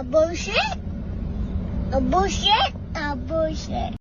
A bullshit? A bullshit? A bullshit.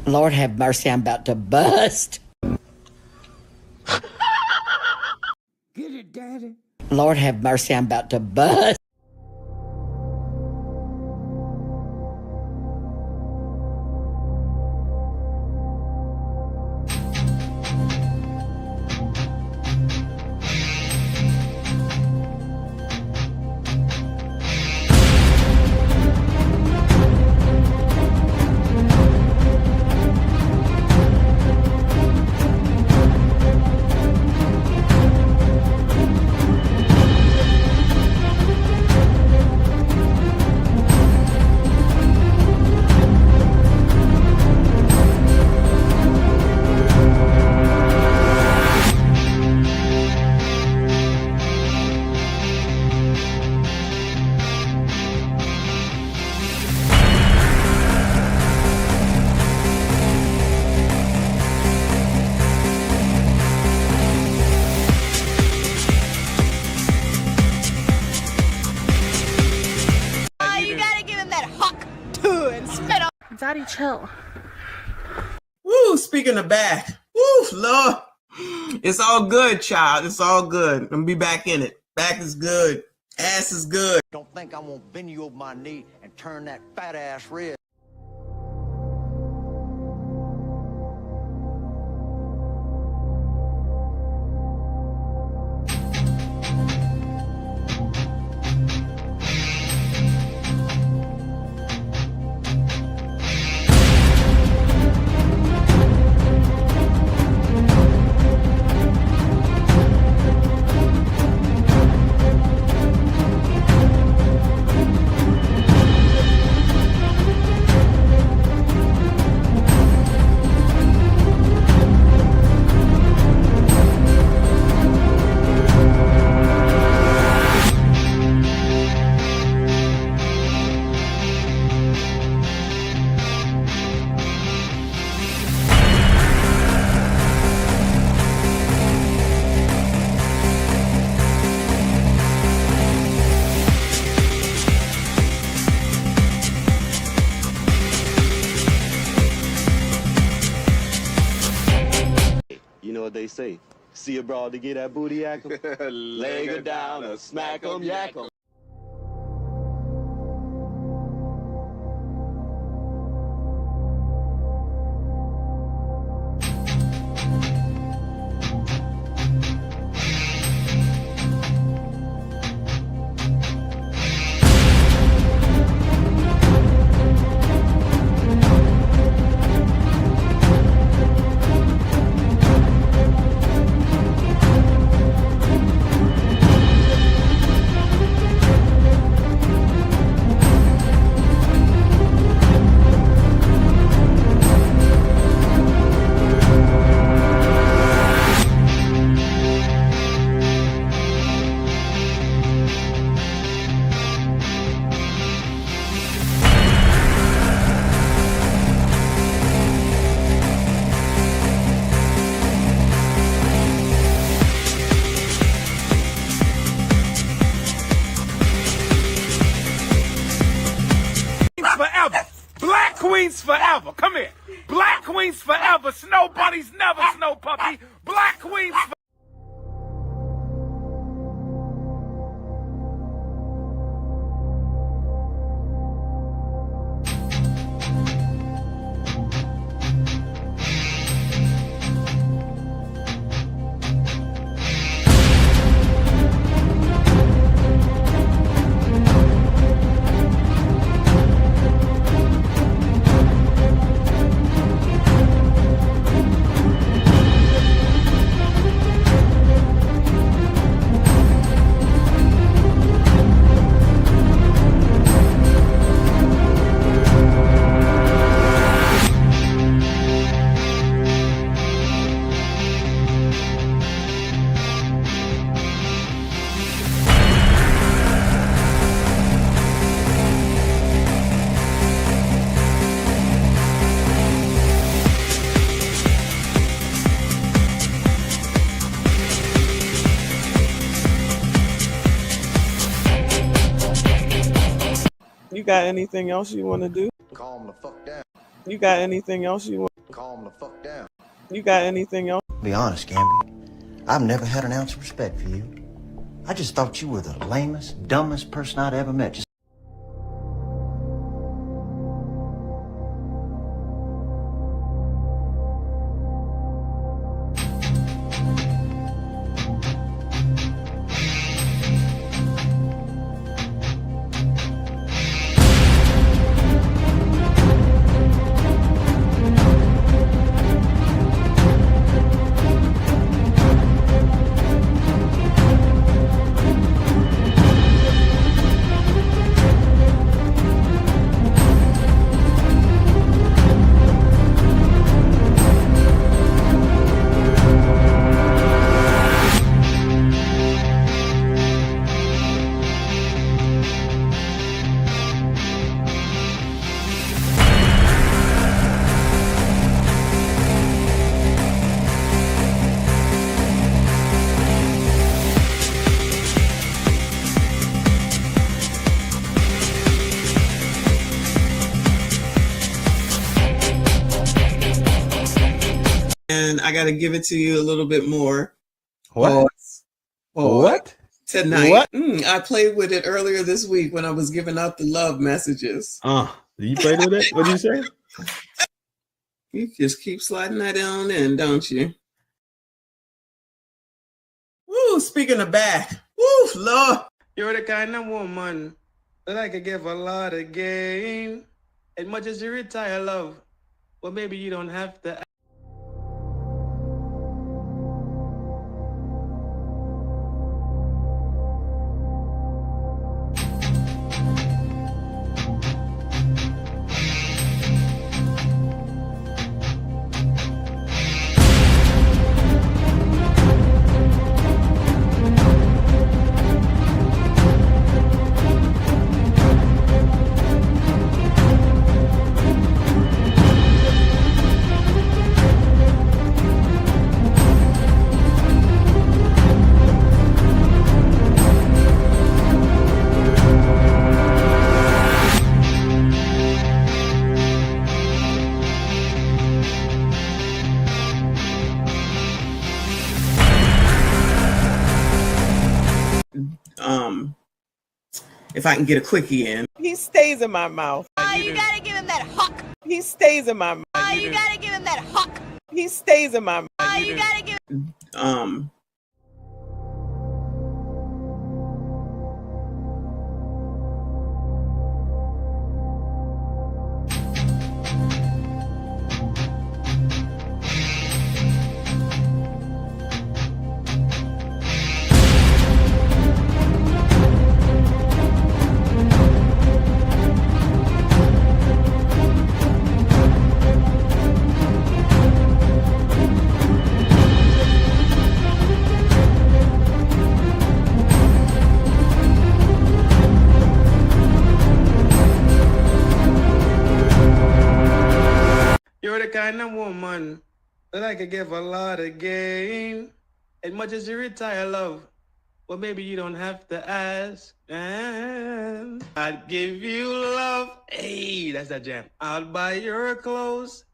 Lord have mercy, I'm about to bust. Get it, Daddy. Lord have mercy, I'm about to bust. Daddy, chill. Woo, speaking of back. Woo, Lord. It's all good, child. It's all good. I'm gonna be back in it. Back is good. Ass is good. Don't think I won't bend you over my knee and turn that fat ass red. You know what they say? See a broad to get that booty yak 'em? Leg her down or smack 'em, yak 'em. Queens forever. Come here. Black queens forever. Snow bunnies never, snow puppy. Black queens forever. got anything else you want to do? Calm the fuck down. You got anything else you want? Calm the fuck down. You got anything else? Be honest, Gamby, I've never had an ounce of respect for you. I just thought you were the lamest, dumbest person I'd ever met. Just And I got to give it to you a little bit more. What? What? Tonight. What? I played with it earlier this week when I was giving out the love messages. You played with it? What did you say? You just keep sliding that on in, don't you? Woo, speaking of back. Woo, Lord. You're the kind of woman that I could give a lot of game. As much as you retire, love. Well, maybe you don't have to. If I can get a quickie in. He stays in my mouth. Oh, you gotta give him that huck. He stays in my mouth. Oh, you gotta give him that huck. He stays in my mouth. Oh, you gotta give You're the kind of woman that I could give a lot of game. As much as you retire, love. Well, maybe you don't have to ask. And I'd give you love. Hey, that's that jam. I'll buy your clothes.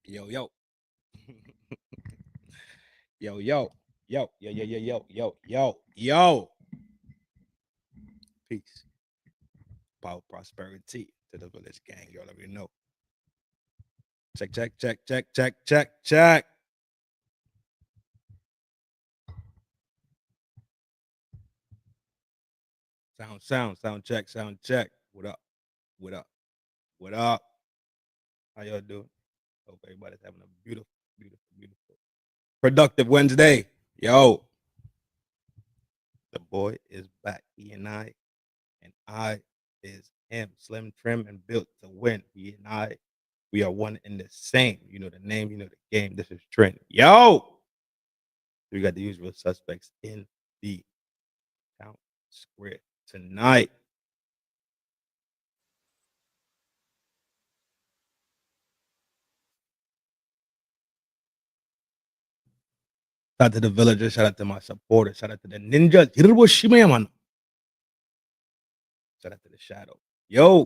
Yo, yo. Yo, yo. Yo, yo, yo, yo, yo, yo, yo, yo. Peace. Power, prosperity to the village gang. Y'all already know. Check, check, check, check, check, check, check. Sound check. What up? What up? What up? How y'all doing? Hope everybody's having a beautiful, beautiful, beautiful, productive Wednesday. Yo, the boy is back. He and I is him. Slim, trim, and built to win. He and I, we are one and the same. You know the name, you know the game. This is Trin. Yo, we got the usual suspects in the town square tonight. Shout out to the villagers. Shout out to my supporters. Shout out to the ninjas. Shout out to the shadow. Yo.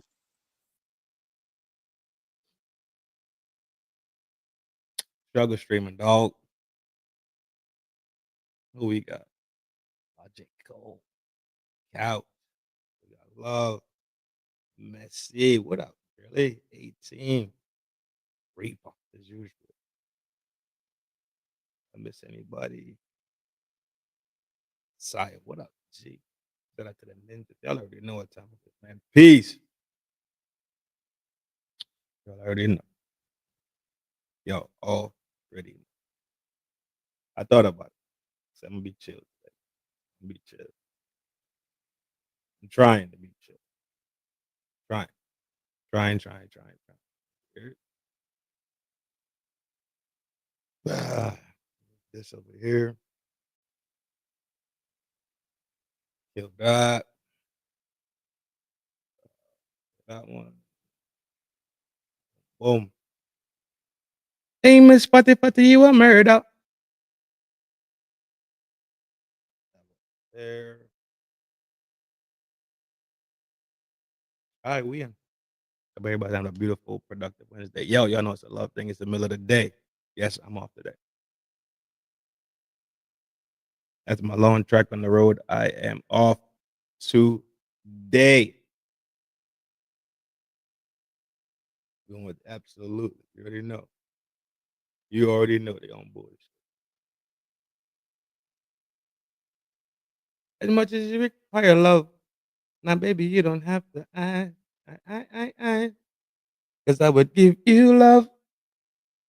Struggle streaming, dog. Who we got? Logic Cole. Couch. We got Love. Messi. What up, really? 18. Reaper, as usual. I miss anybody. Saya, what up, G? Shout out to the ninjas. Y'all already know what time it is, man. Peace. Y'all already know. Yo, already know. I thought about it. So I'm gonna be chill today. I'm gonna be chill. I'm trying to be chill. Trying. Here. This over here. Kill that. That one. Boom. Hey, Miss Fatty, you a murder. There. All right, we in. Hope everybody's having a beautiful, productive Wednesday. Yo, y'all know it's a love thing. It's the middle of the day. Yes, I'm off today. That's my long track on the road. I am off today. Going with absolutely. You already know. You already know they on bullshit. As much as you require love, now baby, you don't have to because I would give you love,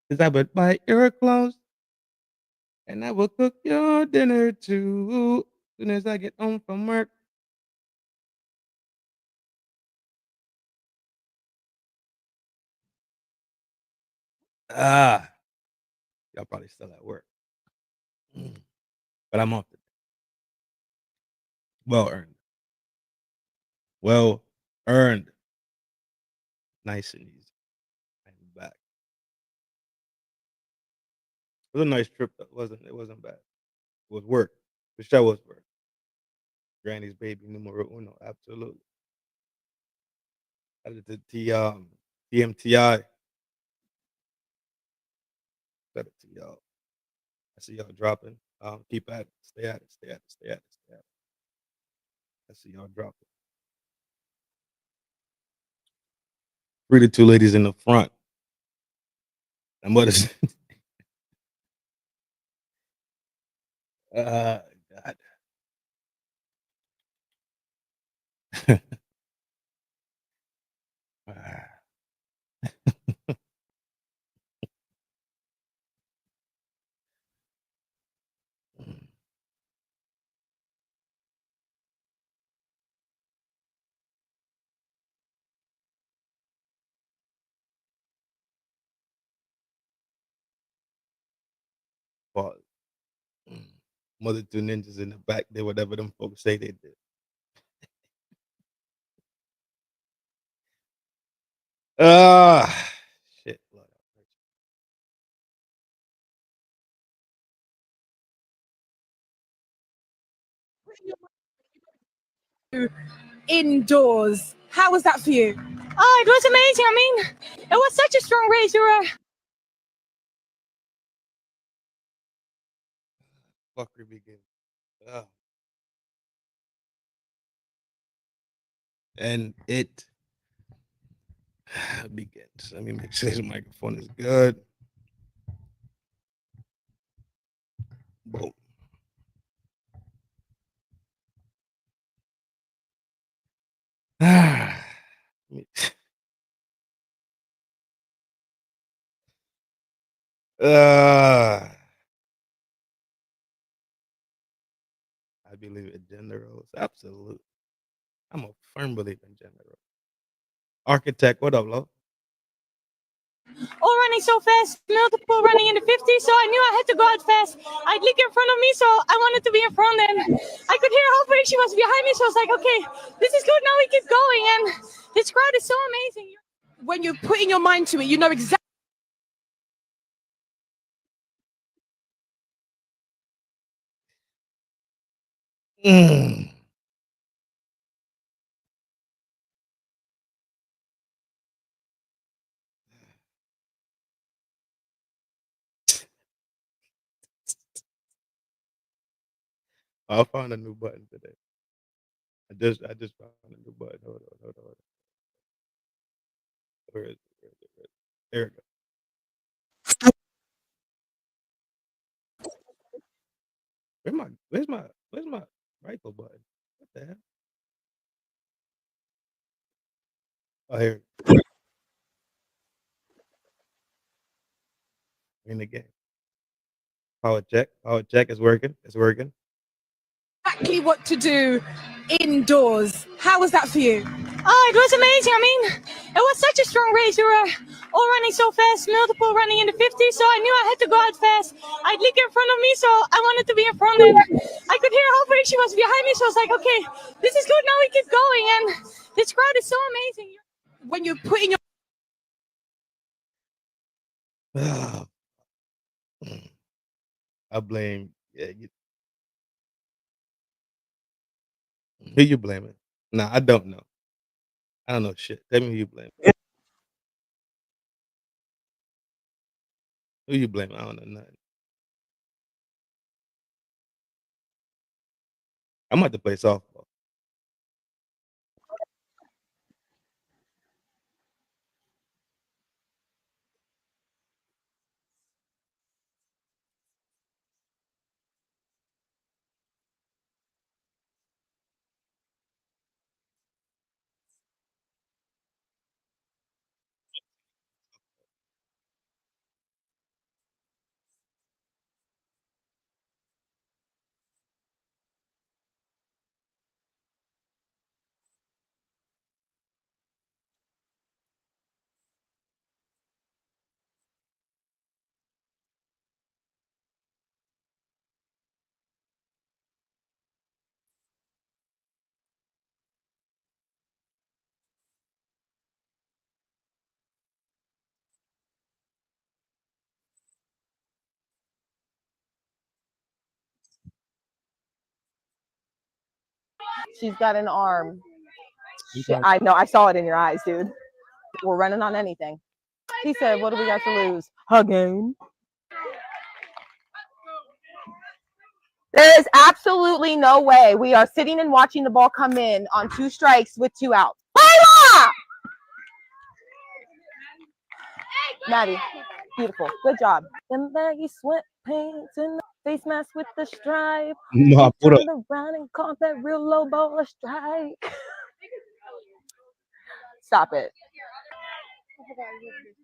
because I would buy your clothes, and I will cook your dinner too. As soon as I get home from work. Y'all probably still at work. But I'm off today. Well earned. Well earned. Nice and easy. I'm back. It was a nice trip though. It wasn't bad. It was work. The show was work. Granny's baby numero uno. Absolutely. I did the TMTI. Shout out to y'all. I see y'all dropping. Keep at it. Stay at it. I see y'all dropping. Free the two ladies in the front. And what is God. Pause. Mother two ninjas in the back did whatever them folks say they did. Shit. Indoors. How was that for you? Oh, it was amazing. I mean, it was such a strong race. You were fuckery begins. Ugh. And it begins. Let me make sure this microphone is good. Boom. I believe in gender roles. Absolutely. I'm a firm believer in gender roles. Architect, what up, love? All running so fast, multiple running in the 50s, so I knew I had to go out fast. I'd leak in front of me, so I wanted to be in front, and I could hear how brave she was behind me, so I was like, okay, this is good, now we keep going, and this crowd is so amazing. When you're putting your mind to it, you know exactly. I found a new button today. I just found a new button. Hold on. Where is it? There it goes. Where's my rifle button? What the hell? Oh, here. In the game. Power check. Power check is working. It's working. Exactly what to do indoors. How was that for you? Oh, it was amazing. I mean, it was such a strong race. We were all running so fast, multiple running in the 50s, so I knew I had to go out fast. I'd leak in front of me, so I wanted to be in front, and I could hear how brave she was behind me, so I was like, okay, this is good, now we keep going, and this crowd is so amazing. When you're putting your I blame. Yeah, who you blaming? Nah, I don't know. I don't know shit. Tell me who you blame. Who you blaming? I don't know nothing. I'm about to play softball. She's got an arm. Shit, I know. I saw it in your eyes, dude. We're running on anything. He said, what do we got to lose? A game. There is absolutely no way we are sitting and watching the ball come in on 2 strikes with 2 outs. Layla! Maddie, beautiful. Good job. Them baggy sweatpants and the face mask with the stripe. No, put up. Turned around and caught that real low ball a strike. Stop it.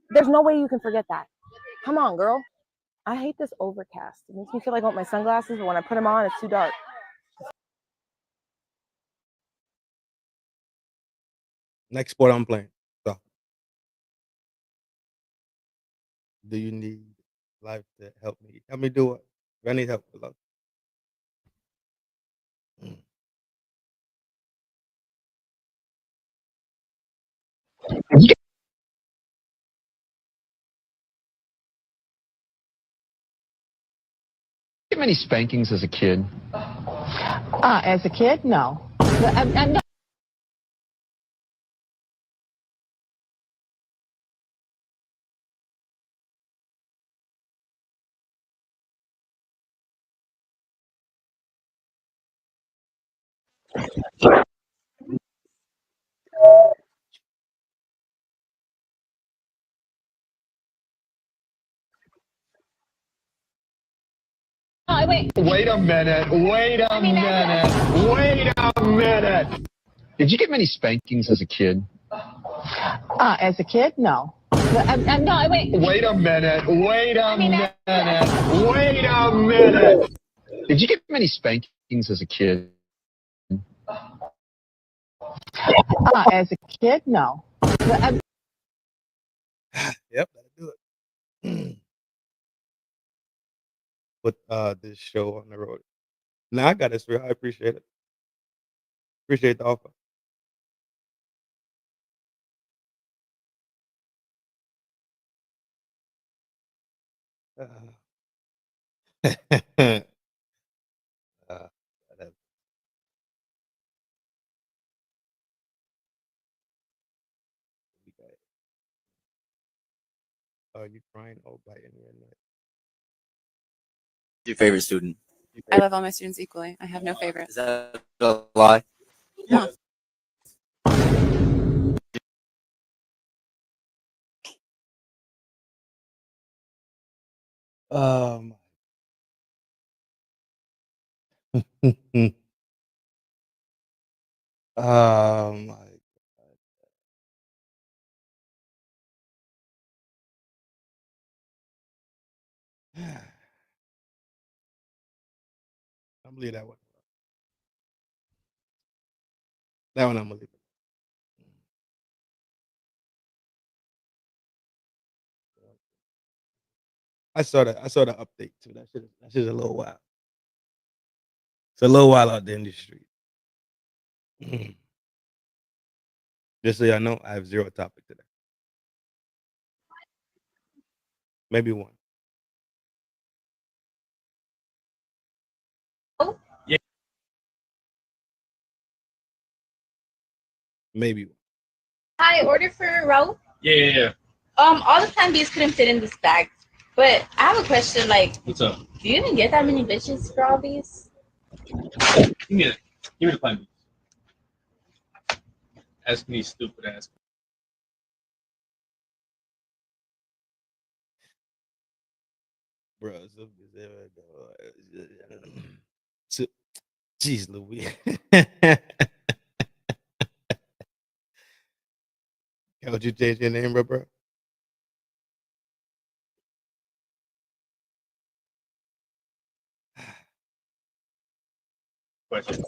There's no way you can forget that. Come on, girl. I hate this overcast. It makes me feel like I want my sunglasses, but when I put them on, it's too dark. Next sport I'm playing. So, do you need life to help me? Help me do what? If I need help, love. Get many spankings as a kid? As a kid, no. Oh, wait. Wait a minute. Wait a minute. Wait a minute. Did you get many spankings as a kid? As a kid, no. No, wait. Wait a minute. Wait a minute. Wait a minute. Did you get many spankings as a kid? As a kid, no. Yep, that'll do it. Put this show on the road. Now I got this real. I appreciate it. Appreciate the offer. That- Are you crying or biting your neck? Your favorite student? I love all my students equally. I have no favorite. Is that a lie? No. Um. Oh my god. I'm gonna leave that one. That one I'm gonna leave. I saw that. I saw the update too. That shit is a little wild. It's a little wild out there in the street. Just so y'all know, I have 0 topic today. Maybe 1. Yeah. Maybe 1. Hi, order for a row. Yeah. All the Plan Bs couldn't fit in this bag, but I have a question. Like, What's up? do you even get that many bitches for all these? Give me the Plan B. Ask me stupid ass. Bro, so, jeez Louis. Would you change your name, bro? Question.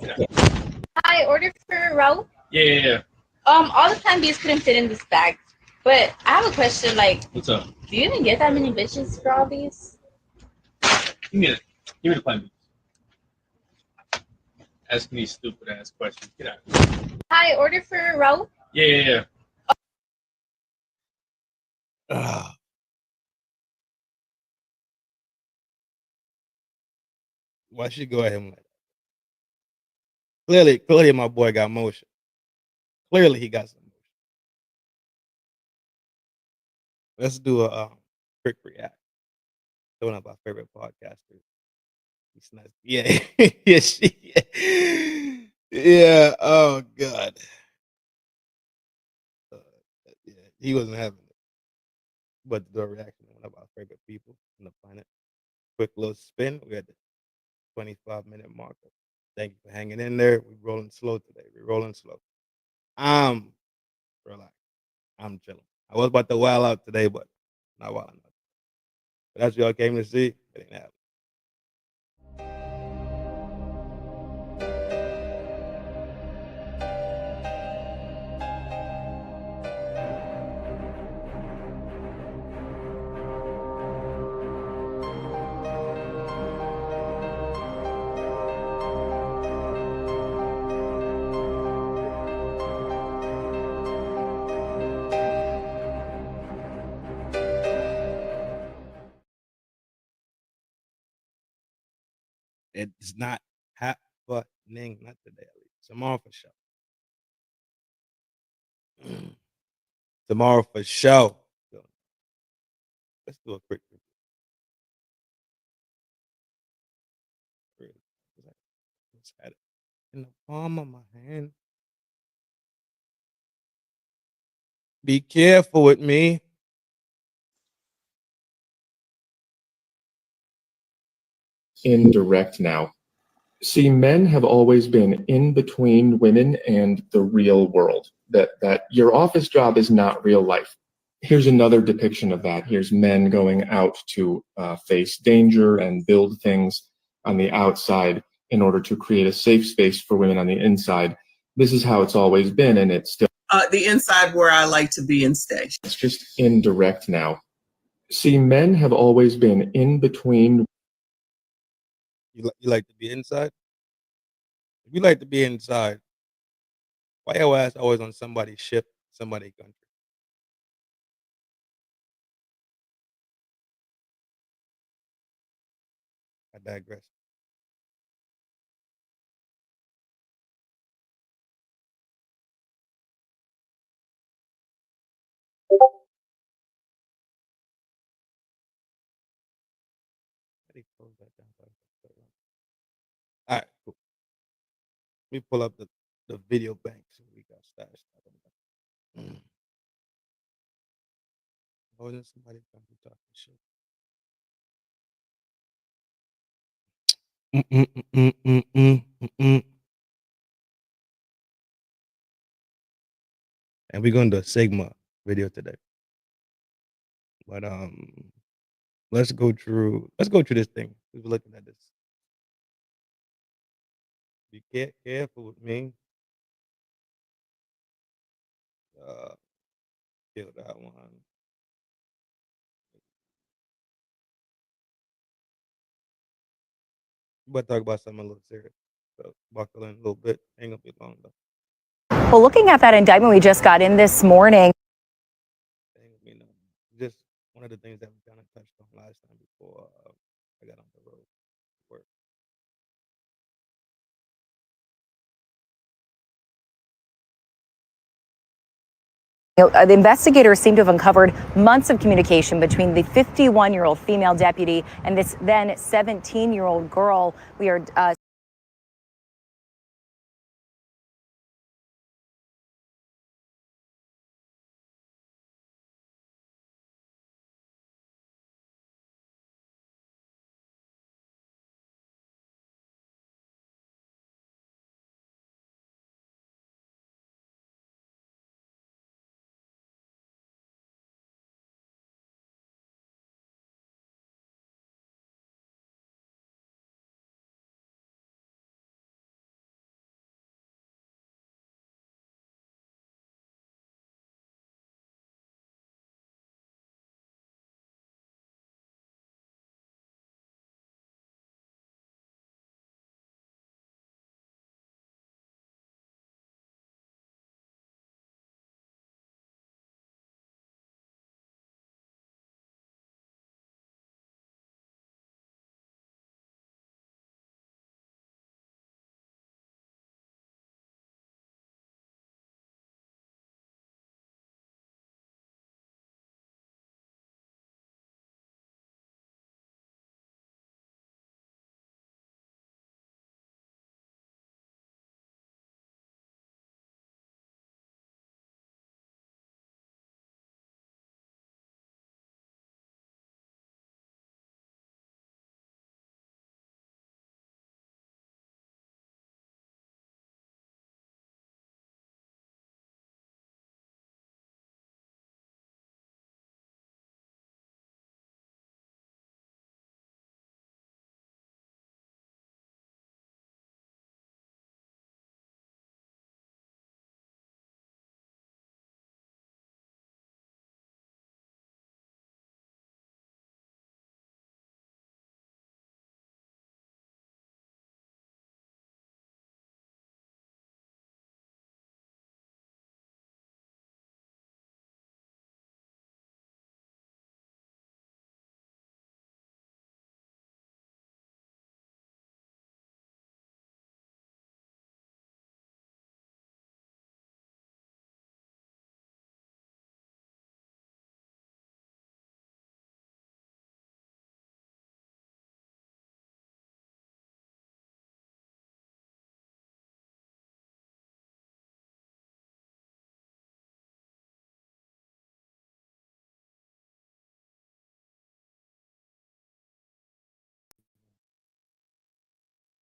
Hi, order for a row. Yeah. All the Plan Bs couldn't fit in this bag, but I have a question. Like, What's up? do you even get that many bitches for all these? Give me the Plan B. Ask me stupid ass questions. Get out. Hi, order for a row. Yeah. Why she go at him like that? Clearly my boy got motion. Clearly he got some motion. Let's do a quick react. One of our favorite podcasters. He's nice. Yeah. Yeah. Oh god. Yeah, he wasn't having it. But the reaction to one of our favorite people on the planet. Quick little spin. We had the 25-minute marker. Thank you for hanging in there. We're rolling slow today. We're rolling slow. Relax. I'm chilling. I was about to wild out today, but not wild enough. But that's what y'all came to see. It ain't happening. It's not happening. Not today, at least. Tomorrow for sure. Tomorrow for sure. Let's do a quick review. Let's add it. in the palm of my hand. Be careful with me. Indirect now. See, men have always been in between women and the real world. That your office job is not real life. Here's another depiction of that. Here's men going out to face danger and build things on the outside in order to create a safe space for women on the inside. This is how it's always been, and it's still the inside where I like to be and stay. it's just indirect now. See, men have always been in between. You like to be inside? If you like to be inside, why your ass always on somebody's ship, somebody's country? I digress. All right, cool. Let me pull up the video bank so we got stashed. Wasn't somebody talking shit? And we're going to do a Sigma video today. But let's go through this thing. We're looking at this. Be careful with me. Kill that one. But talk about something a little serious. So buckle in a little bit. Ain't gonna be long though. Well, looking at that indictment we just got in this morning. Just one of the things that we kind of touched on last time before I got on the road to work. The investigators seem to have uncovered months of communication between the 51-year-old female deputy and this then 17-year-old girl. We are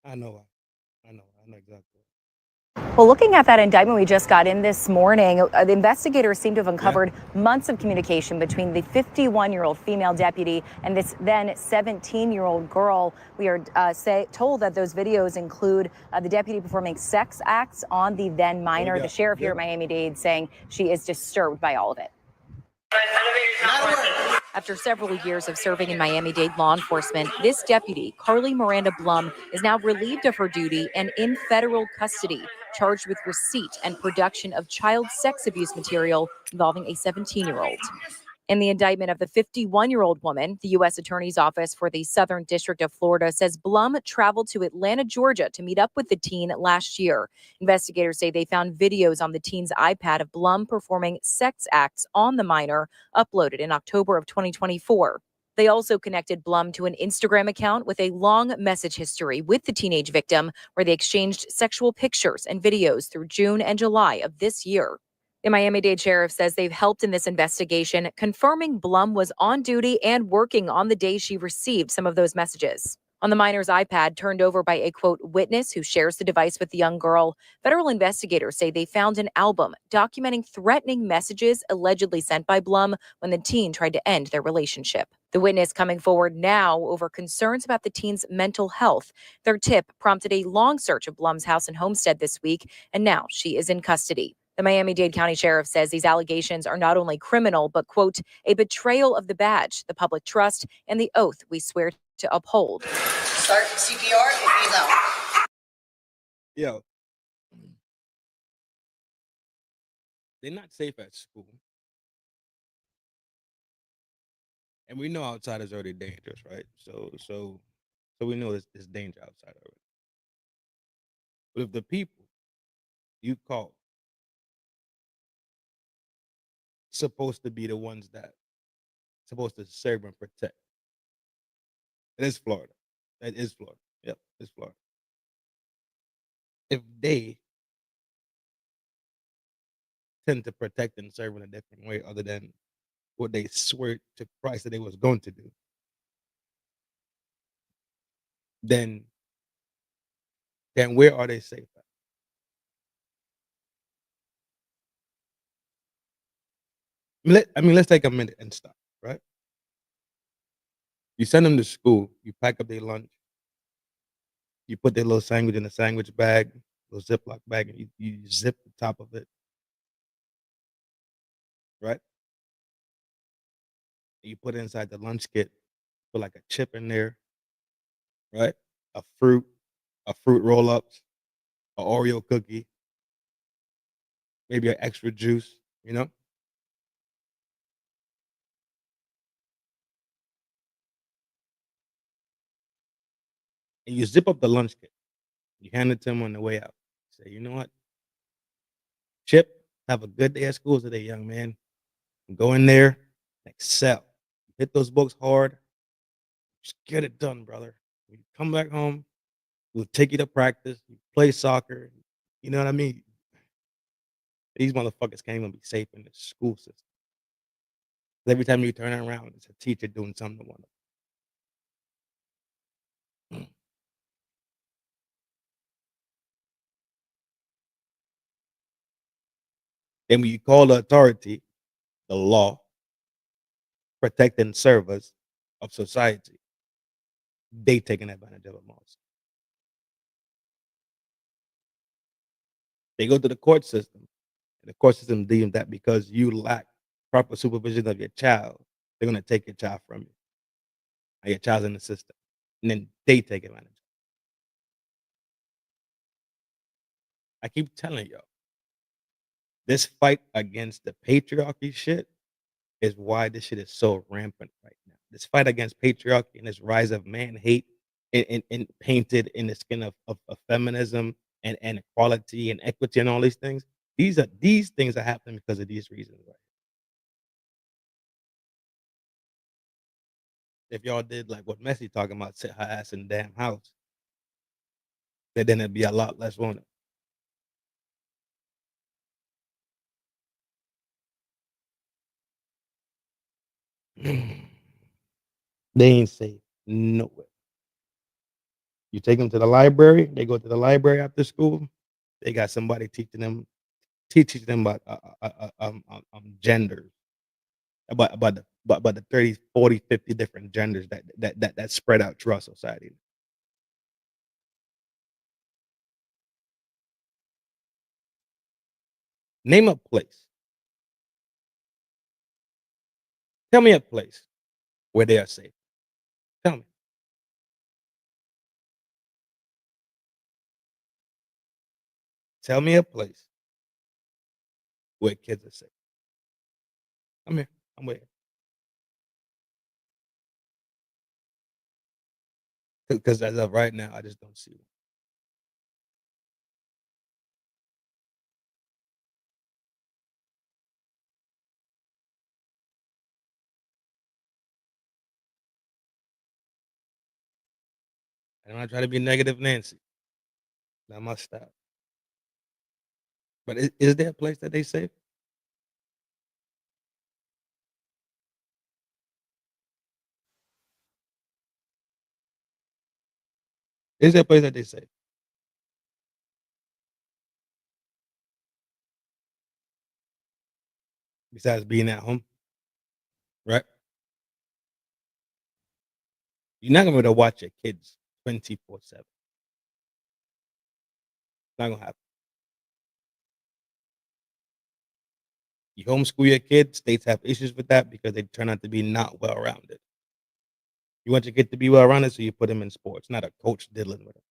I know exactly. Well, looking at that indictment we just got in this morning, the investigators seem to have uncovered months of communication between the 51-year-old female deputy and this then 17-year-old girl. We are told that those videos include the deputy performing sex acts on the then minor. The sheriff here at Miami-Dade saying she is disturbed by all of it. After several years of serving in Miami-Dade law enforcement, this deputy, Carly Miranda Blum, is now relieved of her duty and in federal custody, charged with receipt and production of child sex abuse material involving a 17-year-old. In the indictment of the 51-year-old woman, the U.S. Attorney's Office for the Southern District of Florida says Blum traveled to Atlanta, Georgia to meet up with the teen last year. Investigators say they found videos on the teen's iPad of Blum performing sex acts on the minor, uploaded in October of 2024. They also connected Blum to an Instagram account with a long message history with the teenage victim, where they exchanged sexual pictures and videos through June and July of this year. The Miami-Dade sheriff says they've helped in this investigation, confirming Blum was on duty and working on the day she received some of those messages. On the minor's iPad, turned over by a, quote, witness who shares the device with the young girl, federal investigators say they found an album documenting threatening messages allegedly sent by Blum when the teen tried to end their relationship. The witness coming forward now over concerns about the teen's mental health. Their tip prompted a long search of Blum's house and homestead this week, and now she is in custody. The Miami-Dade County Sheriff says these allegations are not only criminal, but, quote, a betrayal of the badge, the public trust, and the oath we swear to uphold. Start CPR if he's out. Yo, they're not safe at school. And we know outside is already dangerous, right? So we know there's danger outside already. But if the people you call supposed to be the ones that supposed to serve and protect, it is Florida. That is Florida. Yep, it's Florida. If they tend to protect and serve in a different way other than what they swear to Christ that they was going to do, then where are they safe at? Let's take a minute and stop, right? You send them to school, you pack up their lunch, you put their little sandwich in a sandwich bag, little Ziploc bag, and you zip the top of it, right? And you put it inside the lunch kit, put like a chip in there, right? A fruit roll-ups, an Oreo cookie, maybe an extra juice, you know? And you zip up the lunch kit. You hand it to them on the way out. Say, you know what? Chip, have a good day at school today, young man. Go in there, excel. Hit those books hard. Just get it done, brother. When you come back home, we'll take you to practice. You play soccer. You know what I mean? These motherfuckers can't even be safe in the school system. Every time you turn around, it's a teacher doing something to one of them. Then when you call the authority, the law, protecting servers of society, they taking advantage of them also. They go to the court system, and the court system deems that because you lack proper supervision of your child, they're going to take your child from you. And your child's in the system. And then they take advantage. I keep telling y'all, this fight against the patriarchy shit is why this shit is so rampant right now. This fight against patriarchy and this rise of man hate and painted in the skin of feminism and equality and equity and all these things. These things are happening because of these reasons, right? If y'all did like what Messi talking about, sit her ass in the damn house, then it'd be a lot less, won't it? They ain't safe nowhere. You take them to the library. They go to the library after school. They got somebody teaching them about genders, about the 30, 40, 50 different genders that spread out throughout society. Name a place. Tell me a place where they are safe. Tell me. Tell me a place where kids are safe. I'm here. I'm waiting. Because as of right now, I just don't see one. I don't try to be negative Nancy. That must stop. But is there a place that they safe? Is there a place that they safe? Besides being at home, right? You're not gonna be able to watch your kids 24/7. Not gonna happen. You homeschool your kids, states have issues with that because they turn out to be not well rounded. You want your kid to be well rounded, so you put him in sports, not a coach diddling with him.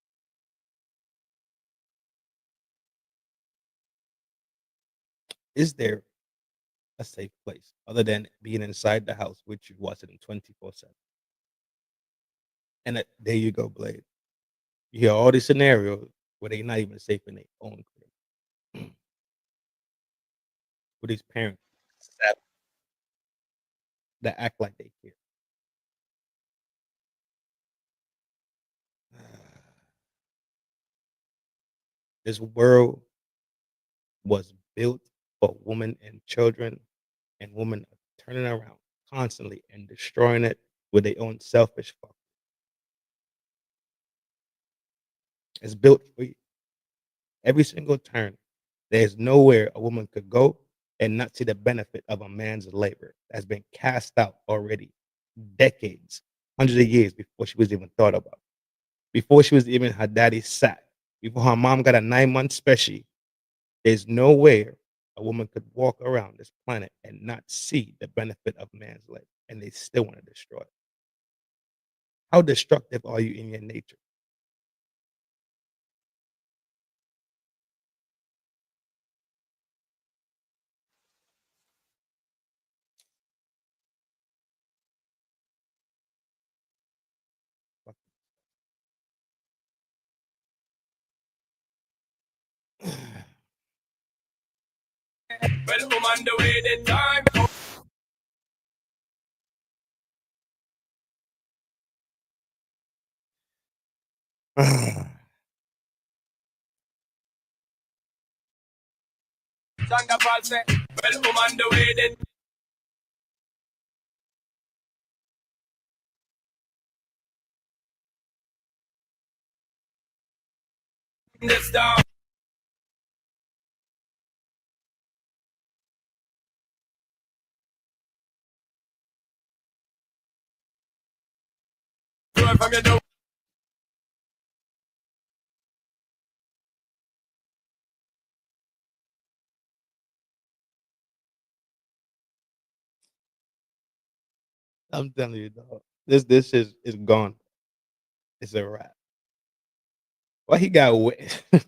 Is there a safe place other than being inside the house with you watching 24/7? And there you go, Blade. You hear all these scenarios where they're not even safe in their own crib. With these parents that act like they care. This world was built for women and children, and women are turning around constantly and destroying it with their own selfish fuck. It's built for you. Every single turn, there's nowhere a woman could go and not see the benefit of a man's labor that's been cast out already decades, hundreds of years before she was even thought about, before she was even her daddy's sack, before her mom got a 9-month special. There's nowhere a woman could walk around this planet and not see the benefit of man's labor, and they still want to destroy it. How destructive are you in your nature? Well, woman, the way the time Sandra Paul say, well, woman, the way the this down. Do it from your door. I'm telling you, dog. This is gone. It's a wrap. Why he got wet? Shit.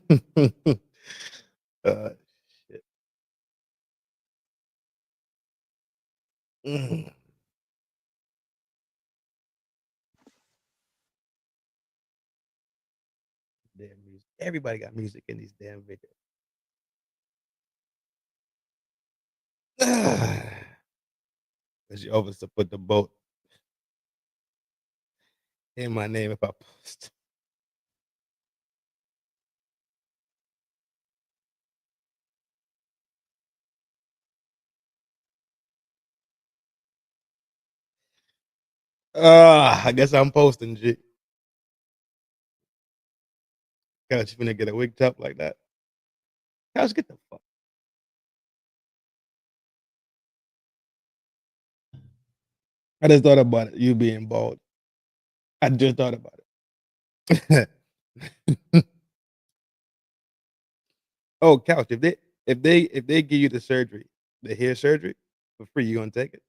Mm. Damn music. Everybody got music in these damn videos. Cause you always to put the boat in my name if I post. I guess I'm posting, G. Couch, you finna get a wig top like that? Couch, get the fuck. I just thought about it. You being bald. I just thought about it. Oh, Couch, if they give you the surgery, the hair surgery for free, you gonna take it?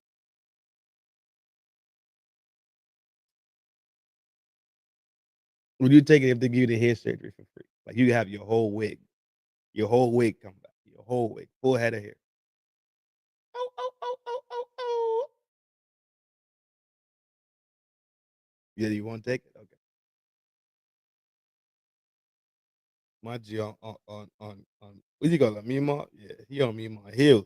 Would you take it if they give you the hair surgery for free? Like you have your whole wig come back, your whole wig, full head of hair. Yeah, you won't take it? Okay. My G on what you call it? Mima? Yeah, he on Mima heels.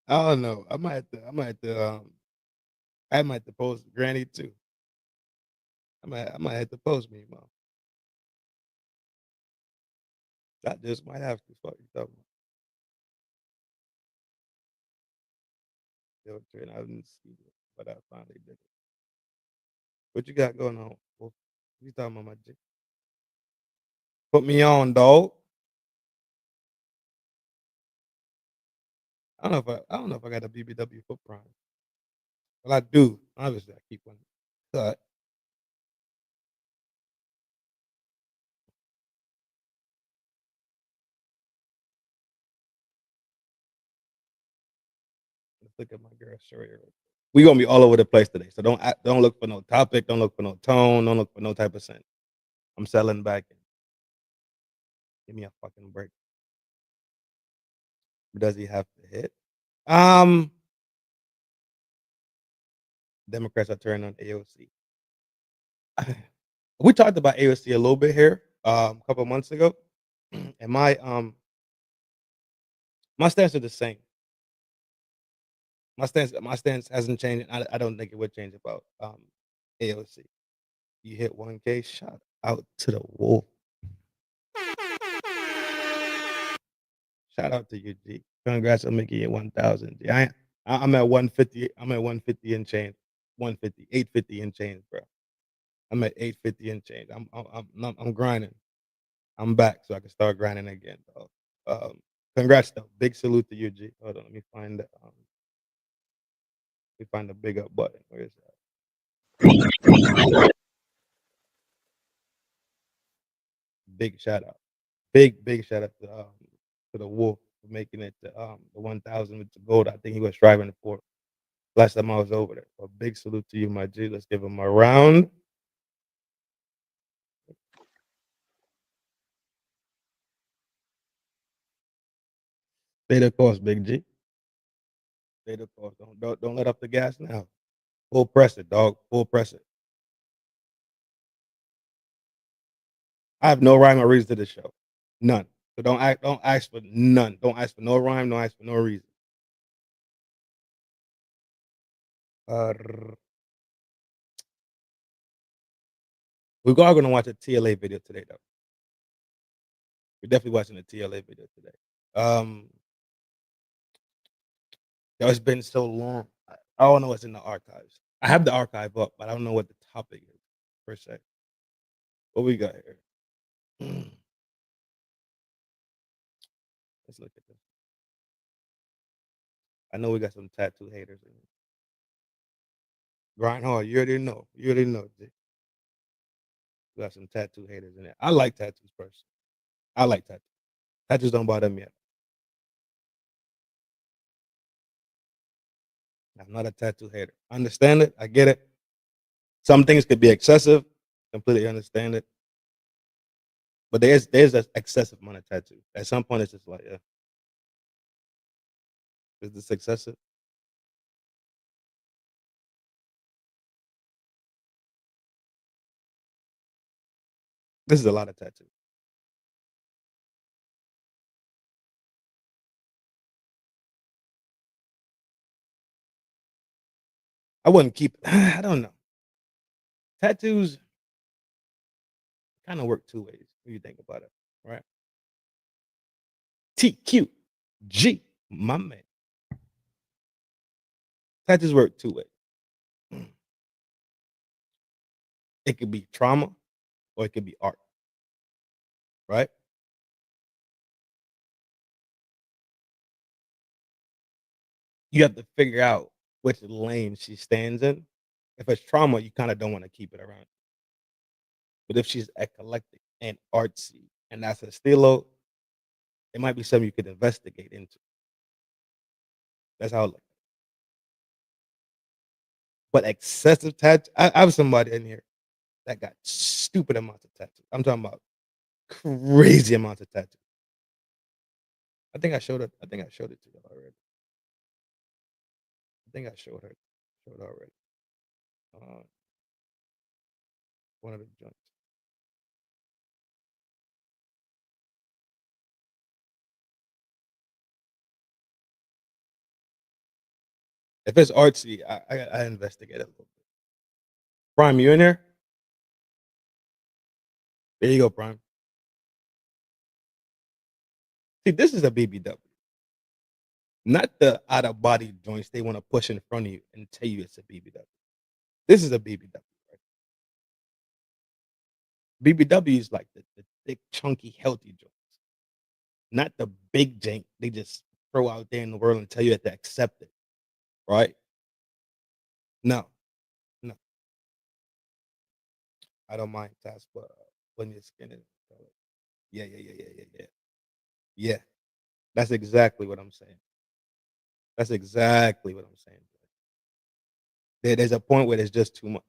I don't know. I might have to post Granny too. I might have to post Mima. I just might have to. Fuck you talking about. Yo, Trin, I didn't see it, but I finally did it. What you got going on? What you talking about, my G? Put me on, dog. I don't know if I got a BBW foot prime. Well, I do. Obviously, I keep one cut. Let's look at my girl Sherry. We gonna be all over the place today, so don't look for no topic, don't look for no tone, don't look for no type of scent. I'm selling back in. Give me a fucking break. Does he have to hit? Democrats are turning on AOC. We talked about AOC a little bit here a couple months ago, and my stance is the same. My stance hasn't changed. I don't think it would change about AOC. You hit 1K, shout out to the wolf. Shout out to you, G. Congrats on making it 1,000. G. I'm at 150. I'm at 150 and change. 150, 850 and change, bro. I'm at 850 and change. I'm grinding. I'm back, so I can start grinding again, dog. Congrats, though. Big salute to you, G. Hold on, let me find the big up button. Where is that? Big shout out. Big shout out to the wolf for making it to the 1,000 with the gold. I think he was striving for last time I was over there. A big salute to you, my G. Let's give him a round. Stay the course, Big G. Stay the course. Don't let up the gas now. Full press it, dog. Full press it. I have no rhyme or reason to the show. None. So don't ask for none. Don't ask for no rhyme. Don't ask for no reason. We're all gonna watch a TLA video today, though. We're definitely watching a TLA video today. It's been so long. I don't know what's in the archives. I have the archive up, but I don't know what the topic is per se. What we got here? Let's look at this. I know we got some tattoo haters in here. Grind hard. You already know. G. We got some tattoo haters in there. I like tattoos personally. I like tattoos. Tattoos don't bother me. I'm not a tattoo hater. I understand it. I get it. Some things could be excessive. Completely understand it. But there's an excessive amount of tattoo. At some point, it's just like, yeah, is this excessive? This is a lot of tattoo. I wouldn't keep. I don't know. Tattoos. kind of work two ways when you think about it, right? TQG, my man. Tattoos work two ways. It could be trauma or it could be art, right? You have to figure out which lane she stands in. If it's trauma, you kind of don't want to keep it around. But if she's eclectic and artsy, and that's a stilo, it might be something you could investigate into. That's how I look. But excessive tattoo, I have somebody in here that got stupid amounts of tattoos. I'm talking about crazy amounts of tattoos. I think I showed it. I think I showed it to you already. I think I showed her. Showed her already. One of the joints. If it's artsy, I investigate it a little bit. Prime, you in here? There you go, Prime. See, this is a BBW. Not the out of body joints they want to push in front of you and tell you it's a BBW. This is a BBW. Right? BBW is like the thick, chunky, healthy joints. Not the big jank they just throw out there in the world and tell you that to accept it. Right? No. No. I don't mind task, but when your skin is yeah. Yeah. That's exactly what I'm saying. That's exactly what I'm saying. There's a point where there's just too much.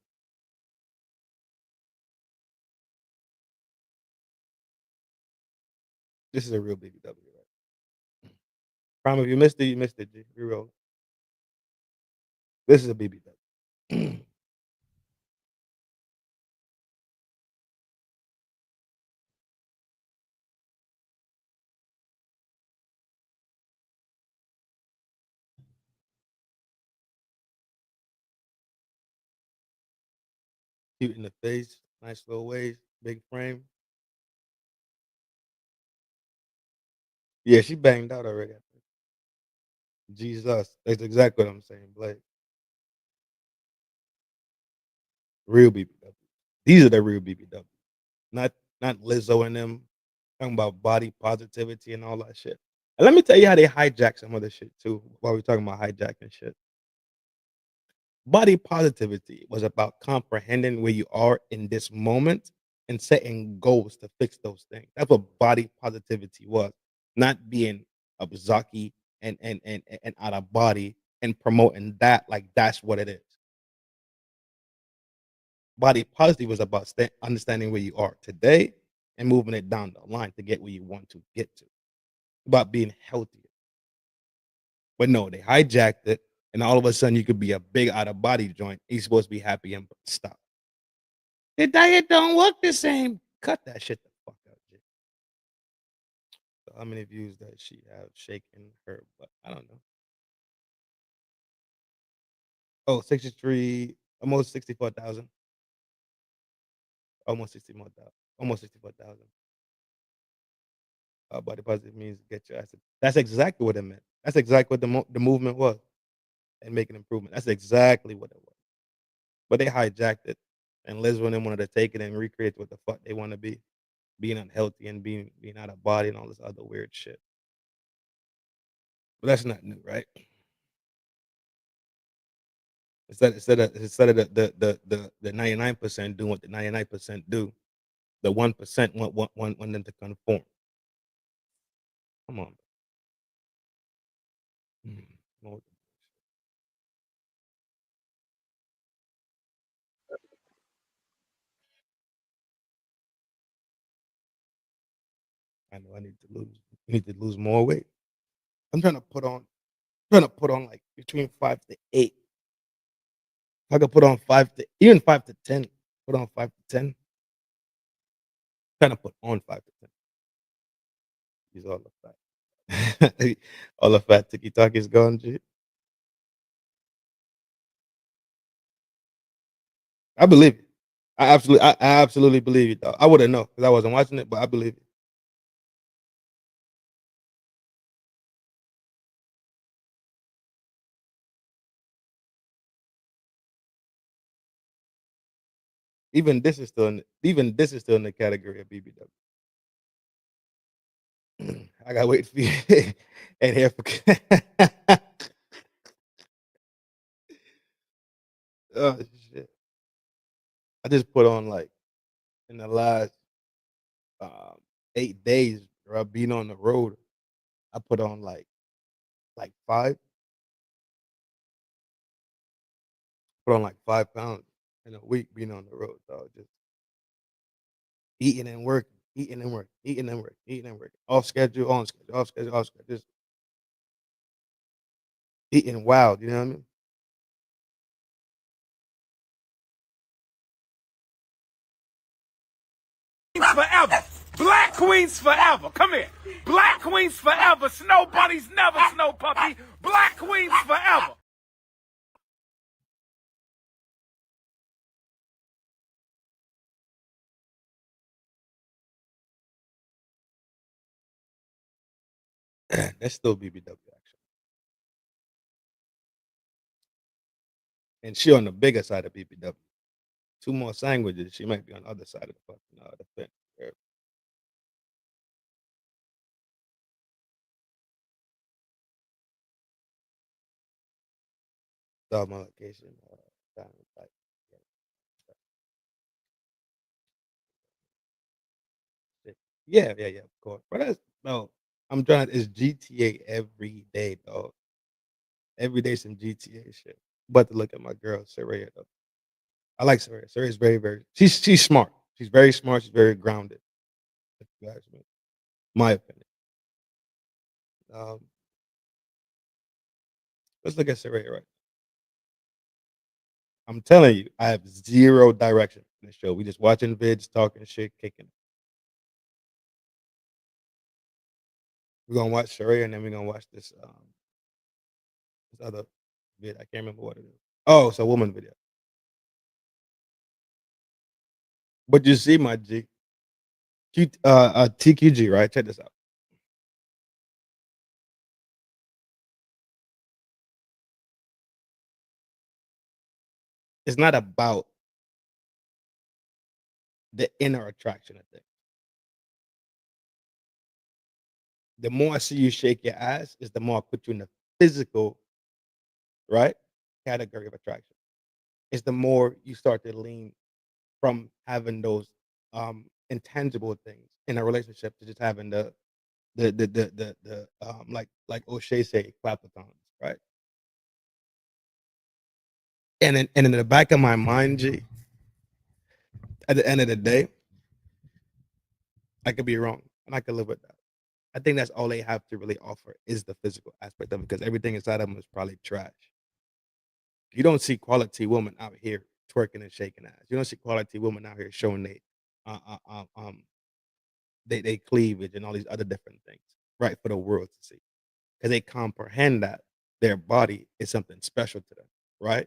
This is a real BBW, right? Prime, if you missed it, you missed it. G. Reroll. This is a BBW. Cute in the face, nice little waist, big frame. Yeah, she banged out already. Jesus, that's exactly what I'm saying, Blake. Real BBW. These are the real BBW. Not Lizzo and them talking about body positivity and all that shit. And let me tell you how they hijack some other shit too. While we're talking about hijacking shit, body positivity was about comprehending where you are in this moment and setting goals to fix those things. That's what body positivity was, not being abzaki and out of body and promoting that like that's what it is. Body positive was about understanding where you are today and moving it down the line to get where you want to get to. About being healthier. But no, they hijacked it, and all of a sudden you could be a big out of body joint. You're supposed to be happy and stop. The diet don't work the same. Cut that shit the fuck out, Jay. So how many views does she have shaking her butt? I don't know. Oh, 63, almost 64,000. Almost 60,000. Almost 64,000. Body positive means get your ass. That's exactly what it meant. That's exactly what the movement was, and make an improvement. That's exactly what it was. But they hijacked it, and Liz and them wanted to take it and recreate what the fuck they want to be, being unhealthy and being out of body and all this other weird shit. But that's not new, right? Instead of the 99% doing what the 99% do, the 1% want them to conform. Come on. I know I need to lose more weight. I'm trying to put on like between 5 to 8. I could put on 5 to 10. Put on 5 to 10. Trying to put on 5 to 10. He's all the fat. All the fat tiki talk is gone, G. I believe it. I absolutely believe it, though. I wouldn't know because I wasn't watching it, but I believe it. Even this is still in the category of BBW. I gotta wait for you and here for oh shit. I just put on like in the last 8 days where I've been on the road. I put on like 5, put on like 5 pounds in a week being on the road. So just eating and working, eating and working, eating and working, eating and working. Off schedule, on schedule, off schedule, off schedule. Just eating wild, you know what I mean? Forever. Black queens forever. Come here. Black queens forever. Snow bunnies never snow puppy. Black queens forever. That's still BBW actually. And she on the bigger side of BBW. 2 more languages, she might be on the other side of the fucking the fence. Yeah. Dog my location. Like, yeah, of course. But that's no. I'm trying. It's GTA every day, dog. Every day some GTA shit. But to look at my girl Saraya though. I like Saraya. Saraya's very, very. She's smart. She's very smart. She's very grounded. If you ask me. My opinion. Um, let's look at Saraya right. I'm telling you, I have 0 direction in the show. We just watching vids, talking shit, kicking. We're gonna watch Saraya and then we're gonna watch this other vid. I can't remember what it is. Oh, it's a woman video. But you see, my G, TQG, right? Check this out. It's not about the inner attraction of things. The more I see you shake your ass, is the more I put you in the physical, right, category of attraction. It's the more you start to lean from having those intangible things in a relationship to just having the like O'Shea say, clapatons, right? And in the back of my mind, G, at the end of the day, I could be wrong and I could live with that. I think that's all they have to really offer is the physical aspect of it because everything inside of them is probably trash. You don't see quality women out here twerking and shaking ass. You don't see quality women out here showing uh, uh, um, um, they cleavage and all these other different things, right, for the world to see because they comprehend that their body is something special to them, right?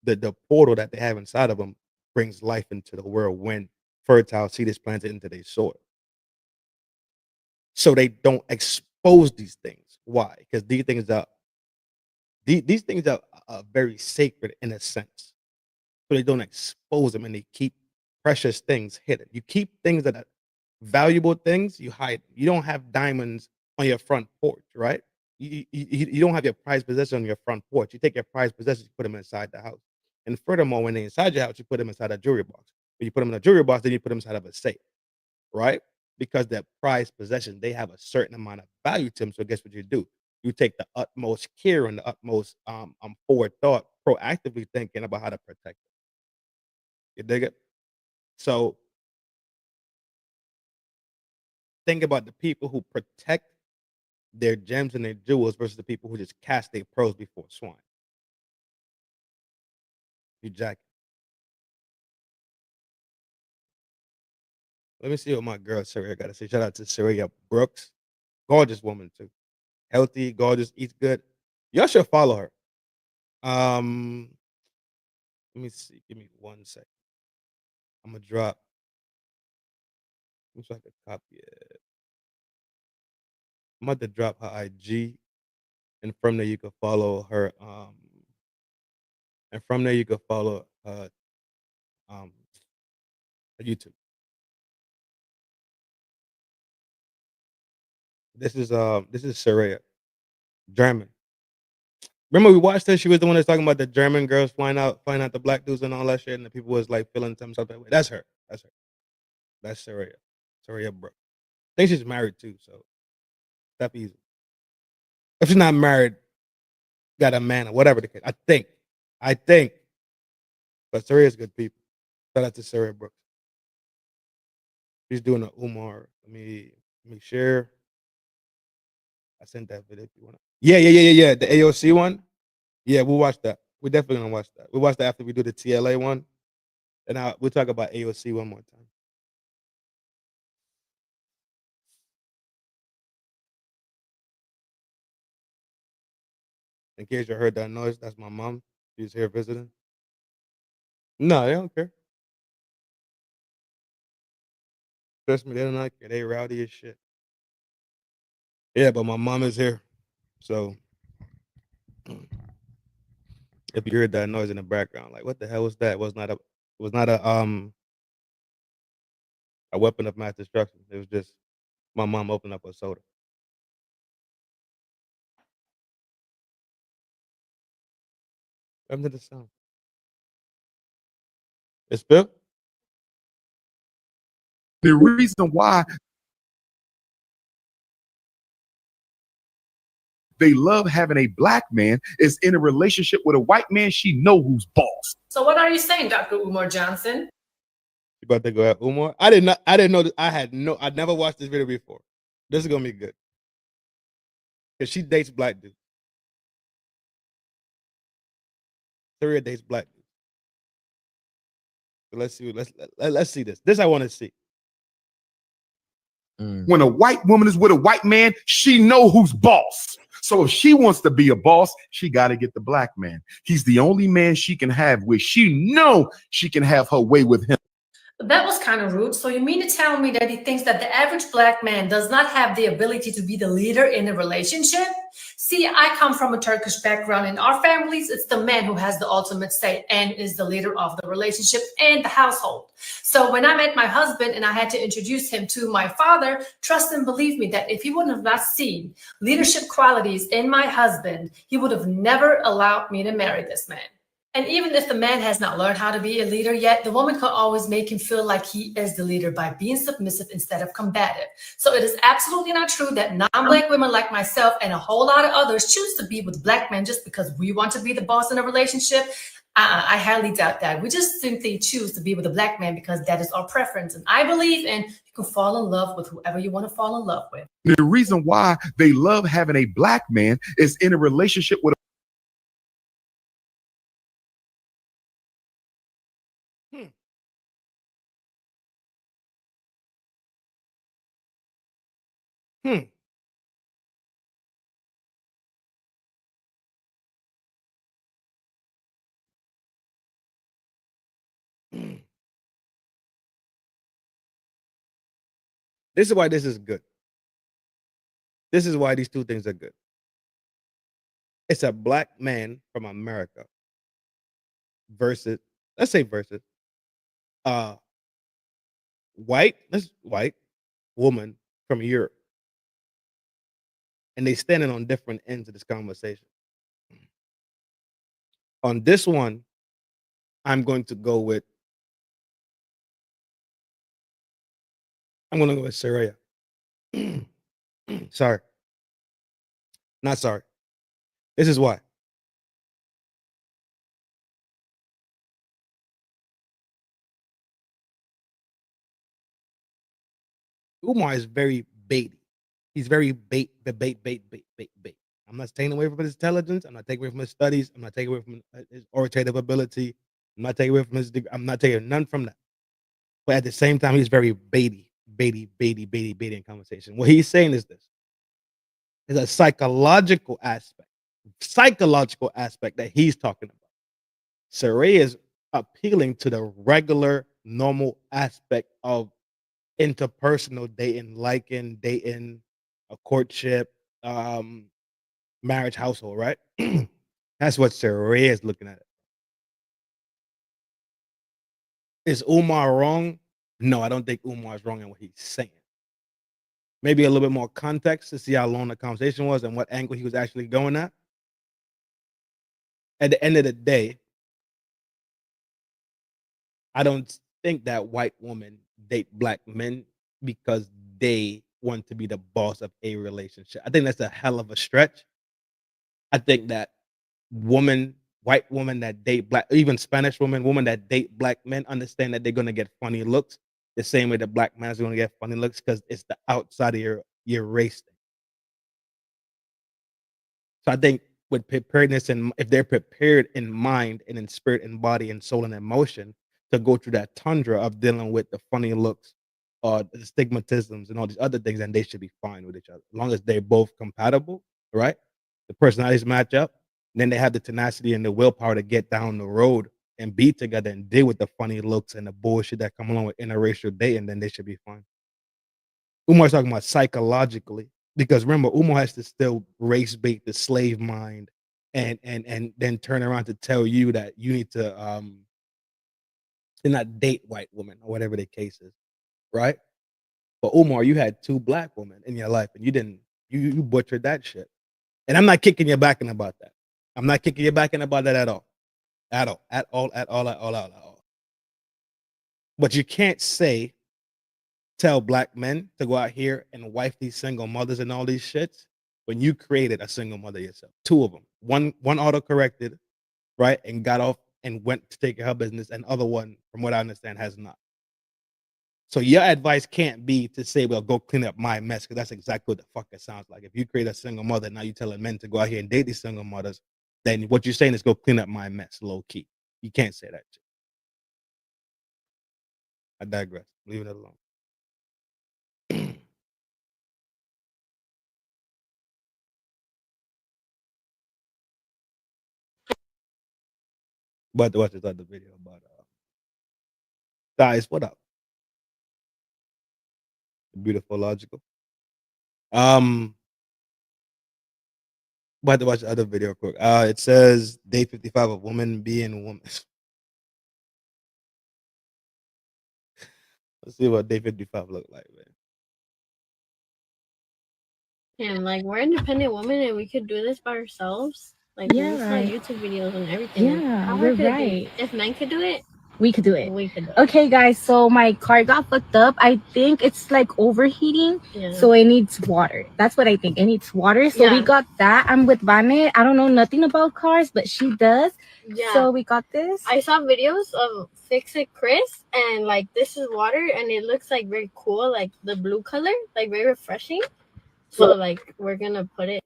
The portal that they have inside of them brings life into the world when fertile seed is planted into their soil. So they don't expose these things. Why? Because these things are very sacred in a sense. So they don't expose them and they keep precious things hidden. You keep things that are valuable things, you hide. You don't have diamonds on your front porch, right? You don't have your prized possessions on your front porch. You take your prized possessions, you put them inside the house. And furthermore, when they're inside your house, you put them inside a jewelry box. When you put them in a jewelry box, then you put them inside of a safe, right? Because they're prized possessions, they have a certain amount of value to them. So guess what you do? You take the utmost care and the utmost forward thought, proactively thinking about how to protect them. You dig it? So think about the people who protect their gems and their jewels versus the people who just cast their pearls before swine. You jack. Let me see what my girl Saraya got to say. Shout out to Saraya Brooks. Gorgeous woman too. Healthy, gorgeous, eats good. Y'all should follow her. Let me see. Give me 1 second. I'm gonna drop. Looks like a copy it. I'm about to drop her IG, and from there you can follow her. And from there you can follow her YouTube. This is Saraya, German. Remember we watched her? She was the one that's talking about the German girls flying out the black dudes and all that shit, and the people was like feeling themselves that way. That's her. That's her. That's Saraya. Saraya Brooke. I think she's married too, so that's easy. If she's not married, got a man or whatever the case. I think. But Saraya's good people. Shout out to Saraya Brooks. She's doing a Umar. Let me share. I sent that video if you want to. Yeah. The AOC one. Yeah, we'll watch that. We're definitely gonna watch that. We'll watch that after we do the TLA one. And we'll talk about AOC one more time. In case you heard that noise, that's my mom. She's here visiting. No, they don't care. Trust me, they don't like it. They rowdy as shit. Yeah, but my mom is here. So if you heard that noise in the background, like what the hell was that? It was not a weapon of mass destruction. It was just my mom opened up a soda. Listen to the sound. It's Bill. The reason why they love having a black man is in a relationship with a white man, she know who's boss. So what are you saying, Dr. Umar Johnson? You about to go at Umar? I didn't know that. I'd never watched this video before. This is gonna be good. Cause she dates black dudes. Syria dates black dudes. So let's see this. This I want to see. When a white woman is with a white man, she know who's boss. So if she wants to be a boss, she got to get the black man. He's the only man she can have where she know she can have her way with him. That was kind of rude. So you mean to tell me that he thinks that the average black man does not have the ability to be the leader in a relationship? See, I come from a Turkish background. In our families, it's the man who has the ultimate say and is the leader of the relationship and the household. So when I met my husband and I had to introduce him to my father, trust and believe me that if he wouldn't have not seen leadership qualities in my husband, he would have never allowed me to marry this man. And even if the man has not learned how to be a leader yet, the woman can always make him feel like he is the leader by being submissive instead of combative. So it is absolutely not true that non-black women like myself and a whole lot of others choose to be with black men just because we want to be the boss in a relationship. I highly doubt that. We just simply choose to be with a black man because that is our preference. And I believe in you can fall in love with whoever you want to fall in love with. The reason why they love having a black man is in a relationship with This is why this is good. This is why these two things are good. It's a black man from America versus, let's say versus, white woman from Europe. And they standing on different ends of this conversation. On this one, I'm going to go with Saraya. Sorry. Not sorry. This is why. Umar is very baity. He's very bait. I'm not taking away from his intelligence. I'm not taking away from his studies. I'm not taking away from his authoritative ability. I'm not taking away from his degree. I'm not taking none from that. But at the same time, he's very baity in conversation. What he's saying is this. Is a psychological aspect that he's talking about. Saraya is appealing to the regular normal aspect of interpersonal dating, liking, dating, a courtship, marriage, household, right? That's what Saray is looking at. Is Umar wrong? No, I don't think Umar is wrong in what he's saying. Maybe a little bit more context to see how long the conversation was and what angle he was actually going at. At the end of the day, I don't think that white women date black men because they want to be the boss of a relationship. I think that's a hell of a stretch. I think that white women that date black, even Spanish women that date black men understand that they're going to get funny looks the same way the black man is going to get funny looks because it's the outside of your race thing. So I think with preparedness and if they're prepared in mind and in spirit and body and soul and emotion to go through that tundra of dealing with the funny looks or the stigmatisms and all these other things, then they should be fine with each other. As long as they're both compatible, right? The personalities match up, then they have the tenacity and the willpower to get down the road and be together and deal with the funny looks and the bullshit that come along with interracial dating, then they should be fine. Umar's talking about psychologically. Because remember, Umar has to still race bait the slave mind and then turn around to tell you that you need to not date white women or whatever the case is, right? But Umar, you had 2 black women in your life and you butchered that shit. And I'm not kicking you back in about that. I'm not kicking you back in about that at all. At all. But you can't tell black men to go out here and wife these single mothers and all these shits when you created a single mother yourself. 2 of them. One auto-corrected, right, and got off and went to take care of her business, and other one, from what I understand, has not. So your advice can't be to say, well, go clean up my mess, because that's exactly what the fuck it sounds like. If you create a single mother, now you're telling men to go out here and date these single mothers, then what you're saying is go clean up my mess, low key. You can't say that shit. I digress. Leave it alone. But to watch this other video about guys, what up? Beautiful, logical. But to watch the other video quick. It says day 55 of woman being a woman. Let's see what day 55 look like, man. And like we're independent women and we could do this by ourselves. Like we saw YouTube videos and everything. Yeah, you're right. If men could do it, We could do it. we could do it. Okay, guys, so my car got fucked up. I think it's like overheating, Yeah. so it needs water. That's what I think. It needs water. So we Yeah. got that. I'm with Vane. I don't know nothing about cars, but she does. Yeah. So we got this. I saw videos of Fix It Chris and like this is water and it looks like very cool, like the blue color, like very refreshing. So like we're gonna put it.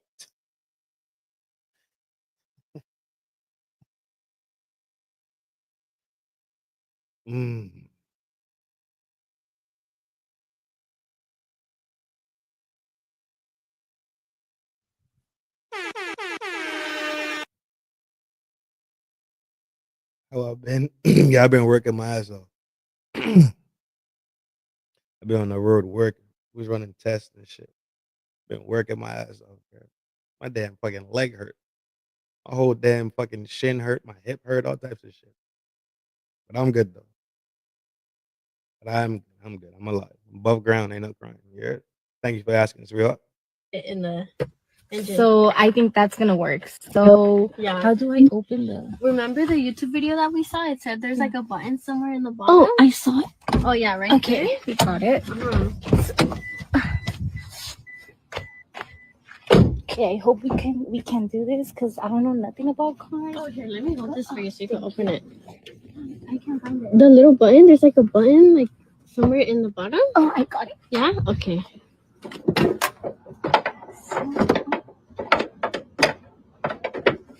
How I've been? Yeah, I've been working my ass off. I've been on the road working. Was running tests and shit. Been working my ass off, bro. My damn fucking leg hurt. My whole damn fucking shin hurt. My hip hurt. All types of shit. But I'm good though. But I'm good. I'm alive. I'm above ground. Ain't no crying. You heard it? Thank you for asking. It's real. In the engine. So I think that's gonna work. So Yeah. how do I open the? Remember the YouTube video that we saw? It said there's like a button somewhere in the bottom. Oh, I saw it. Oh yeah, right. Okay, there. we got it. Okay, I hope we can do this because I don't know nothing about cars. Oh here, let me hold this for you so you can open it. I can't find it. The little button, there's like a button like somewhere in the bottom. Oh, I got it. Yeah. Okay.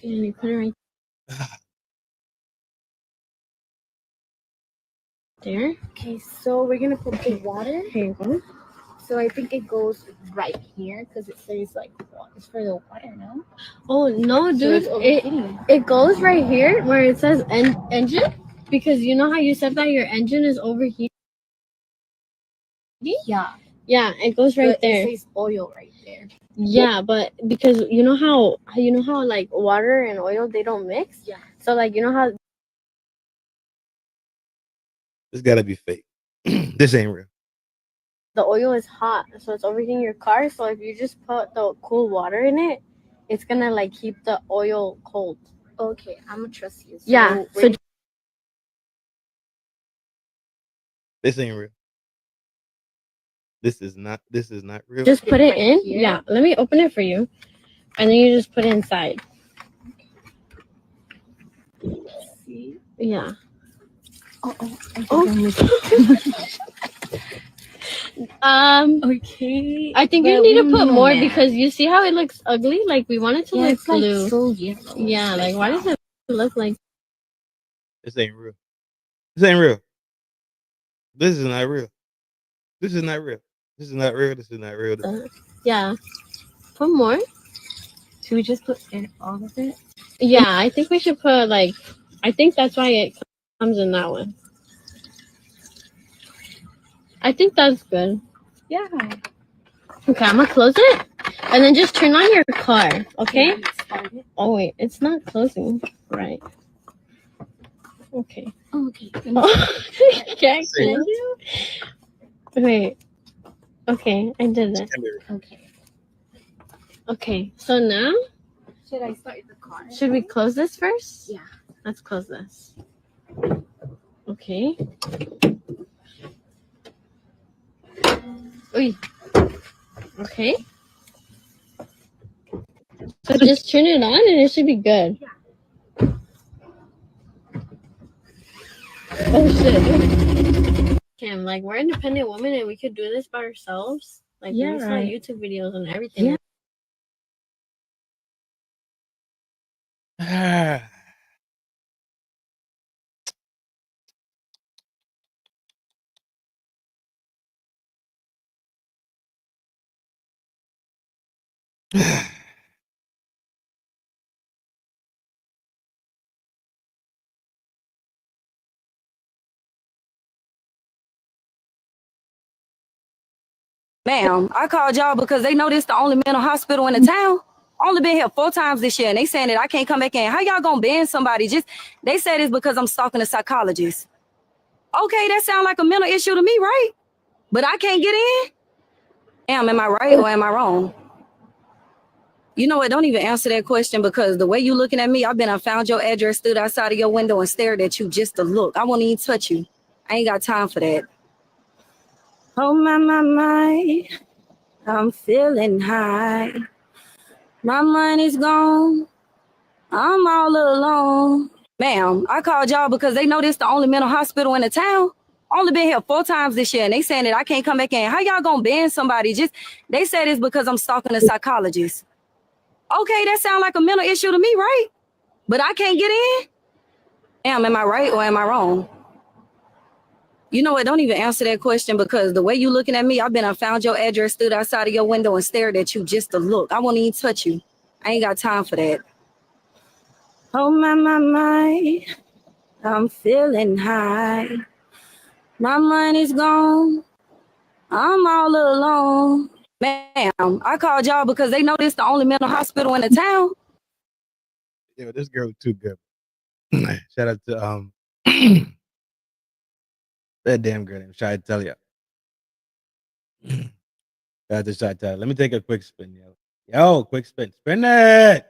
And you put it right there. Okay, so we're gonna put the water. Here you go. So I think it goes right here because it says like it's for the water, no? Oh no, So dude! it's overheating. It goes right here where it says engine. Because you know how you said that your engine is overheating? Yeah. Yeah, it goes right But there. It says oil right there. Yeah, but because you know how like water and oil, they don't mix. Yeah. So like you know how This gotta be fake. This ain't real. the oil is hot, so it's overheating your car. So if you just put the cool water in it, it's gonna like keep the oil cold. Okay, I'm gonna trust you. So Yeah. So This ain't real. This is not real. just put it in. here? Yeah. Let me open it for you, and then you just put it inside. See? Yeah. Oh. Okay. I think you but need to we put don't more know. because you see how it looks ugly. Like we want it to Yeah, look it's like blue. so yellow. Yeah. Like why does it look like? This ain't real. This ain't real. This is not real. This is not real. This is not real. This is not real. Yeah. Put more. Should we just put in all of it? Yeah, I think we should put like. I think that's why it comes in that one. I think that's good. Yeah. Okay, I'm gonna close it, and then just turn on your car. Okay. Oh wait, it's not closing. Right. Okay. Okay. Can't close you. Wait. Okay, I did it. Okay. Okay, so now Should I start the car? should we close this first? Yeah. Let's close this. Okay. Oy. Okay. So just turn it on and it should be good. Yeah. Oh shit. Kim, like we're independent women and we could do this by ourselves. Like Yeah, we saw right. YouTube videos and everything. Yeah. Ma'am, I called y'all because they know this the only mental hospital in the town. Only been here 4 times this year, and they saying that I can't come back in. How y'all gonna ban somebody? They said it's because I'm stalking a psychologist. Okay, that sounds like a mental issue to me, right? But I can't get in? Am I right or am I wrong? You know what? Don't even answer that question because the way you looking at me, I found your address, stood outside of your window and stared at you just to look. I won't even touch you. I ain't got time for that. Oh my. I'm feeling high. My money's gone. I'm all alone. Ma'am, I called y'all because they know this the only mental hospital in the town. Only been here 4 times this year, and they saying that I can't come back in. How y'all gonna ban somebody? They said it's because I'm stalking a psychologist. Okay, that sounds like a mental issue to me, right? But I can't get in? Am I right or am I wrong? You know what? Don't even answer that question because the way you looking at me, I found your address, stood outside of your window and stared at you just to look. I won't even touch you. I ain't got time for that. Oh my. I'm feeling high. My money's gone. I'm all alone. Ma'am, I called y'all because they know this the only mental hospital in the town. Yo, this girl is too good. Shout out to that damn girl named Shy Talia. Shout out to Shy Talia. Let me take a quick spin, yo. Yo, quick spin. Spin it.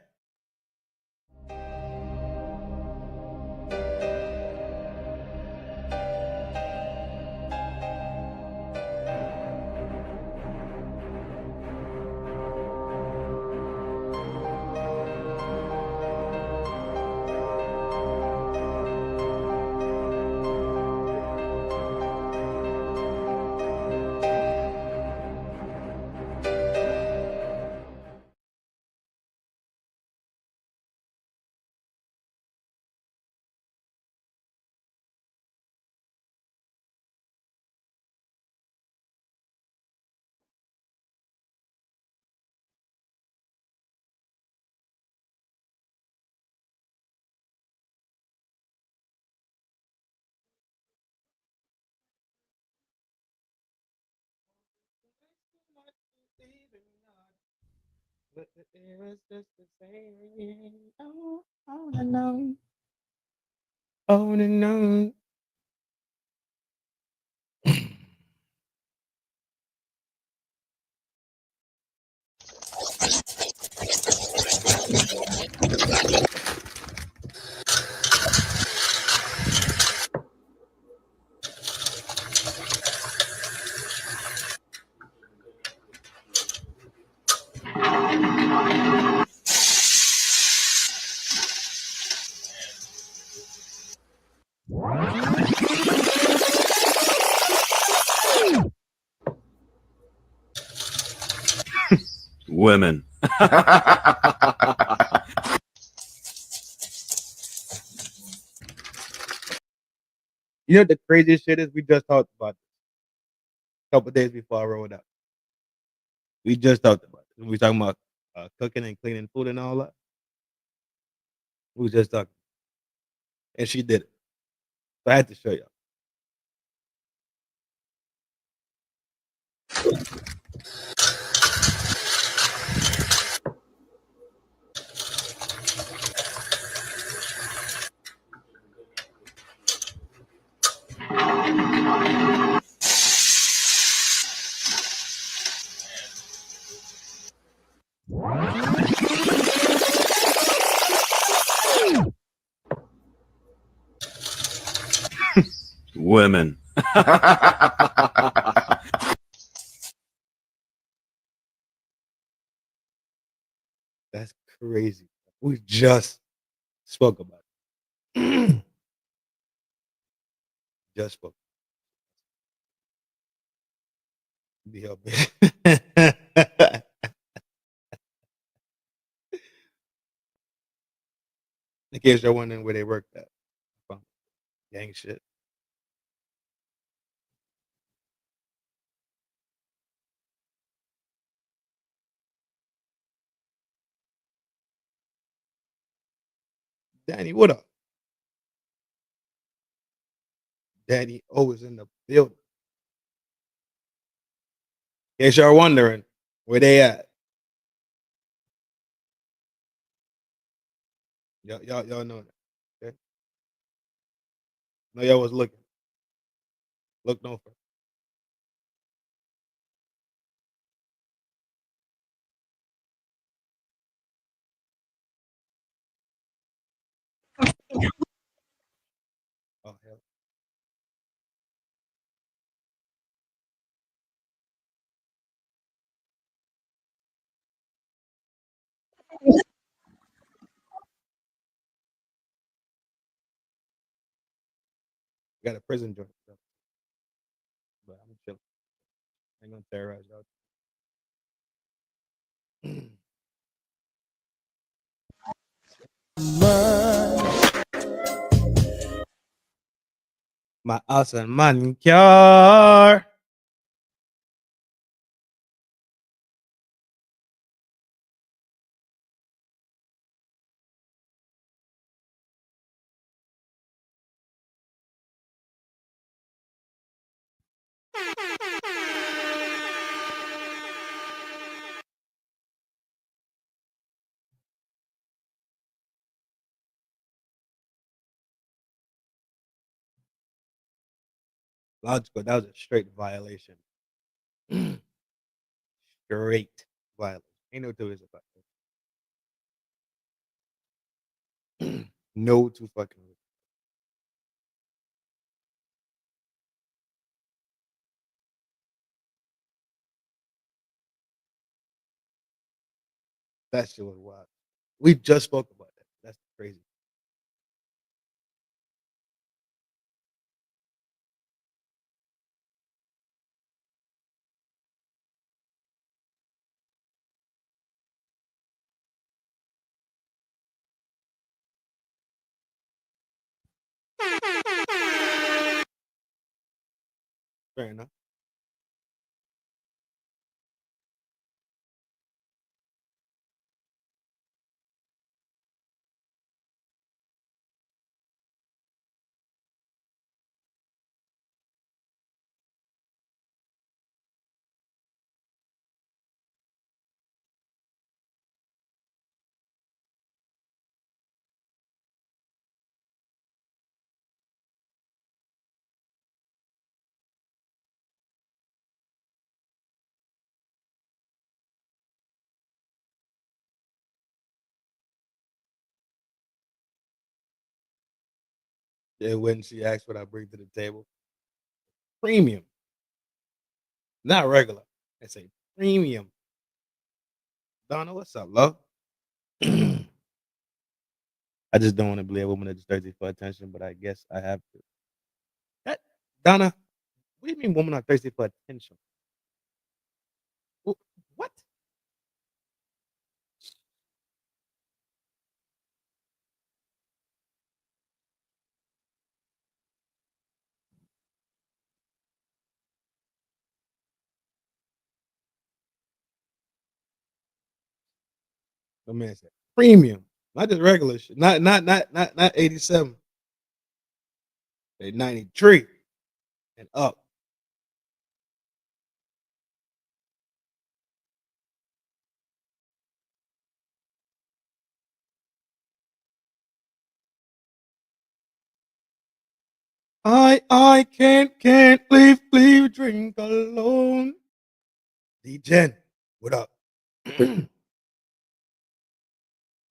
But the air is just the same. Oh, on and on. On and on. Women. You know what the craziest shit is? We just talked about this a couple days before I rolled up. We just talked about it. We talking about cooking and cleaning food and all that. We was just talking, and she did it. So I had to show y'all. Women. That's crazy. We just spoke about it. Just spoke. Be her bitch. In case you're wondering where they worked at. Gang shit. Danny, what up? Danny always in the building. In case y'all wondering where they at. Y'all know that. Okay? No, y'all was looking. Look no further. Oh hell. Got a prison joint. So. But I'm chilling. I ain't gonna terrorize y'all. Maasan man kyar. Logical. That was a straight violation. Straight violation. Ain't no two ways about it. No two fucking ways. That shit was wild. We just spoke about that. That's crazy. Fair enough. Yeah, when she asks what I bring to the table. Premium. Not regular. I say premium. Donna, what's up, love? I just don't want to be a woman that's thirsty for attention, but I guess I have to. Donna, what do you mean women are thirsty for attention? What? The man said premium, not just regular shit. Not 87. They 93 and up. I can't leave drink alone. D-Gen, what up?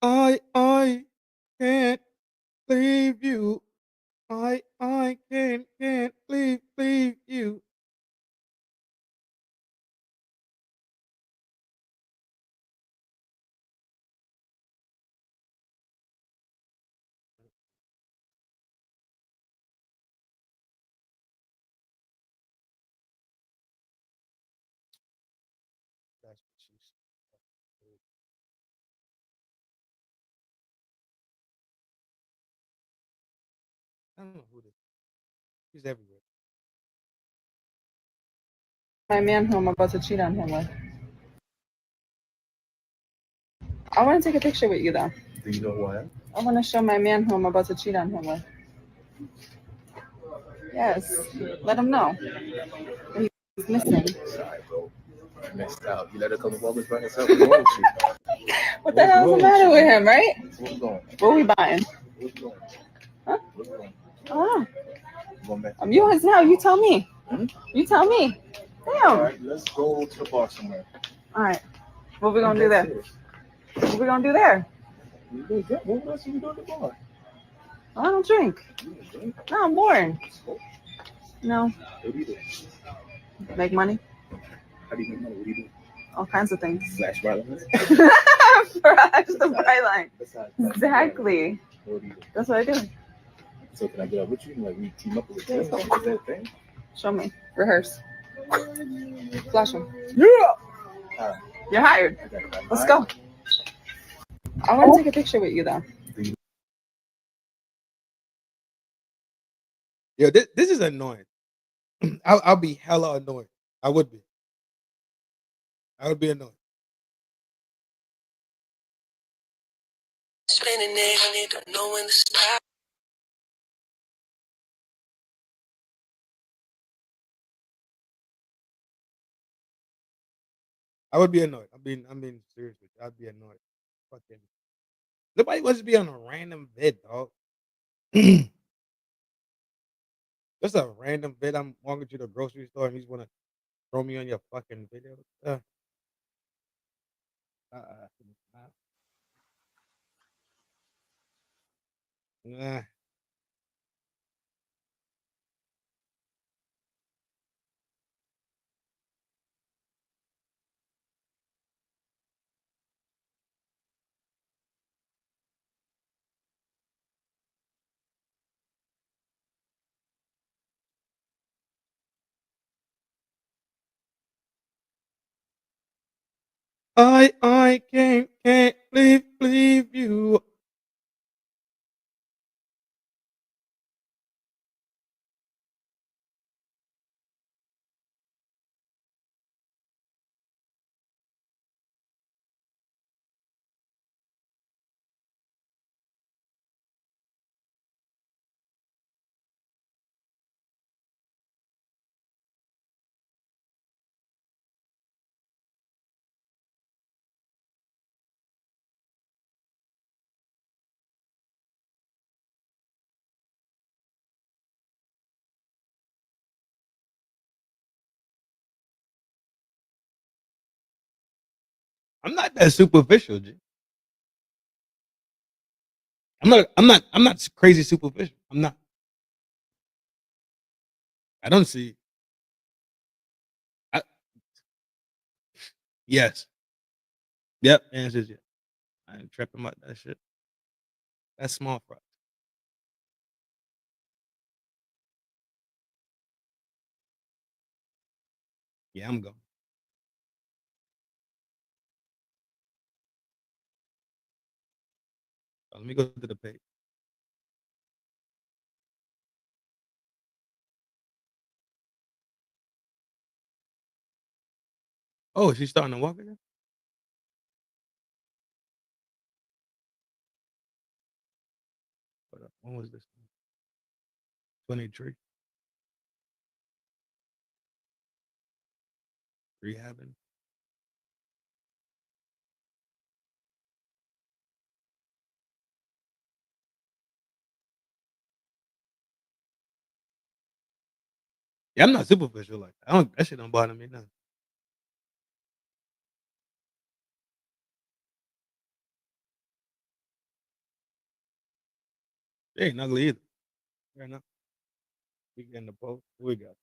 I can't leave you. I can't leave you. That's what she said. I don't know who this is. She's everywhere. My man who I'm about to cheat on him with. I want to take a picture with you though. Do you know who I am? I want to show my man who I'm about to cheat on him with. Yes, let him know that he's missing. Sorry, bro. I messed out. You let her come to Walgreens by herself. What's wrong with you? What the hell's the matter with him, right? What's going? What are we buying? What's going? Huh? What's going? Oh, Going back. I'm yours now. You tell me. You tell me. Damn. All right, let's go to the bar somewhere. All right. What we gonna do there? What we gonna do there? What else are we doing at the bar? I don't drink. No, I'm boring. No. What do you do? Make money. How do you make money? What do you do? All kinds of things. Flash violence? Flash the bright line. Exactly. What do you do? That's what I do. So can I get up with you? Like we team up with Yeah, you? Is that a thing? Show me. Rehearse. Flash them. Yeah. All right. You're hired. Okay. Let's go. I want to take a picture with you though. Yo, this is annoying. I'll be hella annoyed. I would be. I would be annoyed. Spinning it, I need to know when to stop. I would be annoyed. I'm being serious with you. I'd be annoyed. Fuck them. Nobody wants to be on a random vid, dog. Just a random vid. I'm walking to the grocery store and you just want to throw me on your fucking video. Nah. I can't leave you. I'm not that superficial, G. I'm not crazy superficial. I'm not. I don't see. Yes. Yep. Answer is yes. I ain't tripping about that shit. That's small fry. Yeah, I'm going. Let me go to the page. Oh, she's starting to walk again? When was this? 23. Rehabbing. Yeah, I'm not superficial like that. That shit don't bother me nothing. She ain't ugly either. Fair enough. We getting the post. What we got?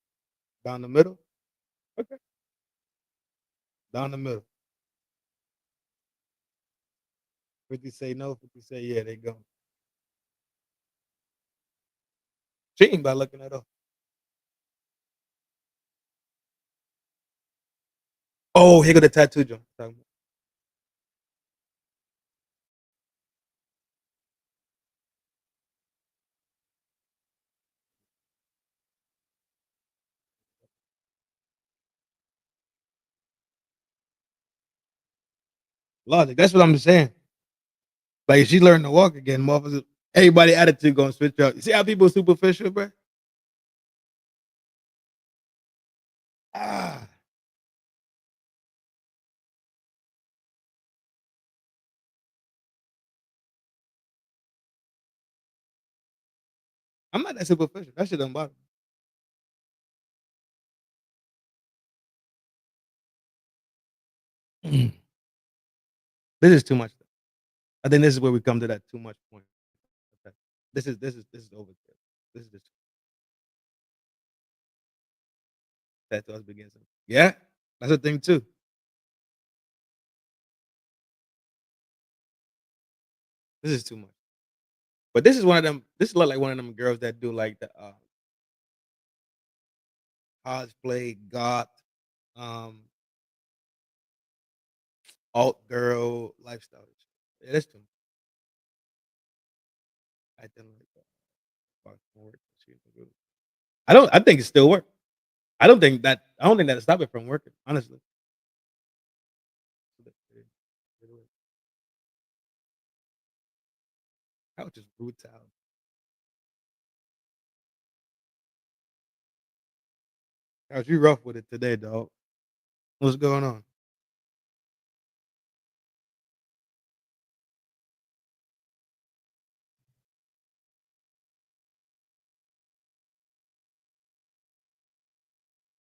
Down the middle? Okay. Down the middle. 50 say no, 50 say yeah, they go. She ain't by looking at all. Oh, here go the tattoo joint. Logic. That's what I'm saying. Like if she learned to walk again, motherfuckers, everybody attitude gonna switch up. You see how people superficial, bro? Ah. I'm not that superficial. That shit don't bother me. This is too much. I think this is where we come to that too much point. Okay. This is overkill. This is just tattoos begins. Yeah, that's a thing too. This is too much. But this is one of them. This is like one of them girls that do like the cosplay, goth, um, alt girl lifestyle. Yeah, that's too much. I think like that. I don't. I think it still works. I don't think that. I don't think that stop it from working. Honestly. That was just brutal. How's you rough with it today, dog? What's going on?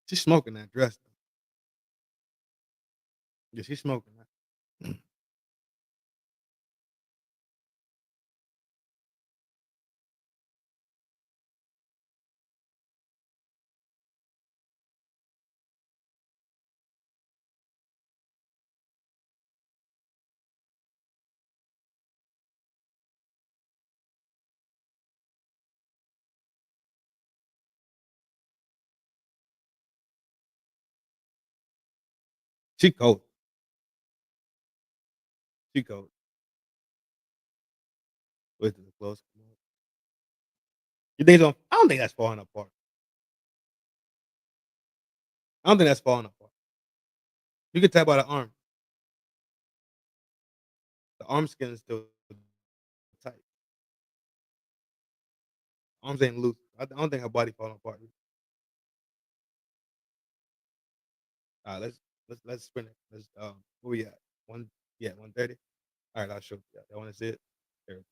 She's smoking that dress. Yeah, she's smoking that. She cold. She cold. Wait till the close. You think so? I don't think that's falling apart. I don't think that's falling apart. You can tap by the arm. The arm skin is still tight. Arms ain't loose. I don't think her body falling apart. All right, let's sprint it. Let's where we at? 130. All right, I'll show you. Y'all want to see it? Here.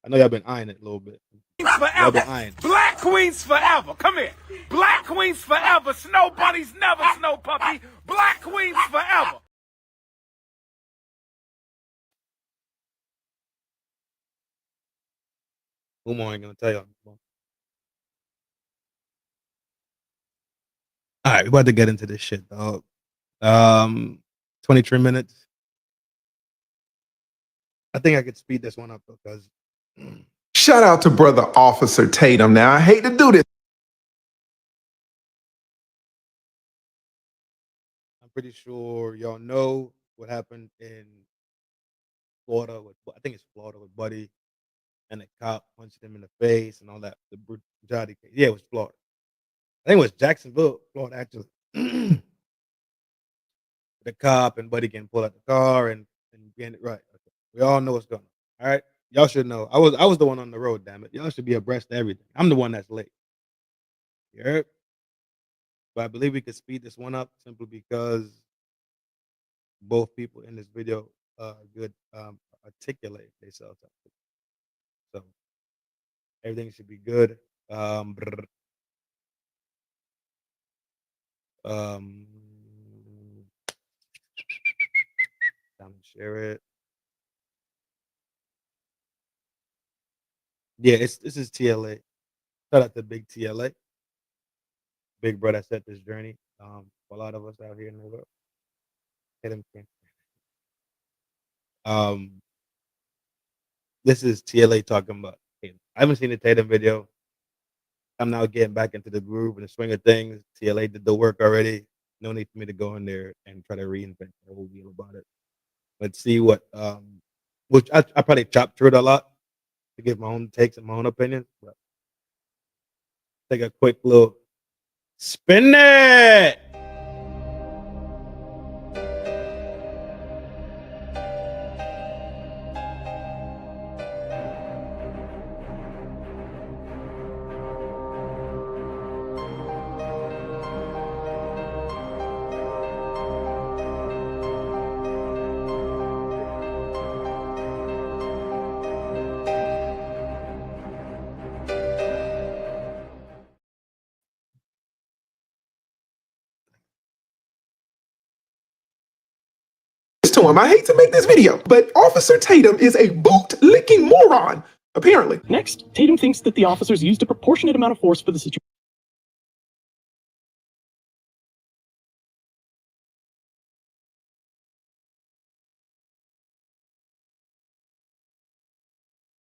I know y'all been eyeing it a little bit. Y'all been eyeing. Black queens forever. Come here. Black queens forever. Snow bunnies never, snow puppy. Black queens forever. Umar ain't gonna tell y'all. right, we're about to get into this shit, dog. 23 minutes. I think I could speed this one up because Shout out to brother Officer Tatum. Now, I hate to do this. I'm pretty sure y'all know what happened in Florida with, I think it's Florida with Buddy, and the cop punched him in the face and all that. The brutality case. Yeah, it was Florida. I think it was Jacksonville, Florida, actually. The cop and Buddy getting pulled out the car and getting it right. Okay. We all know what's going on. All right. Y'all should know. I was the one on the road, damn it. Y'all should be abreast of everything. I'm the one that's late. You heard? But I believe we could speed this one up simply because both people in this video good articulate themselves. So everything should be good. Time to share it. Yeah, this is TLA. Shout out to big TLA. Big brother set this journey. For a lot of us out here in the world. This is TLA talking about Tatum. I haven't seen the Tatum video. I'm now getting back into the groove and the swing of things. TLA did the work already. No need for me to go in there and try to reinvent the whole deal about it. Let's see what which I probably chopped through it a lot to give my own takes and my own opinions. But take a quick little spin it. To him. I hate to make this video, but Officer Tatum is a boot-licking moron, apparently. Next, Tatum thinks that the officers used a proportionate amount of force for the situation.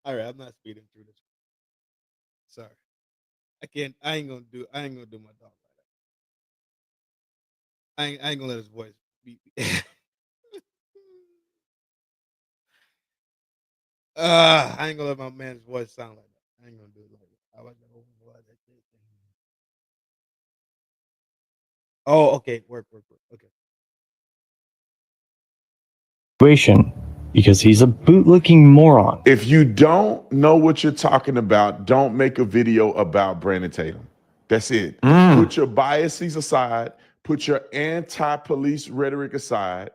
All right, I'm not speeding through this. Sorry. I ain't gonna do my dog like that. I ain't gonna let his voice be I ain't gonna let my man's voice sound like that. I ain't gonna do it like that. I like the whole voice. Oh, okay. Work. Okay. Because he's a bootlicking moron. If you don't know what you're talking about, don't make a video about Brandon Tatum. That's it. Put your biases aside, put your anti-police rhetoric aside,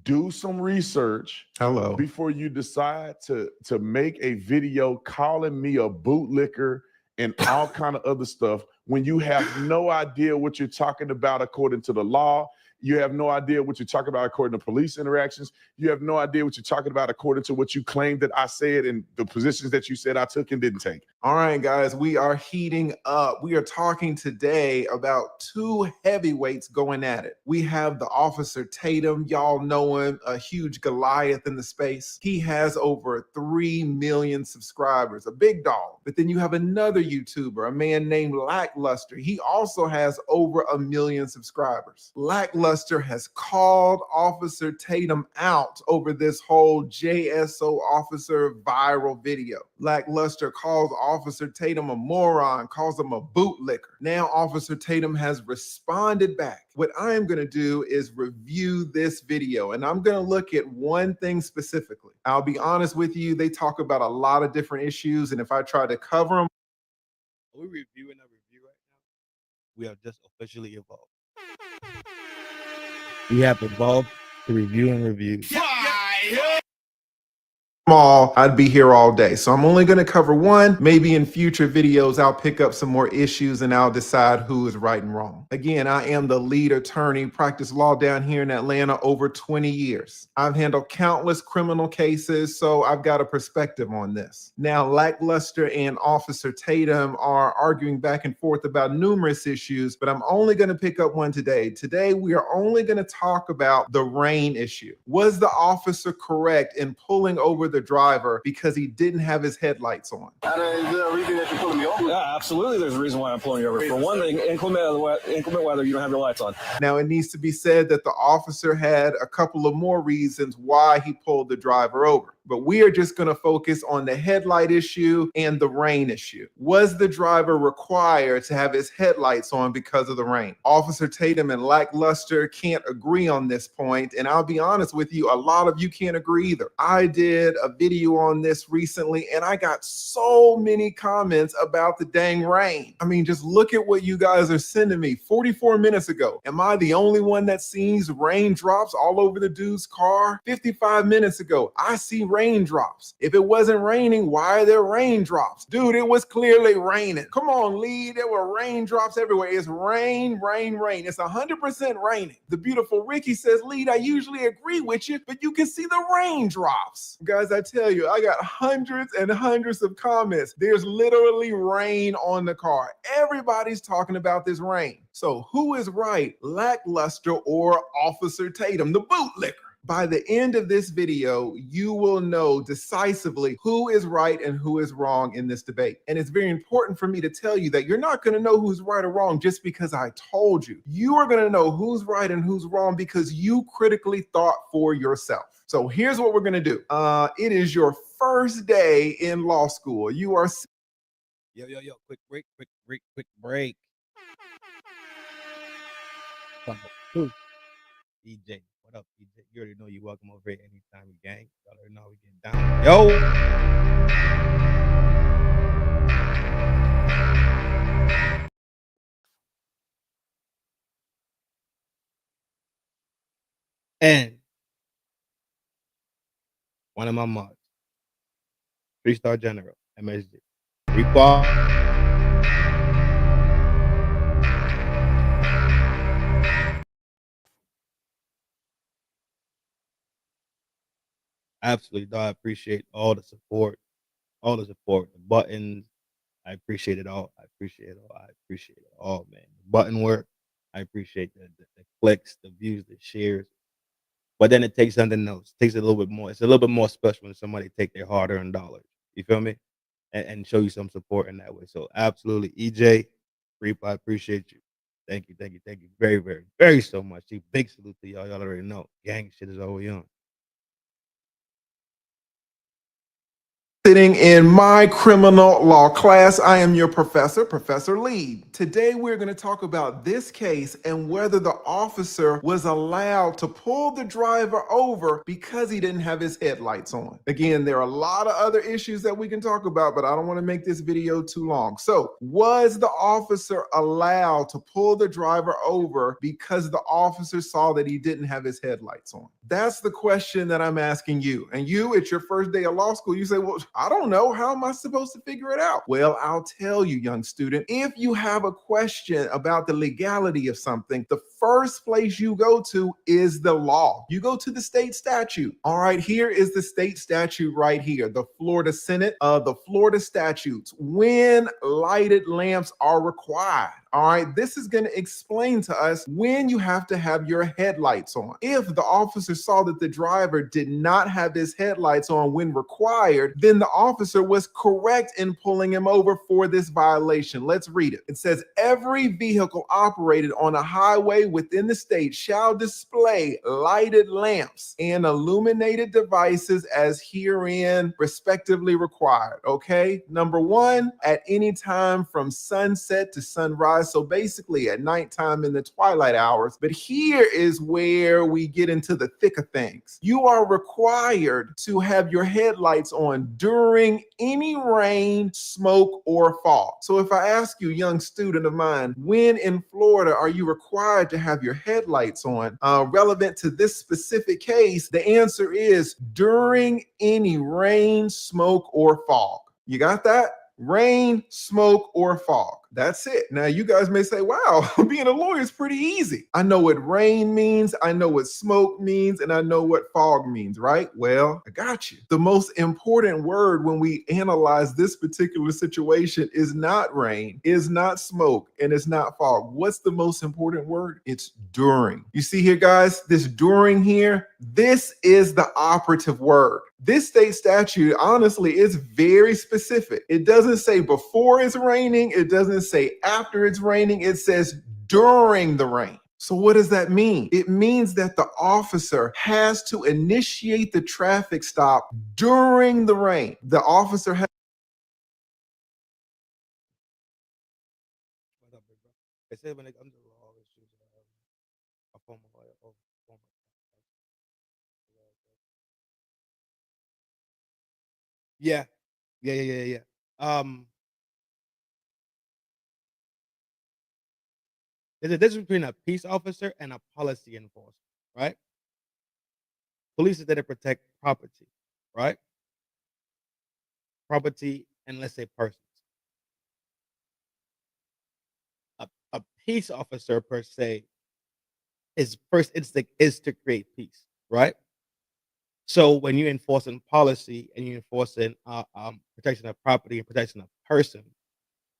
do some research before you decide to make a video calling me a bootlicker and all kind of other stuff when you have no idea what you're talking about according to the law. You have no idea what you're talking about according to police interactions. You have no idea what you're talking about according to what you claimed that I said and the positions that you said I took and didn't take. All right, guys, we are heating up. We are talking today about two heavyweights going at it. We have the Officer Tatum. Y'all know him, a huge Goliath in the space. He has over 3 million subscribers, a big dog. But then you have another YouTuber, a man named Lackluster. He also has over 1 million subscribers. Lackluster has called Officer Tatum out over this whole JSO officer viral video. Lackluster calls Officer Tatum a moron, calls him a bootlicker. Now Officer Tatum has responded back. What I am going to do is review this video, and I'm going to look at one thing specifically. I'll be honest with you, they talk about a lot of different issues, and if I try to cover them. Are we reviewing a review right now? We have just officially evolved. We have evolved to review and review. All, I'd be here all day. So I'm only going to cover one. Maybe in future videos, I'll pick up some more issues and I'll decide who is right and wrong. Again, I am the lead attorney, practice law down here in Atlanta over 20 years. I've handled countless criminal cases, so I've got a perspective on this. Now, Lackluster and Officer Tatum are arguing back and forth about numerous issues, but I'm only going to pick up one today. Today, we are only going to talk about the RAINN issue. Was the officer correct in pulling over the driver because he didn't have his headlights on? Is there a reason that you're pulling me over? Yeah, absolutely. There's a reason why I'm pulling you over. For one thing, inclement weather, you don't have your lights on. Now, it needs to be said that the officer had a couple of more reasons why he pulled the driver over. But we are just going to focus on the headlight issue and the rain issue. Was the driver required to have his headlights on because of the rain? Officer Tatum and Lackluster can't agree on this point, and I'll be honest with you, a lot of you can't agree either. I did a video on this recently, and I got so many comments about the dang rain. I mean, just look at what you guys are sending me 44 minutes ago. Am I the only one that sees raindrops all over the dude's car? 55 minutes ago, I see raindrops. If it wasn't raining, why are there raindrops? Dude, it was clearly raining. Come on, lead. There were raindrops everywhere. It's rain, rain, rain. It's 100% raining. The beautiful Ricky says, lead, I usually agree with you, but you can see the raindrops. Guys, I tell you, I got hundreds and hundreds of comments. There's literally rain on the car. Everybody's talking about this rain. So who is right, Lackluster or Officer Tatum, the bootlicker? By the end of this video, you will know decisively who is right and who is wrong in this debate. And it's very important for me to tell you that you're not going to know who's right or wrong just because I told you. You are going to know who's right and who's wrong because you critically thought for yourself. So here's what we're going to do. It is your first day in law school. You are... Yo, quick break. DJ, what up, DJ? You already know you're welcome over here anytime, gang. Y'all already know we get down. Yo! And one of my mods, 3-star general, MSG. Absolutely, dog. I appreciate all the support, the buttons. I appreciate it all. I appreciate it all, man. The button work. I appreciate the clicks, the views, the shares. But then it takes something else. It takes a little bit more. It's a little bit more special when somebody take their hard-earned dollars. You feel me? And show you some support in that way. So absolutely, EJ, Reap, I appreciate you. Thank you very, very, very so much. Big salute to y'all. Y'all already know. Gang shit is always on. Sitting in my criminal law class, I am your professor, Professor Lead. Today, we're going to talk about this case and whether the officer was allowed to pull the driver over because he didn't have his headlights on. Again, there are a lot of other issues that we can talk about, but I don't want to make this video too long. So, was the officer allowed to pull the driver over because the officer saw that he didn't have his headlights on? That's the question that I'm asking you. And you, it's your first day of law school, you say, well, I don't know. How am I supposed to figure it out? Well, I'll tell you, young student, if you have a question about the legality of something, the first place you go to is the law. You go to the state statute. All right, here is the state statute right here. The Florida Senate, the Florida statutes, when lighted lamps are required. All right, this is going to explain to us when you have to have your headlights on. If the officer saw that the driver did not have his headlights on when required, then the officer was correct in pulling him over for this violation. Let's read it. It says, every vehicle operated on a highway within the state shall display lighted lamps and illuminated devices as herein respectively required. Okay, number one, at any time from sunset to sunrise guys. So basically at nighttime in the twilight hours. But here is where we get into the thick of things. You are required to have your headlights on during any rain, smoke, or fog. So if I ask you, young student of mine, when in Florida are you required to have your headlights on? Relevant to this specific case, the answer is during any rain, smoke, or fog. You got that? Rain, smoke, or fog. That's it. Now, you guys may say, wow, being a lawyer is pretty easy. I know what rain means, I know what smoke means, and I know what fog means, right? Well, I got you. The most important word when we analyze this particular situation is not rain, is not smoke, and it's not fog. What's the most important word? It's during. You see here, guys, this during here, this is the operative word. This state statute, honestly, is very specific. It doesn't say before it's raining. It doesn't say after it's raining. It says during the rain. So what does that mean? It means that the officer has to initiate the traffic stop during the rain. The officer has They say when it comes to law issues, a form of yeah, yeah. There's a difference between a peace officer and a policy enforcer, right? Police is there to protect property, right? Property and let's say persons. A peace officer per se, his first instinct is to create peace, right? So when you're enforcing policy and you're enforcing protection of property and protection of person,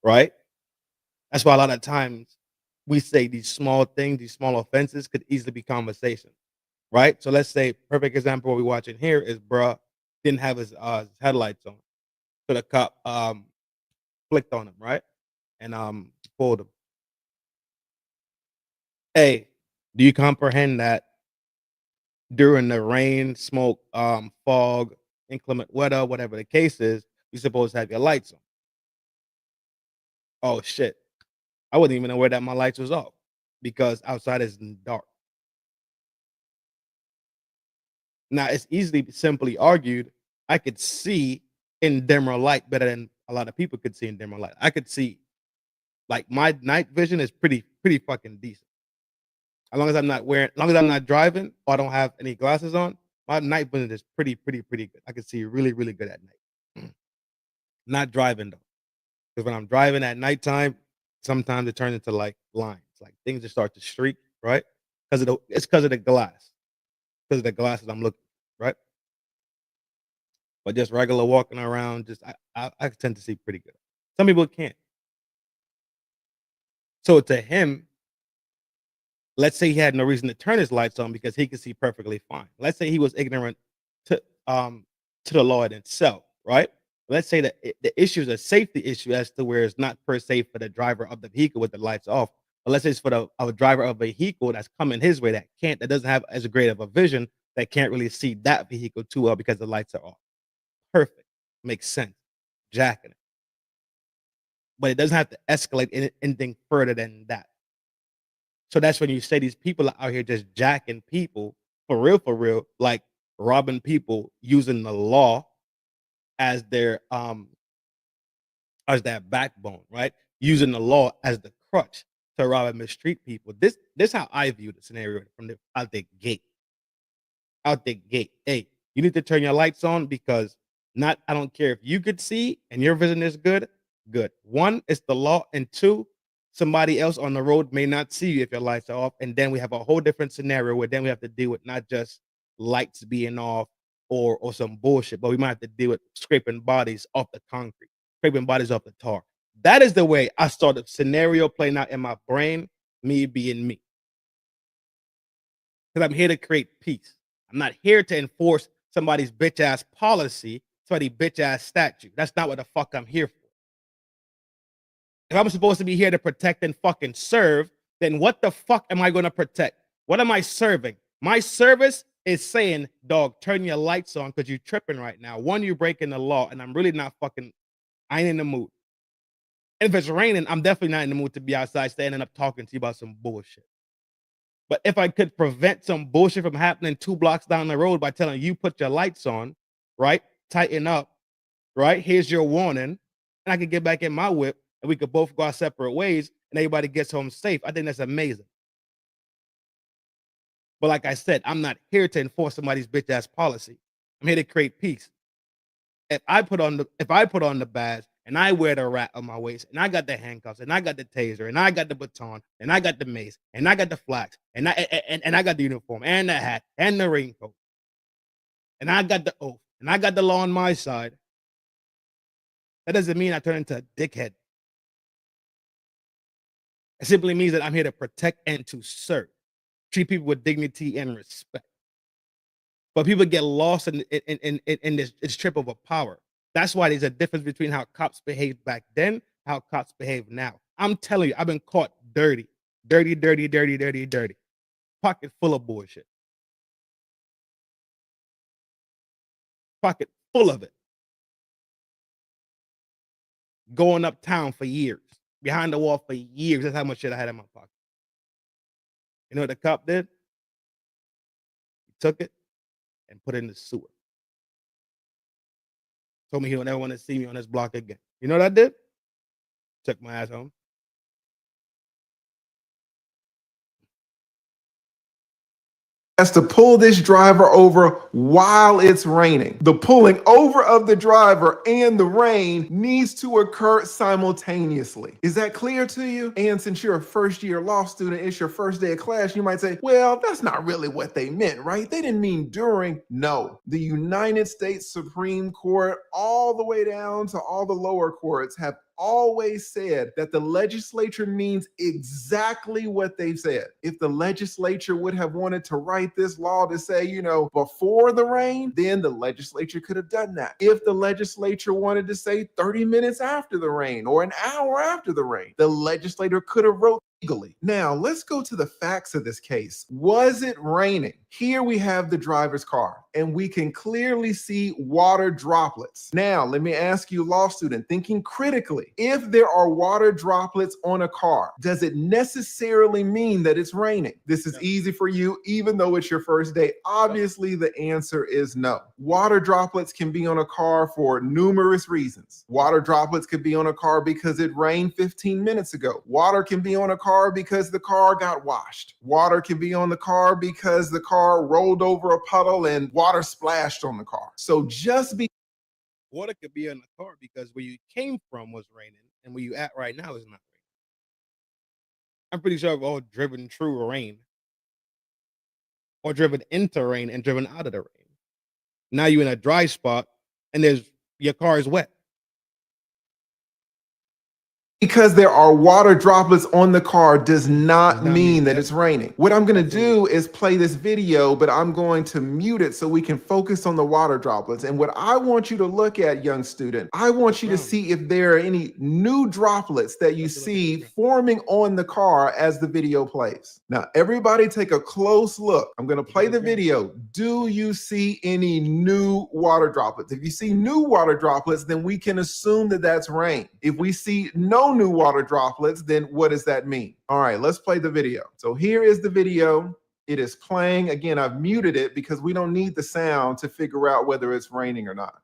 right? That's why a lot of times we say these small things, these small offenses could easily be conversation, right? So let's say perfect example what we're watching here is bruh didn't have his headlights on. So the cop flicked on him, right? And pulled him. Hey, do you comprehend that during the rain, smoke, fog, inclement weather, whatever the case is, you're supposed to have your lights on? Oh shit. I wouldn't even know where that my lights was off because outside is dark. Now it's easily simply argued I could see in dimmer light better than a lot of people could see in dimmer light. I could see like my night vision is pretty fucking decent. As long as I'm not driving or I don't have any glasses on, my night vision is pretty good. I can see really good at night. Not driving though. Because when I'm driving at nighttime, sometimes it turns into like lines. Like things just start to streak, right? It's because of the glass. Because of the glasses I'm looking, right? But just regular walking around, just I tend to see pretty good. Some people can't. So to him, let's say he had no reason to turn his lights on because he could see perfectly fine. Let's say he was ignorant to the law in itself, right? Let's say that the issue is a safety issue as to where it's not per se for the driver of the vehicle with the lights off, but let's say it's for the driver of a vehicle that's coming his way that doesn't have as great of a vision, that can't really see that vehicle too well because the lights are off. Perfect, makes sense. Jacking it, but it doesn't have to escalate anything further than that. So that's when you say these people are out here just jacking people for real, like robbing people using the law as their backbone, right? Using the law as the crutch to rob and mistreat people. This how I view the scenario from out the gate. Out the gate. Hey, you need to turn your lights on because I don't care if you could see and your vision is good. One, it's the law, and two, somebody else on the road may not see you if your lights are off, and then we have a whole different scenario where then we have to deal with not just lights being off or some bullshit, but we might have to deal with scraping bodies off the concrete, scraping bodies off the tar. That is the way I saw the scenario playing out in my brain, me being me. Because I'm here to create peace. I'm not here to enforce somebody's bitch ass policy, somebody's bitch ass statute. That's not what the fuck I'm here for. If I'm supposed to be here to protect and fucking serve, then what the fuck am I going to protect? What am I serving? My service is saying, dog, turn your lights on because you're tripping right now. One, you're breaking the law, and I'm really not fucking, I ain't in the mood. And if it's raining, I'm definitely not in the mood to be outside standing up talking to you about some bullshit. But if I could prevent some bullshit from happening 2 blocks down the road by telling you put your lights on, right? Tighten up, right? Here's your warning. And I could get back in my whip and we could both go our separate ways and everybody gets home safe. I think that's amazing. But like I said, I'm not here to enforce somebody's bitch ass policy. I'm here to create peace. If I put on the badge and I wear the rat on my waist and I got the handcuffs and I got the taser and I got the baton and I got the mace and I got the flags and I got the uniform and the hat and the raincoat and I got the oath and I got the law on my side, that doesn't mean I turn into a dickhead. It simply means that I'm here to protect and to serve. Treat people with dignity and respect. But people get lost in this trip over power. That's why there's a difference between how cops behaved back then, how cops behave now. I'm telling you, I've been caught dirty. Pocket full of bullshit. Pocket full of it. Going uptown for years. Behind the wall for years. That's how much shit I had in my pocket. You know what the cop did? He took it and put it in the sewer. Told me he would never want to see me on this block again. You know what I did? Took my ass home. Has to pull this driver over while it's raining. The pulling over of the driver and the rain needs to occur simultaneously. Is that clear to you? And since you're a first-year law student, it's your first day of class, you might say, well, that's not really what they meant, right? They didn't mean during. No. The United States Supreme Court, all the way down to all the lower courts, have always said that the legislature means exactly what they've said. If the legislature would have wanted to write this law to say, you know, before the rain, then the legislature could have done that. If the legislature wanted to say 30 minutes after the rain or an hour after the rain, the legislator could have wrote legally. Now, let's go to the facts of this case. Was it raining? Here we have the driver's car, and we can clearly see water droplets. Now, let me ask you, law student, thinking critically, if there are water droplets on a car, does it necessarily mean that it's raining? This is easy for you, even though it's your first day. Obviously, the answer is no. Water droplets can be on a car for numerous reasons. Water droplets could be on a car because it rained 15 minutes ago. Water can be on a car because the car got washed. Water can be on the car because the car rolled over a puddle and water splashed on the car. So just be water could be in the car because where you came from was raining and where you at right now is not raining. I'm pretty sure we've all driven through rain or driven into rain and driven out of the rain. Now you're in a dry spot and your car is wet. because there are water droplets on the car does not mean that it's raining. What I'm going to do is play this video, but I'm going to mute it so we can focus on the water droplets. And what I want you to look at, young student, I want you to see if there are any new droplets that you see forming on the car as the video plays. Now, everybody take a close look. I'm going to play the video. Do you see any new water droplets? If you see new water droplets, then we can assume that that's rain. If we see no new water droplets, then what does that mean? All right, let's play the video. So here is the video. It is playing. Again, I've muted it because we don't need the sound to figure out whether it's raining or not.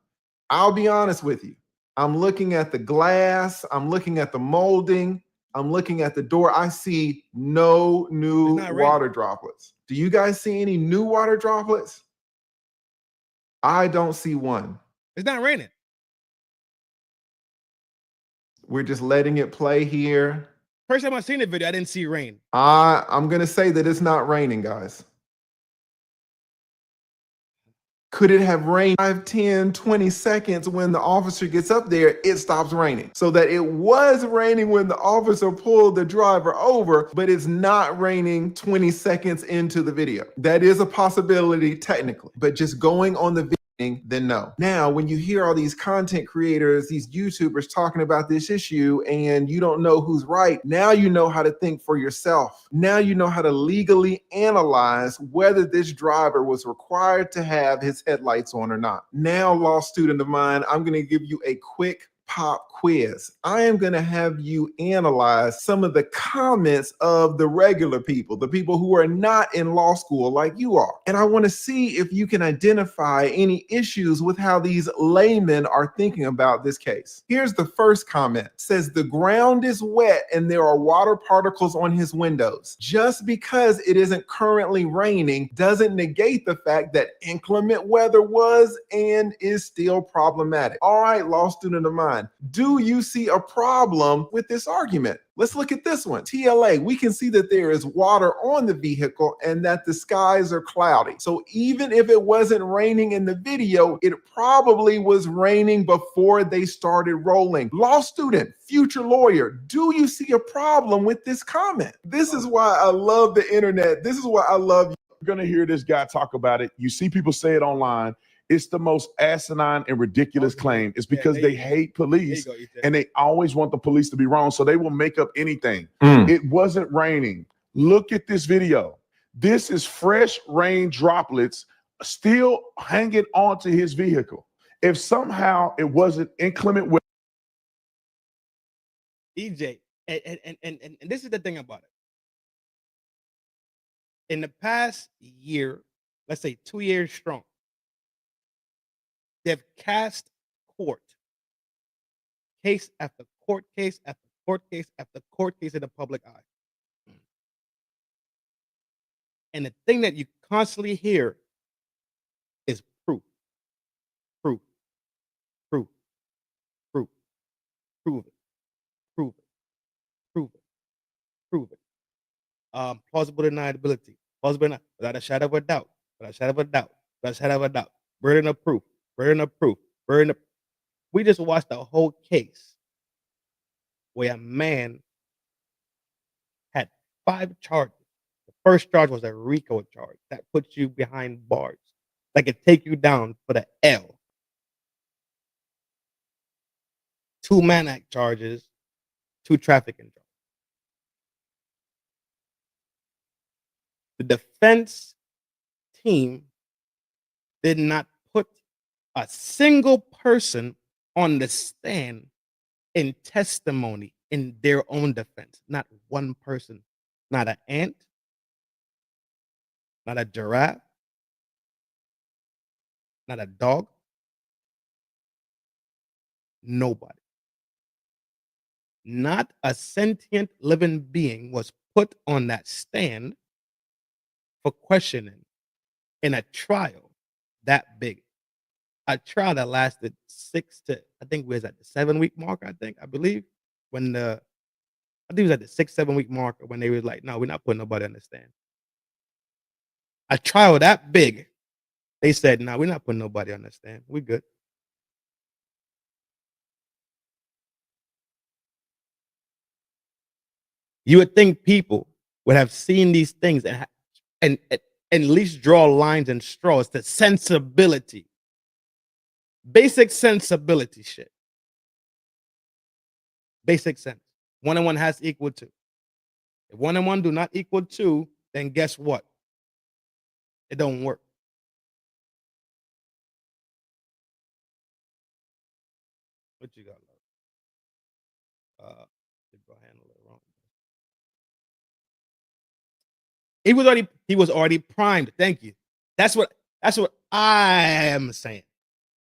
I'll be honest with you. I'm looking at the glass. I'm looking at the molding. I'm looking at the door. I see no new water droplets. Do you guys see any new water droplets? I don't see one. It's not raining. We're just letting it play here. First time I seen the video, I didn't see rain. I'm going to say that it's not raining, guys. Could it have rained 5, 10, 20 seconds when the officer gets up there, it stops raining? So that it was raining when the officer pulled the driver over, but it's not raining 20 seconds into the video. That is a possibility technically, but just going on the video, then no. Now, when you hear all these content creators, these YouTubers talking about this issue and you don't know who's right, now you know how to think for yourself. Now you know how to legally analyze whether this driver was required to have his headlights on or not. Now, law student of mine, I'm going to give you a quick pop quiz. I am going to have you analyze some of the comments of the regular people, the people who are not in law school like you are. And I want to see if you can identify any issues with how these laymen are thinking about this case. Here's the first comment. It says the ground is wet and there are water particles on his windows. Just because it isn't currently raining doesn't negate the fact that inclement weather was and is still problematic. All right, law student of mine, do you see a problem with this argument? Let's look at this one. TLA, we can see that there is water on the vehicle and that the skies are cloudy. So even if it wasn't raining in the video, it probably was raining before they started rolling. Law student, future lawyer, do you see a problem with this comment? This is why I love the internet. This is why I love. You're going to hear this guy talk about it. You see people say it online. It's the most asinine and ridiculous claim. It's because they hate police and they always want the police to be wrong. So they will make up anything. It wasn't raining. Look at this video. This is fresh rain droplets still hanging onto his vehicle. If somehow it wasn't inclement weather. EJ, and this is the thing about it. In the past year, let's say 2 years strong, they've cast court case after court case after court case after court case in the public eye. And the thing that you constantly hear is proof, proof, proof, proof, prove it, prove it, prove it, prove it. Plausible deniability, plausible without a shadow of a doubt, without a shadow of a doubt, without a shadow of a doubt, burden of proof, burden of proof, burden of. We just watched the whole case where a man had 5 charges. The first charge was a RICO charge that puts you behind bars, that could take you down for the L. 2 Mann Act charges, 2 trafficking charges. The defense team did not put a single person on the stand in testimony in their own defense. Not one person. Not an ant. Not a giraffe. Not a dog. Nobody. Not a sentient living being was put on that stand for questioning in a trial that big. A trial that lasted 6 to, I think we was at the 7-week mark, I believe, when I think it was at the 6-7 week mark when they was like, no, we're not putting nobody on the stand. A trial that big, they said, no, we're not putting nobody on the stand. We're good. You would think people would have seen these things and at least draw lines and straws to sensibility. Basic sensibility shit. Basic sense. 1 and 1 has to equal 2. If 1 and 1 do not equal 2, then guess what? It don't work. What you got, love? Handle it wrong. He was already primed. Thank you. That's what I am saying.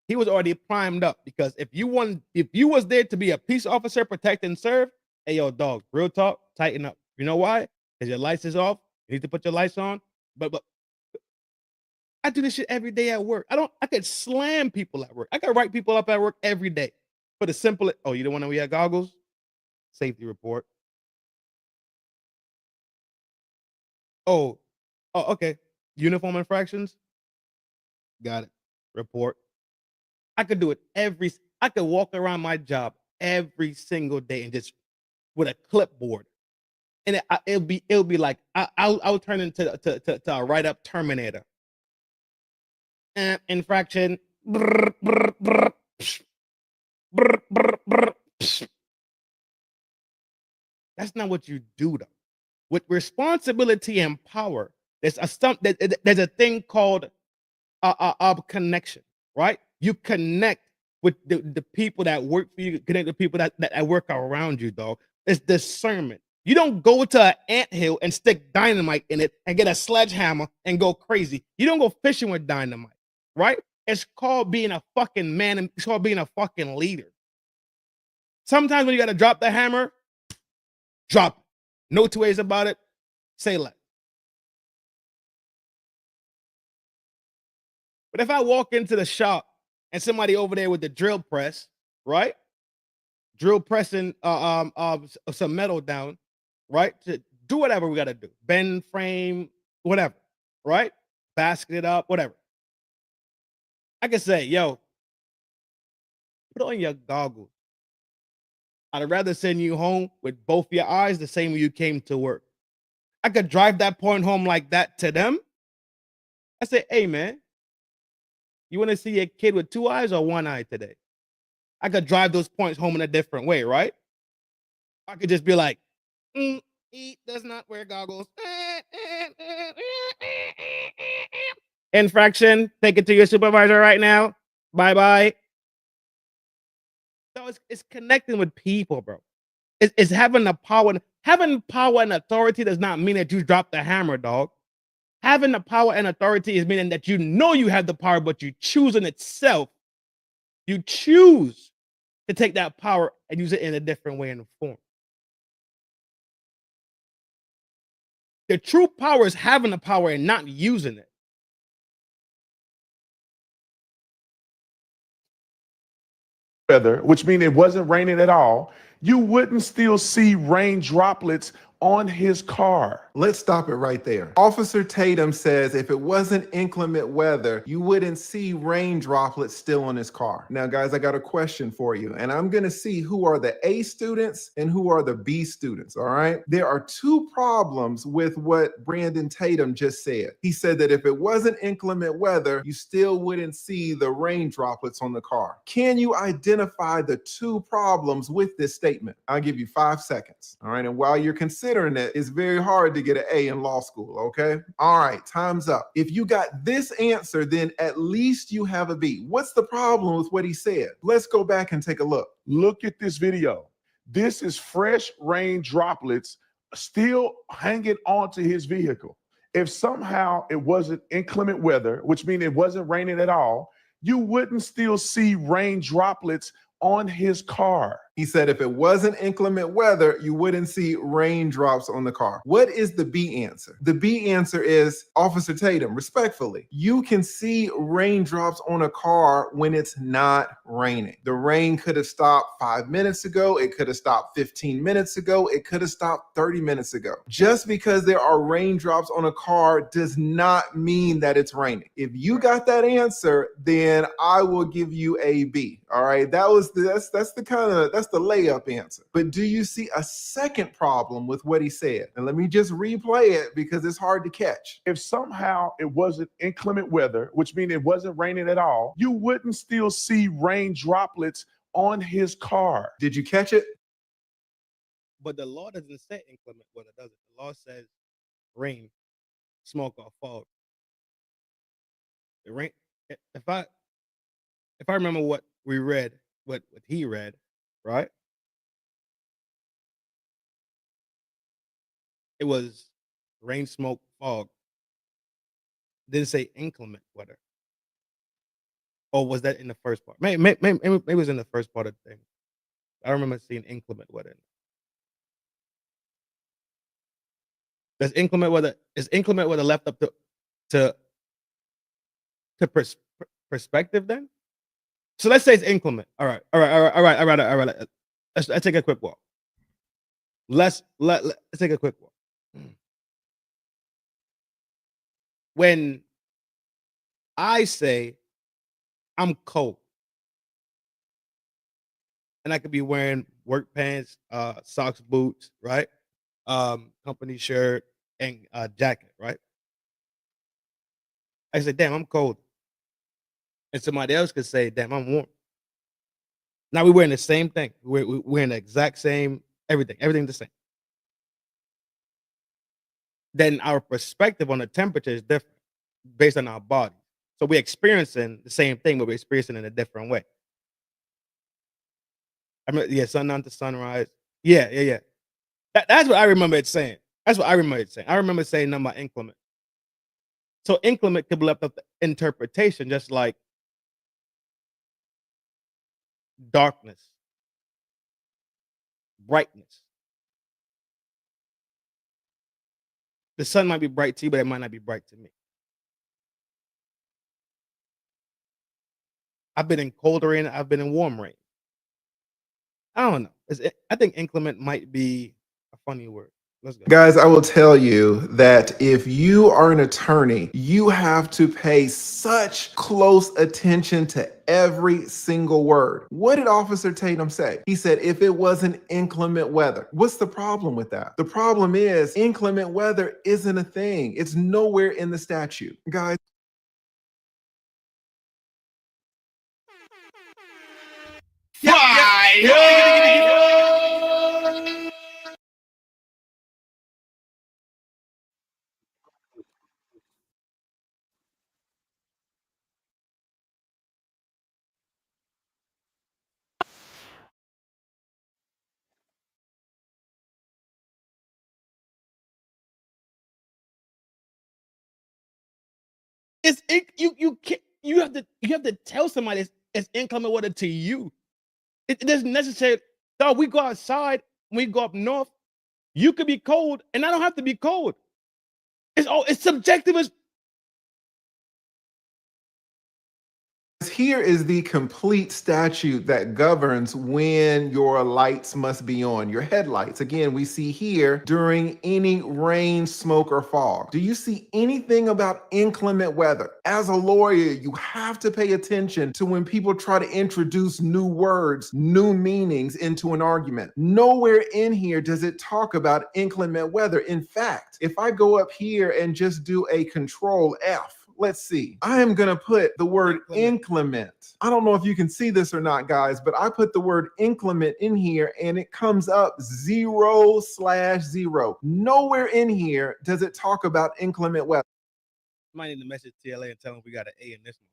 He was already primed up because if you was there to be a peace officer, protect and serve, hey yo, dog, real talk, tighten up. You know why? Because your lights is off. You need to put your lights on. But I do this shit every day at work. I could slam people at work. I could write people up at work every day. For the simple, oh, you don't want to wear goggles? Safety report. Oh, okay. Uniform infractions? Got it. Report. I could do it I could walk around my job every single day and just with a clipboard. And it'll be like I'll turn into a write-up Terminator. Infraction. Brr, brr, brr, psh. Brr, brr, brr, psh. That's not what you do though. With responsibility and power, there's a thing called connection, right? You connect with the people that work for you, connect with people that work around you, dog. It's discernment. You don't go to an anthill and stick dynamite in it and get a sledgehammer and go crazy. You don't go fishing with dynamite, right? It's called being a fucking man, and it's called being a fucking leader. Sometimes when you gotta drop the hammer, drop it. No two ways about it. Say less. But if I walk into the shop and somebody over there with the drill press, right? Drill pressing some metal down, right? To do whatever we gotta do. Bend, frame, whatever, right? Basket it up, whatever. I can say, yo, put on your goggles. I'd rather send you home with both your eyes the same way you came to work. I could drive that point home like that to them. I say, hey, man, you want to see a kid with two eyes or one eye today? I could drive those points home in a different way, right? I could just be like, he does not wear goggles. Infraction, take it to your supervisor right now. Bye-bye. So it's connecting with people, bro. It's having the power. Having power and authority does not mean that you drop the hammer, dog. Having the power and authority is meaning that you know you have the power, but you choose in itself. You choose to take that power and use it in a different way and form. The true power is having the power and not using it. Weather, which means it wasn't raining at all, you wouldn't still see rain droplets on his car. Let's stop it right there. Officer Tatum says if it wasn't inclement weather, you wouldn't see rain droplets still on his car. Now, guys, I got a question for you, and I'm going to see who are the A students and who are the B students, all right? There are two problems with what Brandon Tatum just said. He said that if it wasn't inclement weather, you still wouldn't see the rain droplets on the car. Can you identify the two problems with this statement? I'll give you 5 seconds, all right? And while you're considering it, it's very hard to get an A in law school, okay? All right, time's up. If you got this answer, then at least you have a B. What's the problem with what he said? Let's go back and take a look. Look at this video. This is fresh rain droplets still hanging onto his vehicle. If somehow it wasn't inclement weather, which means it wasn't raining at all, you wouldn't still see rain droplets on his car. He said if it wasn't inclement weather, you wouldn't see raindrops on the car. What is the B answer? The B answer is, Officer Tatum, respectfully, you can see raindrops on a car when it's not raining. The rain could have stopped 5 minutes ago. It could have stopped 15 minutes ago. It could have stopped 30 minutes ago. Just because there are raindrops on a car does not mean that it's raining. If you got that answer, then I will give you a B. All right, that's the layup answer. But do you see a second problem with what he said? And let me just replay it because it's hard to catch. If somehow it wasn't inclement weather, which means it wasn't raining at all, you wouldn't still see rain droplets on his car. Did you catch it? But the law doesn't say inclement weather, does it? The law says rain, smoke, or fog. The rain. If I remember what we read, what he read, right? It was rain, smoke, fog. Didn't say inclement weather. Or was that in the first part? Maybe it was in the first part of the thing. I remember seeing inclement weather. Is inclement weather left up to perspective then? So let's say it's inclement. All right. Let's take a quick walk. Let's take a quick walk. When I say I'm cold, and I could be wearing work pants, socks, boots, right? Company shirt and jacket, right? I say, damn, I'm cold. And somebody else could say, damn, I'm warm. Now we're wearing the same thing. We're wearing the exact same, everything the same. Then our perspective on the temperature is different based on our body. So we're experiencing the same thing, but we're experiencing it in a different way. mean, yeah, sundown to sunrise. Yeah. That's what I remember it saying. That's what I remember it saying. I remember saying nothing about inclement. So inclement could be left up to interpretation, just like darkness, brightness. The sun might be bright to you, but it might not be bright to me. I've been in cold rain. I've been in warm rain. I don't know. I think inclement might be a funny word. Let's go. Guys, I will tell you that if you are an attorney, you have to pay such close attention to every single word. What did Officer Tatum say? He said, if it wasn't inclement weather. What's the problem with that? The problem is inclement weather isn't a thing. It's nowhere in the statute. Guys, You have to tell somebody it's inclement weather to you. It doesn't necessarily. Dog, we go outside, we go up north. You could be cold, and I don't have to be cold. It's subjective as. here is the complete statute that governs when your lights must be on, your headlights. Again, we see here during any rain, smoke, or fog. Do you see anything about inclement weather? As a lawyer, you have to pay attention to when people try to introduce new words, new meanings into an argument. Nowhere in here does it talk about inclement weather. In fact, if I go up here and just do a Control F, let's see. I am going to put the word inclement. I don't know if you can see this or not, guys, but I put the word inclement in here and it comes up 0/0. Nowhere in here does it talk about inclement weather. Might need to message TLA and tell them we got an A in this one.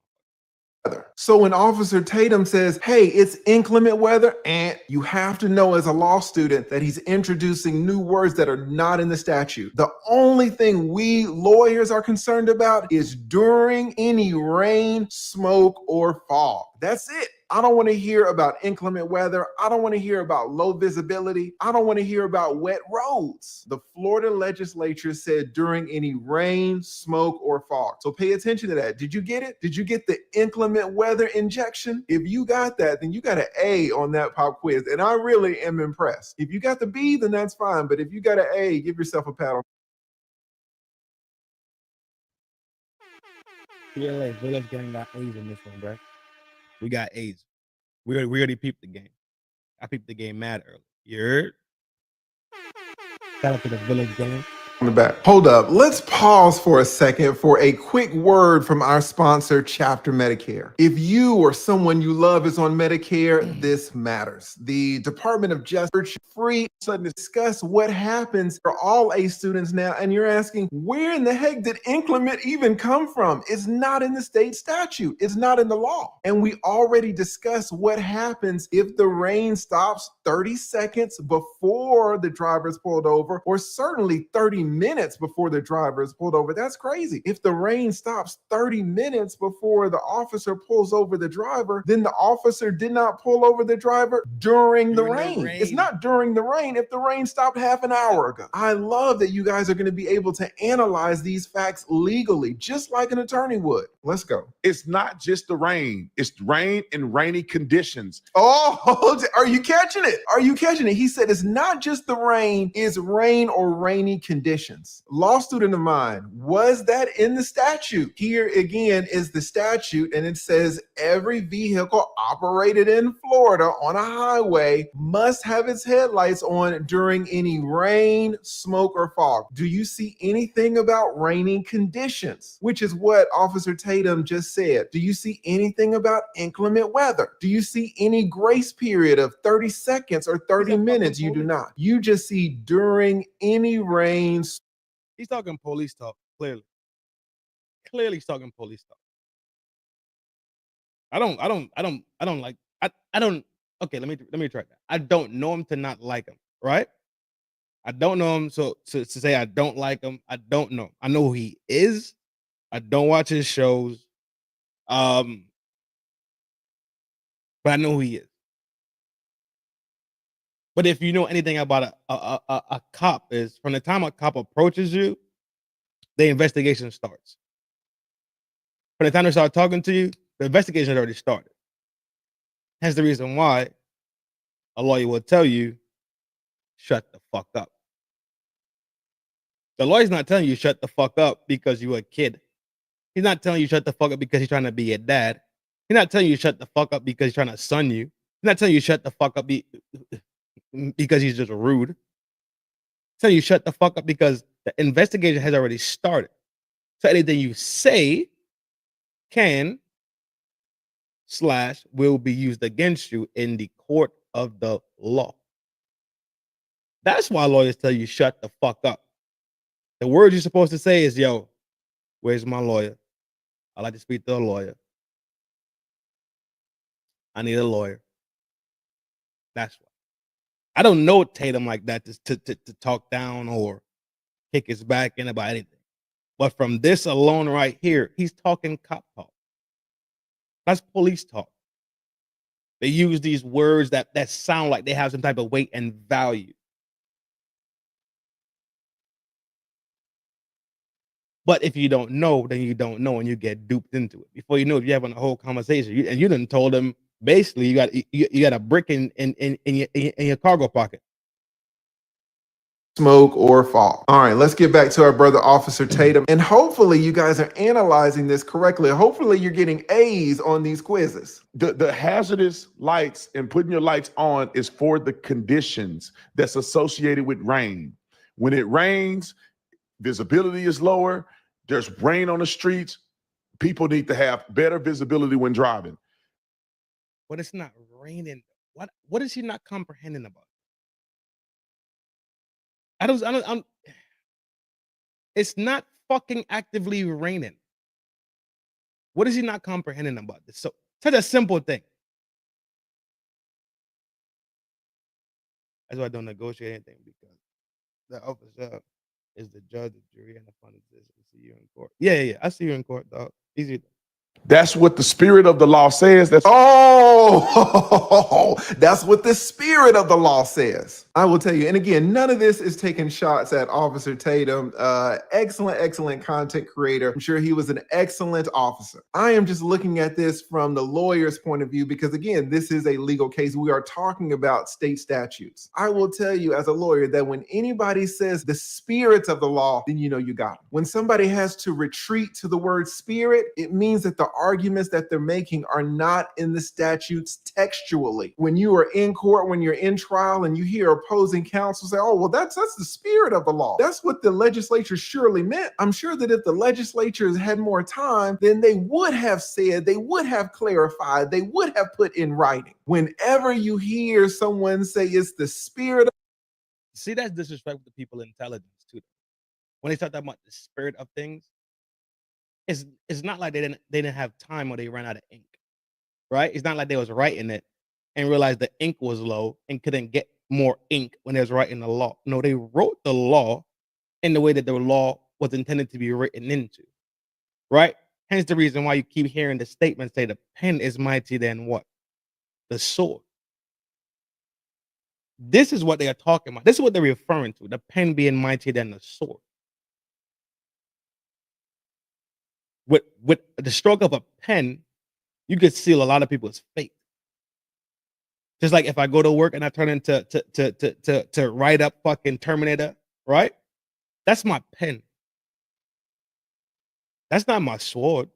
So when Officer Tatum says, hey, it's inclement weather, and you have to know as a law student that he's introducing new words that are not in the statute. The only thing we lawyers are concerned about is during any rain, smoke, or fog. That's it. I don't want to hear about inclement weather. I don't want to hear about low visibility. I don't want to hear about wet roads. The Florida legislature said during any rain, smoke, or fog. So pay attention to that. Did you get it? Did you get the inclement weather injection? If you got that, then you got an A on that pop quiz. And I really am impressed. If you got the B, then that's fine. But if you got an A, give yourself a pat on. TLA, Village Gang got A's in this one, bro. We got A's. We already peeped the game. I peeped the game mad early. You heard? Shout out to the Village Gang. On the back. Hold up. Let's pause for a second for a quick word from our sponsor, Chapter Medicare. If you or someone you love is on Medicare, this matters. The Department of Justice free to discuss what happens for all A students now. And you're asking, where in the heck did inclement even come from? It's not in the state statute. It's not in the law. And we already discussed what happens if the rain stops 30 seconds before the driver is pulled over, or certainly 30 minutes before the driver is pulled over. That's crazy. If the rain stops 30 minutes before the officer pulls over the driver, then the officer did not pull over the driver during the rain. It's not during the rain if the rain stopped half an hour ago. I love that you guys are going to be able to analyze these facts legally, just like an attorney would. Let's go. It's not just the rain. It's rain and rainy conditions. Oh, are you catching it? Are you catching it? He said it's not just the rain, it's rain or rainy conditions. Law student of mine, was that in the statute? Here again is the statute, and it says every vehicle operated in Florida on a highway must have its headlights on during any rain, smoke, or fog. Do you see anything about rainy conditions? Which is what Officer Tatum just said. Do you see anything about inclement weather? Do you see any grace period of 30 seconds or 30 minutes? You do not. You just see during any rain. He's talking police talk, clearly. Clearly he's talking police talk. I don't okay, let me try that. I don't know him to not like him, right? I don't know him, so to say I don't like him, I don't know. I know who he is. I don't watch his shows. But I know who he is. But if you know anything about a cop, is from the time a cop approaches you, the investigation starts. From the time they start talking to you, the investigation has already started. Hence the reason why a lawyer will tell you, shut the fuck up. The lawyer's not telling you shut the fuck up because you're a kid. He's not telling you shut the fuck up because he's trying to be your dad. He's not telling you shut the fuck up because he's trying to son you. He's not telling you shut the fuck up because he's just rude. He's telling you shut the fuck up because the investigation has already started. So anything you say can / will be used against you in the court of the law. That's why lawyers tell you shut the fuck up. The words you're supposed to say is, yo, where's my lawyer? I'd like to speak to a lawyer. I need a lawyer. That's why. I don't know Tatum like that to talk down or kick his back in about anything. But from this alone right here, he's talking cop talk. That's police talk. They use these words that sound like they have some type of weight and value. But if you don't know, then you don't know, and you get duped into it. Before you know it, you're having a whole conversation, and you done told them basically you got a brick in your cargo pocket. Smoke or fall. All right, let's get back to our brother Officer Tatum. And hopefully you guys are analyzing this correctly. Hopefully you're getting A's on these quizzes. The hazardous lights and putting your lights on is for the conditions that's associated with rain. When it rains, visibility is lower. There's rain on the streets. People need to have better visibility when driving. But it's not raining. What is he not comprehending about? It's not fucking actively raining. What is he not comprehending about this? So such a simple thing. That's why I don't negotiate anything, because the officer is the judge, the jury, and the final decision. See you in court. Yeah. I see you in court, dog. Easy. That's what the spirit of the law says. That's that's what the spirit of the law says. I will tell you. And again, none of this is taking shots at Officer Tatum. Excellent content creator. I'm sure he was an excellent officer. I am just looking at this from the lawyer's point of view, because again, this is a legal case. We are talking about state statutes. I will tell you as a lawyer that when anybody says the spirit of the law, then you know you got them. When somebody has to retreat to the word spirit, it means that the arguments that they're making are not in the statutes textually. When you are in court, when you're in trial, and you hear opposing counsel say, oh, well, that's the spirit of the law. That's what the legislature surely meant. I'm sure that if the legislatures had more time, then they would have said, they would have clarified, they would have put in writing. Whenever you hear someone say it's the spirit of— See, that's disrespectful to people intelligence too. When they start talking about the spirit of things, it's not like they didn't have time or they ran out of ink, right? It's not like they was writing it and realized the ink was low and couldn't get more ink when they was writing the law. No, they wrote the law in the way that the law was intended to be written into, right? Hence the reason why you keep hearing the statement say the pen is mightier than what? The sword. This is what they are talking about. This is what they're referring to, the pen being mightier than the sword. With the stroke of a pen, you could seal a lot of people's fate. Just like if I go to work and I turn into to write up fucking Terminator, right? That's my pen. That's not my sword.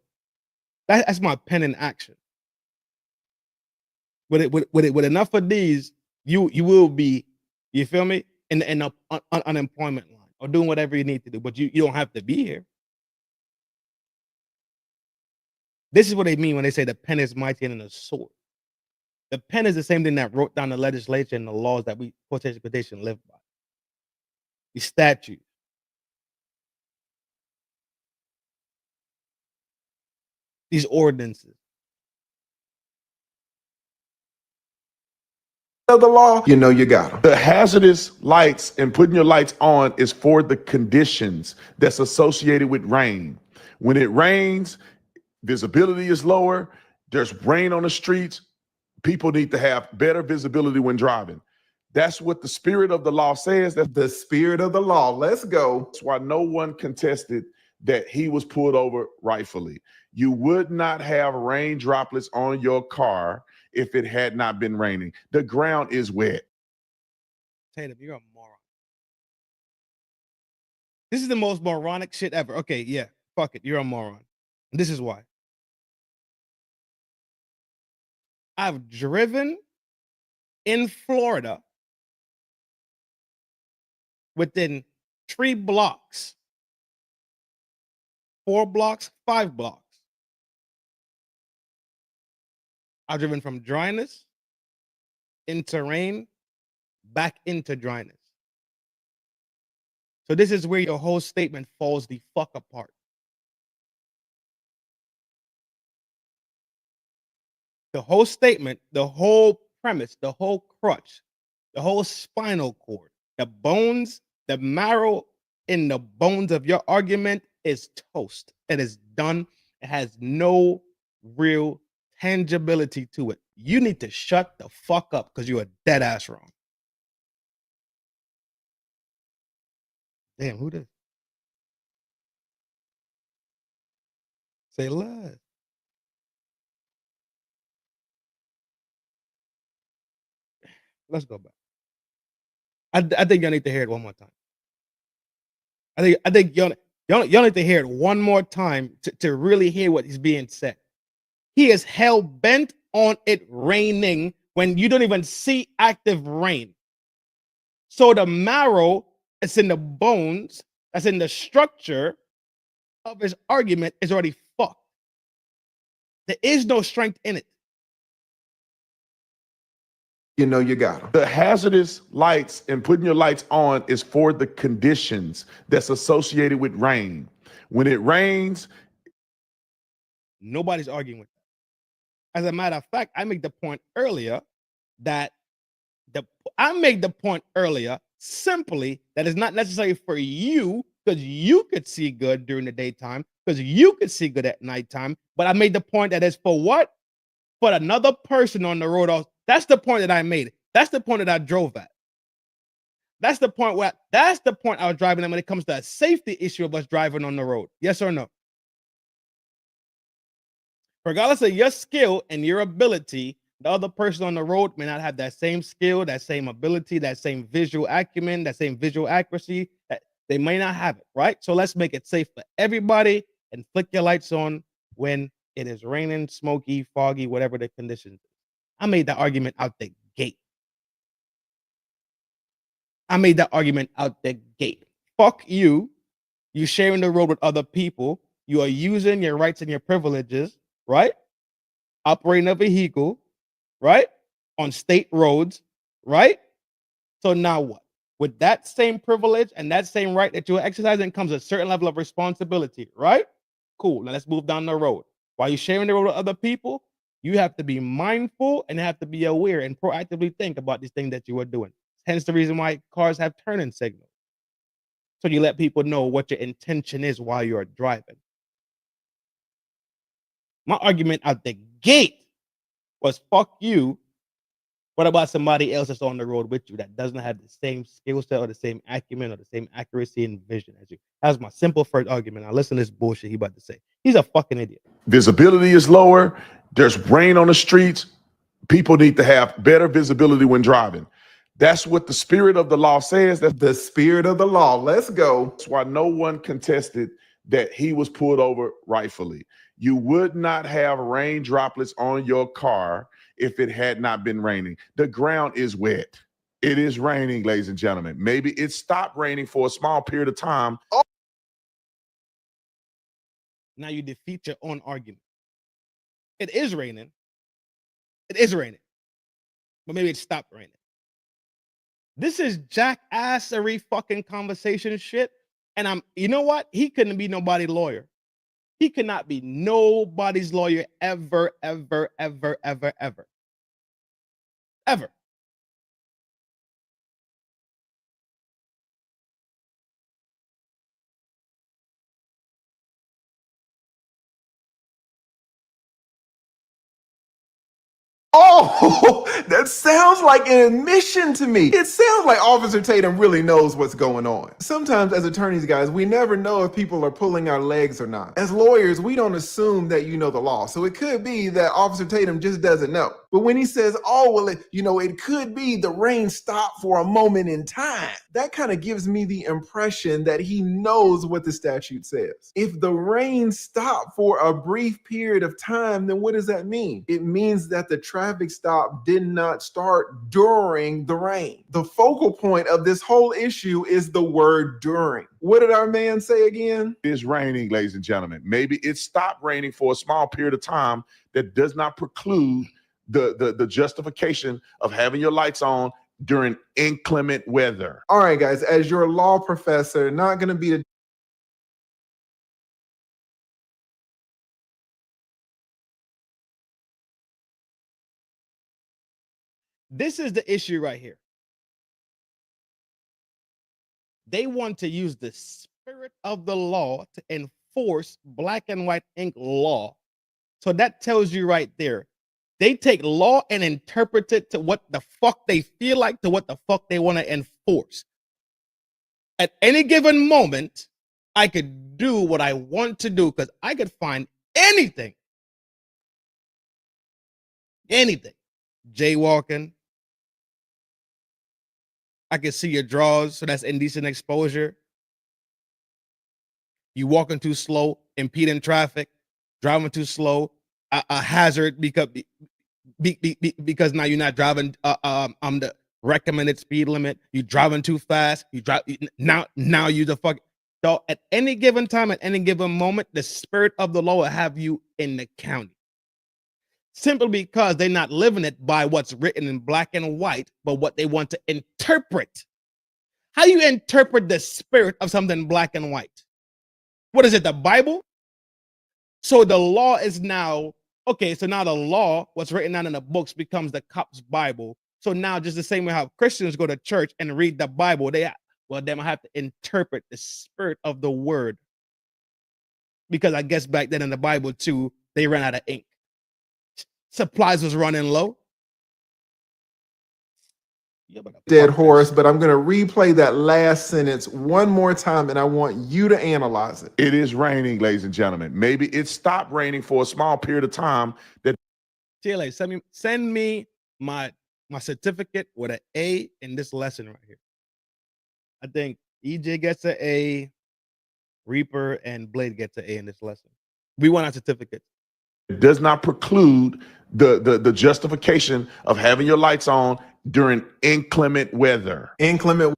That's my pen in action. With enough of these, you will be, you feel me, in the unemployment line or doing whatever you need to do, but you don't have to be here. This is what they mean when they say the pen is mightier than the sword. The pen is the same thing that wrote down the legislation and the laws that we, quotation, live by. The statutes. These ordinances. of the law, you know you got them. The hazardous lights and putting your lights on is for the conditions that's associated with rain. When it rains, visibility is lower. There's rain on the streets. People need to have better visibility when driving. That's what the spirit of the law says. That's The spirit of the law. Let's go. why no one contested that he was pulled over rightfully. You would not have rain droplets on your car if it had not been raining. The ground is wet. Tatum, you're a moron. This is the most moronic shit ever. Okay, yeah, fuck it. You're a moron. And this is why. I've driven in Florida within 3 blocks, 4 blocks, 5 blocks. I've driven from dryness into rain, back into dryness. So this is where your whole statement falls the fuck apart. The whole statement, the whole premise, the whole crutch, the whole spinal cord, the bones, the marrow in the bones of your argument is toast. It is done. It has no real tangibility to it. You need to shut the fuck up because you are dead ass wrong. Damn, who this? Say less. Let's go back. I think y'all need to hear it one more time. I think y'all need to hear it one more time to really hear what is being said. He is hell bent on it raining when you don't even see active rain. So the marrow that's in the bones, that's in the structure of his argument is already fucked. There is no strength in it. You know you got them. The hazardous lights and putting your lights on is for the conditions that's associated with rain. When it rains, Nobody's arguing with that. As a matter of fact, I made the point earlier that simply that it's not necessary for you because you could see good during the daytime, because you could see good at nighttime. But I made the point that it's for what? For another person on the road. That's the point that I made. That's the point that I drove at. That's the point I was driving at when it comes to a safety issue of us driving on the road. Yes or no? Regardless of your skill and your ability, the other person on the road may not have that same skill, that same ability, that same visual acumen, that same visual accuracy. They may not have it, right? So let's make it safe for everybody and flick your lights on when it is raining, smoky, foggy, whatever the conditions. I made that argument out the gate. Fuck you. You sharing the road with other people. You are using your rights and your privileges, right? Operating a vehicle, right? On state roads, right? So now what? With that same privilege and that same right that you're exercising comes a certain level of responsibility, right? Cool. Now let's move down the road. While you're sharing the road with other people, you have to be mindful and have to be aware and proactively think about these things that you are doing. Hence the reason why cars have turning signals. So you let people know what your intention is while you're driving. My argument out the gate was fuck you. What about somebody else that's on the road with you that doesn't have the same skill set or the same acumen or the same accuracy and vision as you? That's my simple first argument. Now listen to this bullshit he about to say. He's a fucking idiot. visibility is lower. There's rain on the streets. People need to have better visibility when driving. That's what the spirit of the law says. That's the spirit of the law. Let's go. That's why no one contested that he was pulled over rightfully. You would not have rain droplets on your car if it had not been raining. The ground is wet. It is raining, ladies and gentlemen. Maybe it stopped raining for a small period of time. Now you defeat your own argument. It is raining. It is raining. But maybe it stopped raining. This is jackassery fucking conversation shit. And you know what? He couldn't be nobody's lawyer. He could not be nobody's lawyer ever, ever, ever, ever, ever. Ever. Oh, that sounds like an admission to me. It sounds like Officer Tatum really knows what's going on. Sometimes as attorneys, guys, we never know if people are pulling our legs or not. As lawyers, we don't assume that you know the law. So it could be that Officer Tatum just doesn't know. But when he says, oh, well, it could be the rain stopped for a moment in time, that kind of gives me the impression that he knows what the statute says. If the rain stopped for a brief period of time, then what does that mean? It means that the traffic stop did not start during the rain. The focal point of this whole issue is the word during. What did our man say again? It is raining, ladies and gentlemen. Maybe it stopped raining for a small period of time. That does not preclude the justification of having your lights on during inclement weather. All right, guys, as your law professor, not going to be the This is the issue right here. They want to use the spirit of the law to enforce black and white ink law. So that tells you right there, they take law and interpret it to what the fuck they feel like, to what the fuck they want to enforce. At any given moment, I could do what I want to do because I could find anything. Jaywalking. I can see your drawers, so that's indecent exposure. You walking too slow, impeding traffic, driving too slow, a hazard because now you're not driving the recommended speed limit. You driving too fast. You drive now you the fuck. So at any given time, at any given moment, the spirit of the law will have you in the county. Simply because they're not living it by what's written in black and white, but what they want to interpret. How you interpret the spirit of something black and white? What is it, the Bible? So the law is now, okay, so now the law, what's written down in the books becomes the cop's Bible. So now just the same way how Christians go to church and read the Bible, they have to interpret the spirit of the word. Because I guess back then in the Bible too, they ran out of ink. Supplies was running low. dead horse, but I'm going to replay that last sentence one more time and I want you to analyze it. It is raining, ladies and gentlemen. Maybe it stopped raining for a small period of time. That TLA, send me my certificate with an A in this lesson right here. I think EJ gets an A, Reaper and Blade gets an A in this lesson. We want our certificates. It does not preclude the justification of having your lights on during inclement weather. Inclement.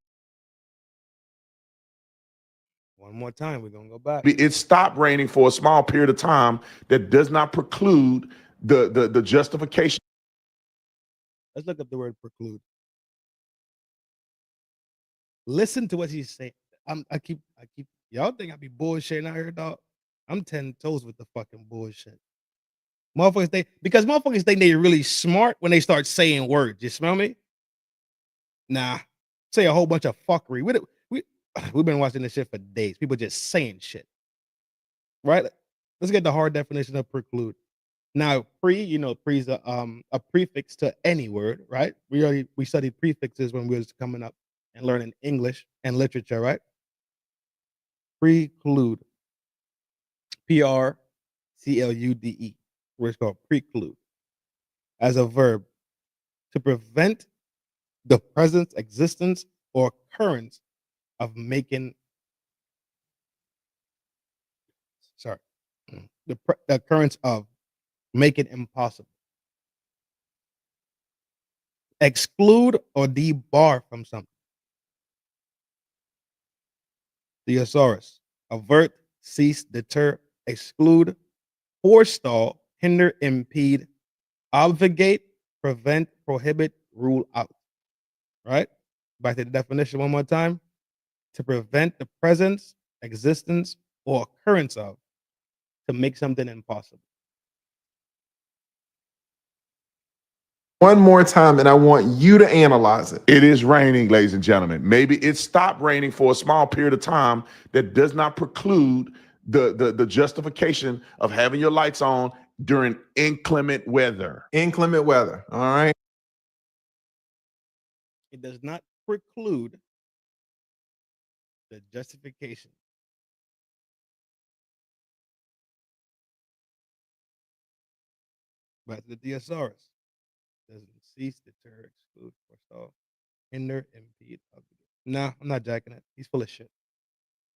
One more time, we're gonna go back. It stopped raining for a small period of time. That does not preclude the justification. Let's look up the word preclude. Listen to what he's saying. I keep y'all think I be bullshitting out here, dog. I'm 10 toes with the fucking bullshit. Motherfuckers think they really smart when they start saying words. You smell me? Nah. Say a whole bunch of fuckery. We've been watching this shit for days. People just saying shit. Right? Let's get the hard definition of preclude. Now, pre's a prefix to any word, right? We studied prefixes when we was coming up and learning English and literature, right? Preclude. P-R-C-L-U-D-E. Where it's called preclude. As a verb, to prevent the presence, existence, or occurrence of making, the occurrence of making impossible. Exclude or debar from something. Thesaurus, avert, cease, deter, exclude, forestall, hinder, impede, obfuscate, prevent, prohibit, rule out. Right? Back to the definition one more time. To prevent the presence, existence, or occurrence of, to make something impossible. One more time, and I want you to analyze it. It is raining, ladies and gentlemen. Maybe it stopped raining for a small period of time. That does not preclude the justification of having your lights on during inclement weather. Inclement weather. All right. It does not preclude the justification. But the thesaurus doesn't cease, deter, exclude, forestall, hinder, impede, obligate. No, I'm not jacking it. He's full of shit.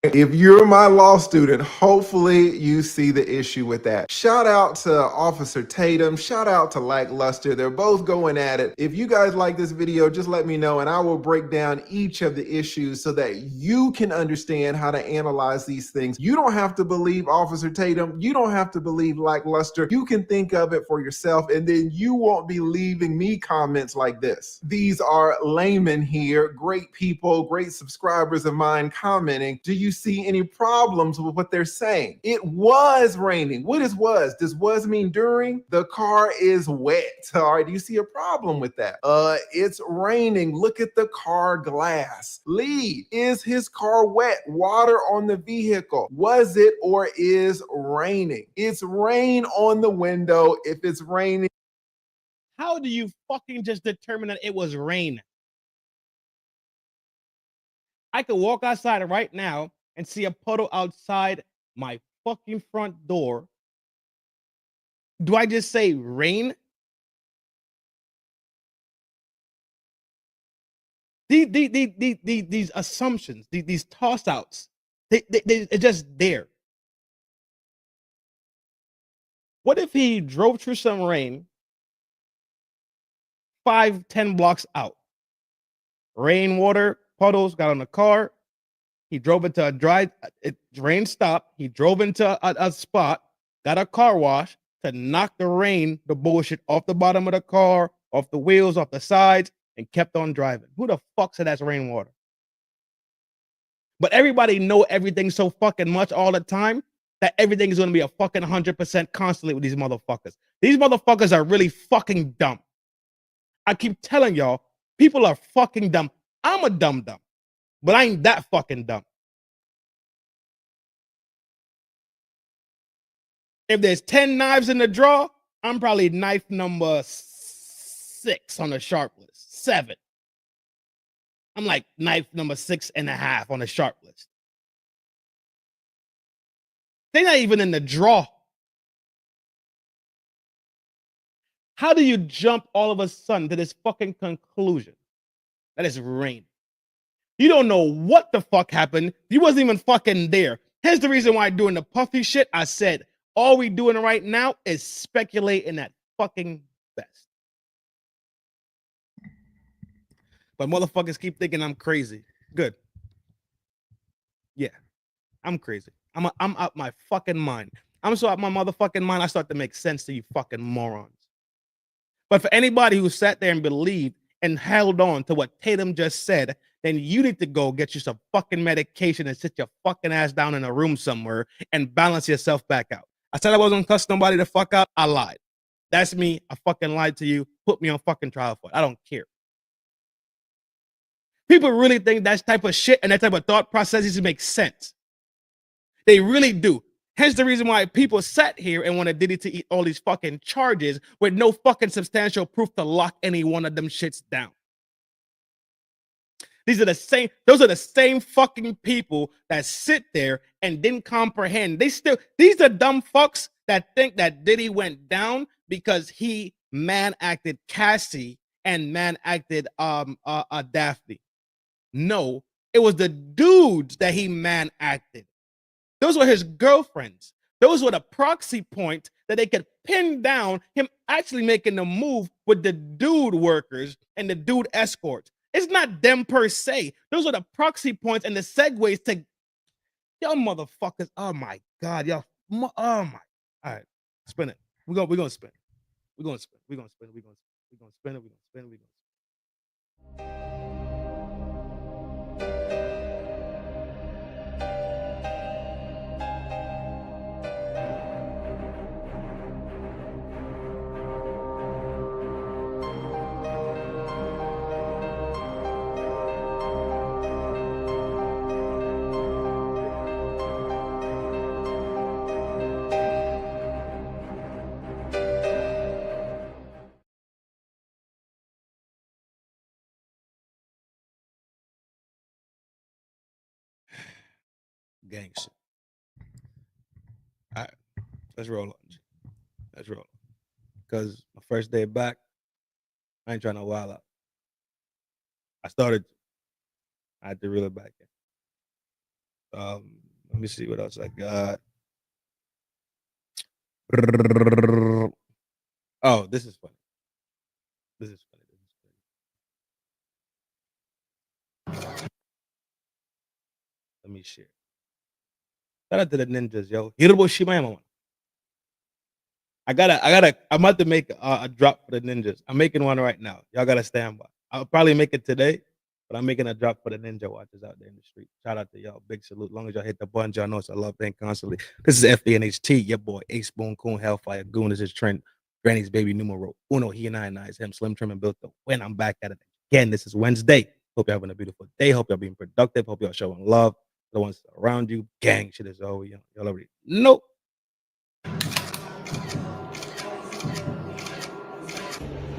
If you're my law student, hopefully you see the issue with that. Shout out to Officer Tatum. Shout out to Lackluster. They're both going at it. If you guys like this video, just let me know and I will break down each of the issues so that you can understand how to analyze these things. You don't have to believe Officer Tatum. You don't have to believe Lackluster. You can think of it for yourself and then you won't be leaving me comments like this. These are laymen here, great people, great subscribers of mine commenting. Do you see any problems with what they're saying? It was raining. What is was? Does was mean during? The car is wet. All right, do you see a problem with that? It's raining. Look at the car glass. Lead. Is his car wet? Water on the vehicle. Was it or is raining? It's rain on the window. If it's raining. How do you fucking just determine that it was rain? I could walk outside right now and see a puddle outside my fucking front door. Do I just say rain? These assumptions, these toss-outs, they're just there. What if he drove through some rain 5-10 blocks out? Rainwater, puddles, got on the car. He drove into a rain stopped. He drove into a spot, got a car wash to knock the bullshit off the bottom of the car, off the wheels, off the sides, and kept on driving. Who the fuck said that's rainwater? But everybody know everything so fucking much all the time that everything is going to be a fucking 100% constantly with these motherfuckers. These motherfuckers are really fucking dumb. I keep telling y'all, people are fucking dumb. I'm a dumb, but I ain't that fucking dumb. If there's 10 knives in the drawer, I'm probably knife number 6 on the sharp list. 7. I'm like knife number 6.5 on the sharp list. They're not even in the drawer. How do you jump all of a sudden to this fucking conclusion that it's rain? You don't know what the fuck happened. You wasn't even fucking there. Here's the reason why doing the puffy shit. I said, all we doing right now is speculating at fucking best. But motherfuckers keep thinking I'm crazy. Good. Yeah, I'm crazy. I'm out my fucking mind. I'm so out my motherfucking mind, I start to make sense to you fucking morons. But for anybody who sat there and believed and held on to what Tatum just said, then you need to go get you some fucking medication and sit your fucking ass down in a room somewhere and balance yourself back out. I said I wasn't gonna cuss nobody the fuck out. I lied. That's me. I fucking lied to you. Put me on fucking trial for it. I don't care. People really think that type of shit and that type of thought processes make sense. They really do. Hence the reason why people sat here and wanted Diddy to eat all these fucking charges with no fucking substantial proof to lock any one of them shits down. Those are the same fucking people that sit there and didn't comprehend. These are dumb fucks that think that Diddy went down because he man acted Cassie and man acted Daphne. No, it was the dudes that he man acted. Those were his girlfriends. Those were the proxy points that they could pin down him actually making the move with the dude workers and the dude escorts. It's not them per se. Those are the proxy points and the segues to y'all motherfuckers. Oh my God, y'all. Oh my. All right, spin it. We're gonna spin. We're gonna spin. We're gonna spin. We're gonna spin it. We're gonna spin it. We're gonna spin it. Gang shit. All right, let's roll on. Let's roll. Because my first day back, I ain't trying to wild out. I had to reel it back in. Let me see what else I got. Oh, this is funny. This is funny. Let me share. Shout out to the ninjas, yo. Hiroshima. I'm about to make a drop for the ninjas. I'm making one right now. Y'all gotta stand by. I'll probably make it today, but I'm making a drop for the ninja watchers out there in the street. Shout out to y'all. Big salute. Long as y'all hit the button, y'all know it's a love thing constantly. This is FDNHT, your boy, Ace Boone Coon, Hellfire Goon. This is Trin, Granny's baby numero uno. He and I is him. Slim Trim and built the win. I'm back at it again. This is Wednesday. Hope you're having a beautiful day. Hope y'all being productive. Hope y'all showing love. The ones around you. Gang shit is over. Y'all already know.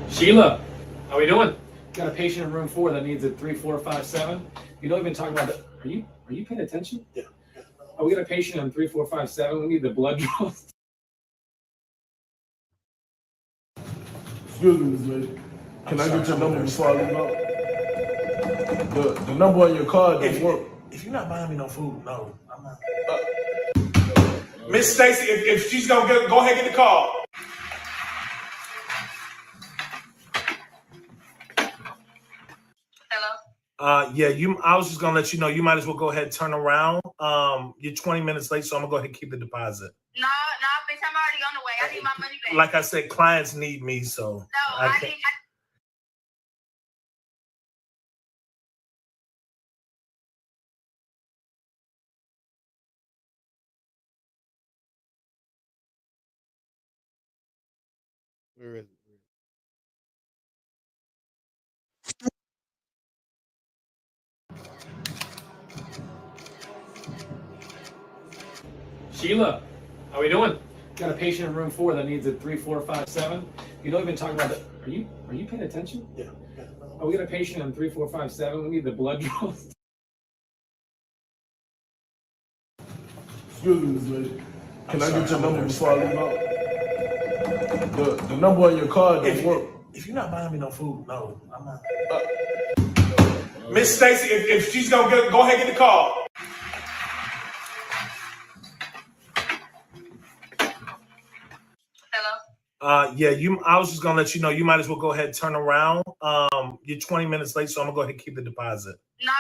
Sheila, how we doing? Got a patient in room 4 that needs a 3457. You don't even talk about the. Are you paying attention? Yeah. Oh, we got a patient on 3457. We need the blood draws. Excuse me, Ms. Lady. Can I get your number before I leave out? The number on your card doesn't work. If you're not buying me no food, no, I'm not. Miss Stacy, if she's gonna go ahead and get the call. Yeah, I was just gonna let you know you might as well go ahead and turn around. You're 20 minutes late, so I'm gonna go ahead and keep the deposit. No, bitch, I'm already on the way. I need my money back. Like I said, clients need me, so I can't. Where is it? Sheila, how we doing? Got a patient in room 4 that needs a 3457. You don't even talk about the. Are you paying attention? Yeah. Oh, we got a patient on 3457. We need the blood draws. Excuse me, Ms. Lady. Can I get your number before I leave out? The number on your card doesn't work. If you're not buying me no food, no, I'm not. Miss Stacy, if she's gonna go ahead and get the call. Yeah, I was just gonna let you know you might as well go ahead and turn around. You're 20 minutes late, so I'm gonna go ahead and keep the deposit. No,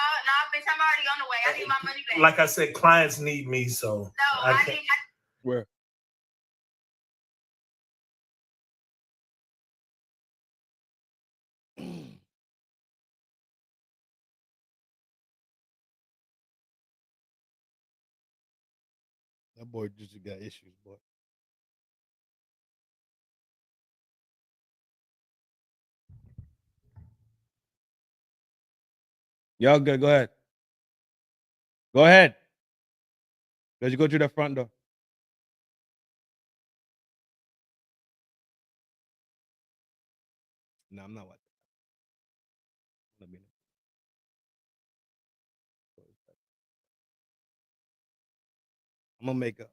bitch, I'm already on the way. I need my money back. Like I said, clients need me, so No, I can't. Where? That boy just got issues, boy. Y'all good? Go ahead. Go ahead. Let's go to the front door. No, I'm not watching. Let me know. I'm gonna make a.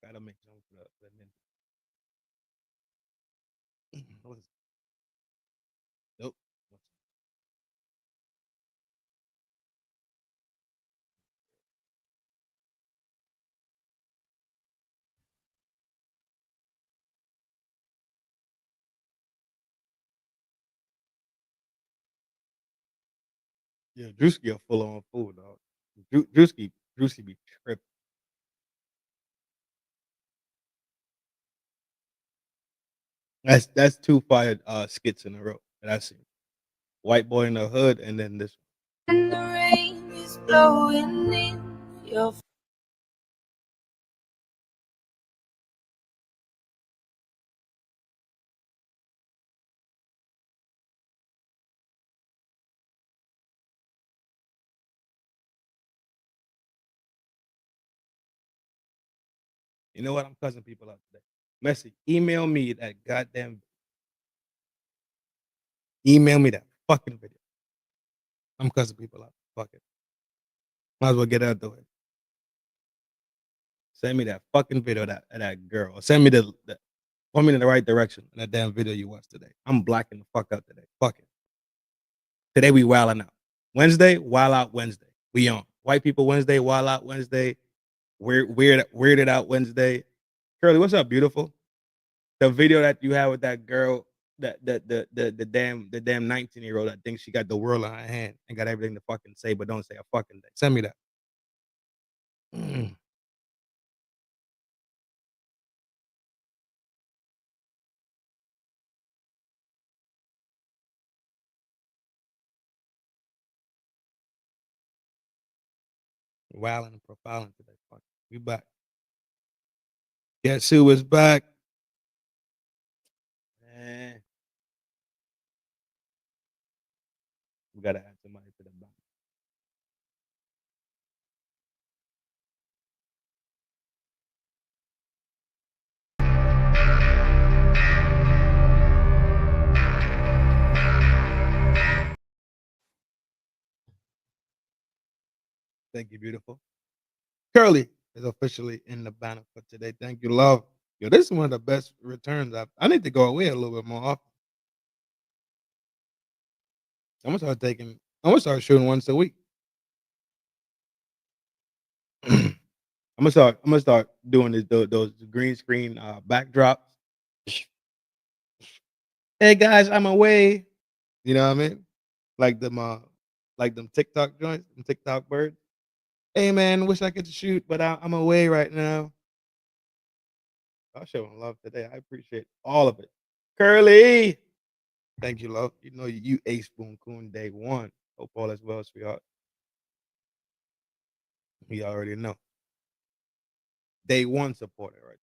Gotta make some for the what is it? Nope. Yeah, Drewski are full on food, dog. Drewski be tripping. That's 2 fire skits in a row that I seen. White boy in the hood, and then this. And the rain is blowing in your You know what? I'm cussing people out today. Messi, email me that goddamn. Email me that fucking video. I'm cussing people out. Fuck it. Might as well get out the way. Send me that fucking video of that girl. Send me point me in the right direction in that damn video you watched today. I'm blacking the fuck out today. Fuck it. Today we wilding out. Wednesday, wild out Wednesday. We on. White people Wednesday, wild out Wednesday. Weirded out Wednesday. Curly, what's up, beautiful? The video that you had with that girl, the damn 19-year-old that thinks she got the world in her hand and got everything to fucking say, but don't say a fucking thing. Send me that. Wilding and profiling today. Fuck. We back. Guess who is back? Man. We gotta add somebody to the back. Thank you, beautiful. Curly is officially in the banner for today. Thank you, love. Yo, this is one of the best returns. I need to go away a little bit more often. I'm gonna start shooting once a week. I'm gonna start doing those green screen backdrops. Hey guys, I'm away. You know what I mean? Like them TikTok joints, them TikTok birds. Hey man, wish I could shoot, but I'm away right now. I'll show love today. I appreciate all of it. Curly, thank you, love. You know you ace boom coon day one. Hope all is well, sweetheart. We already know. Day one supporter, right?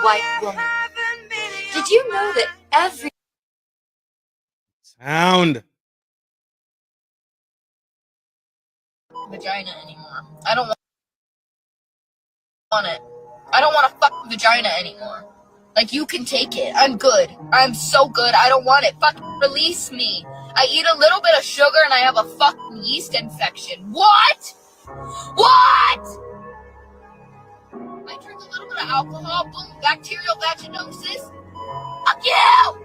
White woman. Did you know that every Sound. Vagina anymore. I don't want it. I don't want a fucking vagina anymore. Like, you can take it. I'm good. I'm so good. I don't want it. Fucking release me. I eat a little bit of sugar and I have a fucking yeast infection. What? What? I drink a little bit of alcohol. Boom. Bacterial vaginosis. Fuck you.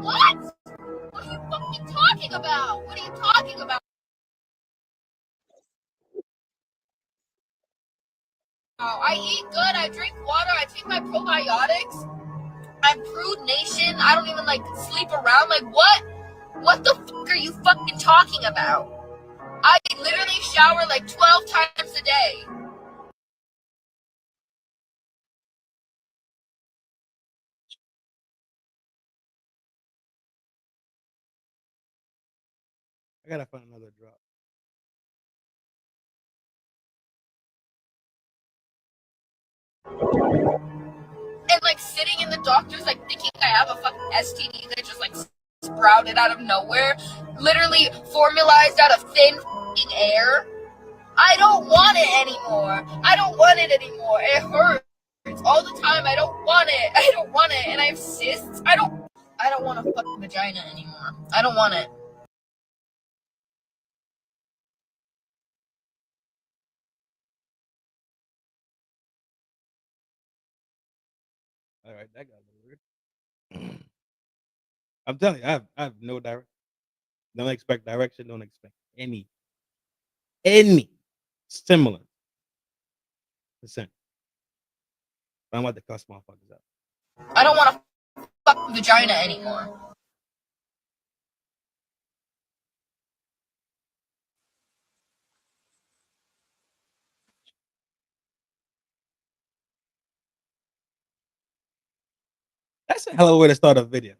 What? What are you fucking talking about? What are you talking about? I eat good, I drink water, I take my probiotics. I'm prude nation. I don't even sleep around. Like, what? What the fuck are you fucking talking about? I literally shower 12 times a day. I gotta find another drop. And sitting in the doctor's thinking I have a fucking STD that just sprouted out of nowhere, literally formalized out of thin fucking air. I don't want it anymore. I don't want it anymore. It hurts all the time. I don't want it. I don't want it. And I have cysts. I don't want a fucking vagina anymore. I don't want it. All right, that got a little weird. I'm telling you, I have no direction. Don't expect direction. Don't expect any similar percent. I'm about to cuss motherfuckers out. I don't want a fucking vagina anymore. That's a hell of a way to start a video.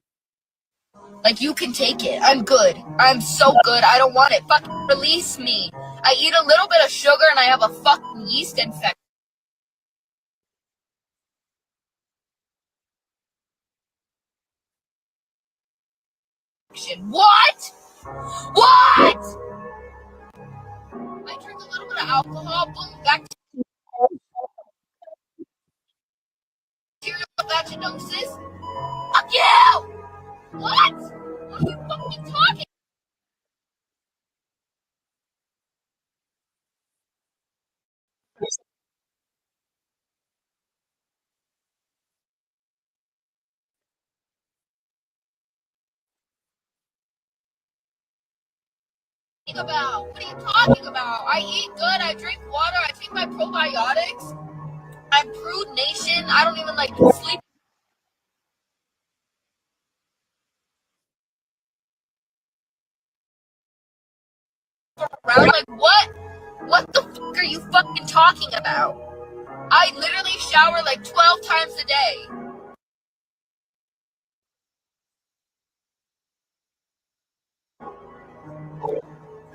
Like, you can take it. I'm good. I'm so good. I don't want it. Fucking release me. I eat a little bit of sugar and I have a fucking yeast infection. What? What? I drink a little bit of alcohol. Boom. Bacterial vaginosis. Fuck you. What? What you talking about? What are you talking about? I eat good, I drink water, I take my probiotics. I'm Prude Nation. I don't even like sleep around. Like what? What the fuck are you fucking talking about? I literally shower like 12 times a day.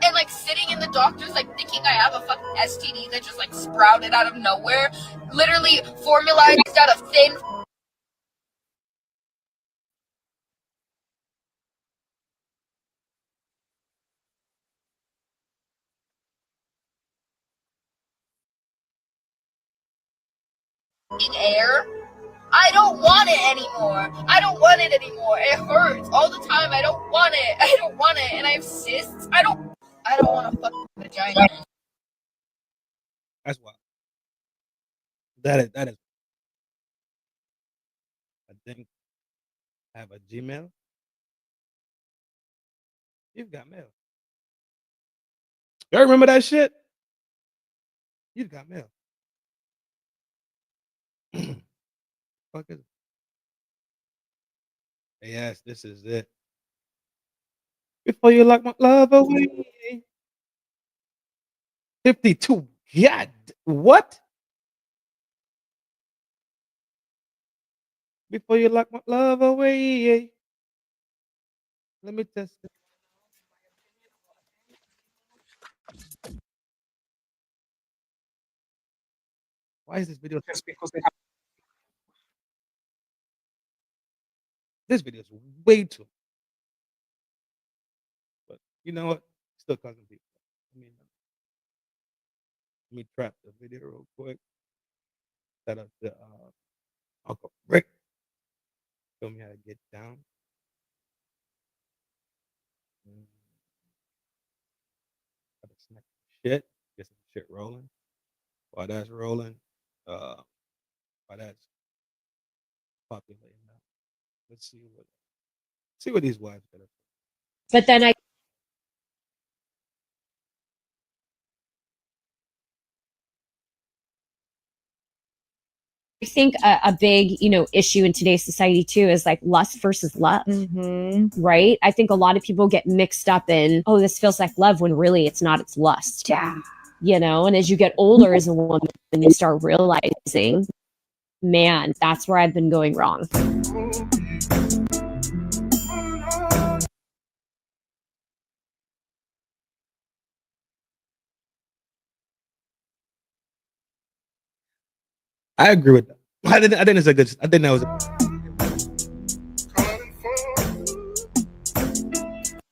And like sitting in the doctor's like thinking I have a fucking STD that just like sprouted out of nowhere. Literally formalized out of thin air. I don't want it anymore. I don't want it anymore. It hurts all the time. I don't want it. I don't want it. And I have cysts. I don't want a fucking vagina. That's why. That is. I think I have a Gmail. You've got mail. You remember that shit? You've got mail. Fuck is it? Yes, this is it. Before you lock my love away. 52. God, what? Before you lock my love away. Let me test it. Why is this video? Just because they This video is way too. But you know what? Still causing people. Let me trap the video real quick. Set up the Uncle Rick. Show me how to get down. How to snap shit. Get some shit rolling. While that's rolling, while that's populating now. Let's see what these wives got up. But then I think a big, issue in today's society too is like lust versus love, right? I think a lot of people get mixed up in, oh, this feels like love when really it's not, it's lust. Yeah. And as you get older as a woman, you start realizing, man, that's where I've been going wrong. I agree with that. I think it's a good. I think that was.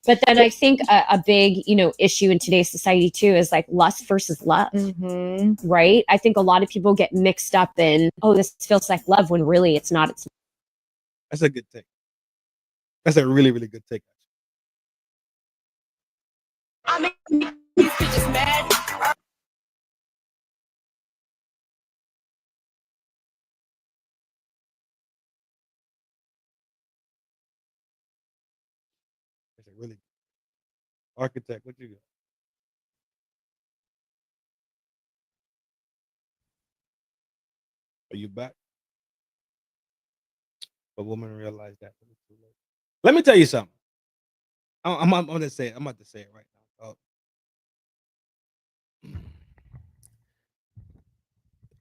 But then I think a big, issue in today's society too is like lust versus love, right? I think a lot of people get mixed up in, oh, this feels like love when really it's not. It's. That's a good take. That's a really, really good take. I mean, these bitches mad. That's a really architect. What you got? Are you back? A woman realized that. Let me tell you something. I'm gonna say it. I'm about to say it right now.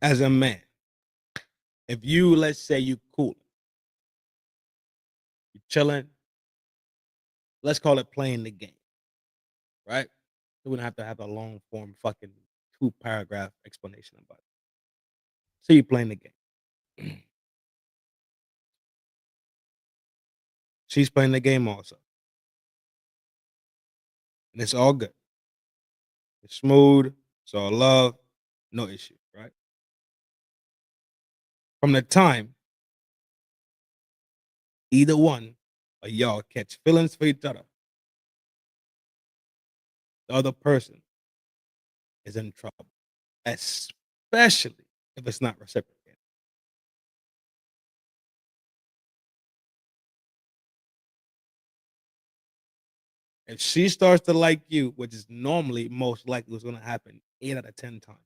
As a man, if you, let's say you cool, you chilling, let's call it playing the game, right? You wouldn't have to have a long form fucking 2-paragraph explanation about it. So you playing the game. She's playing the game also. And it's all good. It's smooth. It's all love. No issue, right? From the time either one of y'all catch feelings for each other, the other person is in trouble, especially if it's not reciprocated. If she starts to like you, which is normally most likely what's going to happen 8 out of 10 times,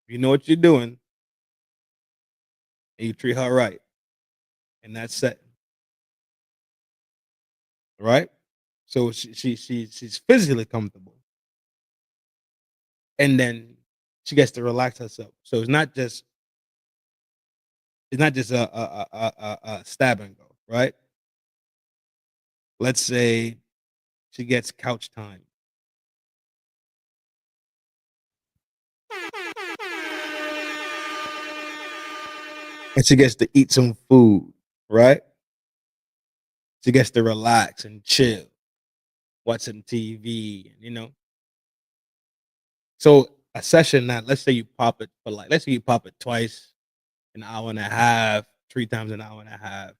you know what you're doing, and you treat her right in that setting, right? So she's physically comfortable, and then she gets to relax herself. So it's not just a stab and go, right? Let's say she gets couch time. And she gets to eat some food, right? She gets to relax and chill, watch some TV, you know. So a session that, let's say you pop it for like, let's say you pop it twice, an hour and a half, 3 times an hour and a half.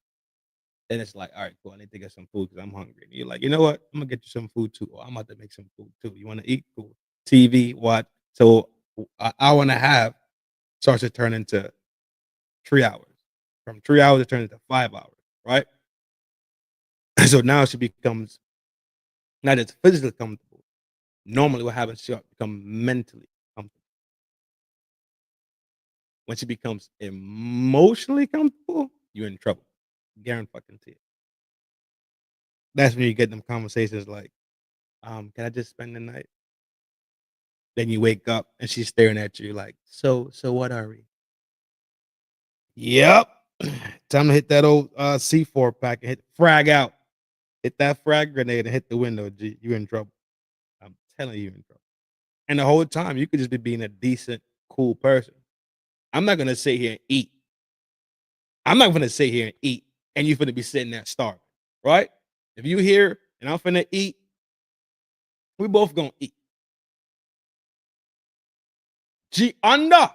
Then it's like, all right, cool. I need to get some food because I'm hungry. And you're like, you know what? I'm gonna get you some food too. Or I'm about to make some food too. You want to eat? Cool. TV, what? So an hour and a half starts to turn into 3 hours. From 3 hours, it turns into 5 hours, right? So now she becomes not just physically comfortable. Normally, what happens? She become mentally comfortable. When she becomes emotionally comfortable, you're in trouble. Guarantee it. That's when you get them conversations like, can I just spend the night? Then you wake up and she's staring at you like, so what are we? Yep. Time to hit that old C4 pack and hit frag out. Hit that frag grenade and hit the window. G. You in trouble. I'm telling you, you're in trouble. And the whole time you could just be being a decent, cool person. I'm not gonna sit here and eat. I'm not gonna sit here and eat and you finna be sitting there starving, right? If you here and I'm finna eat, we both gonna eat. G under.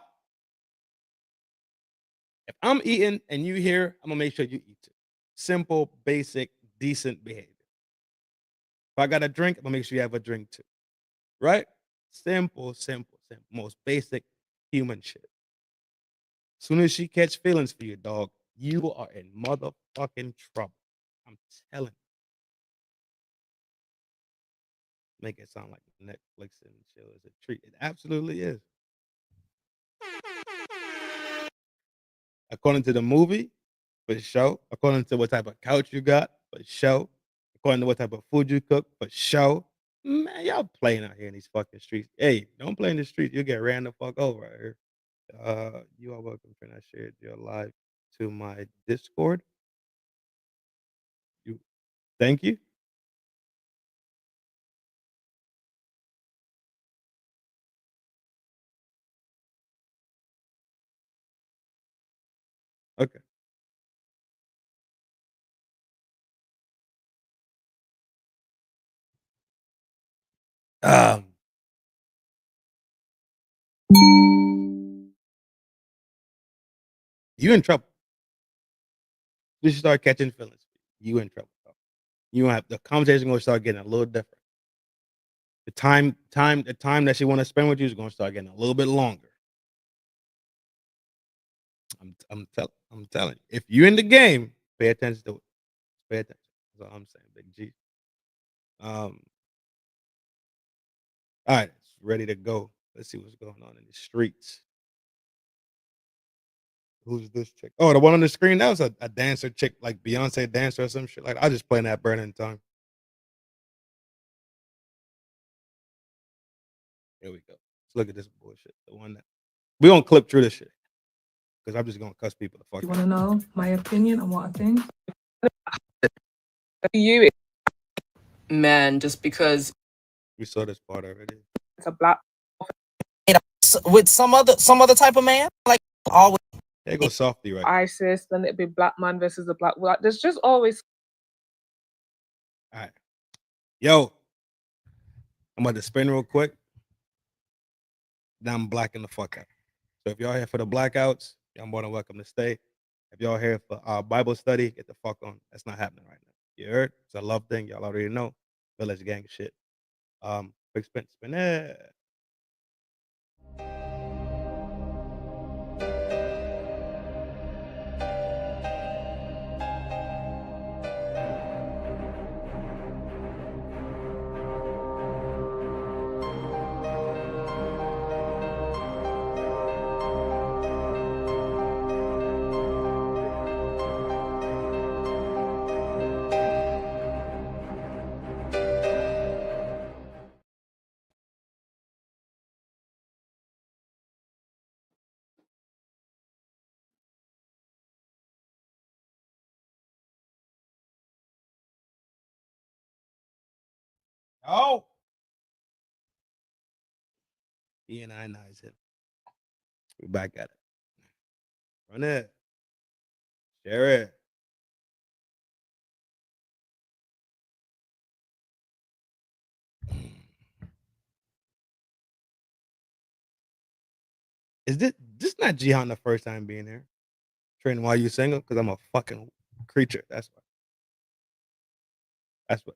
If I'm eating and you here, I'm gonna make sure you eat too. Simple, basic, decent behavior. If I got a drink, I'm gonna make sure you have a drink too. Right? Simple. Most basic human shit. Soon as she catch feelings for you, dog, you are in motherfucking trouble. I'm telling you. Make it sound like Netflix and chill is a treat. It absolutely is. According to the movie, for sure. According to what type of couch you got, for sure. According to what type of food you cook, for sure. Man, y'all playing out here in these fucking streets. Hey, don't play in the streets. You'll get ran the fuck over out here. You are welcome, Trin. I shared your live to my Discord. Thank you. Okay. You in trouble. You should start catching feelings. You in trouble. You have the conversation gonna start getting a little different. The time that she want to spend with you is gonna start getting a little bit longer. I'm telling you. If you in the game, pay attention to it. Pay attention. That's all I'm saying, Big G. All right, it's ready to go. Let's see what's going on in the streets. Who's this chick? Oh, the one on the screen. That was a dancer chick, like Beyonce dancer or some shit. Like I just playing that burning time. Here we go. Let's look at this bullshit. The one that we gonna clip through this shit because I'm just gonna cuss people the fuck. You want to know my opinion on what I think? You man, just because We saw this part already. it's a black with some other type of man, like always. There goes Softy right. ISIS, then it'd be black man versus a black woman. There's just always. All right. Yo, I'm about to spin real quick. Now I'm blacking the fuck out. So if y'all here for the blackouts, y'all more than welcome to stay. If y'all here for our Bible study, get the fuck on. That's not happening right now. You heard? It's a love thing. Y'all already know. village gang shit. Quick spin it. Oh, E&I is it. We back at it. Run it. Share it. Is this not Jihan the first time being here? Trin, why you single? Because I'm a fucking creature. That's why.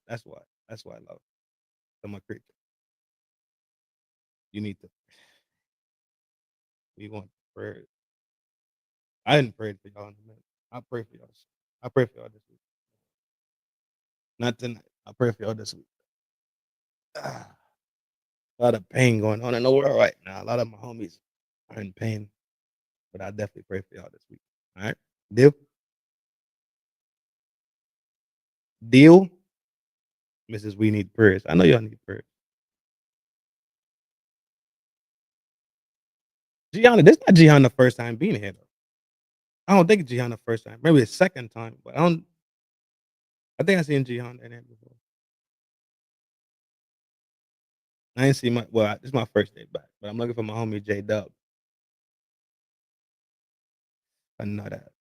That's why I love it. I'm a creature. You need to. We want prayers. I didn't pray for y'all in a minute. I pray for y'all. I pray for y'all this week. Not tonight. I pray for y'all this week. A lot of pain going on in the world right now. A lot of my homies are in pain. But I definitely pray for y'all this week. All right? Deal? Deal? Mrs. We need prayers. I know y'all need prayers. Gianna, this not Gianna the first time being here though. I don't think it's Gianna the first time. Maybe the second time, but I think I seen Gianna in there before. I ain't seen my this is my first day back, but I'm looking for my homie J Dub. I know that.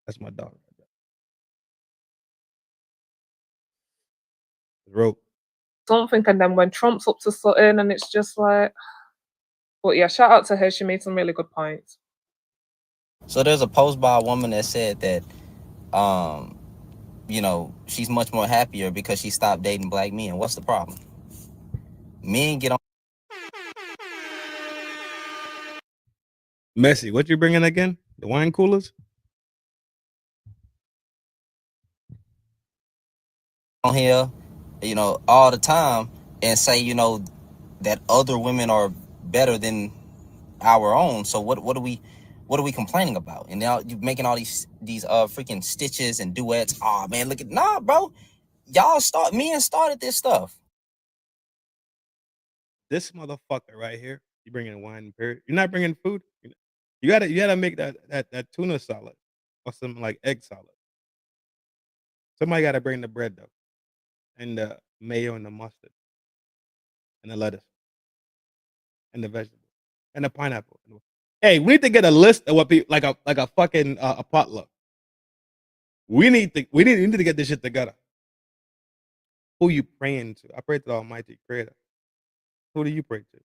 That's my dog right there. Rope. Something, and then when Trump's up to something, and it's just like, but yeah, shout out to her. She made some really good points. So there's a post by a woman that said that, you know, she's much more happier because she stopped dating black men. What's the problem? Men get Messi, what you bringing again? The wine coolers? on here, you know, all the time and say, you know, that other women are better than our own. So what are we complaining about? And now you're making all these freaking stitches and duets. Oh man, look at bro. Men started this stuff. This motherfucker right here. You bringing wine and period. You're not bringing food. You gotta make that tuna salad or some like egg salad. Somebody gotta bring the bread though, and the mayo and the mustard, and the lettuce, and the vegetables, and the pineapple. Hey, we need to get a list of what people like a fucking a potluck. We need to get this shit together. Who you praying to? I pray to the Almighty Creator. Who do you pray to?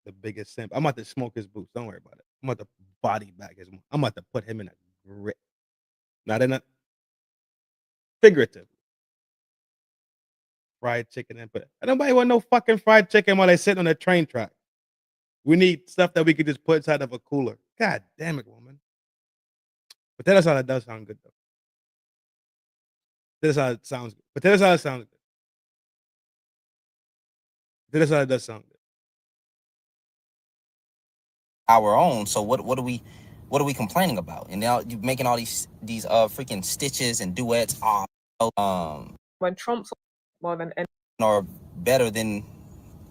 The biggest simp. I'm about to smoke his boots. Don't worry about it. I'm about to body bag his. I'm about to put him in a grip. Not in a figurative. Fried chicken and put. Nobody want no fucking fried chicken while they sitting on the train track. We need stuff that we could just put inside of a cooler. God damn it, woman. Potato salad does sound good though. Potato salad sounds good. Potato salad sounds good. Potato salad does sound good. Our own. So what are we complaining about? And now you're making all these freaking stitches and duets. When Trump's more than any are better than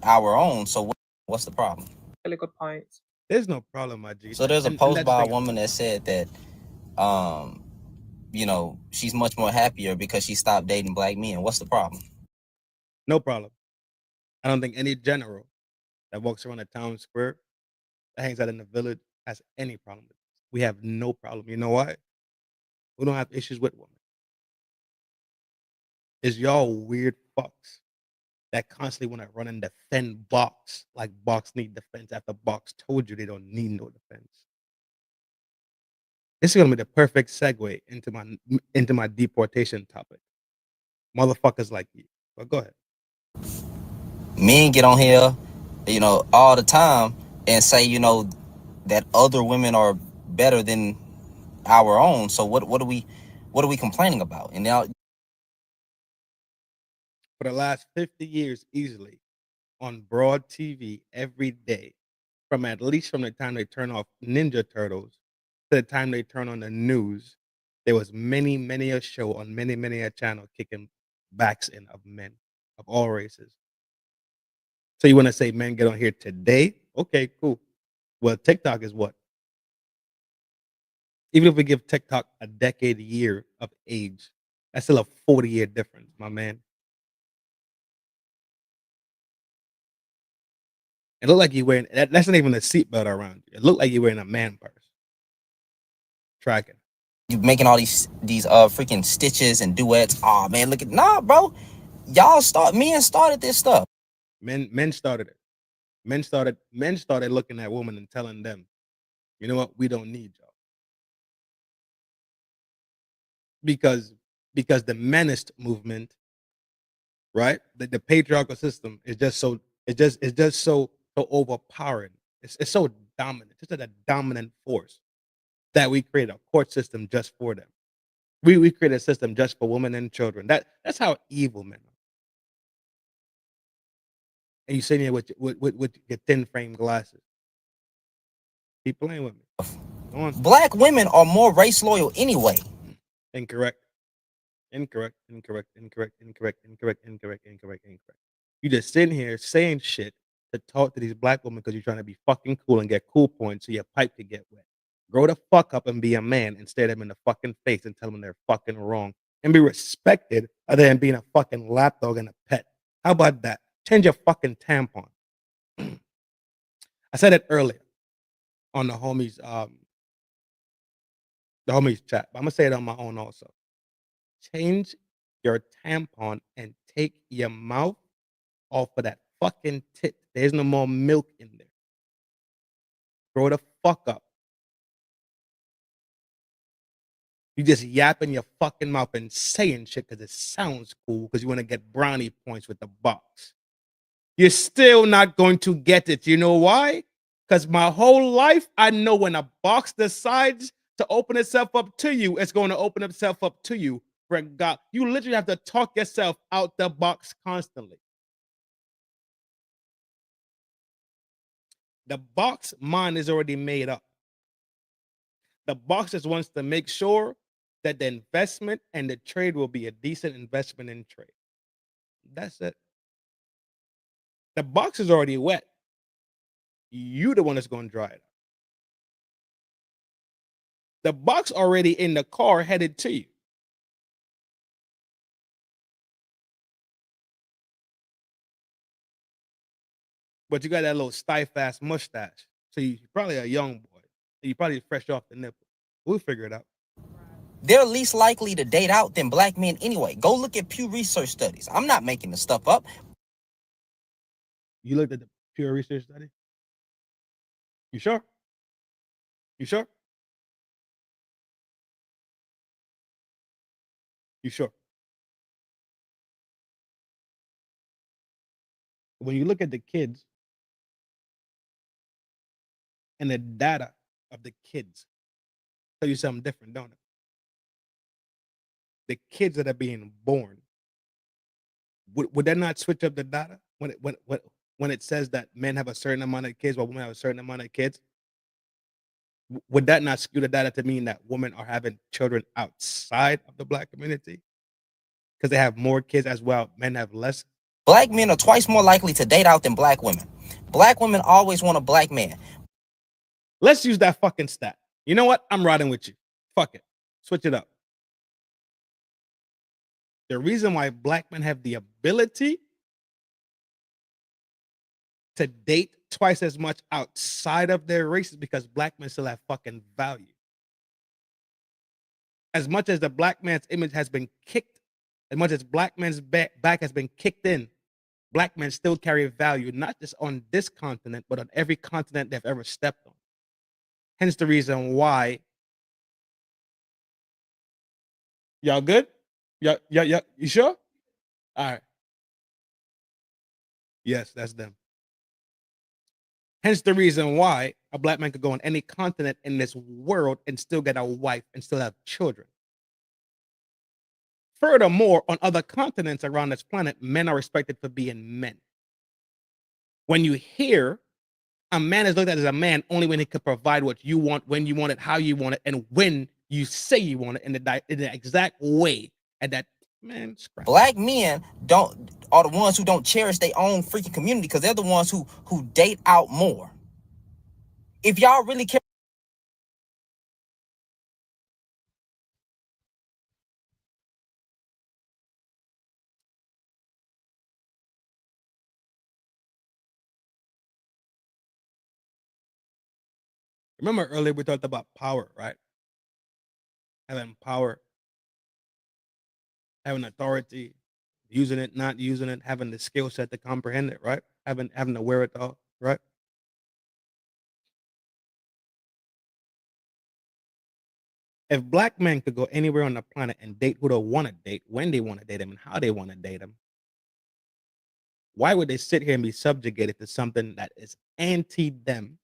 our own. So what's the problem? really good points. There's no problem, my G. So there's a post by a woman that said that, you know, she's much more happier because she stopped dating black men. What's the problem? No problem. I don't think any general that walks around a town square that hangs out in the village has any problem with this. We have no problem. You know why? We don't have issues with women. It's y'all weird fucks that constantly want to run and defend Box like Box need defense after Box told you they don't need no defense. This is gonna be the perfect segue into my deportation topic. motherfuckers like you. But go ahead. Men get on here, you know, all the time and say, you know, that other women are better than our own. So what are we complaining about? And now For the last 50 years, easily, on broad TV every day, from at least from the time they turn off Ninja Turtles to the time they turn on the news, there was many a show on many a channel kicking backs in of men of all races. So you want to say men get on here today? Okay, cool. Well, TikTok is what? Even if we give TikTok a decade year of age, that's still a 40-year difference, my man. It looked like you wearing that's not even a seatbelt around you. It looked like you're wearing a man purse. Tracking. you making all these freaking stitches and duets. Oh man, look at bro. Men started this stuff. Men started it. Men started looking at women and telling them, you know what, we don't need y'all. Because the menist movement, right? The patriarchal system is just so so overpowering. It's so dominant. It's a dominant force that we create a court system just for them. We create a system just for women and children. That's how evil men are. And you sitting here with your thin frame glasses. Keep playing with me. Go on. Black women are more race loyal anyway. Incorrect. You just sitting here saying shit to talk to these black women because you're trying to be fucking cool and get cool points so your pipe could get wet. Grow the fuck up and be a man and stare them in the fucking face and tell them they're fucking wrong. And be respected other than being a fucking lapdog and a pet. How about that? Change your fucking tampon. I said it earlier on the homies chat, but I'm gonna say it on my own also. Change your tampon and take your mouth off of that fucking tit. There's no more milk in there. Grow the fuck up. You just yapping your fucking mouth and saying shit because it sounds cool because you want to get brownie points with the box. You're still not going to get it. You know why? Because my whole life, I know when a box decides to open itself up to you, it's going to open itself up to you. For God, you literally have to talk yourself out the box constantly. The box mind is already made up. The box just wants to make sure that the investment and the trade will be a decent investment in trade. That's it. The box is already wet. You the one that's going to dry it up. The box already in the car headed to you. But you got that little stiff-ass mustache. So you're probably a young boy. You probably fresh off the nipple. We'll figure it out. They're least likely to date out than black men anyway. Go look at Pew Research studies. I'm not making the stuff up. You looked at the Pew Research study? You sure? You sure? You sure? When you look at the kids and the data of the kids, tell you something different, don't it? The kids that are being born, would that not switch up the data when it says that men have a certain amount of kids while women have a certain amount of kids? Would that not skew the data to mean that women are having children outside of the black community because they have more kids as well? Men have less. Black men are twice more likely to date out than black women. Black women always want a black man. Let's use that fucking stat. You know what? I'm riding with you. Fuck it. Switch it up. The reason why black men have the ability to date twice as much outside of their race is because black men still have fucking value. As much as the black man's image has been kicked, as much as black man's back has been kicked in, black men still carry value, not just on this continent, but on every continent they've ever stepped on. Hence the reason why. Y'all good? Yeah, you sure? All right. Yes, that's them. Hence the reason why a black man could go on any continent in this world and still get a wife and still have children. Furthermore, on other continents around this planet, men are respected for being men. When you hear a man is looked at as a man only when he can provide what you want, when you want it, how you want it, and when you say you want it in the exact way. And that man, Black men are the ones who don't cherish their own freaking community because they're the ones who date out more. If y'all really care. Remember earlier we talked about power, right? Having power, having authority, using it, not using it, having the skill set to comprehend it, right? Having the wherewithal, right? If black men could go anywhere on the planet and date who they want to date, when they want to date them, and how they want to date them, why would they sit here and be subjugated to something that is anti them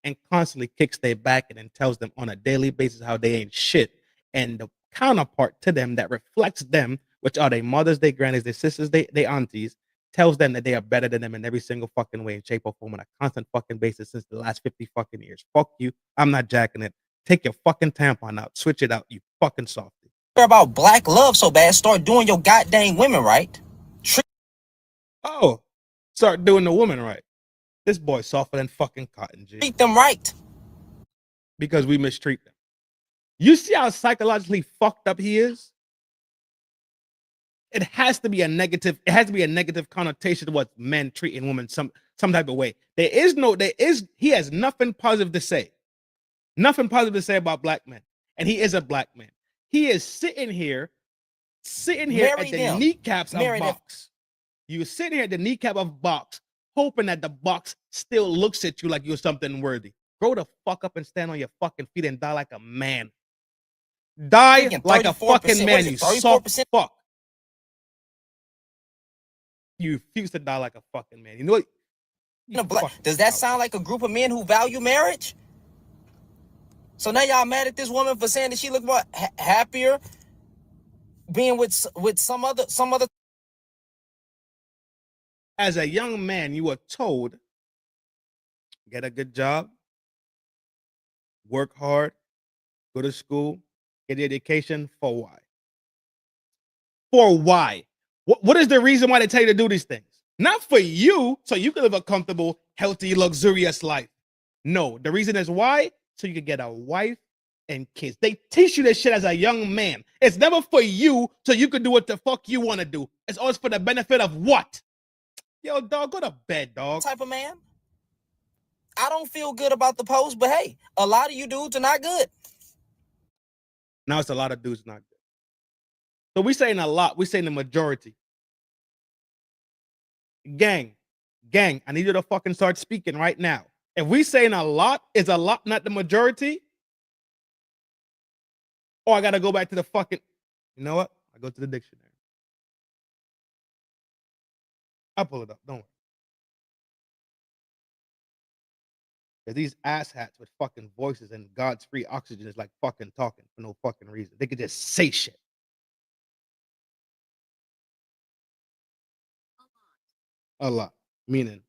and constantly kicks their back and then tells them on a daily basis how they ain't shit? And the counterpart to them that reflects them, which are their mothers, their grannies, their sisters, their aunties, tells them that they are better than them in every single fucking way, in shape or form on a constant fucking basis since the last 50 fucking years. Fuck you. I'm not jacking it. Take your fucking tampon out. Switch it out, you fucking softy. Care about black love so bad, start doing your goddamn women right. Oh, start doing the woman right. This boy's softer than fucking cotton, G. Treat them right. Because we mistreat them. You see how psychologically fucked up he is? It has to be a negative connotation to what men treating women some type of way. He has nothing positive to say. Nothing positive to say about black men. And he is a black man. He is sitting here at the kneecaps of box. You sitting here at the kneecap of box, hoping that the box still looks at you like you're something worthy. Grow the fuck up and stand on your fucking feet and die like a man. Die like a fucking man, you soft fuck. You refuse to die like a fucking man. You know what? Does that sound like a group of men who value marriage? So now y'all mad at this woman for saying that she look more happier being with some other. As a young man, you were told, get a good job, work hard, go to school, get the education. For why? For why? What is the reason why they tell you to do these things? Not for you, so you can live a comfortable, healthy, luxurious life. No, the reason is why? So you can get a wife and kids. They teach you this shit as a young man. It's never for you, so you can do what the fuck you want to do. It's always for the benefit of what? Yo, dog, go to bed, dog. Type of man. I don't feel good about the post, but hey, a lot of you dudes are not good. Now it's a lot of dudes not good. So we saying a lot. We saying the majority. Gang, I need you to fucking start speaking right now. If we saying a lot, is a lot not the majority? Or I gotta go back to the fucking, you know what? I go to the dictionary. I'll pull it up, don't worry. Because these asshats with fucking voices and God's free oxygen is like fucking talking for no fucking reason. They could just say shit. A lot. Meaning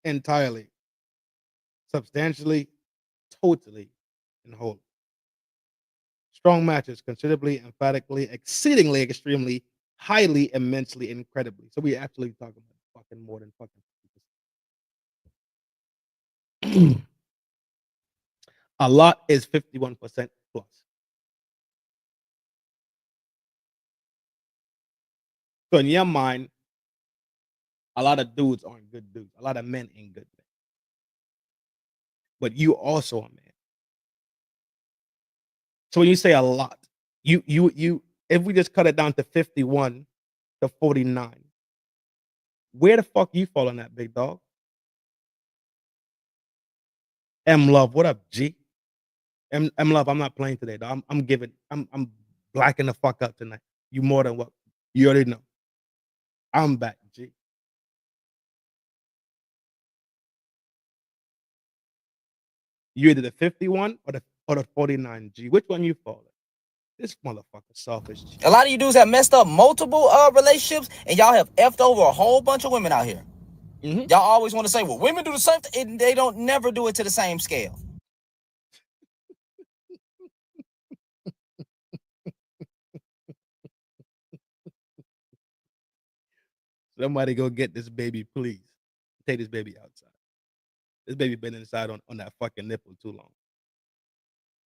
entirely, substantially, totally, and wholly. Strong matches, considerably, emphatically, exceedingly, extremely, highly, immensely, incredibly. So we actually talking about fucking more than fucking. A lot is 51% plus. So in your mind, a lot of dudes aren't good dudes. A lot of men ain't good men. But you also a man. So when you say a lot, you if we just cut it down to 51 to 49, where the fuck you fall on that, big dog? M Love, what up, G? M Love, I'm not playing today, dog. I'm Blacken the fuck up tonight. You more than what you already know. I'm back, G. You either the 51 or the 49, G. Which one you falling? This motherfucker selfish. G. A lot of you dudes have messed up multiple relationships, and y'all have effed over a whole bunch of women out here. Y'all always want to say, well, women do the same thing, and they don't never do it to the same scale. Somebody go get this baby, please. Take this baby outside. This baby been inside on that fucking nipple too long.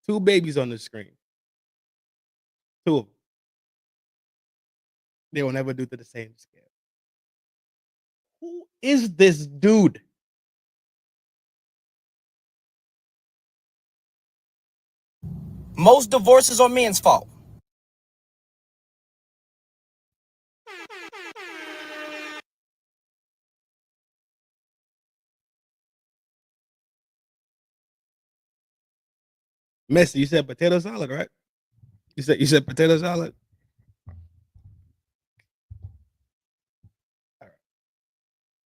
2 babies on the screen. 2 of them. They will never do to the same scale. Who is this dude? Most divorces are men's fault. Messi, you said potato salad, right? You said potato salad. All right.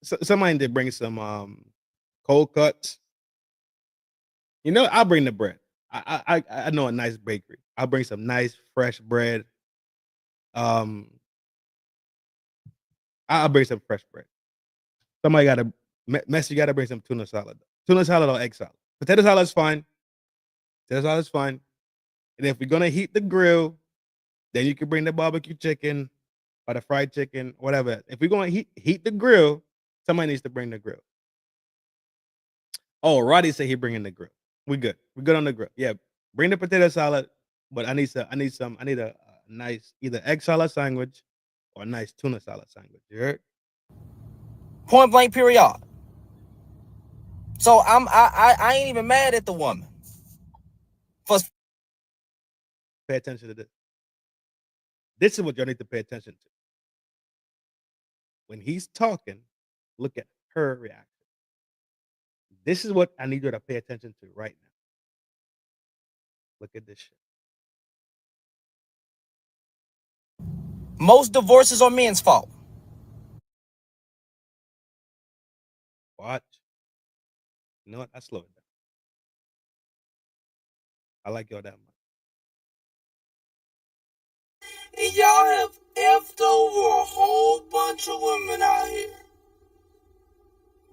So somebody did bring some cold cuts. You know, I'll bring the bread. I know a nice bakery. I'll bring some nice fresh bread. I'll bring some fresh bread. Somebody gotta Messi gotta bring some tuna salad. Tuna salad or egg salad. Potato salad is fine. Potato salad is fine. And if we're gonna heat the grill, then you can bring the barbecue chicken or the fried chicken, whatever. If we're gonna heat the grill, somebody needs to bring the grill. Oh, Roddy said he bringing the grill. We good. We're good on the grill. Yeah, bring the potato salad, but I need a nice either egg salad sandwich or a nice tuna salad sandwich. You heard? Point blank, period. So I ain't even mad at the woman. Pay attention to this. This is what y'all need to pay attention to. When he's talking, look at her reaction. This is what I need you to pay attention to right now. Look at this shit. Most divorces are men's fault. Watch. You know what? I slow it down. I like y'all that much. And y'all have effed over a whole bunch of women out here.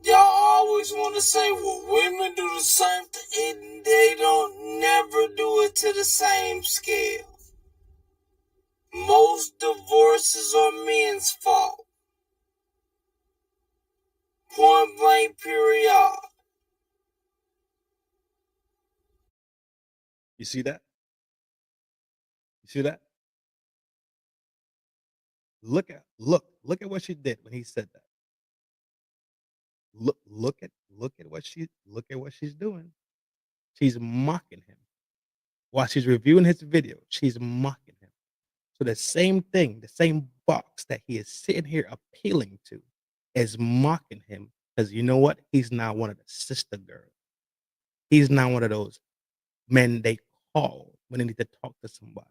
Y'all always want to say, well, women do the same thing, and they don't never do it to the same scale. Most divorces are men's fault. Point blank, period. You see that? You see that? Look at what she did when he said that. Look at what she's doing. She's mocking him. While she's reviewing his video, she's mocking him. So the same thing, the same box that he is sitting here appealing to is mocking him because you know what? He's not one of the sister girls. He's not one of those men they call when they need to talk to somebody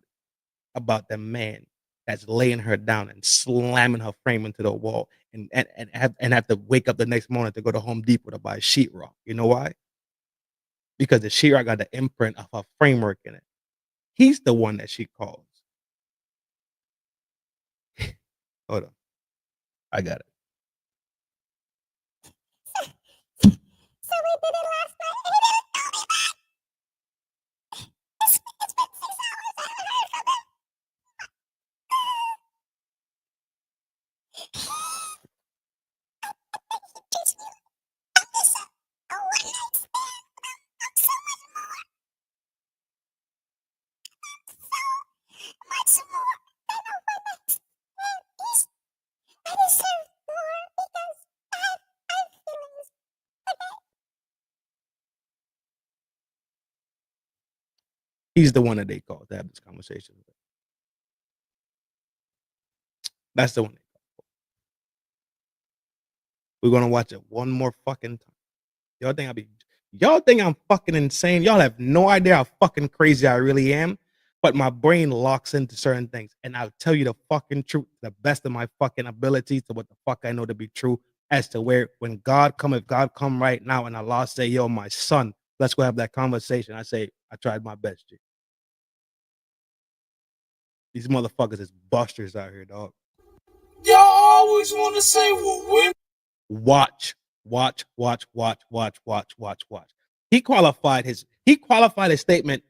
about the man that's laying her down and slamming her frame into the wall and have to wake up the next morning to go to Home Depot to buy sheetrock. You know why? Because the sheetrock got the imprint of her framework in it. He's the one that she calls. Hold on. I got it. So we did it last night and he didn't tell me that. It's been 6 hours. I haven't heard from him. He's the one that they call to have this conversation with. That's the one they call. We're gonna watch it one more fucking time. Y'all think I'm fucking insane? Y'all have no idea how fucking crazy I really am. but my brain locks into certain things. And I'll tell you the fucking truth, to the best of my fucking abilities, to what the fuck I know to be true, as to where when God come, if God come right now and Allah say, yo, my son, let's go have that conversation. I say, I tried my best, G. These motherfuckers is busters out here, dog. Y'all always want to say, well, women. Watch. He qualified his statement.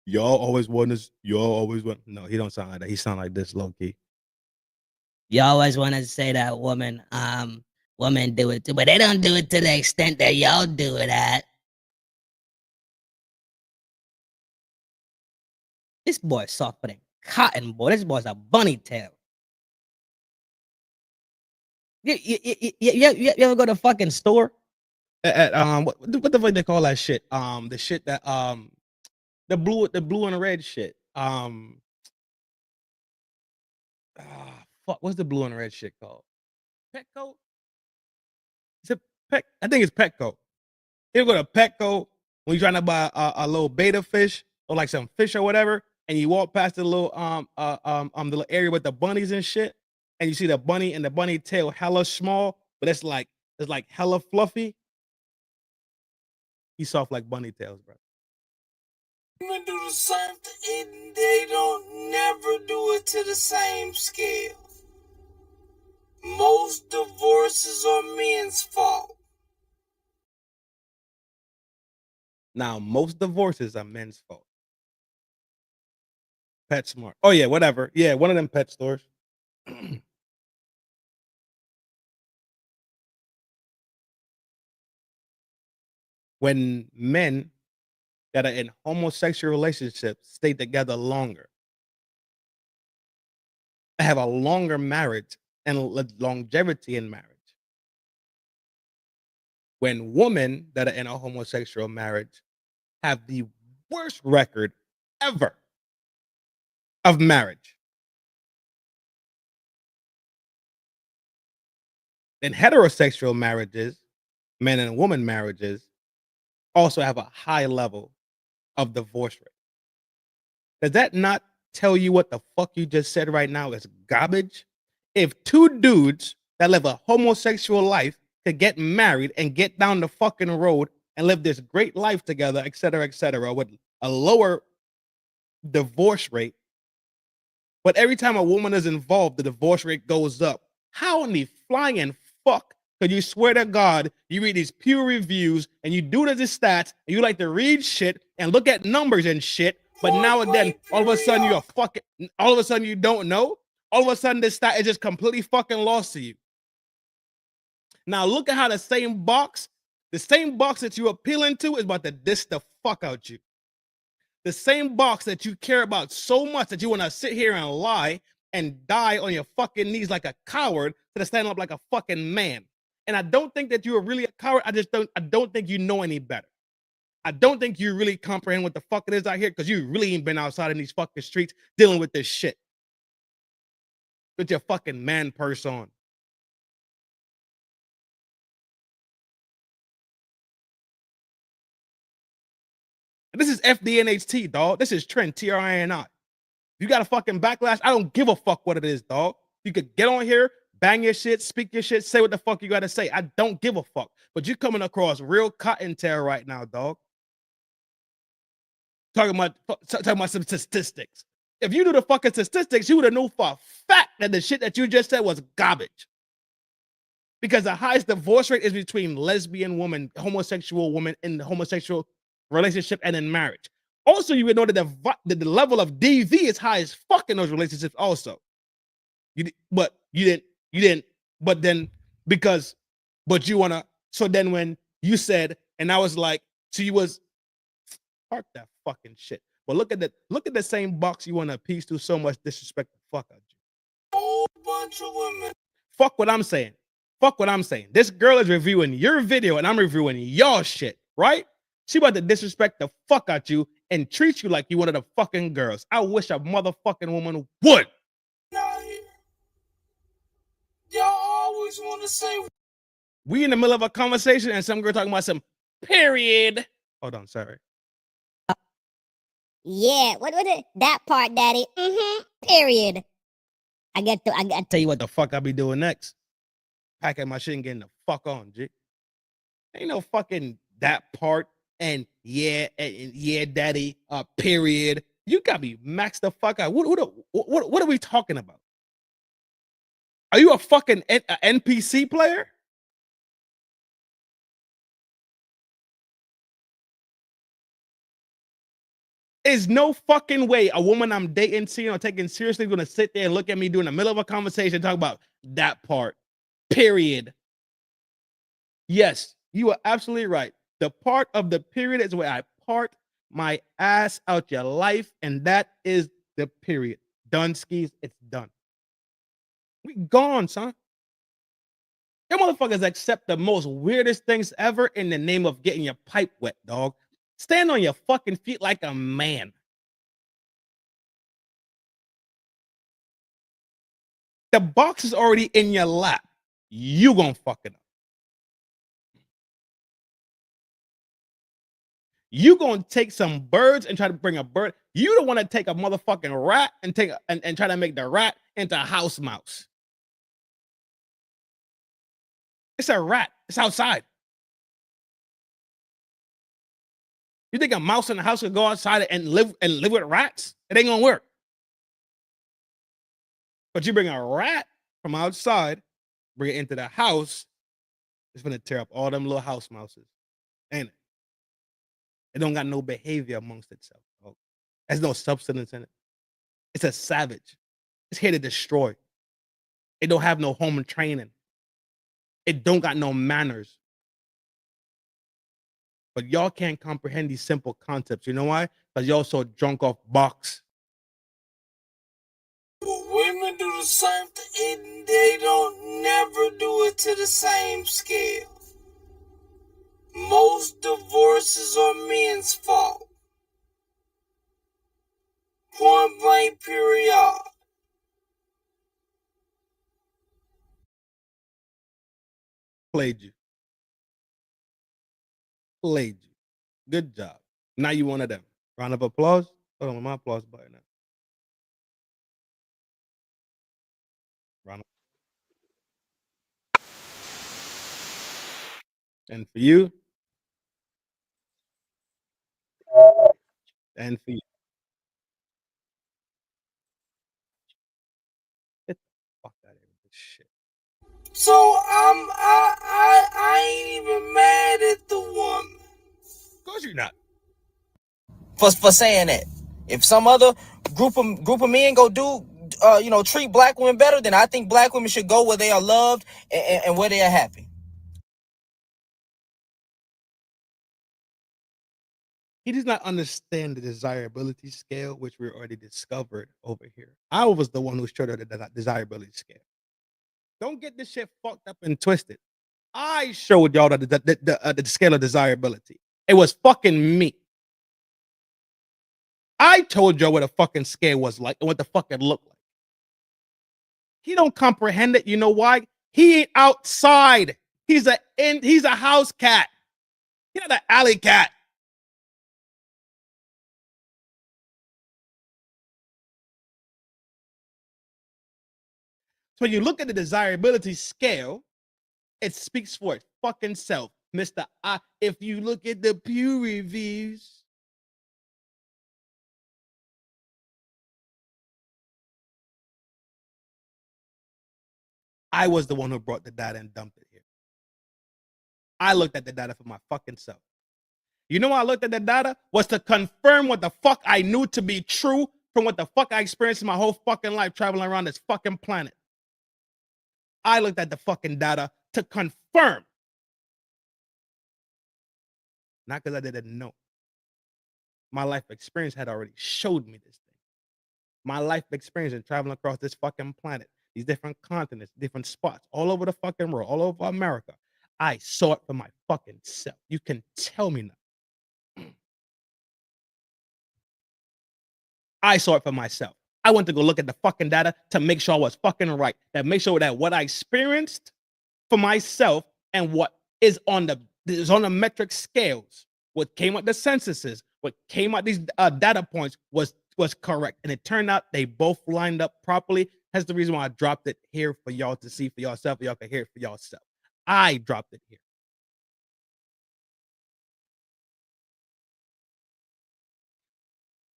Y'all always want this. Y'all always want. No, he don't sound like that. He sound like this, low key. You always want to say that women do it too, but they don't do it to the extent that y'all do it at. This boy's softer than cotton, boy. This boy's a bunny tail. You ever go to fucking store? At what the fuck they call that shit? The shit that the blue and the red shit. Fuck, what's the blue and the red shit called? Petco? Is it Pet? I think it's Petco. You go to Petco when you're trying to buy a little beta fish or like some fish or whatever, and you walk past the little the little area with the bunnies and shit, and you see the bunny and the bunny tail hella small, but it's like hella fluffy. He's soft like bunny tails, bro. Women do the same thing, and they don't never do it to the same scale. Most divorces are men's fault. Now, most divorces are men's fault. PetSmart. Oh yeah, whatever. Yeah, one of them pet stores. When men that are in homosexual relationships stay together longer, have a longer marriage and longevity in marriage. When women that are in a homosexual marriage have the worst record ever of marriage. In heterosexual marriages, men and women marriages also have a high level of divorce rate. Does that not tell you what the fuck you just said right now is garbage? If two dudes that live a homosexual life could get married and get down the fucking road and live this great life together, et cetera, with a lower divorce rate, but every time a woman is involved, the divorce rate goes up. How in the flying fuck could you swear to God you read these peer reviews and you do the stats and you like to read shit and look at numbers and shit, but now and then all of a sudden all of a sudden you don't know? All of a sudden this stat is just completely fucking lost to you. Now look at how the same box that you're appealing to is about to diss the fuck out you. The same box that you care about so much that you want to sit here and lie and die on your fucking knees like a coward to stand up like a fucking man. And I don't think that you are really a coward. I don't think you know any better. I don't think you really comprehend what the fuck it is out here because you really ain't been outside in these fucking streets dealing with this shit. With your fucking man purse on. This is FDNHT, dog. This is Trin, Trin. You got a fucking backlash. I don't give a fuck what it is, dog. You could get on here, bang your shit, speak your shit, say what the fuck you got to say. I don't give a fuck. But you're coming across real cottontail right now, dog. Talking about some statistics. If you knew the fucking statistics, you would have known for a fact that the shit that you just said was garbage. Because the highest divorce rate is between lesbian women, homosexual women in the homosexual relationship and in marriage. Also, you would know that the level of DV is high as fuck in those relationships also. But you didn't, so then when you said, and I was like, so you was, park that fucking shit. But look at the same box you want to appease to so much disrespect the fuck out of you. Whole bunch of women. Fuck what I'm saying. This girl is reviewing your video and I'm reviewing y'all shit, right? She about to disrespect the fuck out you and treat you like you one of the fucking girls. I wish a motherfucking woman would. Nah, y'all always want to say. We in the middle of a conversation and some girl talking about some period. Hold on, sorry. Yeah, what was it? That part, daddy. Mm-hmm. Period. I got Tell you what the fuck I be doing next. Packing my shit and getting the fuck on, G. Ain't no fucking that part and yeah, daddy, period. You got me maxed the fuck out. What are we talking about? Are you a fucking NPC player? There's no fucking way a woman I'm dating, seeing, or taking seriously gonna sit there and look at me during the middle of a conversation and talk about that part. Period. Yes, you are absolutely right. The part of the period is where I part my ass out your life, and that is the period. Done, skis. It's done. We gone, son. Them motherfuckers accept the most weirdest things ever in the name of getting your pipe wet, dog. Stand on your fucking feet like a man. The box is already in your lap. You gonna fuck it up. You gonna take some birds and try to bring a bird. You don't want to take a motherfucking rat and and try to make the rat into a house mouse. It's a rat. It's outside. You think a mouse in the house could go outside and live with rats? It ain't gonna work. But you bring a rat from outside, bring it into the house, it's gonna tear up all them little house mouses, ain't it? It don't got no behavior amongst itself. Dog. There's no substance in it. It's a savage. It's here to destroy. It don't have no home training. It don't got no manners. But y'all can't comprehend these simple concepts. You know why? Because y'all so drunk off box. Women do the same thing, they don't never do it to the same scale. Most divorces are men's fault. Point blank, period. Played you. Played you. Good job. Now you one of them. Round of applause. Hold on, my applause button. Round of... And for you. And for you. Get the fuck out of here with this shit. So I ain't even mad at the woman. Of course you're not. For saying that. If some other group of men go do treat black women better, then I think black women should go where they are loved and where they are happy. He does not understand the desirability scale, which we already discovered over here. I was the one who showed her the desirability scale. Don't get this shit fucked up and twisted. I showed y'all the scale of desirability. It was fucking me. I told y'all what a fucking scale was like and what the fuck it looked like. He don't comprehend it. You know why? He ain't outside. He's a house cat. He's not an alley cat. So when you look at the desirability scale, it speaks for its fucking self, Mr. I. If you look at the Pew reviews, I was the one who brought the data and dumped it here. I looked at the data for my fucking self. You know why I looked at the data? Was to confirm what the fuck I knew to be true from what the fuck I experienced in my whole fucking life traveling around this fucking planet. I looked at the fucking data to confirm. Not because I didn't know. My life experience had already showed me this thing. My life experience in traveling across this fucking planet, these different continents, different spots, all over the fucking world, all over America. I saw it for my fucking self. You can tell me nothing. I saw it for myself. I went to go look at the fucking data to make sure I was fucking right. That make sure that what I experienced for myself and what is on the metric scales, what came up the censuses, what came out these data points was correct, and it turned out they both lined up properly. That's the reason why I dropped it here for y'all to see for yourself. Y'all can hear it for yourself. I dropped it here.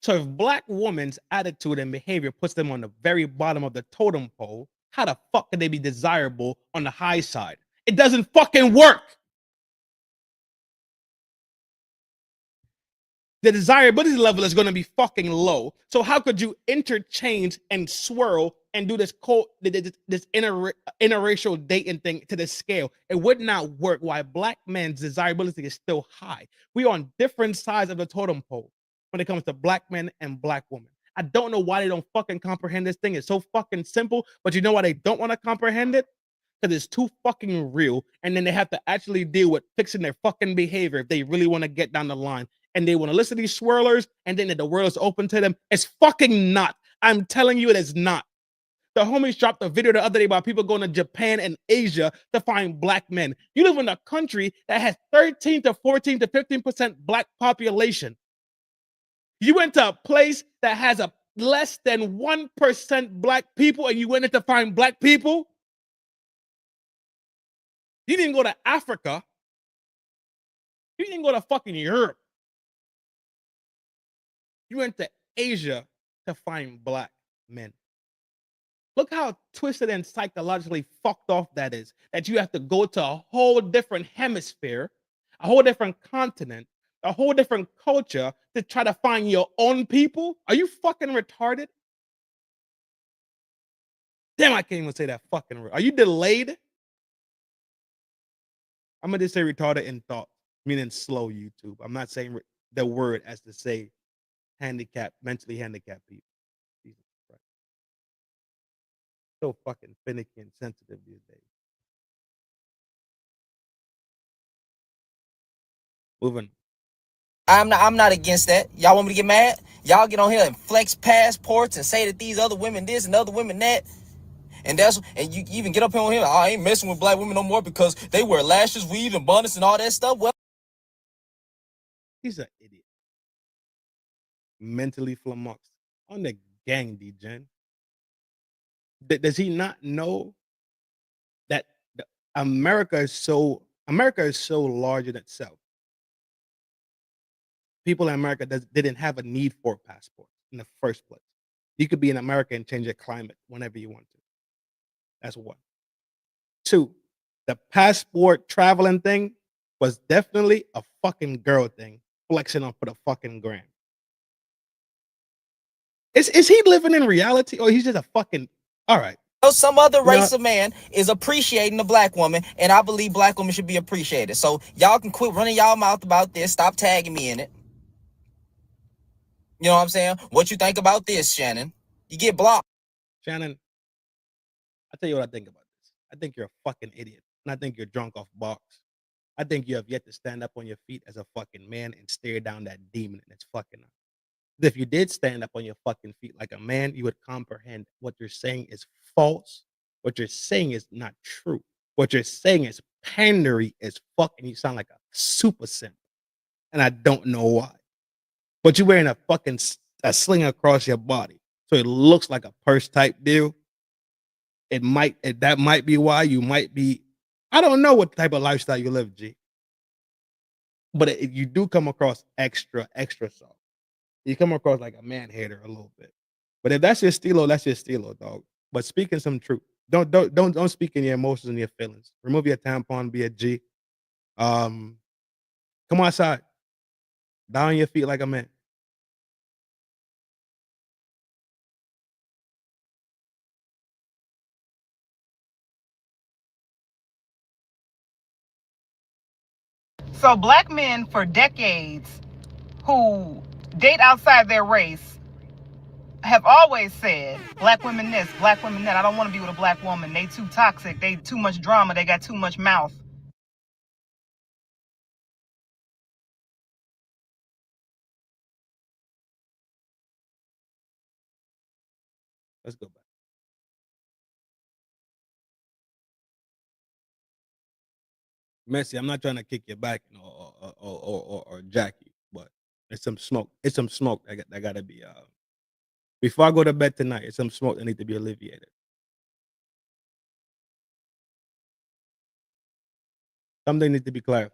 So if black woman's attitude and behavior puts them on the very bottom of the totem pole, how the fuck can they be desirable on the high side? It doesn't fucking work. The desirability level is going to be fucking low. So how could you interchange and swirl and do this interracial dating thing to this scale? It would not work. Why black men's desirability is still high. We are on different sides of the totem pole when it comes to black men and black women. I don't know why they don't fucking comprehend this thing. It's so fucking simple, but you know why they don't want to comprehend it? Because it's too fucking real, and then they have to actually deal with fixing their fucking behavior if they really want to get down the line. And they want to listen to these swirlers, and then the world is open to them. It's fucking not. I'm telling you, it is not. The homies dropped a video the other day about people going to Japan and Asia to find black men. You live in a country that has 13 to 14 to 15% black population. You went to a place that has a less than 1% black people, and you went in to find black people? You didn't go to Africa. You didn't go to fucking Europe. You went to Asia to find black men. Look how twisted and psychologically fucked off that is. That you have to go to a whole different hemisphere, a whole different continent, a whole different culture to try to find your own people. Are you fucking retarded? Damn, I can't even say that fucking word. Are you delayed? I'm gonna just say retarded in thought, meaning slow YouTube. I'm not saying the word as to say handicapped, mentally handicapped people. Jesus Christ. So fucking finicky and sensitive these days. Moving. I'm not against that. Y'all want me to get mad? Y'all get on here and flex passports and say that these other women this and other women that. And you even get up here on here. I ain't messing with black women no more because they wear lashes, weave, and bonnets and all that stuff. Well, he's an idiot. Mentally flummoxed. On the gang, D-Gen. Does he not know that America is so large in itself? People in America didn't have a need for a passport in the first place. You could be in America and change your climate whenever you want to. That's one. Two, the passport traveling thing was definitely a fucking girl thing, flexing on for the fucking gram. Is he living in reality, or he's just a fucking all right? Some other race of man is appreciating the black woman, and I believe black women should be appreciated. So y'all can quit running y'all mouth about this. Stop tagging me in it. You know what I'm saying? What you think about this, Shannon? You get blocked. Shannon, I'll tell you what I think about this. I think you're a fucking idiot, and I think you're drunk off box. I think you have yet to stand up on your feet as a fucking man and stare down that demon and it's fucking up. If you did stand up on your fucking feet like a man, you would comprehend what you're saying is false. What you're saying is not true. What you're saying is pandery as fuck, and you sound like a super simp. And I don't know why. But you're wearing a fucking a sling across your body, so it looks like a purse type deal. That might be why you might be. I don't know what type of lifestyle you live, G. But you do come across extra soft. You come across like a man hater a little bit. But if that's your stilo, that's your stilo, dog. But speaking some truth. Don't speak in your emotions and your feelings. Remove your tampon, be a G. Come outside. Down on your feet like a man. So black men for decades who date outside their race have always said, black women this, black women that. I don't want to be with a black woman. They too toxic. They too much drama. They got too much mouth. Let's go back. Messi, I'm not trying to kick you back or jack you, but It's some smoke. It's some smoke that gotta be before I go to bed tonight. It's some smoke that need to be alleviated. Something needs to be clarified.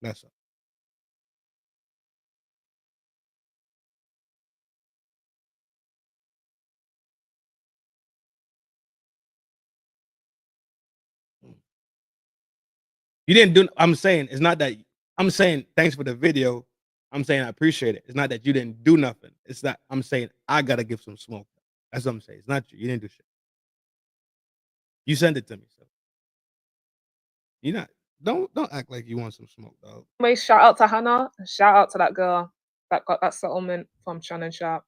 That's all. You didn't do. I'm saying it's not that. I'm saying thanks for the video. I'm saying I appreciate it. It's not that you didn't do nothing. It's not. I'm saying I gotta give some smoke. That's what I'm saying. It's not you. You didn't do shit. You sent it to me. So you're not. Don't act like you want some smoke, dog. Anyways, shout out to Hannah and shout out to that girl that got that settlement from Shannon Sharp.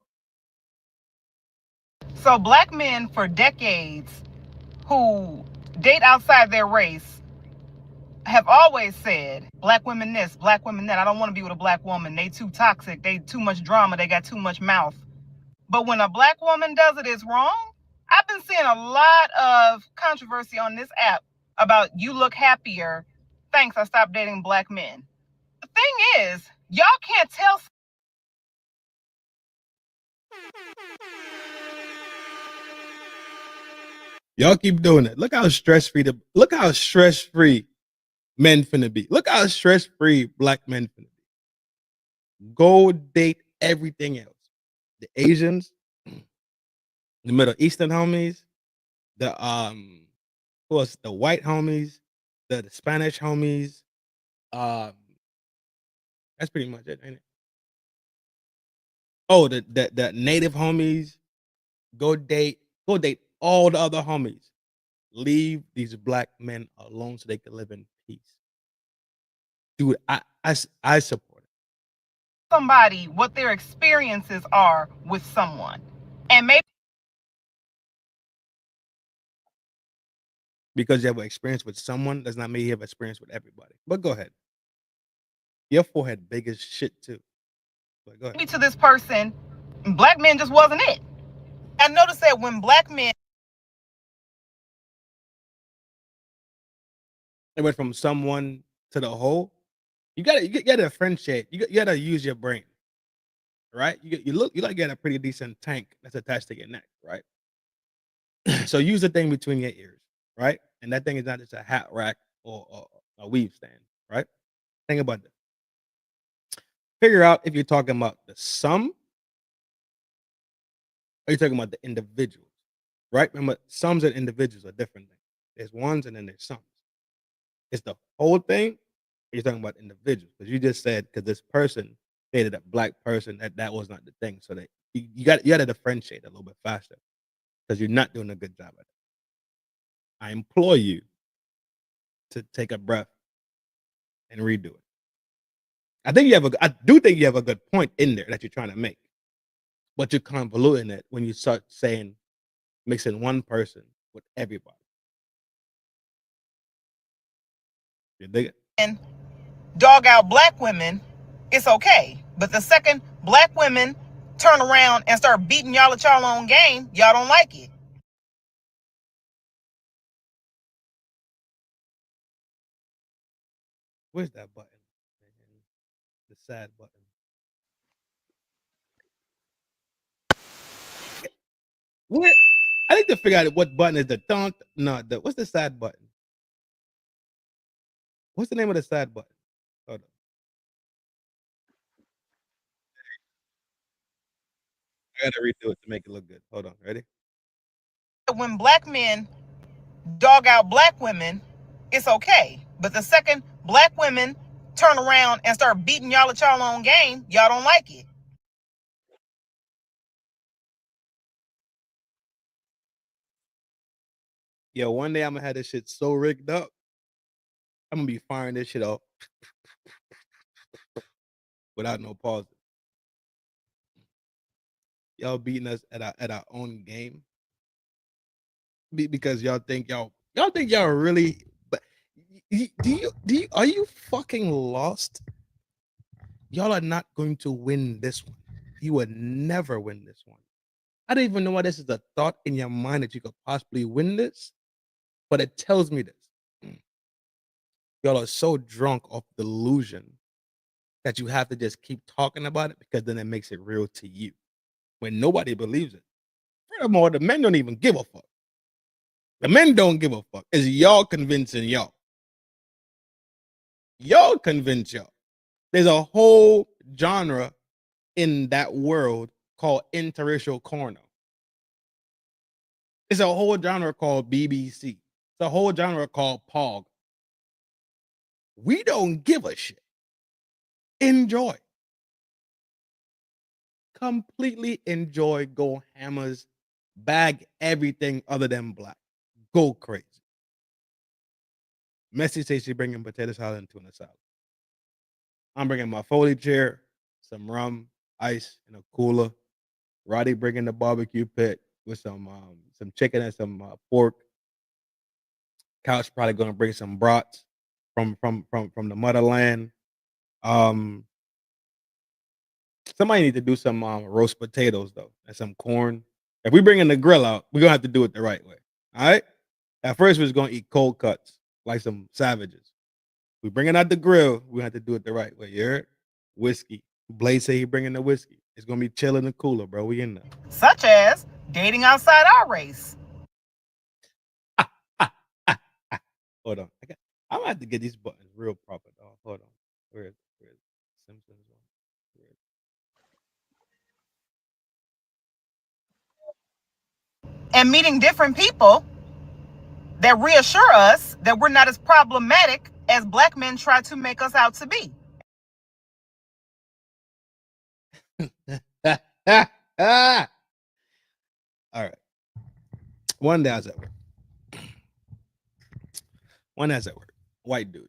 So black men for decades who date outside their race have always said, black women this, black women that. I don't want to be with a black woman. They too toxic. They too much drama. They got too much mouth. But when a black woman does it, it's wrong. I've been seeing a lot of controversy on this app about you look happier. Thanks, I stopped dating black men. The thing is, y'all can't tell. Y'all keep doing it. Look how stress-free men finna be. Look how stress-free black men finna be. Go date everything else. The Asians, the Middle Eastern homies, the the white homies, the Spanish homies. That's pretty much it, ain't it? Oh, the native homies. Go date all the other homies. Leave these black men alone so they can live in peace. Dude, I support it. Somebody what their experiences are with someone. And maybe Because you have an experience with someone does not mean you have experience with everybody. But go ahead. Your forehead big as shit too. But go ahead. to this person, black men just wasn't it. I noticed that when black men It went from someone to the whole. You gotta differentiate. You gotta use your brain, right? You got a pretty decent tank that's attached to your neck, right? So use the thing between your ears, right? And that thing is not just a hat rack or a weave stand, right? Think about that. Figure out if you're talking about the sum or you're talking about the individuals, right? Remember, sums and individuals are different things. There's ones and then there's sums. It's the whole thing. You're talking about individuals because you just said because this person dated a black person that was not the thing. So that you got to differentiate a little bit faster because you're not doing a good job at it. I implore you to take a breath and redo it. I do think you have a good point in there that you're trying to make, but you're convoluting it when you start saying mixing one person with everybody. You dig it? and dog out black women, it's okay. But the second black women turn around and start beating y'all at y'all own game, y'all don't like it. Where's that button? The sad button. What? I need to figure out what button is the don't. No, what's the sad button? What's the name of the sad button? Hold on. I gotta redo it to make it look good. Hold on. Ready? When black men dog out black women, it's okay. But the second black women turn around and start beating y'all at y'all own game, y'all don't like it. Yo, one day I'm gonna have this shit so rigged up. I'm gonna be firing this shit off without no pause. Y'all beating us at our own game because y'all think y'all really. But do you are you fucking lost? Y'all are not going to win this one. You would never win this one. I don't even know why this is a thought in your mind that you could possibly win this, but it tells me this. Y'all are so drunk off delusion that you have to just keep talking about it because then it makes it real to you when nobody believes it. Furthermore, the men don't even give a fuck. The men don't give a fuck. It's y'all convincing y'all. Y'all convince y'all. There's a whole genre in that world called interracial porno. It's a whole genre called BBC. It's a whole genre called POG. We don't give a shit. Enjoy. Completely enjoy. Go hammers. Bag everything other than black. Go crazy. Messy says she bringing potato salad and tuna salad. I'm bringing my Foley chair, some rum, ice, and a cooler. Roddy bringing the barbecue pit with some chicken and some pork. Couch probably gonna bring some brats from the motherland. Somebody need to do some roast potatoes though and some corn. If we bringing the grill out, we're gonna have to do it the right way. All right. At first, we was gonna eat cold cuts like some savages. We bringing out the grill, we have to do it the right way. You heard? Whiskey. Blaze say he bringing the whiskey. It's gonna be chill in the cooler, bro. We in there. Such as dating outside our race. Hold on. I'm gonna have to get these buttons real proper, dog. Hold on. Where is it? Simpsons one? Where is it? And meeting different people that reassure us that we're not as problematic as black men try to make us out to be. All right. One day I was at work. White dude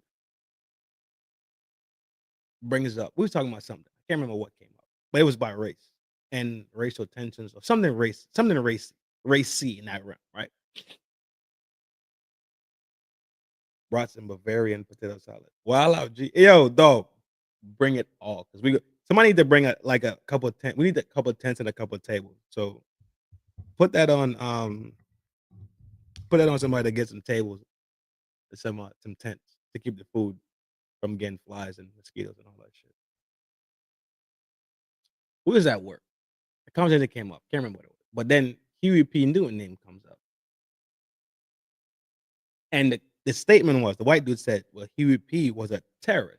brings up. We was talking about something. I can't remember what came up, but it was about race and racial tensions or something racy in that realm, right? Brought some Bavarian potato salad. Wow, out, yo, dog, bring it all because somebody need to bring a couple of tents. We need a couple of tents and a couple of tables. So put that on somebody to get some tables, some tents to keep the food from getting flies and mosquitoes and all that shit. Who was at work? The conversation came up. Can't remember what it was. But then Huey P. Newton name comes up. And the statement was, the white dude said, well, Huey P. was a terrorist.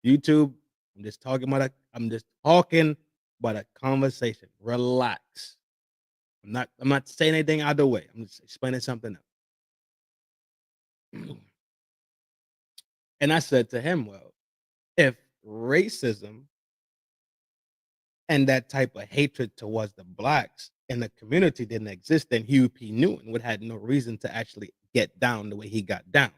YouTube, I'm just talking about a conversation. Relax. I'm not saying anything out of the way. I'm just explaining something else. And I said to him, well, if racism and that type of hatred towards the blacks in the community didn't exist, then Huey P. Newton would have had no reason to actually get down the way he got down.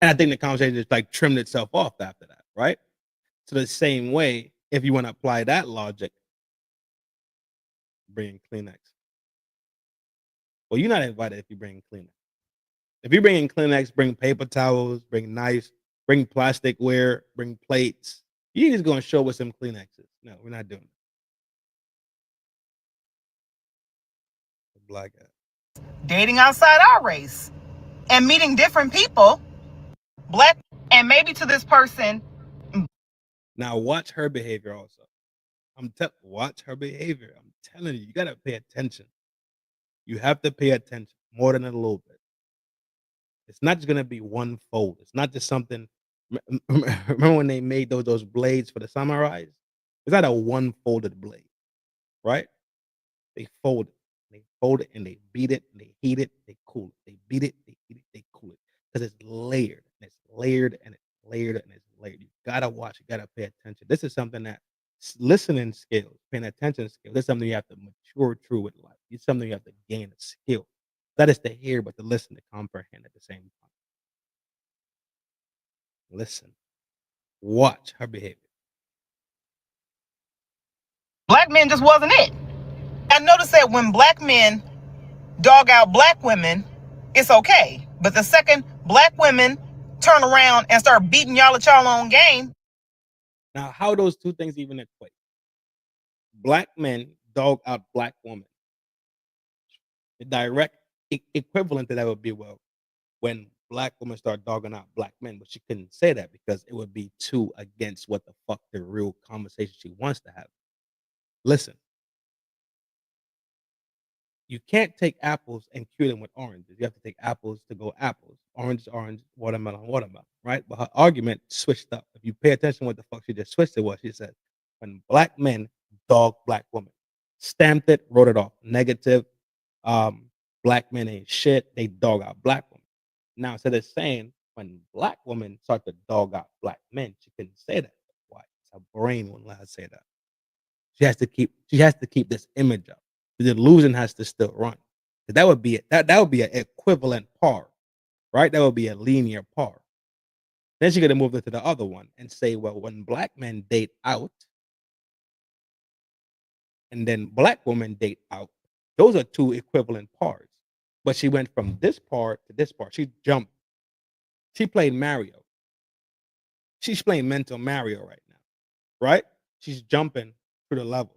And I think the conversation just like trimmed itself off after that, right? So the same way, if you want to apply that logic, bring Kleenex. Well, you're not invited if you bring Kleenex. If you bring in Kleenex, bring paper towels, bring knives, bring plasticware, bring plates. You just gonna show us some Kleenexes. No, we're not doing it. Black guy. Dating outside our race and meeting different people, black, and maybe to this person. Now watch her behavior also. Watch her behavior. I'm telling you, you gotta pay attention. You have to pay attention more than a little bit. It's not just gonna be one fold. It's not just something. Remember when they made those blades for the samurais? It's not a one folded blade, right? They fold it. They fold it and they beat it and they heat it. They cool it. They beat it. They heat it. They cool it because it's layered. And it's layered and it's layered and it's layered. You gotta watch. You gotta pay attention. This is something that listening skills, paying attention skills. This is something you have to mature through with life. It's something you have to gain a skill. That is to hear, but to listen, to comprehend at the same time. Listen. Watch her behavior. Black men just wasn't it. I noticed that when black men dog out black women, it's okay. But the second black women turn around and start beating y'all at y'all own game. Now, how those two things even equate? Black men dog out black women. The direct equivalent to that would be, well, when black women start dogging out black men, but she couldn't say that because it would be too against what the fuck the real conversation she wants to have. Listen, you can't take apples and cure them with oranges. You have to take apples to go apples. Orange, orange, watermelon, watermelon, right? But her argument switched up. If you pay attention to what the fuck she just switched it was, she said, when black men dog black women, stamped it, wrote it off. Negative. Black men ain't shit. They dog out black women. Now, instead of saying when black women start to dog out black men, she couldn't say that. Why? Her brain won't let her say that. She has to keep this image up. The delusion has to still run. That would be that would be an equivalent par, right? That would be a linear par. Then she could have moved it to the other one and say, well, when black men date out, and then black women date out, those are two equivalent pars. But she went from this part to this part. She jumped. She played Mario. She's playing mental Mario right now, right? She's jumping through the level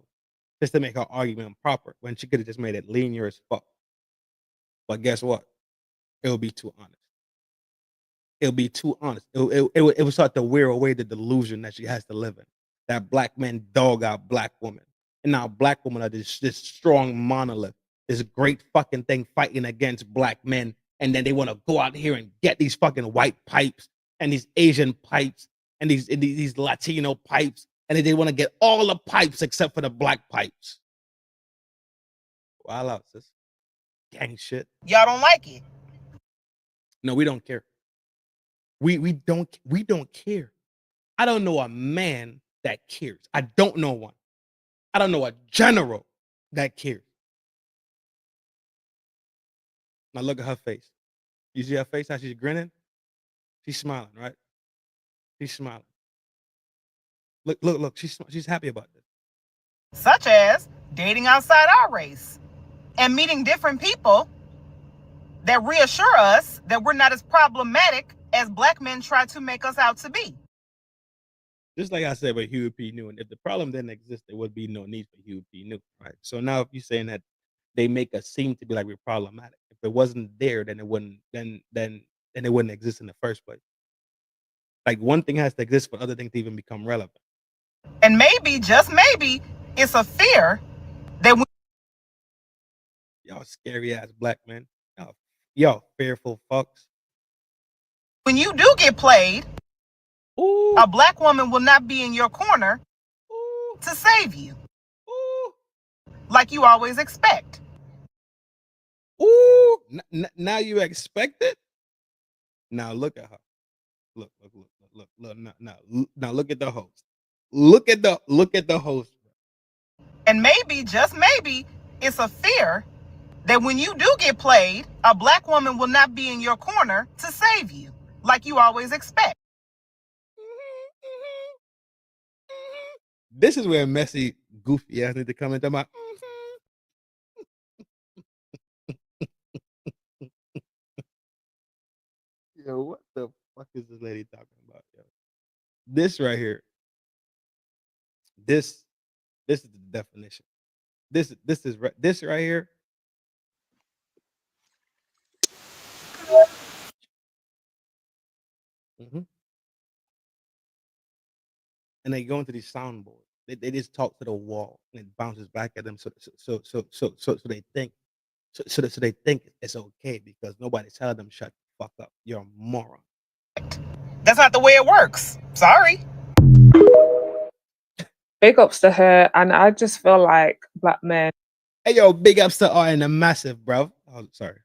just to make her argument proper when she could have just made it linear as fuck. But guess what? It would be too honest. It'll be too honest. It would start to wear away the delusion that she has to live in. That black men dog out black women. And now black women are this strong monolith, this great fucking thing fighting against black men. And then they want to go out here and get these fucking white pipes and these Asian pipes and these Latino pipes. And then they want to get all the pipes except for the black pipes. Wild out, sis. Gang shit. Y'all don't like it. No, we don't care. We don't care. I don't know a man that cares. I don't know one. I don't know a general that cares. Now look at her face. You see her face, how she's grinning? She's smiling, right? She's smiling. Look, she's happy about this. Such as dating outside our race and meeting different people that reassure us that we're not as problematic as black men try to make us out to be. Just like I said with Huey P. Newton, if the problem didn't exist, there would be no need for Huey P. Newton, right? So now if you're saying that they make us seem to be like we're problematic, if it wasn't there, then it wouldn't it wouldn't exist in the first place. Like one thing has to exist for other things to even become relevant. And maybe, just maybe, it's a fear that when Y'all scary ass black men. Y'all fearful fucks. when you do get played, a black woman will not be in your corner to save you. Like you always expect. Ooh, now you expect it? Now look at her. Look. Now look at the host. Look at the host. And maybe, just maybe, it's a fear that when you do get played, a black woman will not be in your corner to save you, like you always expect. This is where messy, goofy ass need to come into my. Yo, what the fuck is this lady talking about? Yo? This right here. This is the definition. This right here. And they go into these soundboards. They just talk to the wall and it bounces back at them. So they think so they think it's okay because nobody's telling them shut the fuck up. You're a moron. That's not the way it works. Sorry. Big ups to her, and I just feel like black men. Hey yo, big ups to R and the massive, bro. Oh, sorry.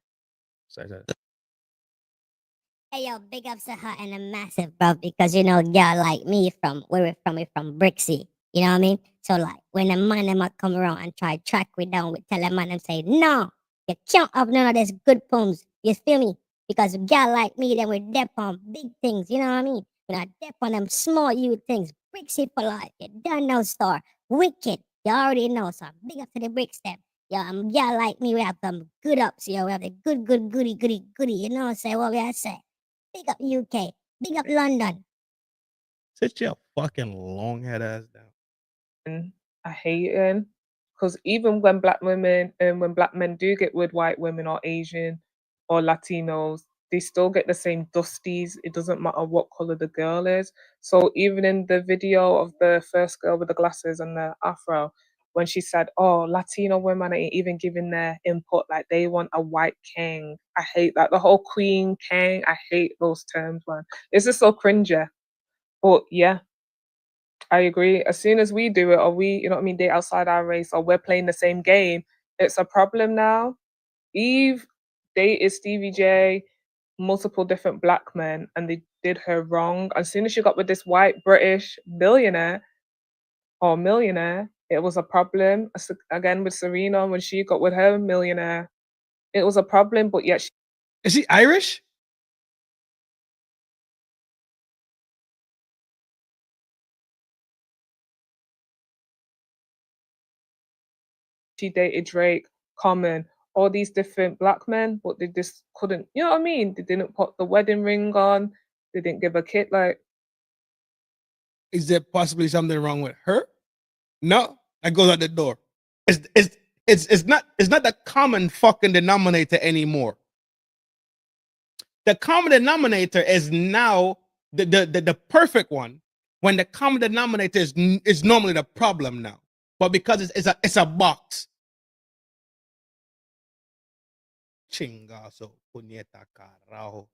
Hey yo, big ups to her and a massive, bro, because you know, girl like me from where we're from Brixie. You know what I mean? So like when the man them might come around and try track we down, we tell the man them say, no, you can't have none of these good poems. You feel me? Because a girl like me, then we're dep on big things, you know what I mean? We're not dep on them small you things. Brixie for life. You done know star. Wicked. You already know, so big up to the bricks them. Yeah, girl like me, we have them good ups, yo. We have the good goody. You know what I'm saying? What we have say? Big up UK. Big up London. Sit your fucking long head ass down. I hate it. Because even when black women and when black men do get with white women or Asian or Latinos, they still get the same dusties. It doesn't matter what color the girl is. So even in the video of the first girl with the glasses and the afro, when she said, "Oh, Latino women ain't even giving their input, like they want a white king." I hate that. The whole queen, king, I hate those terms, man. It's just so cringy. But yeah, I agree. As soon as we do it, or we, you know what I mean, date outside our race, or we're playing the same game, it's a problem now. Eve dated Stevie J, multiple different black men, and they did her wrong. As soon as she got with this white British billionaire or millionaire, it was a problem. Again, with Serena, when she got with her millionaire, it was a problem, but yet Is she Irish? she dated Drake, Common, all these different black men, but they just couldn't, you know what I mean? They didn't put the wedding ring on, they didn't give a kid, like. Is there possibly something wrong with her? No, that goes out the door. It's not the common fucking denominator anymore. The common denominator is now the perfect one, when the common denominator is normally the problem now. But because it's a box. Chingazo, puñeta carajo.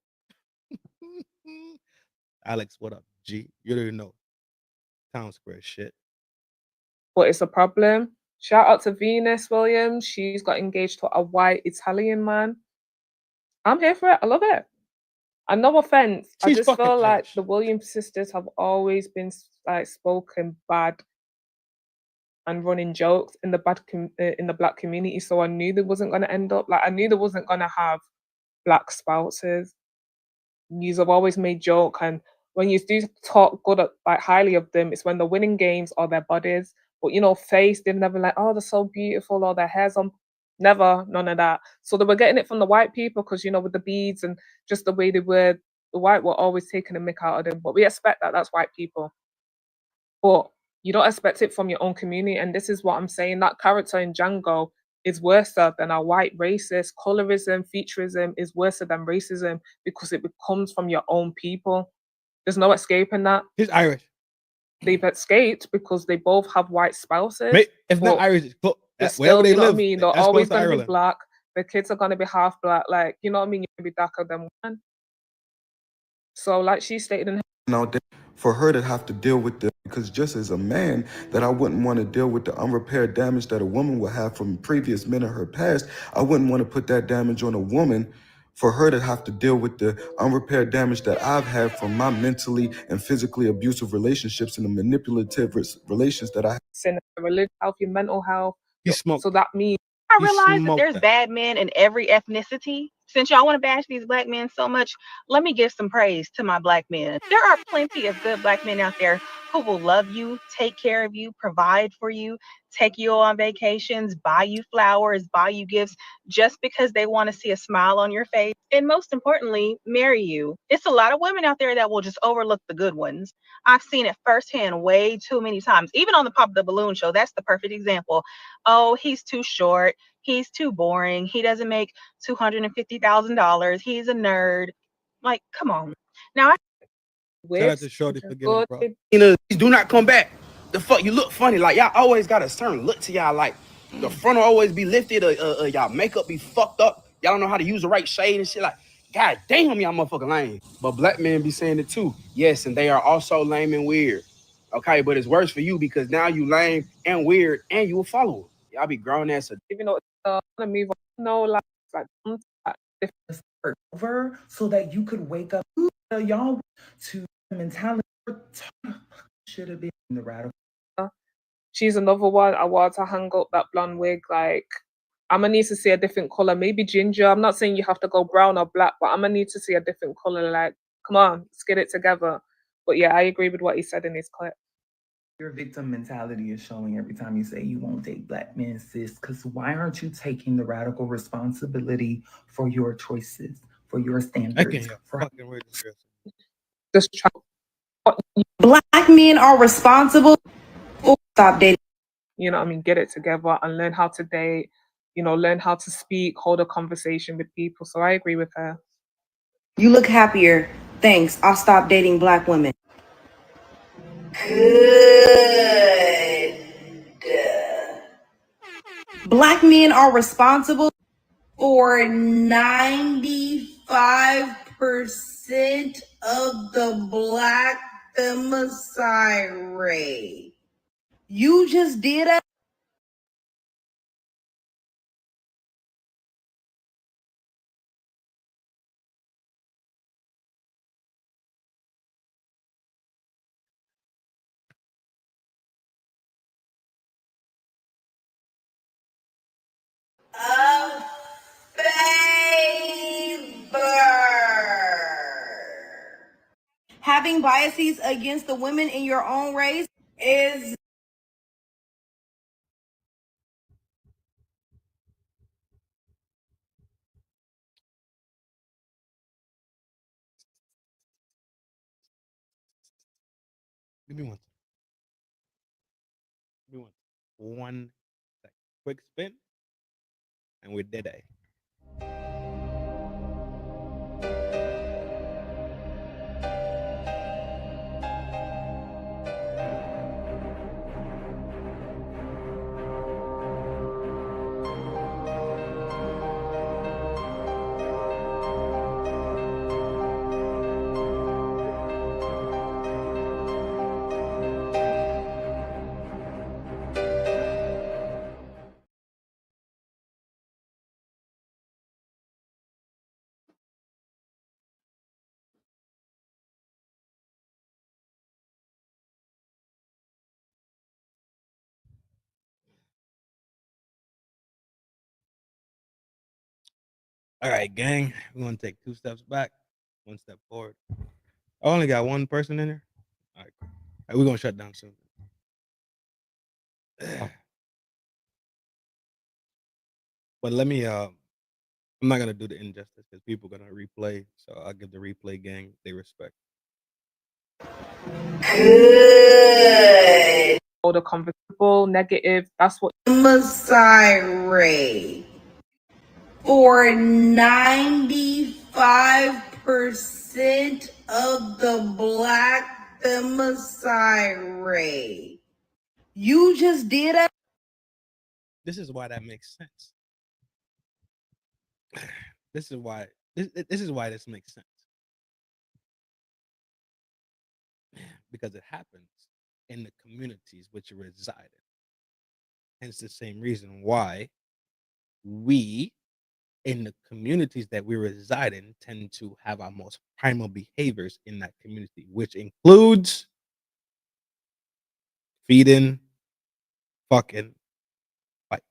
Alex, what up, G? You don't even know. Town Square shit. But it's a problem. Shout out to Venus Williams. She's got engaged to a white Italian man. I'm here for it. I love it. And no offense, I just feel like the Williams sisters have always been like spoken bad and running jokes in the black community. So I knew there wasn't going to end up like, I knew there wasn't going to have black spouses. You have always made joke, and when you do talk good like highly of them, it's when they're winning games or their bodies. But you know, face, they've never like, oh, they're so beautiful, or their hair's on. Never, none of that. So they were getting it from the white people because, you know, with the beads and just the way they were, the white were always taking a mick out of them. But we expect that, that's white people. But you don't expect it from your own community. And this is what I'm saying, that character in Django is worse than a white racist. Colorism, featureism is worse than racism because it comes from your own people. There's no escaping that. He's Irish. They've escaped because they both have white spouses. If not Irish, still, they you know live, what I mean? They're always going to be black. The kids are going to be half black. Like, you know what I mean? You're going to be darker than one. So, like she stated in out there for her to have to deal with this, because just as a man that I wouldn't want to deal with the unrepaired damage that a woman would have from previous men in her past, I wouldn't want to put that damage on a woman for her to have to deal with the unrepaired damage that I've had from my mentally and physically abusive relationships and the manipulative relations that I have. Religion, health, your mental health. So that means I realize that there's bad men in every ethnicity. Since y'all want to bash these black men so much, let me give some praise to my black men. There are plenty of good black men out there who will love you, take care of you, provide for you, take you on vacations, buy you flowers, buy you gifts, just because they want to see a smile on your face. And most importantly, marry you. It's a lot of women out there that will just overlook the good ones. I've seen it firsthand way too many times. Even on the Pop the Balloon show, that's the perfect example. Oh, he's too short. He's too boring. He doesn't make $250,000. He's a nerd. Like, come on. Now, shout out to Shorty for giving bro. Do not come back. The fuck, you look funny. Like, y'all always got a certain look to y'all. Like, the front will always be lifted. Y'all makeup be fucked up. Y'all don't know how to use the right shade and shit. Like, god damn, y'all motherfucking lame. But black men be saying it too. Yes, and they are also lame and weird. Okay, but it's worse for you because now you lame and weird and you a follower. Y'all be grown ass. Even though move on, no, like over so that you could wake up y'all to the mentality should have been the radical. She's another one. I want to hang up that blonde wig. Like, I'm gonna need to see a different color, maybe ginger. I'm not saying you have to go brown or black, but I'm gonna need to see a different color. Like, come on, let's get it together. But yeah, I agree with what he said in his clip. Your victim mentality is showing every time you say you won't date black men, sis, because why aren't you taking the radical responsibility for your choices, for your standards? Black men are responsible. Stop dating. you know what I mean, get it together and learn how to date, you know, learn how to speak, hold a conversation with people. So I agree with her. You look happier. Thanks. I'll stop dating black women. Good. Black men are responsible for 95% of the black femicide rate. You just did a having biases against the women in your own race is Give me one. Give me one sec. Quick spin, and we're dead. All right, gang. We're gonna take 2 steps back, 1 step forward. I only got one person in there. All right, cool. All right, we're gonna shut down soon. But let me I'm not gonna do the injustice because people are gonna replay. So I'll give the replay gang their respect. good. All the comfortable, negative, that's what Femicide rate for 95% of the black femicide rate. You just did a This is why that makes sense. This is why this makes sense. Because it happens in the communities which you reside in. Hence the same reason why we in the communities that we reside in tend to have our most primal behaviors in that community, which includes feeding, fucking, fight.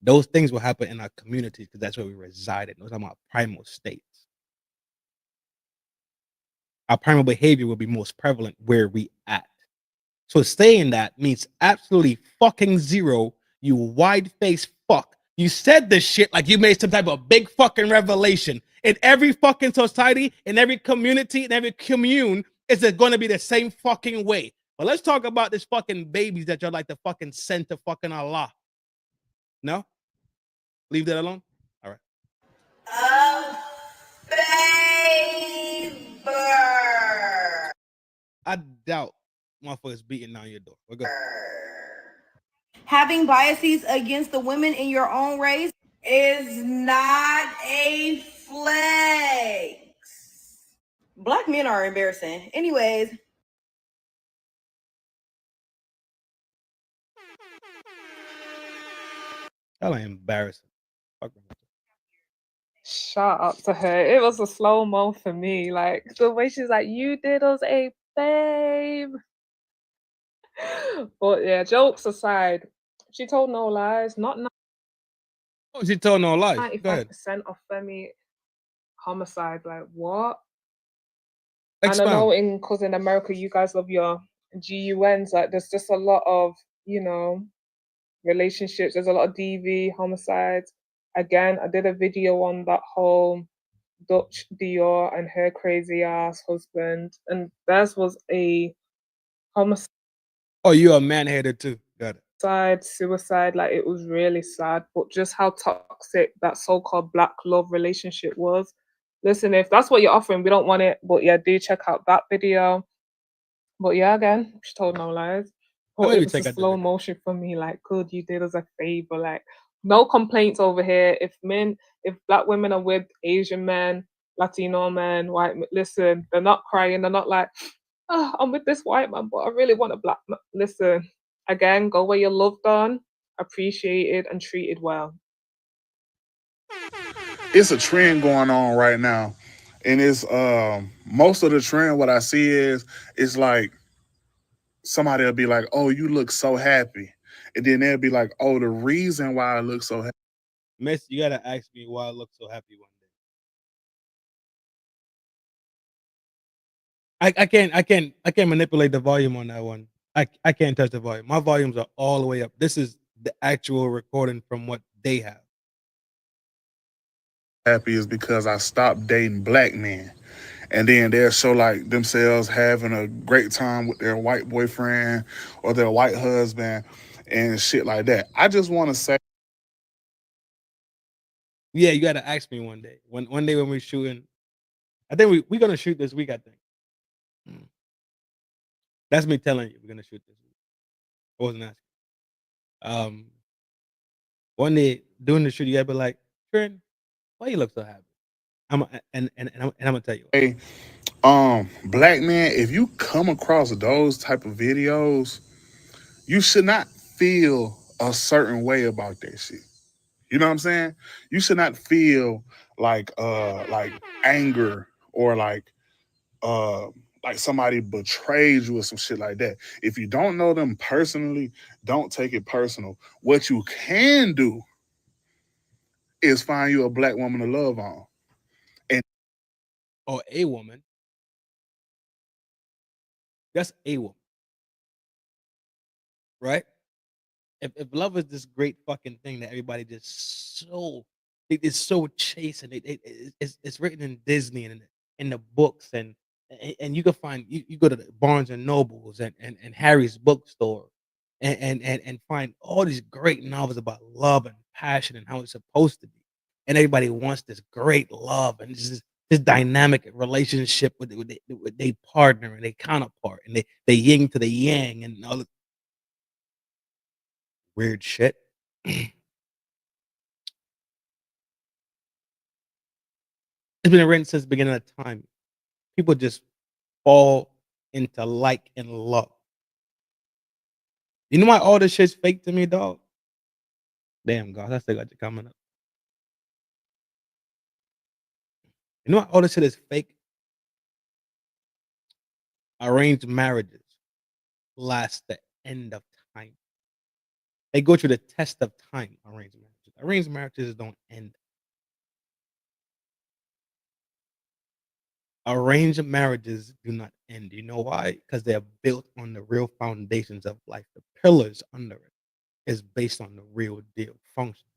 Those things will happen in our communities because that's where we reside in. Those are our primal states. Our primal behavior will be most prevalent where we at. So saying that means absolutely fucking zero, you wide-faced fuck. You said this shit like you made some type of big fucking revelation. In every fucking society, in every community, in every commune, is it going to be the same fucking way? But let's talk about this fucking babies that you're like the fucking sent to fucking Allah. No? Leave that alone? All right. I doubt motherfuckers beating down your door. We're good. having biases against the women in your own race is not a flex. Black men are embarrassing. Anyways. Hell, I embarrassing. Fuck. Shout out to her. It was a slow mo for me. Like the way she's like, you did us a babe. But yeah, jokes aside, she told no lies. Not Oh, she told no lies. Go ahead. 95% of Femi homicide. Like what? Expound. And I know in Cousin America, you guys love your GUNs. Like there's just a lot of, you know, relationships. There's a lot of DV homicides. Again, I did a video on that whole Dutch Dior and her crazy ass husband, and theirs was a homicide. Oh, you're a man hater too. suicide, like it was really sad, but just how toxic that so-called black love relationship was. Listen, if that's what you're offering, we don't want it, but yeah, do check out that video. But yeah, again, she told no lies. I'll But it maybe was check a out the slow video. motion for me, like, good, you did us a favor. Like, no complaints over here. If black women are with Asian men, Latino men, white men, listen, they're not crying. They're not like, oh, I'm with this white man, but I really want a black man. Listen, again, go where you're loved on, appreciated, and treated well. It's a trend going on right now, and it's most of the trend. What I see is it's like somebody will be like, "Oh, you look so happy," and then they'll be like, "Oh, the reason why I look so happy." Miss, you gotta ask me why I look so happy one day. I can't manipulate the volume on that one. I can't touch the volume. My volumes are all the way up. This is the actual recording from what they have. Happy is because I stopped dating black men. And then they'll show like themselves having a great time with their white boyfriend or their white husband and shit like that. I just want to say, Yeah, you gotta ask me one day. One day when we're shooting, I think we're gonna shoot this week. I think that's me telling you we're gonna shoot this week. I wasn't asking. One day doing the shoot, you gotta be like, Trin, why you look so happy? I'm gonna tell you. hey, black man, if you come across those type of videos, you should not feel a certain way about that shit. You know what I'm saying? You should not feel like anger or uh like somebody betrayed you or some shit like that. If you don't know them personally, don't take it personal. What you can do is find you a black woman to love on. And Or a woman. That's a woman. Right? If love is this great fucking thing that everybody just so it's so chasing it's written in Disney and in the books and you can find you go to the Barnes and Nobles and Harry's bookstore and find all these great novels about love and passion and how it's supposed to be, and everybody wants this great love and this dynamic relationship with their partner and their counterpart and they yin to the yang and all weird shit. It's been written since the beginning of time. People just fall into like and love. You know why all this shit's fake to me, dog? Damn, God, I still got you coming up. You know why all this shit is fake? Arranged marriages last the end of time. They go through the test of time, arranged marriages. Arranged marriages don't end. Arranged marriages do not end. You know why? Because they're built on the real foundations of life. The pillars under it is based on the real deal functions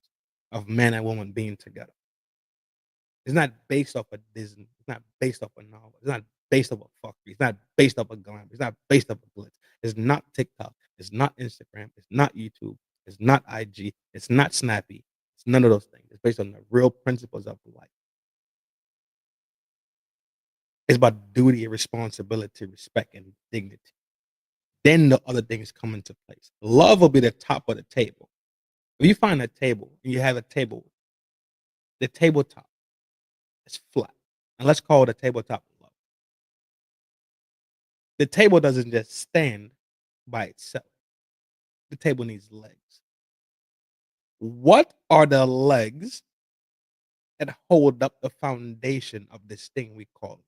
of man and woman being together. It's not based off of Disney. It's not based off a novel. It's not based off a fuckery. It's not based off a glamour. It's not based off a glitz. It's not TikTok. It's not Instagram. It's not YouTube. It's not IG. It's not Snappy. It's none of those things. It's based on the real principles of life. It's about duty, responsibility, respect, and dignity. Then the other things come into place. Love will be the top of the table. If you find a table and you have a table, the tabletop is flat. And let's call it a tabletop love. The table doesn't just stand by itself. The table needs legs. What are the legs that hold up the foundation of this thing we call it?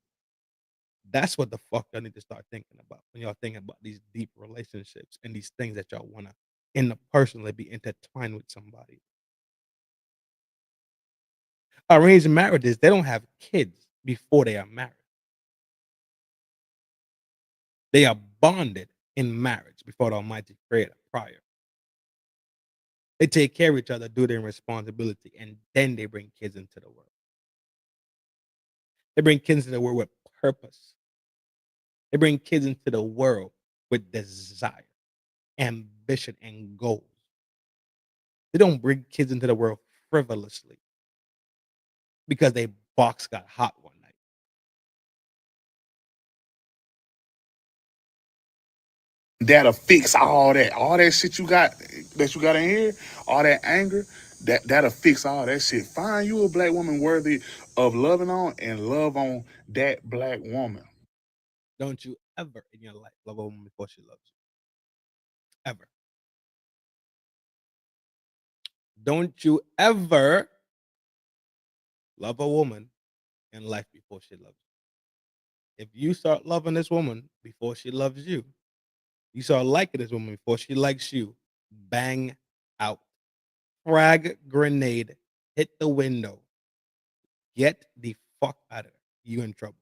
That's what the fuck y'all need to start thinking about when y'all thinking about these deep relationships and these things that y'all want to interpersonally be intertwined with somebody. Arranged marriages, they don't have kids before they are married. They are bonded in marriage before the Almighty Creator prior. They take care of each other, do their responsibility, and then they bring kids into the world. They bring kids into the world with purpose. They bring kids into the world with desire, ambition and goals. They don't bring kids into the world frivolously because they box got hot one night. That'll fix all that shit you got in here, all that anger. That'll fix all that shit. Find you a black woman worthy of loving on and love on that black woman. Don't you ever in your life love a woman before she loves you. Ever. Don't you ever love a woman in life before she loves you. If you start loving this woman before she loves you, you start liking this woman before she likes you, bang out. Frag grenade, hit the window. Get the fuck out of there. You in trouble.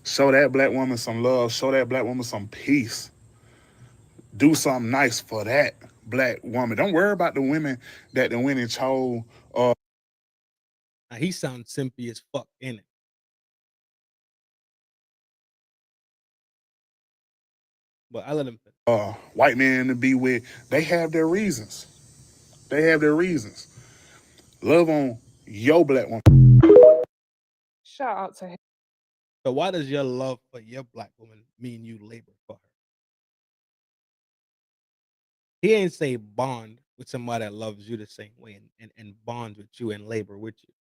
Show that black woman some love. Show that black woman some peace. Do something nice for that black woman. Don't worry about the women that the women chose. Now, he sounds simpy as fuck in it. But I let him finish. White men to be with. They have their reasons. Love on your black woman. Shout out to him. So why does your love for your black woman mean you labor for her? He ain't say bond with somebody that loves you the same way and bonds with you and labor with you.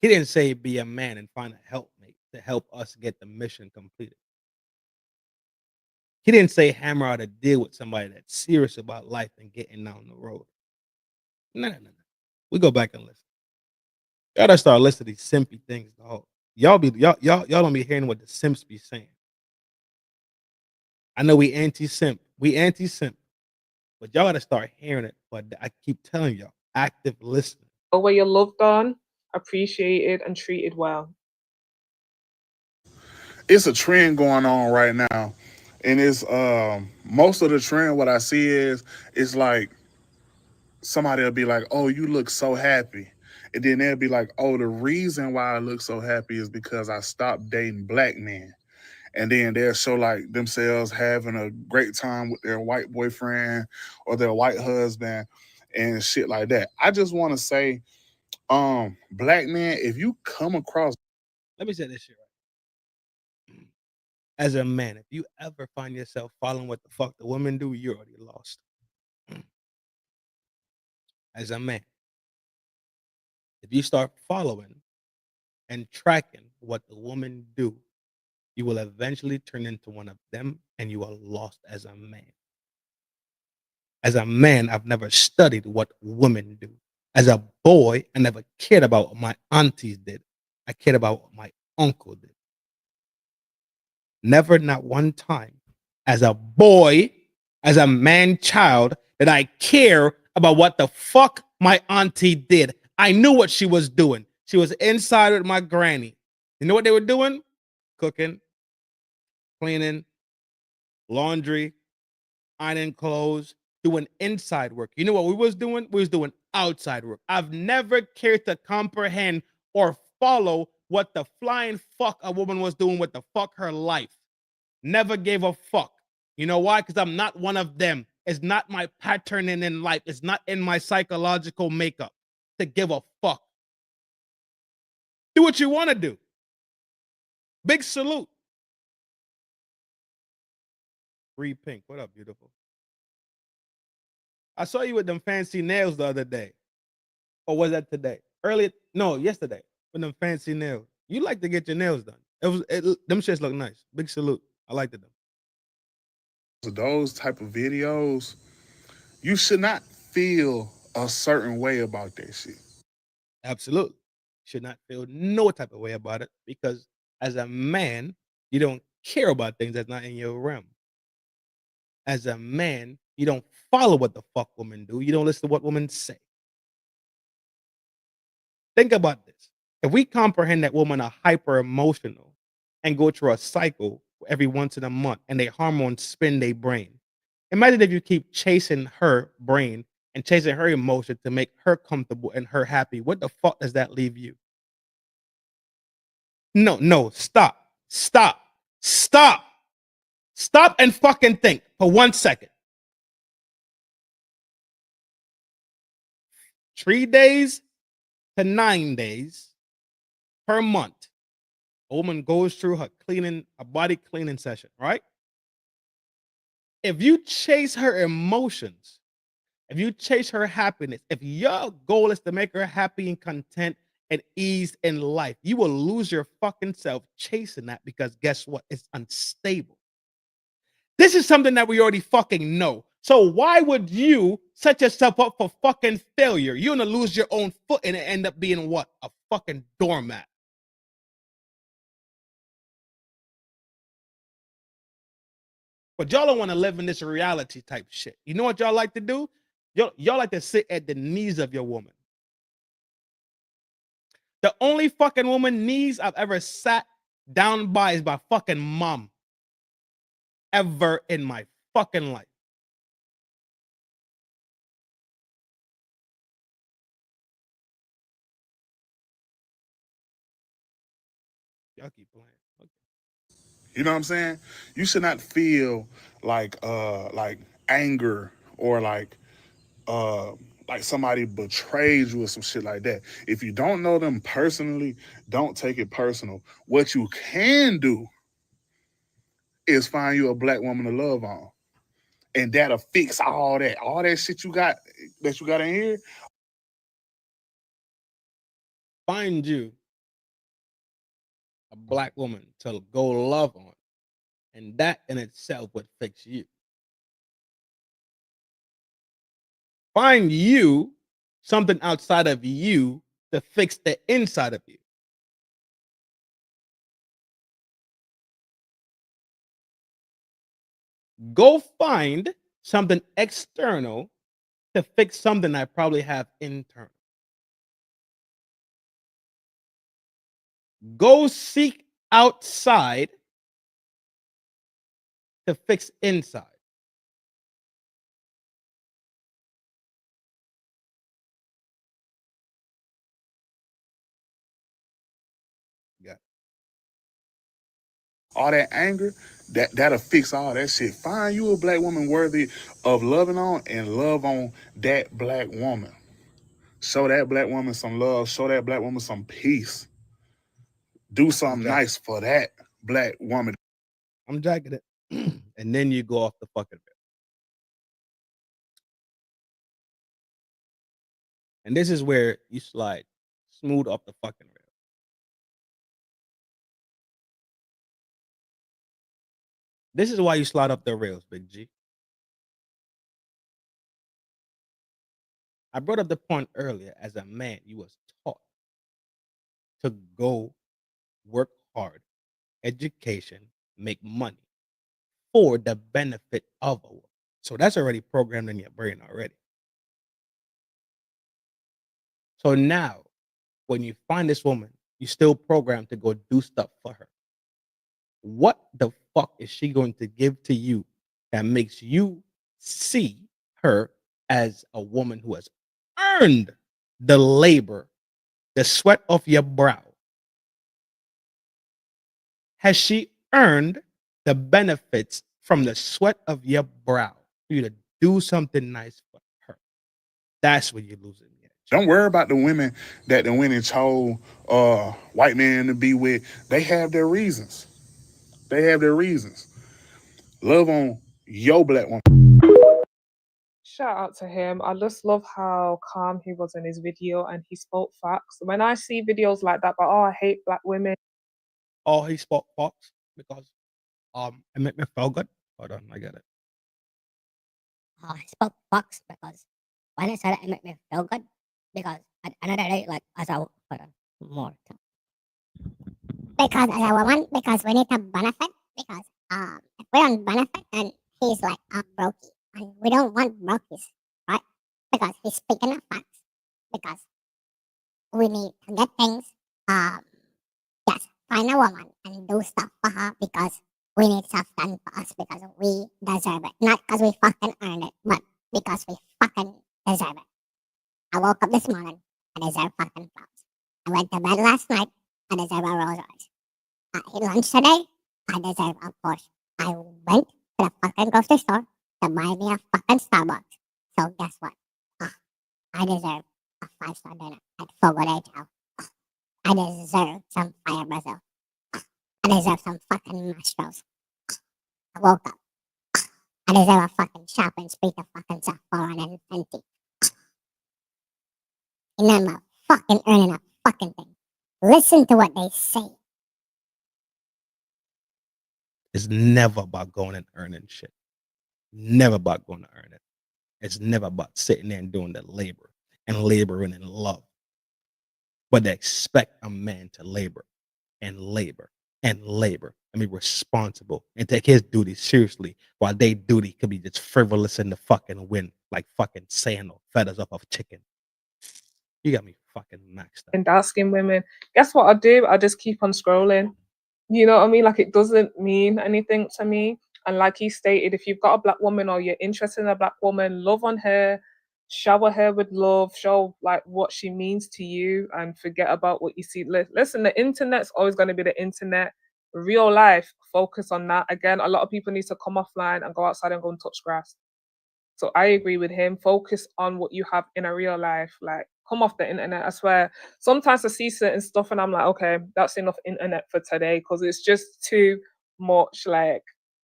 He didn't say be a man and find a helpmate to help us get the mission completed. He didn't say hammer out a deal with somebody that's serious about life and getting down the road. No. We go back and listen. Y'all gotta start listening to these simpy things, dog. Y'all don't be hearing what the simps be saying. I know we anti-simp, but y'all gotta start hearing it. But I keep telling y'all, active listening. Where you're loved on, appreciated, and treated well. It's a trend going on right now, and it's most of the trend. What I see is it's like somebody will be like, "Oh, you look so happy," and then they'll be like, "Oh, the reason why I look so happy is because I stopped dating black men." And then they'll show like themselves having a great time with their white boyfriend or their white husband and shit like that. I just want to say, black men, if you come across, Let me say this shit right. As a man, if you ever find yourself following what the fuck the women do, you're already lost. As a man, if you start following and tracking what the women do, you will eventually turn into one of them and you are lost as a man. As a man, I've never studied what women do. As a boy, I never cared about what my aunties did. I cared about what my uncle did. Never, not one time, as a boy, as a man child, did I care about what the fuck my auntie did. I knew what she was doing. She was inside with my granny. You know what they were doing? Cooking, cleaning, laundry, ironing clothes, doing inside work. You know what we was doing? We was doing outside work. I've never cared to comprehend or follow what the flying fuck a woman was doing with the fuck her life. Never gave a fuck. You know why? Because I'm not one of them. It's not my patterning in life. It's not in my psychological makeup to give a fuck. Do what you want to do. Big salute. Free Pink. What up, beautiful? I saw you with them fancy nails the other day. Or was that today? Yesterday. With them fancy nails. You like to get your nails done. Them shits look nice. Big salute. I liked them. those type of videos, you should not feel a certain way about that shit. Absolutely. Should not feel no type of way about it because as a man, you don't care about things that's not in your realm. As a man, you don't follow what the fuck women do. You don't listen to what women say. Think about this. If we comprehend that women are hyper emotional and go through a cycle every once in a month and their hormones spin their brain, imagine if you keep chasing her brain and chasing her emotion to make her comfortable and her happy. What the fuck does that leave you? No, stop. Stop and fucking think for 1 second. 3 days to 9 days per month, a woman goes through her body cleaning session, right? If you chase her emotions, if you chase her happiness, if your goal is to make her happy and content and ease in life, you will lose your fucking self chasing that, because guess what? It's unstable. This is something that we already fucking know. So why would you set yourself up for fucking failure? You're gonna lose your own foot and end up being what? A fucking doormat. But y'all don't want to live in this reality type shit. You know what y'all like to do? Y'all like to sit at the knees of your woman. The only fucking woman knees I've ever sat down by is my fucking mom. Ever in my fucking life. Y'all keep playing. Okay. You know what I'm saying? You should not feel like anger or like somebody betrayed you or some shit like that. If you don't know them personally, don't take it personal. What you can do is find you a black woman to love on. And that'll fix all that shit you got in here. Find you a black woman to go love on. And that in itself would fix you. Find you something outside of you to fix the inside of you. Go find something external to fix something I probably have internal. Go seek outside to fix inside. Yeah. All that anger, that'll fix all that shit. Find you a black woman worthy of loving on and love on that black woman. Show that black woman some love. Show that black woman some peace. Do something nice for that black woman. I'm jacking it. And then you go off the fucking bed. And this is where you slide smooth off the fucking rail. This is why you slide up the rails, Big G. I brought up the point earlier. As a man, you was taught to go work hard, education, make money for the benefit of a woman. So that's already programmed in your brain already. So now, when you find this woman, you still programmed to go do stuff for her. What the fuck is she going to give to you that makes you see her as a woman who has earned the labor, the sweat of your brow? Has she earned the benefits from the sweat of your brow for you to do something nice for her? That's when you're losing. Don't worry about the women that the women told white men to be with. They have their reasons. They have their reasons. Love on your black woman. Shout out to him. I just love how calm he was in his video and he spoke facts. When I see videos like that, but I hate black women. Oh, he spoke facts because it made me feel good. Hold on, I get it. Oh, I spoke facts because when I said it made me feel good. Because another day, like as a hold on, more time. Because as a woman, because we need to benefit. Because if we don't benefit, then he's like a brokey, and we don't want brokies, right? Because he's speaking of facts. Because we need to get things. Yes, find a woman and do stuff for her because we need stuff done for us because we deserve it, not because we fucking earned it, but because we fucking deserve it. I woke up this morning, I deserve fucking flowers. I went to bed last night, I deserve a Rolls Royce. I ate lunch today, I deserve a Porsche. I went to the fucking grocery store to buy me a fucking Starbucks. So guess what? I deserve a 5-star dinner at Fogo de Chao. I deserve some fire Brazil. I deserve some fucking mastros. I woke up. I deserve a fucking shopping spree to fucking Sephora and Fenty. And I'm not fucking earning a fucking thing. Listen to what they say. It's never about going and earning shit. Never about going to earn it. It's never about sitting there and doing the labor and laboring in love. But they expect a man to labor and labor and labor and be responsible and take his duty seriously while their duty could be just frivolous in the fucking wind like fucking sand or feathers off of a chicken. You got me fucking maxed up. And dark-skinned women. Guess what I do? I just keep on scrolling. You know what I mean? Like, it doesn't mean anything to me. And like he stated, if you've got a black woman or you're interested in a black woman, love on her, shower her with love, show like what she means to you, and forget about what you see. Listen, the internet's always going to be the internet. Real life, focus on that. Again, a lot of people need to come offline and go outside and go and touch grass. So I agree with him. Focus on what you have in a real life. Like, come off the internet. I swear. Sometimes I see certain stuff and I'm like, okay, that's enough internet for today, because it's just too much. Like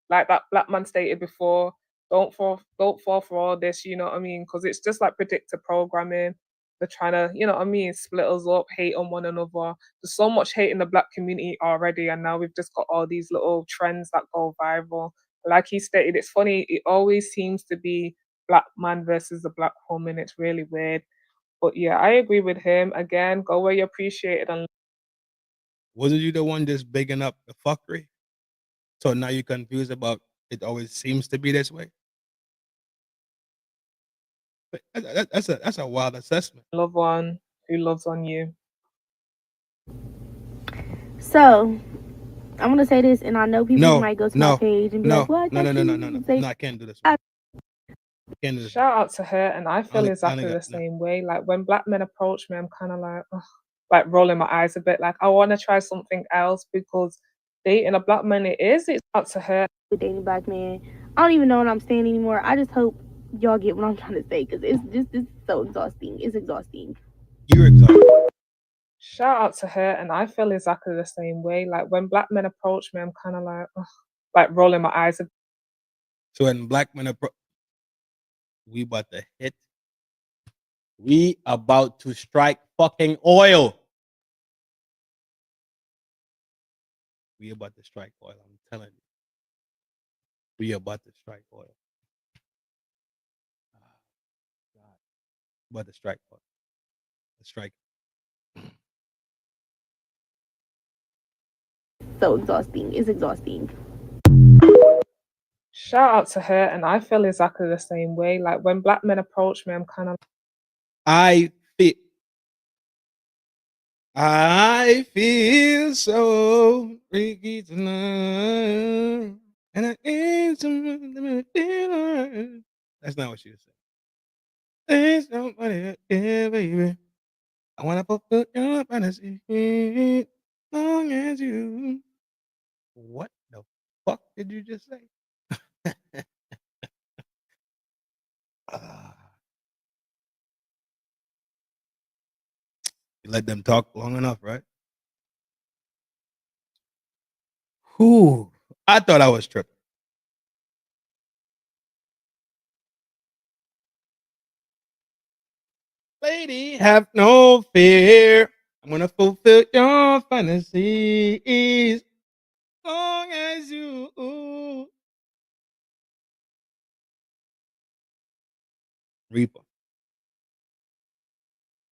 that black man stated before, don't fall for all this. You know what I mean? Because it's just like predictive programming. They're trying to, you know what I mean, split us up, hate on one another. There's so much hate in the black community already, and now we've just got all these little trends that go viral. Like he stated, it's funny. It always seems to be black man versus the black woman. It's really weird. But yeah, I agree with him. Again, go where you're appreciated. And Wasn't you the one just bigging up the fuckery? So now you're confused about it always seems to be this way? But that's a wild assessment. love one who loves on you. So, I'm gonna say this, and I know people No, might go to my no, page and be no, like, "What? no, no, That's no, no, you." no, no. Say, No, I can't do this. Can't do this. Shout out to her, and I feel only exactly got- the same way. Like, when black men approach me, I'm kind of like, ugh, like rolling my eyes a bit. Like, I want to try something else, because dating a black man, it's out to her. with dating black men. I don't even know what I'm saying anymore. I just hope y'all get what I'm trying to say, because it's so exhausting. It's exhausting. You're exhausted. Shout out to her, and I feel exactly the same way. Like, when black men approach me, I'm kind of like, ugh, like rolling my eyes a bit. So when black men we about to hit. We about to strike fucking oil. We about to strike oil. I'm telling you. We about to strike oil. God. About to strike oil. Let's strike. So exhausting. It's exhausting. Shout out to her, and I feel exactly the same way. Like, when black men approach me, I'm kind of I feel so freaky tonight, and I need someone to feel. That's not what she was saying. There's nobody here, baby. I wanna fulfill your fantasy, long as you. What the fuck did you just say? You let them talk long enough, right? Whew. I thought I was tripping. Lady, have no fear. I'm gonna fulfill your fantasies, long as you. Reaper.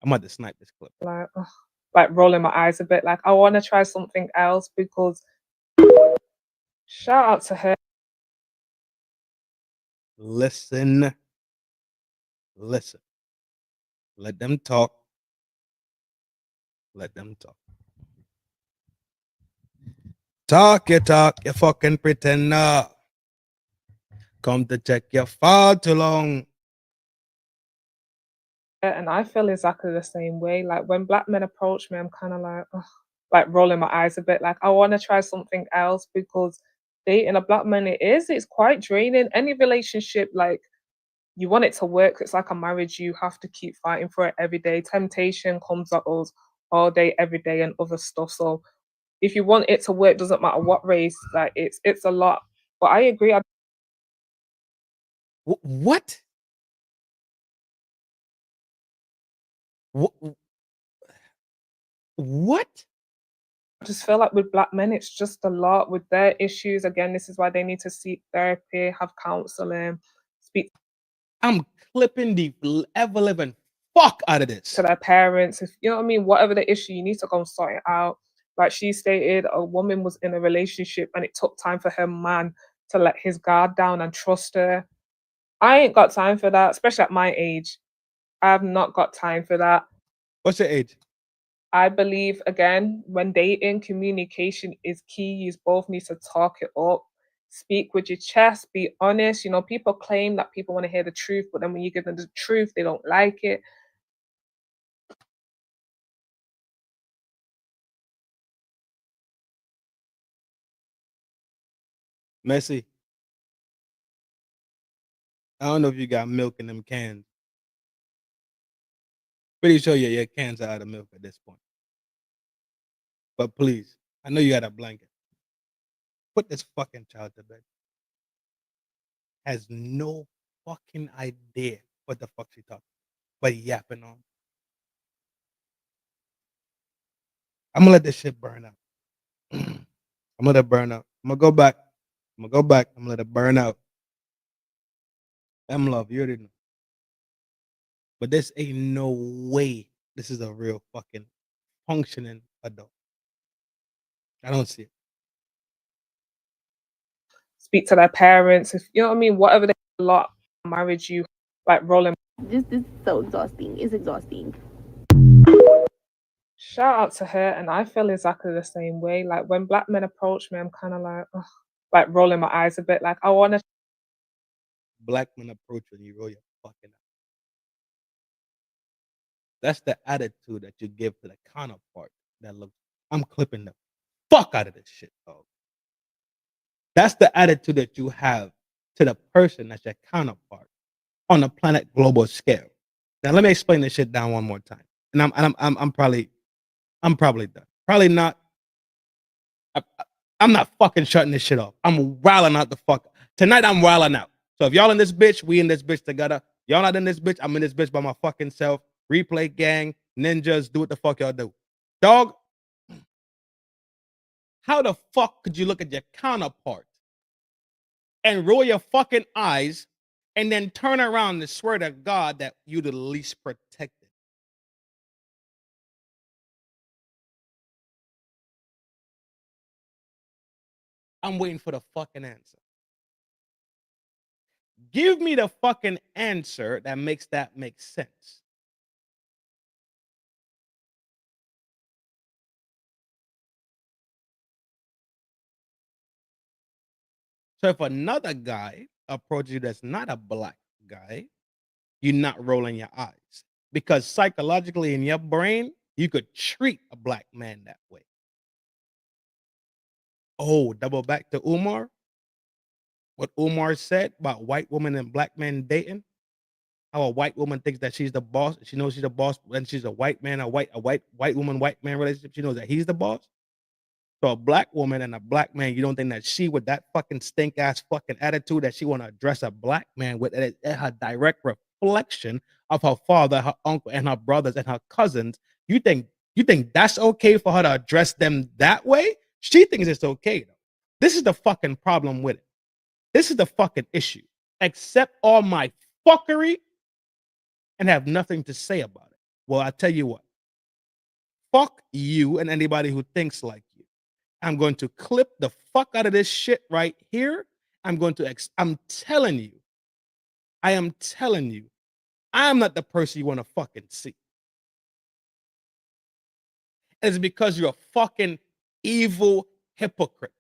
I'm about to snipe this clip. like, ugh, like rolling my eyes a bit. Like, I want to try something else, because shout out to her. Listen. Listen. Let them talk. Let them talk. Talk, you fucking pretender. Come to check you far too long. And I feel exactly the same way. Like, when black men approach me, I'm kind of like, ugh, like rolling my eyes a bit. Like, I want to try something else, because dating a black man, it's quite draining. Any relationship, like, you want it to work. It's like a marriage. You have to keep fighting for it every day. Temptation comes at us all day, every day, and other stuff. So if you want it to work, doesn't matter what race, like, it's a lot. But I agree. What? What? I just feel like with black men, it's just a lot with their issues. Again, this is why they need to seek therapy, have counseling, speak I'm clipping the ever living fuck out of this. to their parents. If you know what I mean, whatever the issue, you need to go and sort it out. Like she stated, a woman was in a relationship and it took time for her man to let his guard down and trust her. I ain't got time for that, especially at my age. I've not got time for that. What's your age? I believe, again, when dating, communication is key. You both need to talk it up, speak with your chest, be honest. You know, people claim that people want to hear the truth, but then when you give them the truth, they don't like it. Messi, I don't know if you got milk in them cans. Pretty sure your cans are out of milk at this point. But please, I know you got a blanket. Put this fucking child to bed. Has no fucking idea what the fuck she talking, but yapping on. I'm gonna let this shit burn out. I'm gonna let it burn out. I'm gonna go back. I'm gonna let it burn out. Love, you already know. But this ain't no way this is a real fucking functioning adult. I don't see it. Speak to their parents. If you know what I mean, whatever they a lot marriage, you like rolling. This is so exhausting. It's exhausting. Shout out to her, and I feel exactly the same way. Like when black men approach me, I'm kind of like, ugh, like rolling my eyes a bit. Like I want to. Black men approach when you roll your fucking eyes. That's the attitude that you give to the counterpart that looks. I'm clipping the fuck out of this shit, dog. That's the attitude that you have to the person that's your counterpart on a planet global scale. Now let me explain this shit down one more time. And I'm probably done. Probably not. I'm not fucking shutting this shit off. I'm wilding out the fuck. Tonight I'm wilding out. So if y'all in this bitch, we in this bitch together. Y'all not in this bitch, I'm in this bitch by my fucking self. Replay gang, ninjas, do what the fuck y'all do. Dog, how the fuck could you look at your counterpart and roll your fucking eyes and then turn around and swear to God that you the least protected? I'm waiting for the fucking answer. Give me the fucking answer that makes that make sense. So if another guy approaches you that's not a black guy, you're not rolling your eyes. Because psychologically in your brain, you could treat a black man that way. Oh, double back to Umar. What Umar said about white women and black men dating. How a white woman thinks that she's the boss. She knows she's the boss when she's a white man, a white woman, white man relationship. She knows that he's the boss. So a black woman and a black man, you don't think that she with that fucking stink ass fucking attitude that she want to address a black man with her direct reflection of her father, her uncle, and her brothers and her cousins. You think that's okay for her to address them that way? She thinks it's okay though. This is the fucking problem with it. This is the fucking issue. Accept all my fuckery and have nothing to say about it. Well, I tell you what. Fuck you and anybody who thinks like you. I'm going to clip the fuck out of this shit right here. I'm telling you, I'm not the person you want to fucking see. It's because you're a fucking evil hypocrite.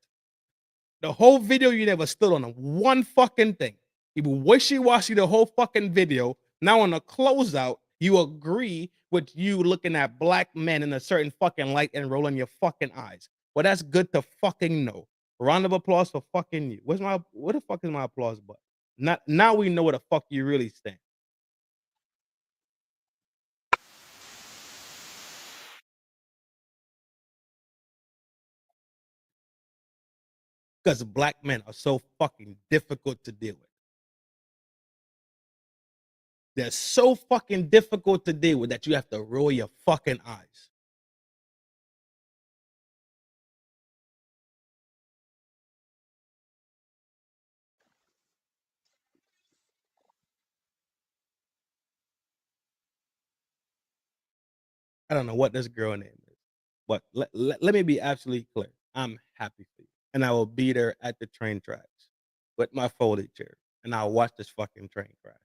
The whole video, you never stood on one fucking thing. You were wishy-washy the whole fucking video. Now on the closeout, you agree with you looking at black men in a certain fucking light and rolling your fucking eyes. Well, that's good to fucking know. Round of applause for fucking you. Where the fuck is my applause button? Now we know where the fuck you really stand. Because black men are so fucking difficult to deal with. They're so fucking difficult to deal with that you have to roll your fucking eyes. I don't know what this girl name is, but let me be absolutely clear. I'm happy for you. And I will be there at the train tracks with my folded chair. And I'll watch this fucking train crash.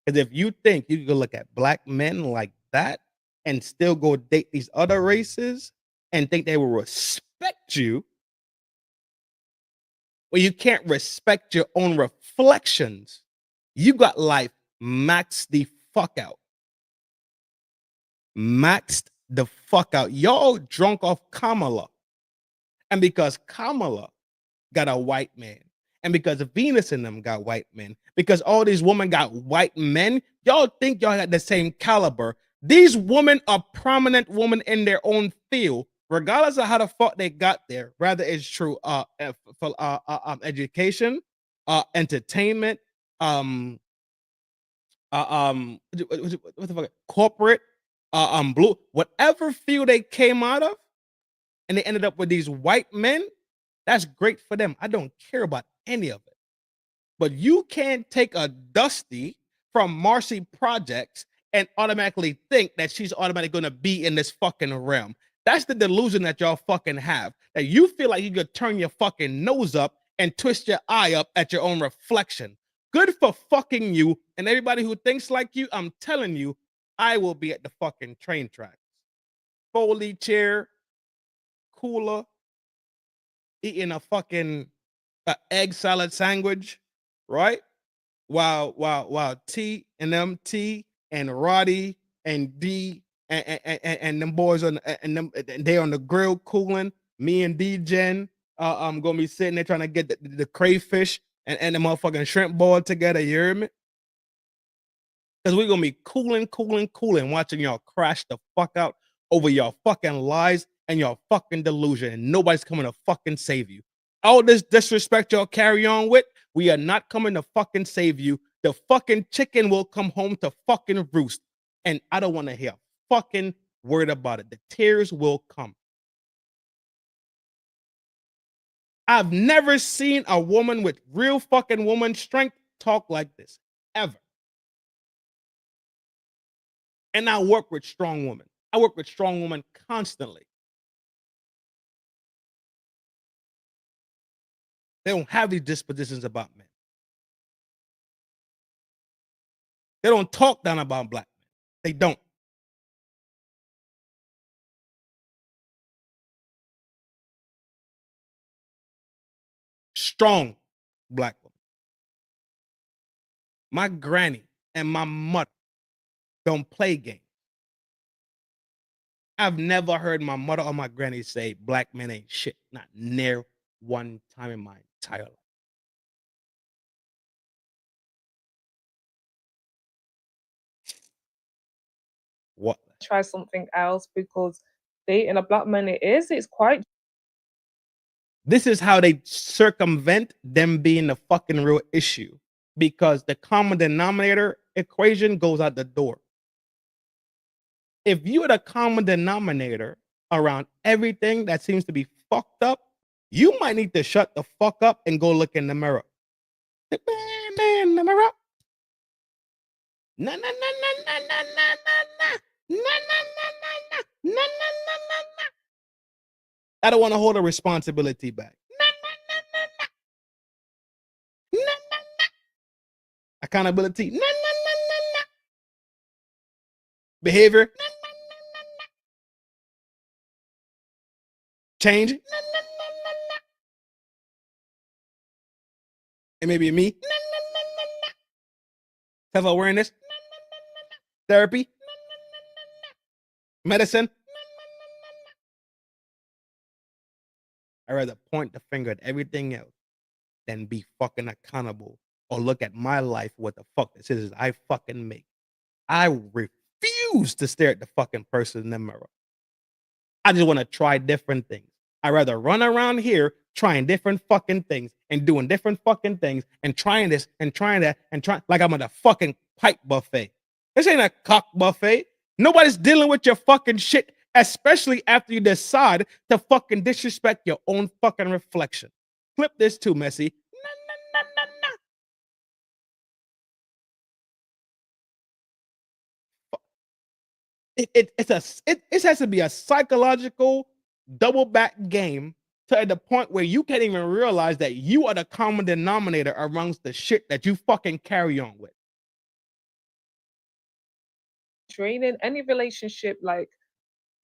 Because if you think you can look at black men like that and still go date these other races and think they will respect you, well, you can't respect your own reflections. You got life maxed the fuck out. Maxed the fuck out. Y'all drunk off Kamala. And because Kamala got a white man, and because Venus and them got white men, because all these women got white men, y'all think y'all got the same caliber. These women are prominent women in their own field, regardless of how the fuck they got there. Rather, it's true education, entertainment, what the fuck, corporate, blue, whatever field they came out of, and they ended up with these white men. That's great for them. I don't care about any of it. But you can't take a Dusty from Marcy Projects and automatically think that she's automatically going to be in this fucking realm. That's the delusion that y'all fucking have. That you feel like you could turn your fucking nose up and twist your eye up at your own reflection. Good for fucking you and everybody who thinks like you. I'm telling you, I will be at the fucking train tracks. Foley chair, cooler, eating a fucking egg salad sandwich, right? While T and them T and Roddy and D and them boys on and they on the grill cooling. Me and D Jen, I'm gonna be sitting there trying to get the crayfish and the motherfucking shrimp boil together. You hear me? Because we're gonna be cooling, watching y'all crash the fuck out over y'all fucking lies and y'all fucking delusion, and nobody's coming to fucking save you. All this disrespect y'all carry on with, we are not coming to fucking save you. The fucking chicken will come home to fucking roost, and I don't want to hear a fucking word about it. The tears will come. I've never seen a woman with real fucking woman strength talk like this, ever. And I work with strong women. I work with strong women constantly. They don't have these dispositions about men. They don't talk down about black men. They don't. Strong black woman. My granny and my mother don't play games. I've never heard my mother or my granny say black men ain't shit. Not near one time in my entire life. What? Try something else, because dating a black man, it's quite. This is how they circumvent them being the fucking real issue, because the common denominator equation goes out the door. If you're the common denominator around everything that seems to be fucked up, you might need to shut the fuck up and go look in the mirror. The man in the mirror. Na na na na na na na na na na na na na na. I don't want to hold a responsibility back. Accountability. Behavior. Change. It may be me. Self-awareness. Therapy. Medicine. I'd rather point the finger at everything else than be fucking accountable or look at my life what the fuck decisions I fucking make. I refuse to stare at the fucking person in the mirror. I just want to try different things. I'd rather run around here trying different fucking things and doing different fucking things and trying this and trying that and trying like I'm at a fucking pipe buffet. This ain't a cock buffet. Nobody's dealing with your fucking shit, especially after you decide to fucking disrespect your own fucking reflection. Clip this too, Messy. It has to be a psychological double back game to the point where you can't even realize that you are the common denominator amongst the shit that you fucking carry on with. Draining any relationship, like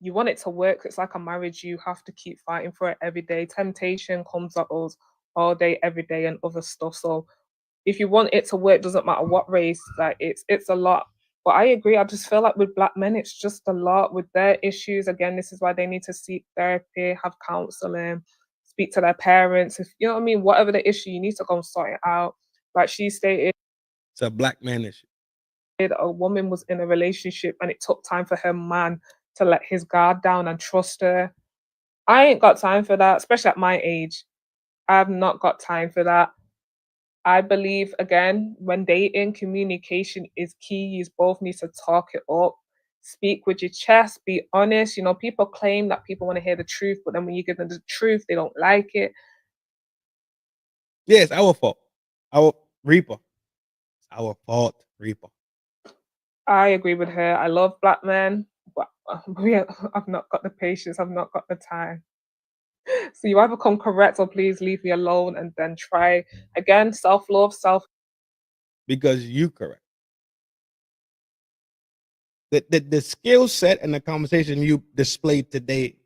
you want it to work. It's like a marriage. You have to keep fighting for it every day. Temptation comes at us all day, every day, and other stuff. So if you want it to work, doesn't matter what race, like it's a lot. But I agree. I just feel like with black men, it's just a lot with their issues. Again, this is why they need to seek therapy, have counseling, speak to their parents. If you know what I mean, whatever the issue, you need to go and sort it out. Like she stated, It's a black man issue. a woman was in a relationship and it took time for her man to let his guard down and trust her. I ain't got time for that, especially at my age. I've not got time for that. I believe, again, when dating, communication is key. You both need to talk it up, speak with your chest, be honest. You know, people claim that people want to hear the truth, but then when you give them the truth, they don't like it. Yeah, it's our fault. Our Reaper. It's our fault, Reaper. I agree with her. I love black men, but I've not got the patience. I've not got the time. So you either come correct or please leave me alone and then try again. Self-love, Because you correct. The skill set and the conversation you displayed today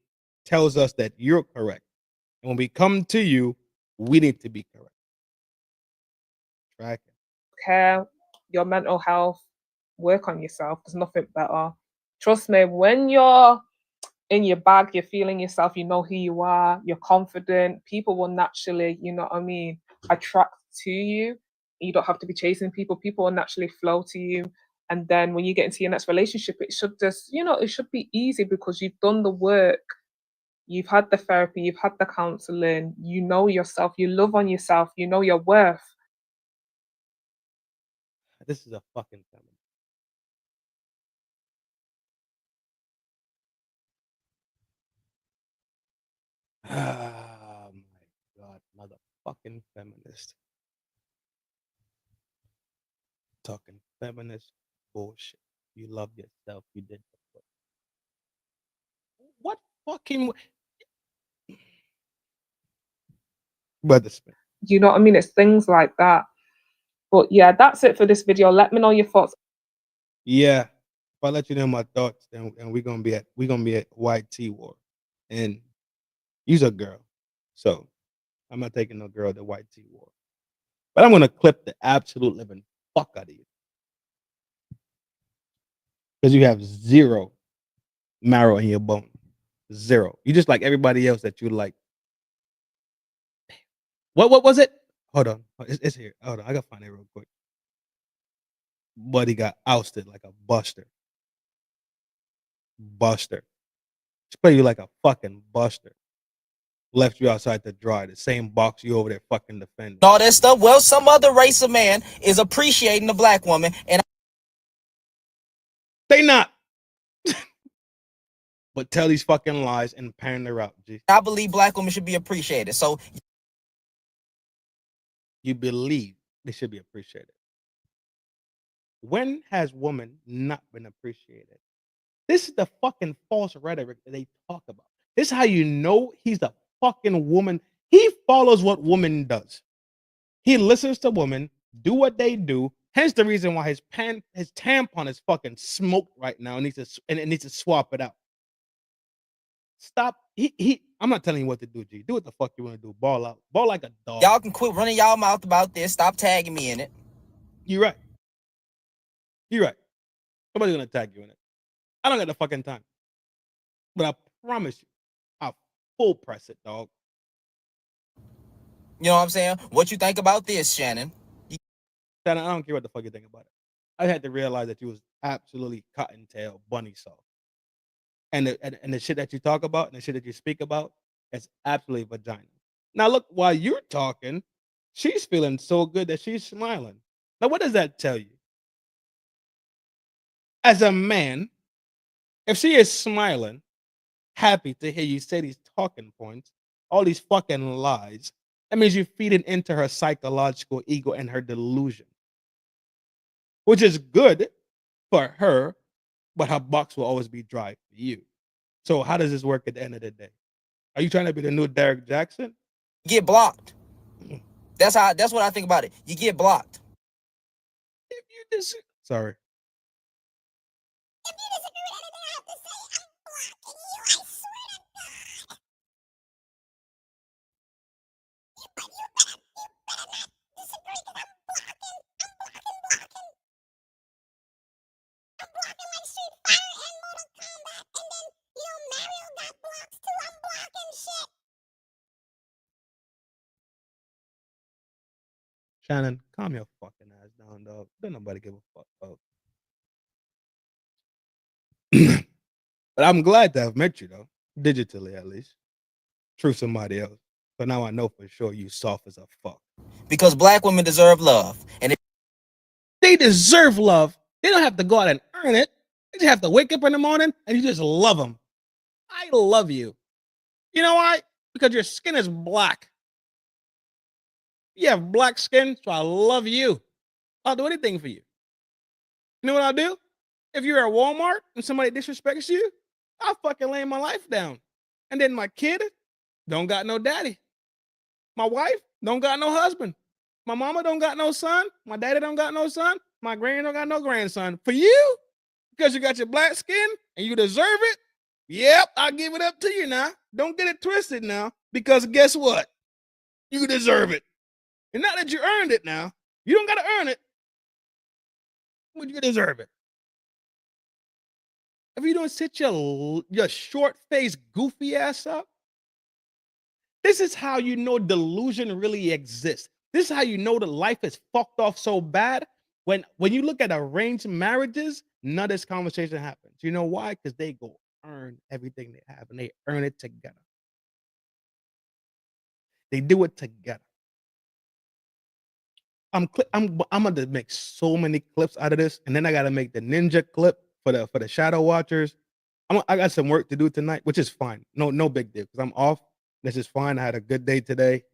tells us that you're correct. And when we come to you, we need to be correct. Track it. care, your mental health, work on yourself. There's nothing better. Trust me, when you're in your bag, you're feeling yourself, you know who you are, you're confident, people will naturally, you know what I mean, attract to you. You don't have to be chasing people. People will naturally flow to you. And then when you get into your next relationship, it should just, you know, it should be easy because you've done the work. You've had the therapy, you've had the counseling, you know yourself, you love on yourself, you know your worth. This is a fucking feminist. Oh my god, motherfucking feminist. Talking feminist bullshit. You love yourself, you did the work. What fucking Brother Smith. You know what I mean? It's things like that. But yeah, that's it for this video. Let me know your thoughts. Yeah. If I let you know my thoughts, then and we're gonna be at YT War. And you's a girl. So I'm not taking no girl to YT War. But I'm gonna clip the absolute living fuck out of you. Because you have zero marrow in your bone. Zero. You just like everybody else that you like. What was it? Hold on. It's here. Hold on. I gotta find it real quick. Buddy got ousted like a buster. Buster. Just play you like a fucking buster. Left you outside to dry. The same box you over there fucking defending. All that stuff. Well, some other race of man is appreciating the black woman, and they not. But tell these fucking lies and pan her out, G. I believe black women should be appreciated. So you believe they should be appreciated. When has woman not been appreciated? This is the fucking false rhetoric that they talk about. This is how you know he's a fucking woman. He follows what woman does. He listens to women do what they do. Hence the reason why his tampon is fucking smoked right now and it needs to swap it out. Stop. I'm not telling you what to do, G. Do what the fuck you want to do. Ball out. Ball like a dog. y'all can quit running y'all mouth about this. Stop tagging me in it. You're right. You're right. Nobody's gonna tag you in it. I don't got the fucking time. But I promise you, I'll full press it, dog. You know what I'm saying? What you think about this, Shannon? Shannon, I don't care what the fuck you think about it. I had to realize that you was absolutely cottontail bunny soft. And the shit that you talk about and the shit that you speak about is absolutely vagina. Now look, while you're talking, she's feeling so good that she's smiling. Now what does that tell you? As a man, if she is smiling, happy to hear you say these talking points, all these fucking lies, that means you're feeding into her psychological ego and her delusion, which is good for her, but her box will always be dry for you. So how does this work at the end of the day? Are you trying to be the new Derek Jackson? Get blocked. That's what I think about it. You get blocked. If you just sorry. Shannon, calm your fucking ass down, dog. Don't nobody give a fuck, dog. But I'm glad to have met you, though. Digitally, at least. Through somebody else. So now I know for sure you soft as a fuck. Because black women deserve love. And they deserve love. They don't have to go out and earn it. They just have to wake up in the morning and you just love them. I love you. You know why? Because your skin is black. You have black skin, so I love you. I'll do anything for you. You know what I'll do? If you're at Walmart and somebody disrespects you, I'll fucking lay my life down. And then my kid don't got no daddy. My wife don't got no husband. My mama don't got no son. My daddy don't got no son. My granny don't got no grandson. For you, because you got your black skin and you deserve it, yep, I'll give it up to you now. Don't get it twisted now, because guess what? You deserve it. And not that you earned it now. You don't got to earn it, but you deserve it. If you don't sit your short-faced, goofy ass up, this is how you know delusion really exists. This is how you know that life is fucked off so bad. When you look at arranged marriages, none of this conversation happens. You know why? Because they go earn everything they have, and they earn it together. They do it together. I'm gonna make so many clips out of this, and then I gotta make the ninja clip for the shadow watchers. I got some work to do tonight, which is fine. No big deal, because I'm off. This is fine. I had a good day today,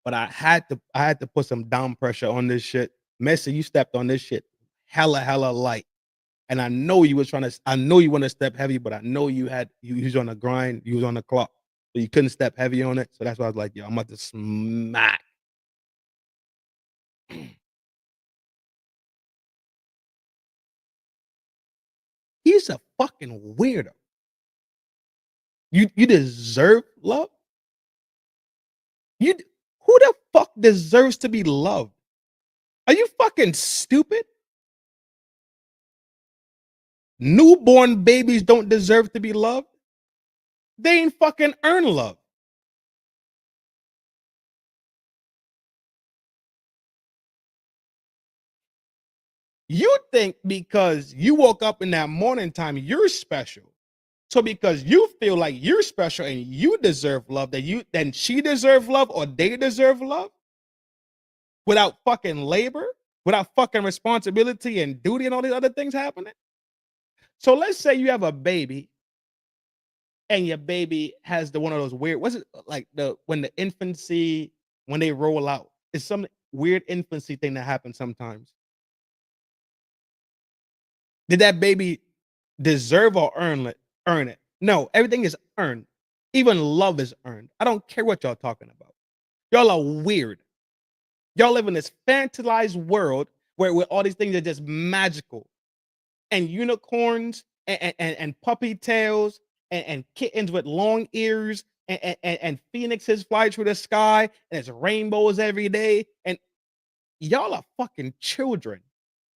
but I had to put some down pressure on this shit. Messi, you stepped on this shit hella light, and I know you was I know you want to step heavy, but I know you was on the grind, you was on the clock, so you couldn't step heavy on it. So that's why I was like, yo, I'm about to smack. He's a fucking weirdo. You deserve love? Who the fuck deserves to be loved? Are you fucking stupid? Newborn babies don't deserve to be loved. They ain't fucking earn love. You think because you woke up in that morning time, you're special. So because you feel like you're special and you deserve love, then she deserve love or they deserve love without fucking labor, without fucking responsibility and duty and all these other things happening. So let's say you have a baby and your baby has one of those weird, what's it like when the infancy, when they roll out, it's some weird infancy thing that happens sometimes. Did that baby deserve or earn it? No, everything is earned. Even love is earned. I don't care what y'all talking about. Y'all are weird. Y'all live in this fantasized world where all these things are just magical. And unicorns and puppy tails and kittens with long ears and phoenixes fly through the sky and there's rainbows every day. And y'all are fucking children.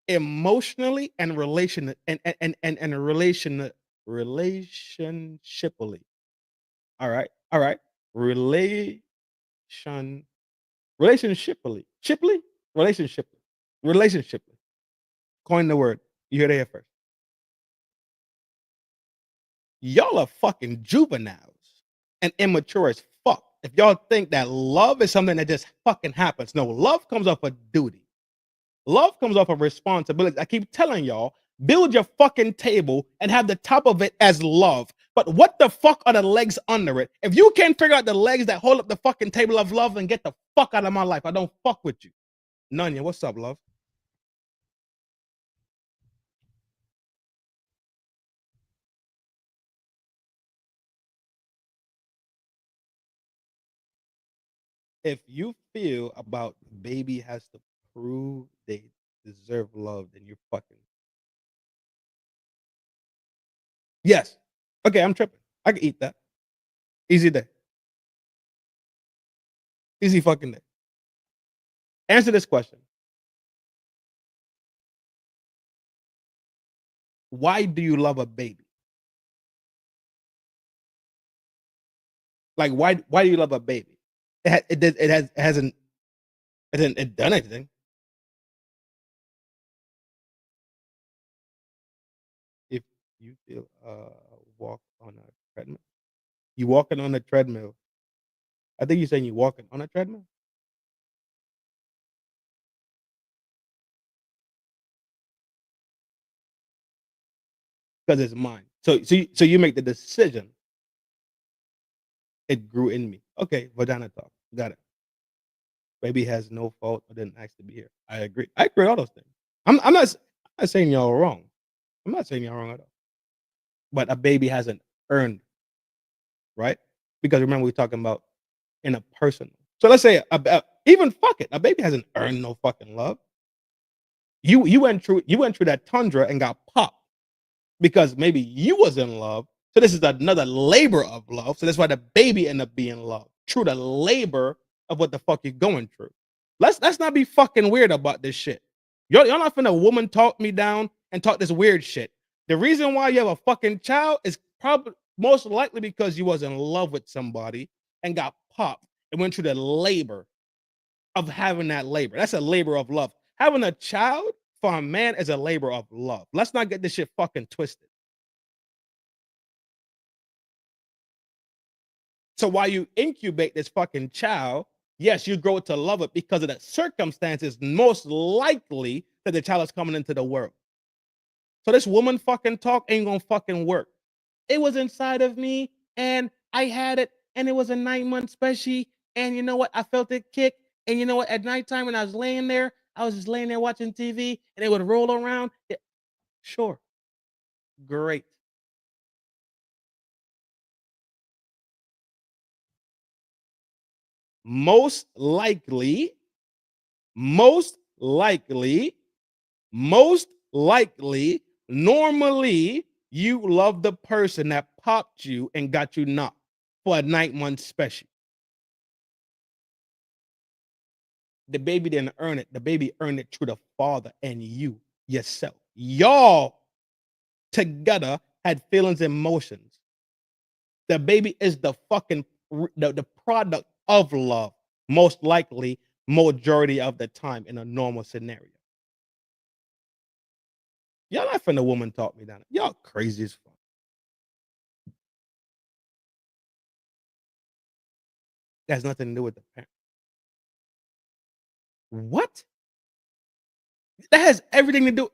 Emotionally and relationshiply. All right. Relation Relationshiply. Shiply? Relationshiply. Coin the word. You heard it here first. Y'all are fucking juveniles and immature as fuck. If y'all think that love is something that just fucking happens. No, love comes off a duty. Love comes off of responsibility. I keep telling y'all, build your fucking table and have the top of it as love. But what the fuck are the legs under it? If you can't figure out the legs that hold up the fucking table of love, then get the fuck out of my life. I don't fuck with you. Nunya, what's up, love? If you feel about baby has to prove they deserve love, then you're fucking. Yes. Okay, I'm tripping. I can eat that. Easy day. Easy fucking day. Answer this question. Why do you love a baby? Like, why do you love a baby? It hasn't done anything. If you feel walk on a treadmill, you walking on a treadmill. I think you're saying you walking on a treadmill. Because it's mine. So you make the decision. It grew in me. Okay, vagina talk. Got it. Baby has no fault or didn't ask to be here. I agree. I agree with all those things. I'm not saying y'all are wrong. I'm not saying y'all wrong at all. But a baby hasn't earned, right? Because remember we're talking about in a personal. So let's say even fuck it, a baby hasn't earned no fucking love. You went through that tundra and got popped because maybe you was in love. So this is another labor of love. So that's why the baby ended up being loved through the labor of what the fuck you're going through. Let's not be fucking weird about this shit. Y'all not finna woman talk me down and talk this weird shit. The reason why you have a fucking child is probably most likely because you was in love with somebody and got popped and went through the labor of having that labor. That's a labor of love. Having a child for a man is a labor of love. Let's not get this shit fucking twisted. So while you incubate this fucking child, yes, you grow to love it because of the circumstances most likely that the child is coming into the world. So this woman fucking talk ain't gonna fucking work. It was inside of me and I had it and it was a 9-month special. And you know what? I felt it kick. And you know what? At nighttime when I was laying there, I was just laying there watching TV and it would roll around. Yeah, sure. Great. Most likely, normally, you love the person that popped you and got you knocked for a 9-month special. The baby didn't earn it. The baby earned it through the father and you yourself. Y'all together had feelings and emotions. The baby is the fucking the product of love, most likely, majority of the time in a normal scenario. Y'all not finna woman talk me down. Y'all crazy as fuck. That has nothing to do with the parent. What? That has everything to do.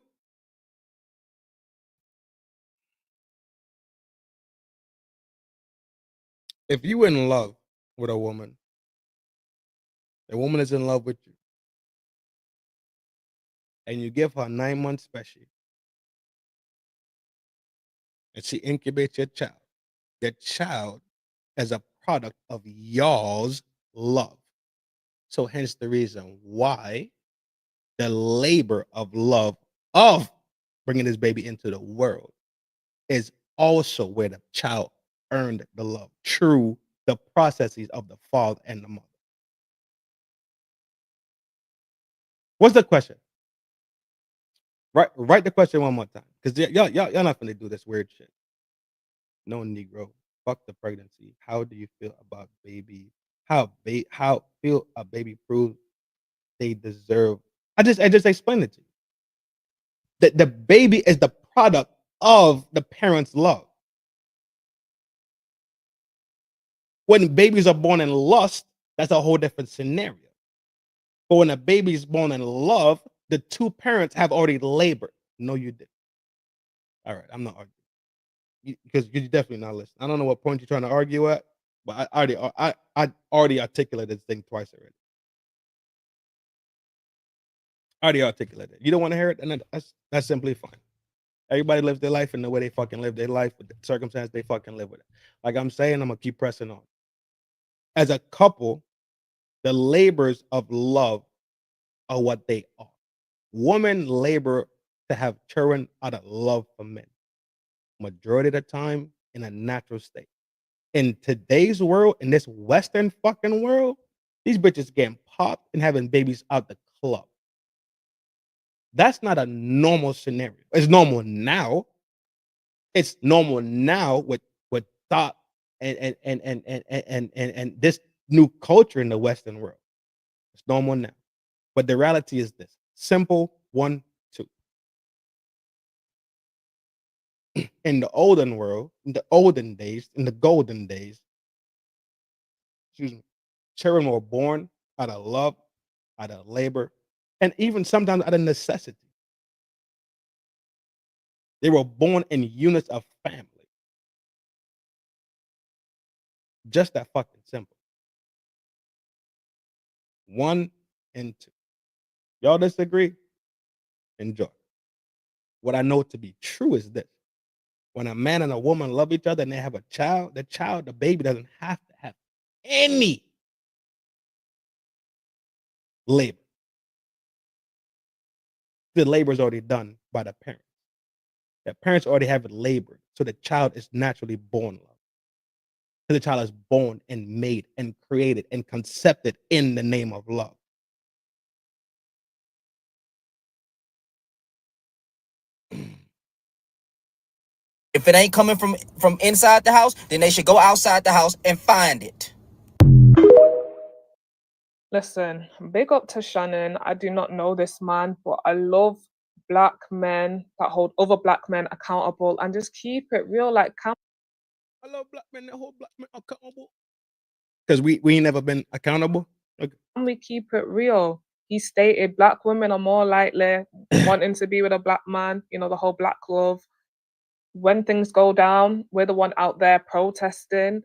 If you in love with a woman, the woman is in love with you, and you give her a 9-month special, and she incubates your child, the child is a product of y'all's love. So hence the reason why the labor of love of bringing this baby into the world is also where the child earned the love through the processes of the father and the mother. What's the question? Write the question one more time, because y'all not gonna do this weird shit. No Negro, fuck the pregnancy. How do you feel about baby how feel a baby proves they deserve. I just explained it to you. That the baby is the product of the parents' love. When babies are born in lust, that's a whole different scenario. But when a baby is born in love, the two parents have already labored. No, you didn't. All right, I'm not arguing because you're definitely not listening. I don't know what point you're trying to argue at, but I already articulated this thing twice already. I already articulated it. You don't want to hear it, and that's simply fine. Everybody lives their life in the way they fucking live their life with the circumstance they fucking live with it. Like I'm saying, I'm gonna keep pressing on. As a couple, the labors of love are what they are. Women labor to have children out of love for men. Majority of the time in a natural state. In today's world, in this Western fucking world, these bitches getting popped and having babies out the club. That's not a normal scenario. It's normal now. It's normal now with thought and this new culture in the Western world. It's normal now. But the reality is this: simple 1, 2. In the olden world, in the olden days, in the golden days, excuse me, children were born out of love, out of labor, and even sometimes out of necessity. They were born in units of family. Just that fucking simple. 1 and 2. Y'all disagree? Enjoy. What I know to be true is this: when a man and a woman love each other and they have a child, the baby doesn't have to have any labor. The labor is already done by the parents. The parents already have it labored, so the child is naturally born love. So the child is born and made and created and concepted in the name of love. If it ain't coming from inside the house, then they should go outside the house and find it. Listen, big up to Shannon. I do not know this man, but I love black men that hold other black men accountable and just keep it real. Like, I love black men that hold black men accountable. Because we ain't never been accountable. Okay. Can we keep it real? He stated black women are more likely wanting to be with a black man, you know, the whole black love. When things go down, we're the one out there protesting.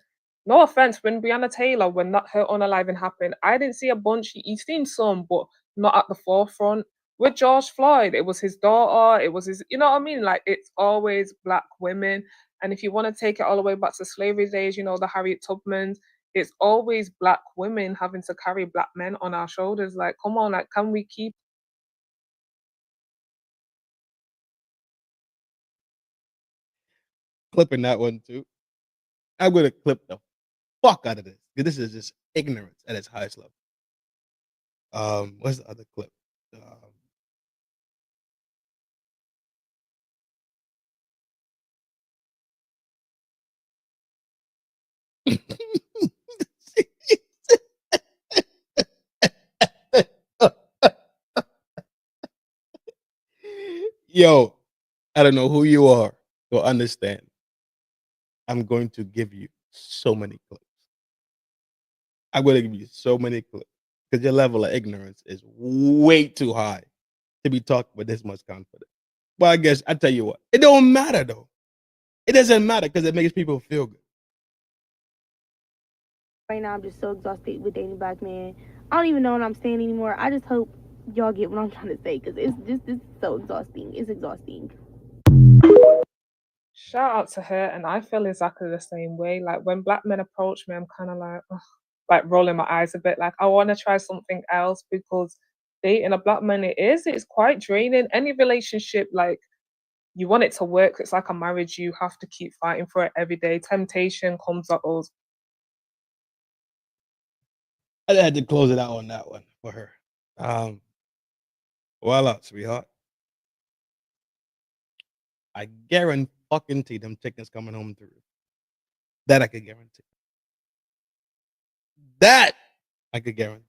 No offense, when Breonna Taylor, when that her unaliving happened, I didn't see a bunch. You've seen some, but not at the forefront. With George Floyd, it was his daughter, it was his, you know what I mean? Like, it's always black women. And if you want to take it all the way back to slavery days, you know, the Harriet Tubmans, it's always black women having to carry black men on our shoulders. Like, come on, like, can we keep Clipping that one too. I'm gonna clip the fuck out of this. This is just ignorance at its highest level. What's the other clip? Yo, I don't know who you are, but understand. I'm going to give you so many clips. I'm going to give you so many clips because your level of ignorance is way too high to be talking with this much confidence. But I guess I tell you what, it don't matter though. It doesn't matter because it makes people feel good. Right now, I'm just so exhausted with dating black men. I don't even know what I'm saying anymore. I just hope y'all get what I'm trying to say because it's so exhausting. It's exhausting. shout out to her? And I feel exactly the same way. Like, when black men approach me, I'm kind of like, ugh, like rolling my eyes a bit. Like, I want to try something else because dating a black man, it's quite draining. Any relationship, like, you want it to work. It's like a marriage. You have to keep fighting for it every day. Temptation comes at us. I had to close it out on that one for her. Voila, sweetheart. I guarantee them chickens coming home through. That I can guarantee. That I could guarantee.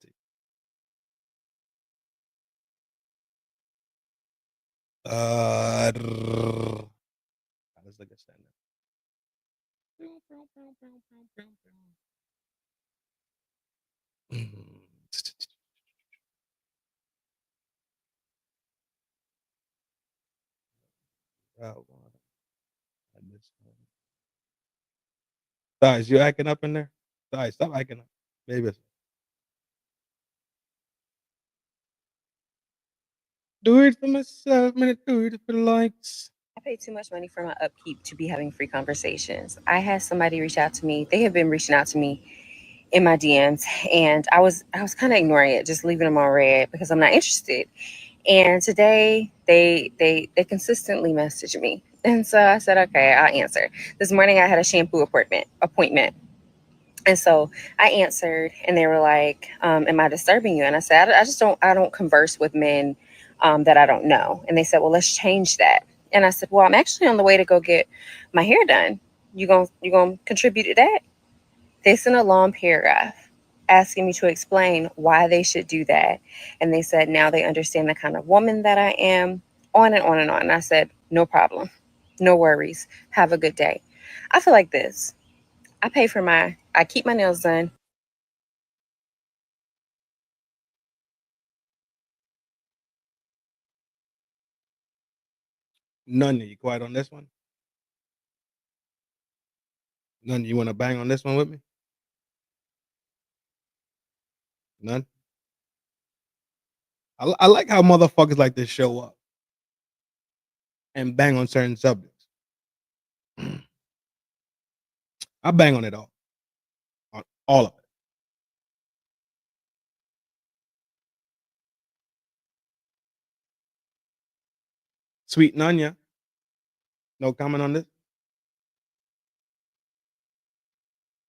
Let's look at standard. Guys, you acting up in there? Guys, stop acting up. Maybe it's do it for myself, man. Do it for the likes. I pay too much money for my upkeep to be having free conversations. I had somebody reach out to me. They have been reaching out to me in my DMs, and I was kind of ignoring it, just leaving them on red because I'm not interested. And today they consistently message me, and so I said, okay, I'll answer. This morning I had a shampoo appointment. And so I answered, and they were like, "Am I disturbing you?" And I said, I don't converse with men that I don't know." And they said, "Well, let's change that." And I said, "Well, I'm actually on the way to go get my hair done. You gonna contribute to that?" They sent a long paragraph asking me to explain why they should do that. And they said now they understand the kind of woman that I am, on and on and on. And I said, no problem, no worries. Have a good day. I feel like this. I keep my nails done. None of you quiet on this one? None of you want to bang on this one with me? None? I like how motherfuckers like this show up and bang on certain subjects. I bang on it all. On all of it. Sweet Nanya. No comment on this?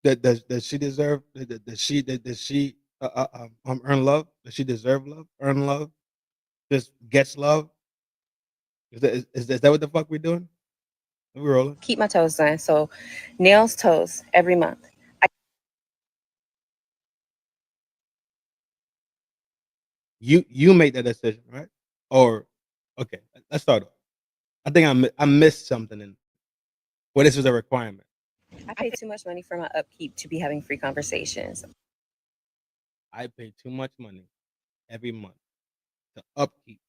Does she deserve? Does she earn love? Does she deserve love? Earn love? Just gets love? Is that what the fuck we're doing? We rolling. Keep my toes done. So nails, toes every month. You make that decision, right? Or okay, let's start off. I think I missed something in. Well, this was a requirement. I pay too much money for my upkeep to be having free conversations. I pay too much money every month to upkeep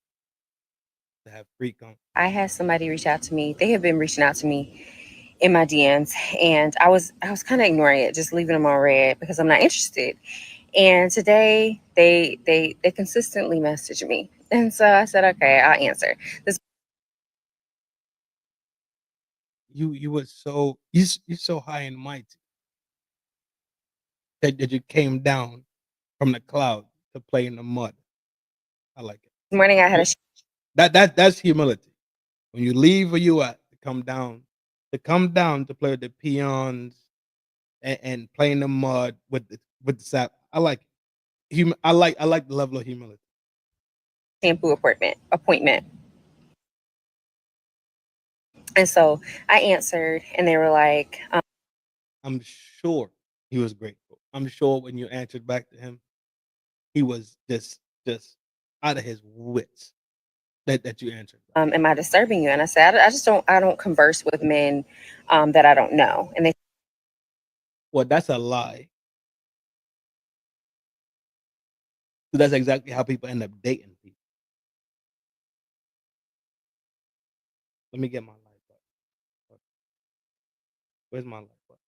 to have free conversation. I had somebody reach out to me. They have been reaching out to me in my DMs, and I was kind of ignoring it, just leaving them on red because I'm not interested. And today they consistently message me, and so I said, okay, I'll answer. This You were so you're so high and mighty that you came down from the cloud to play in the mud. I like it. morning I had a That's humility. When you leave where you at to come down to play with the peons and play in the mud with the sap. I like it. I like the level of humility. shampoo appointment. And so I answered, and they were like, I'm sure he was grateful. I'm sure when you answered back to him, he was just out of his wits that you answered. Am I disturbing you? And I said, I don't converse with men that I don't know. And they Well, that's a lie. So that's exactly how people end up dating people. Let me get my life up. Where's my life up?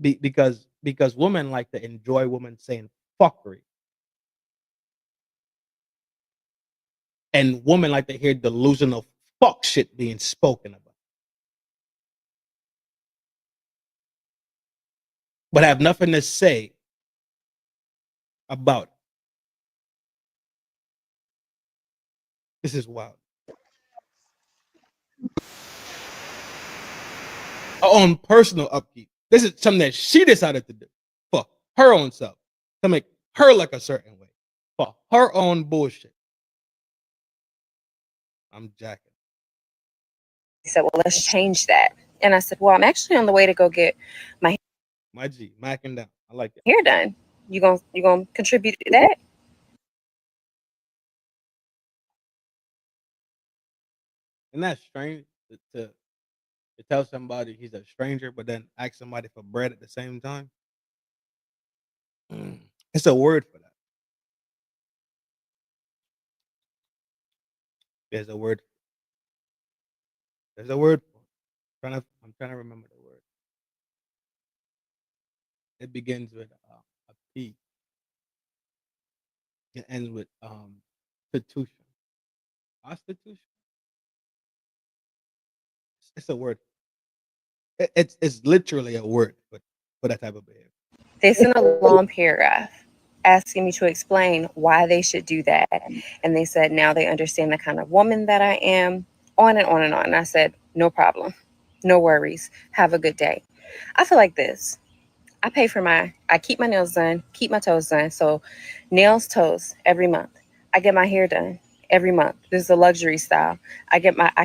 Because women like to enjoy women saying fuckery. And women like to hear delusional fuck shit being spoken about. But have nothing to say about it. This is wild. Her own personal upkeep. This is something that she decided to do for her own self to make her look a certain way for her own bullshit. I'm jacking. said, well, let's change that. And I said, well, I'm actually on the way to go get my My G, macking down. I like it. hair done. You gonna contribute to that? Isn't that strange to tell somebody he's a stranger, but then ask somebody for bread at the same time? It's a word for that. There's a word. There's a word for it. I'm trying to remember the word. It begins with a P. It ends with institution. Constitution. It's a word. It's literally a word, but for that type of behavior. They sent a long paragraph asking me to explain why they should do that. And they said now they understand the kind of woman that I am, on and on and on. And I said, no problem. No worries. Have a good day. I feel like this. I keep my nails done, keep my toes done. So nails, toes every month. I get my hair done every month. This is a luxury style. I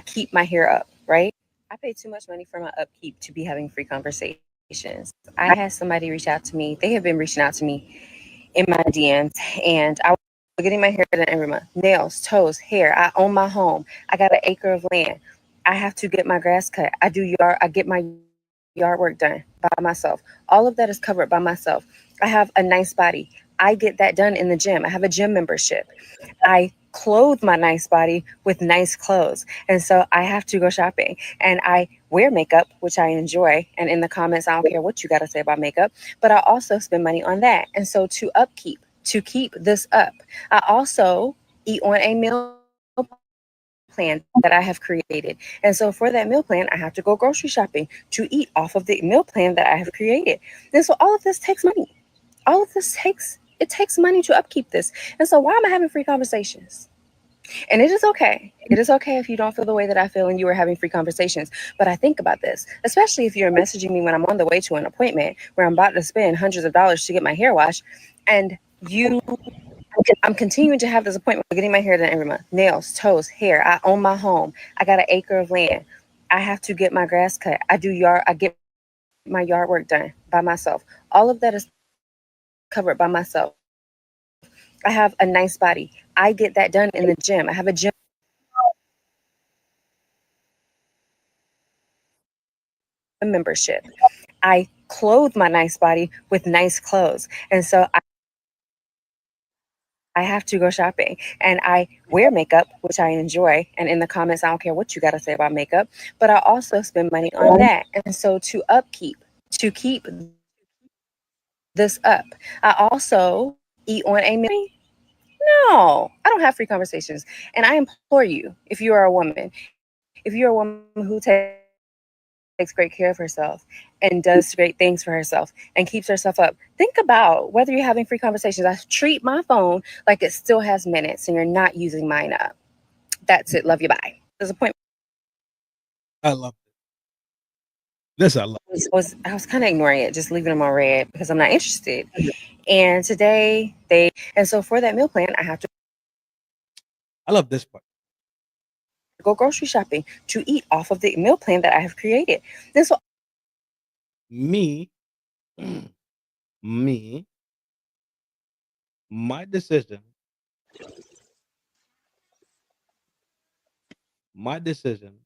keep my hair up, right? I pay too much money for my upkeep to be having free conversations. I had somebody reach out to me. They have been reaching out to me in my DMs, and I was getting my hair done every month. Nails, toes, hair. I own my home. I got an acre of land. I have to get my grass cut. I get my yard work done by myself. All of that is covered by myself. I have a nice body. I get that done in the gym. I have a gym membership. I clothe my nice body with nice clothes. And so I have to go shopping, and I wear makeup, which I enjoy. And in the comments, I don't care what you got to say about makeup, but I also spend money on that. And so to keep this up, I also eat on a meal plan that I have created. And so for that meal plan, I have to go grocery shopping to eat off of the meal plan that I have created. And so all of this takes money. All of this takes money to upkeep this. And so why am I having free conversations? And it is okay. It is okay if you don't feel the way that I feel and you are having free conversations. But I think about this, especially if you're messaging me when I'm on the way to an appointment where I'm about to spend hundreds of dollars to get my hair washed, and I'm continuing to have this appointment, getting my hair done every month. Nails, toes, hair. I own my home. I got an acre of land. I have to get my grass cut. I get my yard work done by myself. All of that is covered by myself. I have a nice body. I get that done in the gym. I have a gym membership. I clothe my nice body with nice clothes. And so I have to go shopping, and I wear makeup, which I enjoy. And in the comments, I don't care what you got to say about makeup, but I also spend money on that. And so to keep this up, I also eat on a meal. No, I don't have free conversations. And I implore you, if you are a woman who takes great care of herself and does great things for herself and keeps herself up, think about whether you're having free conversations. I treat my phone like it still has minutes and you're not using mine up. That's it. Love you. Bye. There's a point. I love this. I love I was kind of ignoring it, just leaving them on red because I'm not interested. And today and so for that meal plan, I love this part. Go grocery shopping to eat off of the meal plan that I have created. And so me, my decision, my decision,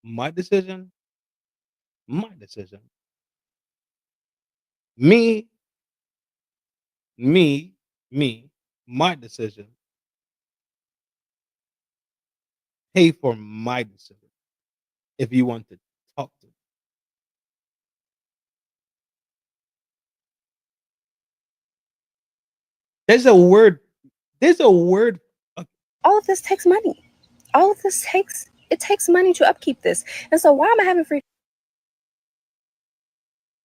my decision, my decision. Me, my decision. Pay for my decision if you want to talk to me. There's a word. All of this takes money. All of this takes money to upkeep this. And so why am I having free?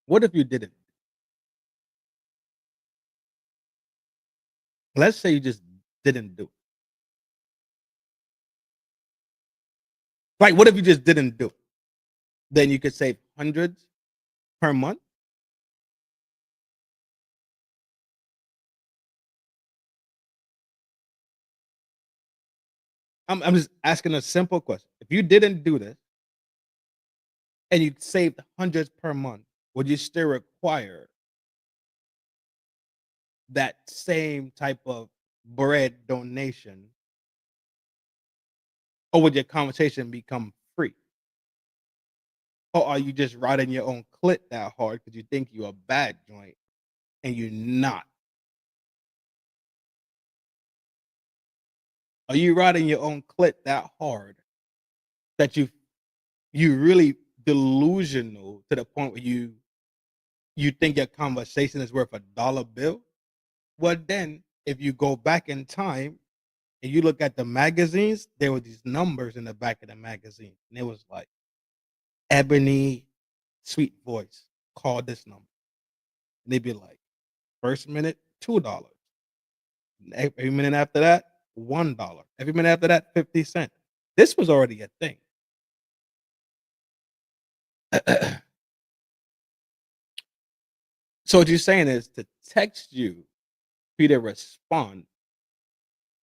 What if you didn't? Let's say you just didn't do it. Like, what if you just didn't do it? Then you could save hundreds per month. I'm just asking a simple question. If you didn't do this and you saved hundreds per month, would you still require that same type of bread donation, or would your conversation become free? Or are you just riding your own clit that hard because you think you're a bad joint and you're not? Are you riding your own clit that hard that you really delusional to the point where you think your conversation is worth $1 bill? Well, then if you go back in time and you look at the magazines, there were these numbers in the back of the magazine, and it was like Ebony, sweet voice, call this number, and they'd be like, first minute $2, every minute after that $1, every minute after that 50 cents. This was already a thing. So what you're saying is to text you for you to respond,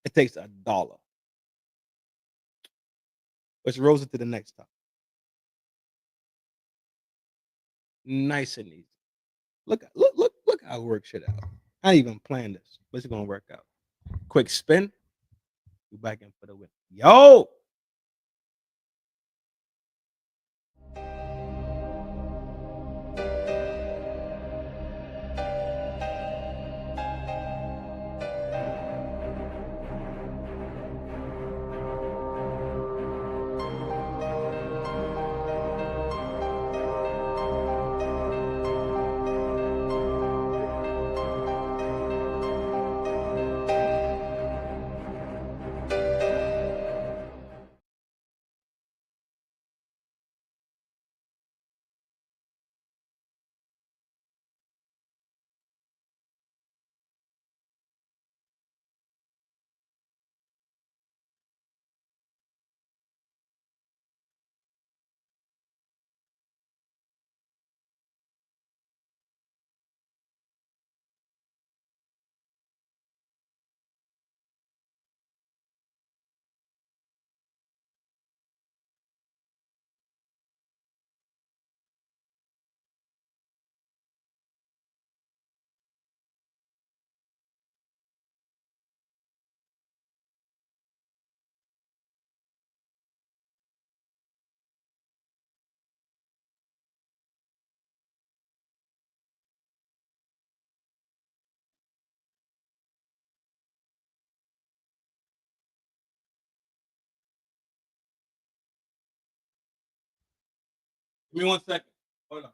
it takes $1. Which rolls into the next topic. Nice and easy. Look how I work shit out. I ain't even planned this, but it's gonna work out. Quick spin. You back in for the win. Yo! Give me 1 second. Hold on.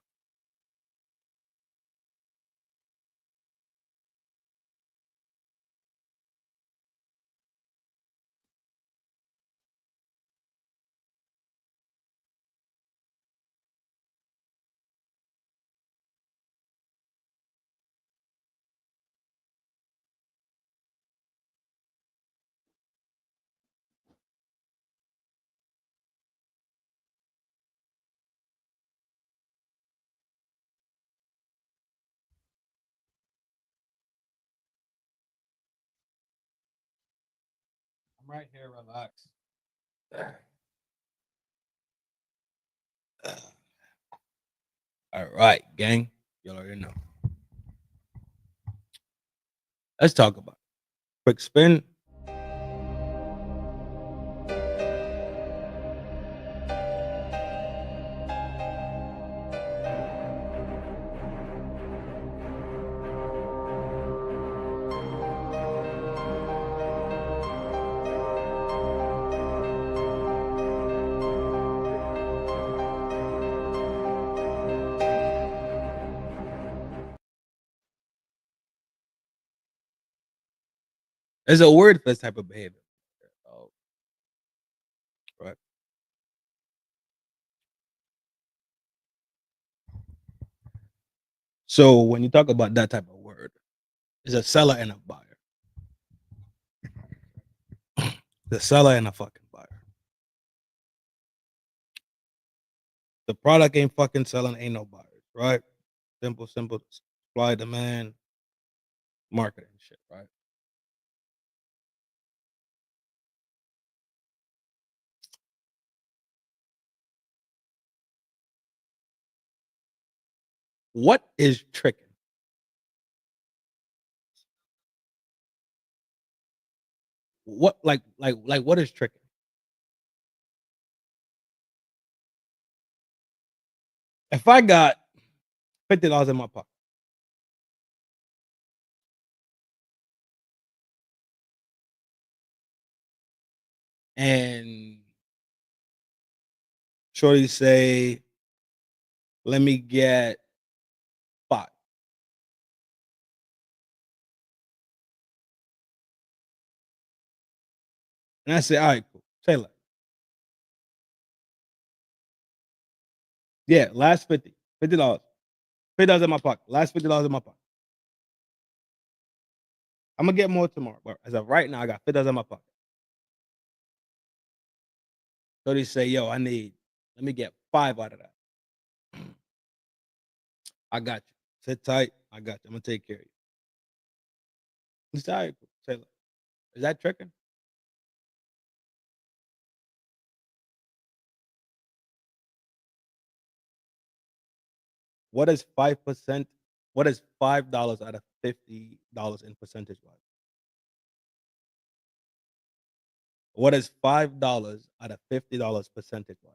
I'm right here, relax. All right, gang. Y'all already know. Let's talk about it. Quick spin. There's a word for this type of behavior. Oh, right. So when you talk about that type of word, it's a seller and a buyer. The seller and a fucking buyer. The product ain't fucking selling, ain't no buyers, right? Simple supply, demand, marketing shit, right? What is tricking? What like what is tricking? If I got $50 in my pocket and shorty say, let me get 5. And I say, all right, cool. Say less. Yeah, last $50. $50 in my pocket. Last $50 in my pocket. I'm gonna get more tomorrow. But as of right now, I got $50 in my pocket. So they say, yo, let me get 5 out of that. I got you. Sit tight. I got you. I'm gonna take care of you. He said, all right, cool. Say less. Is that tricking? What is 5%? What is $5 out of $50 in percentage wise? What is $5 out of $50 percentage wise?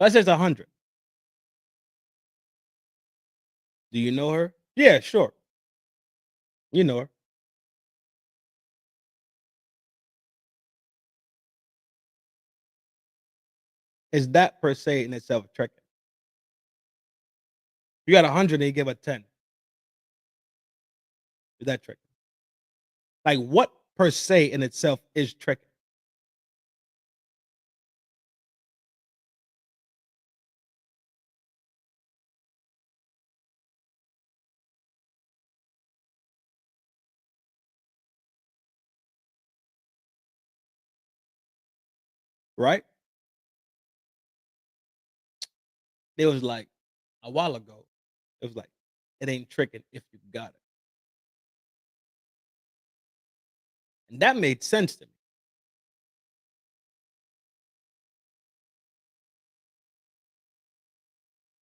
Let's say it's 100. Do you know her? Yeah, sure. You know her. Is that per se in itself tricking? You got 100 and you give a 10. Is that tricking? Like what per se in itself is tricking? Right? It was like a while ago. It was like, it ain't tricking if you got it. And that made sense to me.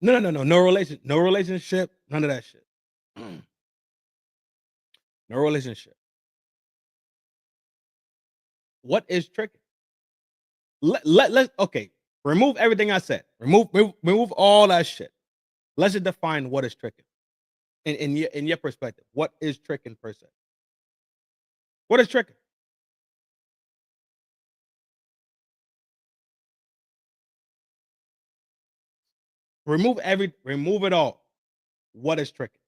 No. No relationship. None of that shit. No relationship. What is tricking? Let's okay. Remove everything I said. Remove all that shit. Let's just define what is tricking. In your perspective, what is tricking per se? What is tricking? Remove it all. What is tricking?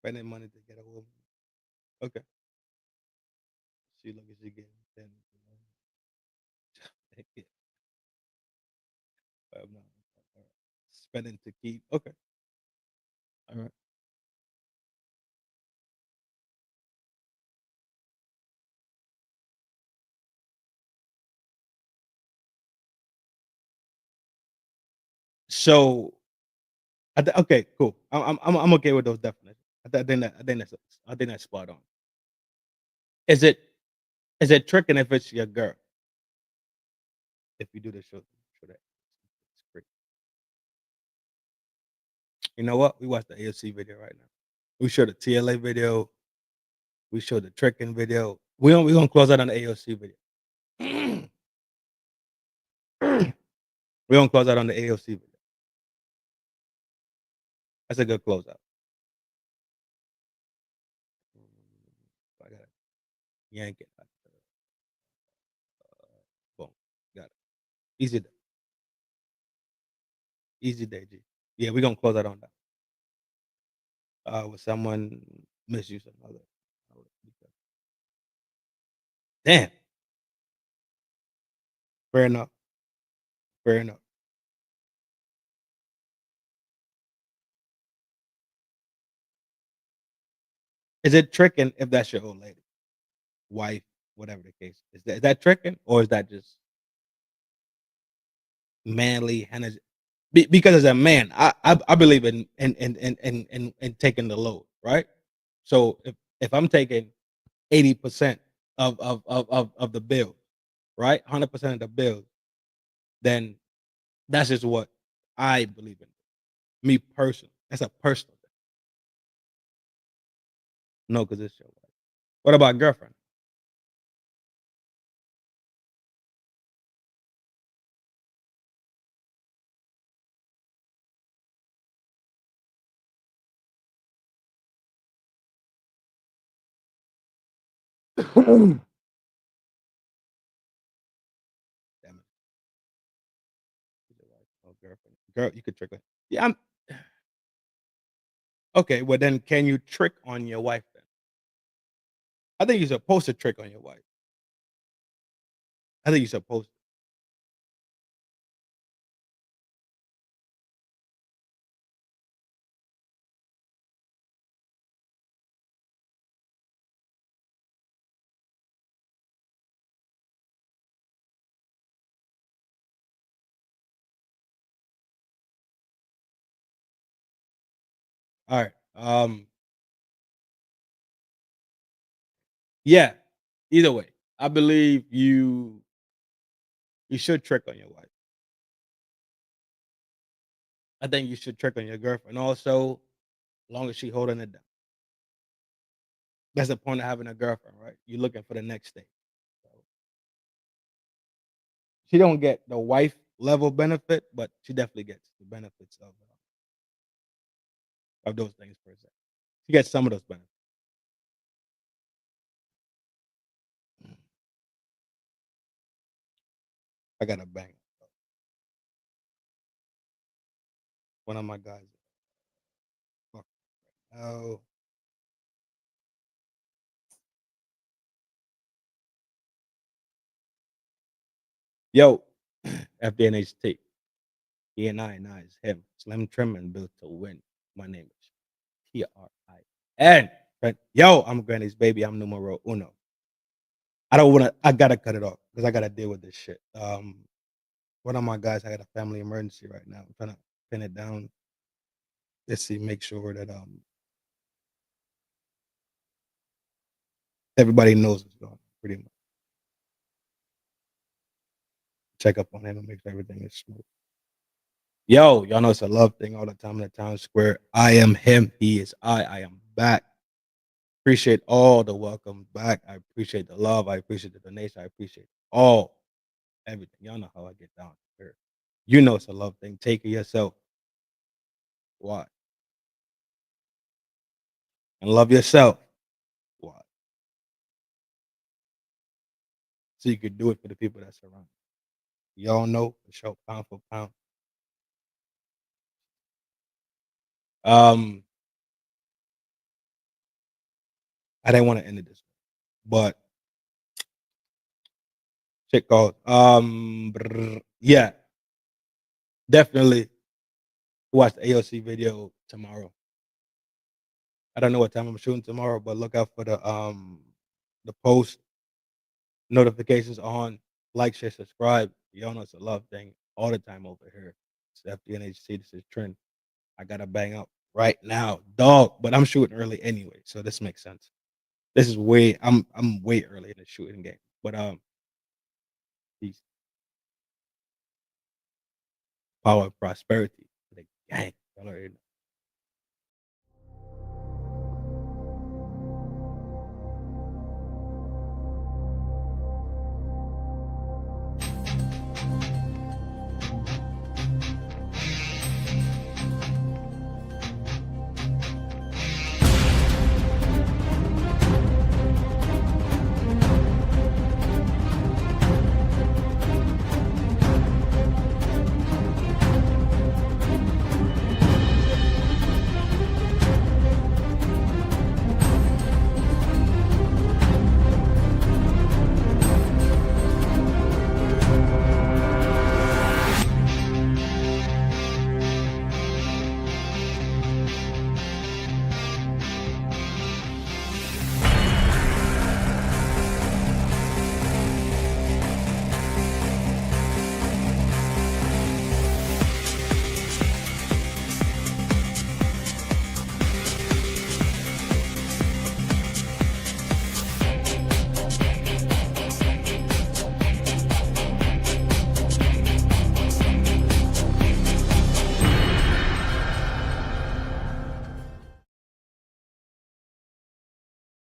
Spending money to get a woman. Okay. She look at you getting 10. No. Spending to keep. Okay. All right. So, okay, cool. I'm okay with those definitions. I think that's spot on. Is it tricking if it's your girl? If you do the show that, it's great. You know what? We watched the AFC video right now. We showed the TLA video. We showed the tricking video. We gonna close out on the AOC video. We gonna close out on the AOC video. That's a good closeout. I got it. Yank it. Boom. Got it. Easy day. Easy day, G. Yeah, we gonna close out on that. With someone misuse another. Damn. Fair enough. Fair enough. Is it tricking if that's your old lady, wife, whatever the case? Is that tricking, or is that just manly? And because as a man, I believe in taking the load, right? So if I'm taking 80% of the bill, right, 100% of the bill, then that's just what I believe in. Me personally, that's a personal thing. No, because it's your wife. What about girlfriend? Damn it. Oh, girlfriend. Girl, you could trick her. Yeah, okay. Well, then, can you trick on your wife then? I think you're supposed to trick on your wife. I think you're supposed to. All right. Yeah. Either way, I believe you should trick on your wife. I think you should trick on your girlfriend also, as long as she holding it down. That's the point of having a girlfriend, right? You're looking for the next stage. So, she don't get the wife level benefit, but she definitely gets the benefits of those things per se. She gets some of those benefits. I got a bang. One of my guys. Fuck. Oh, yo, FDNHT. He and I is him. Slim Trim and built to win. My name is TRIN. But yo, I'm Granny's baby. I'm numero uno. I don't wanna I gotta cut it off because I gotta deal with this shit. One of my guys, I got a family emergency right now. I'm trying to pin it down. Let's see, make sure that everybody knows what's going on, pretty much. Check up on him and make sure everything is smooth. Yo, y'all know it's a love thing all the time in the town square. I am him, he is I. I am back. Appreciate all the welcome back. I appreciate the love. I appreciate the donation. I appreciate all everything. Y'all know how I get down here. You know it's a love thing. Take care of yourself. Why? And love yourself. Why? So you can do it for the people that surround you. Y'all know for sure, pound for pound. Um, I didn't want to end it this way, but shit called. Yeah, definitely watch the AOC video tomorrow. I don't know what time I'm shooting tomorrow, but look out for the post notifications on, like, share, subscribe. Y'all know it's a love thing all the time over here. It's FDNHT. This is Trin. I gotta bang up right now, dog. But I'm shooting early anyway, so this makes sense. This is way I'm way early in the shooting game. But peace, power, prosperity, the gang. Y'all already know.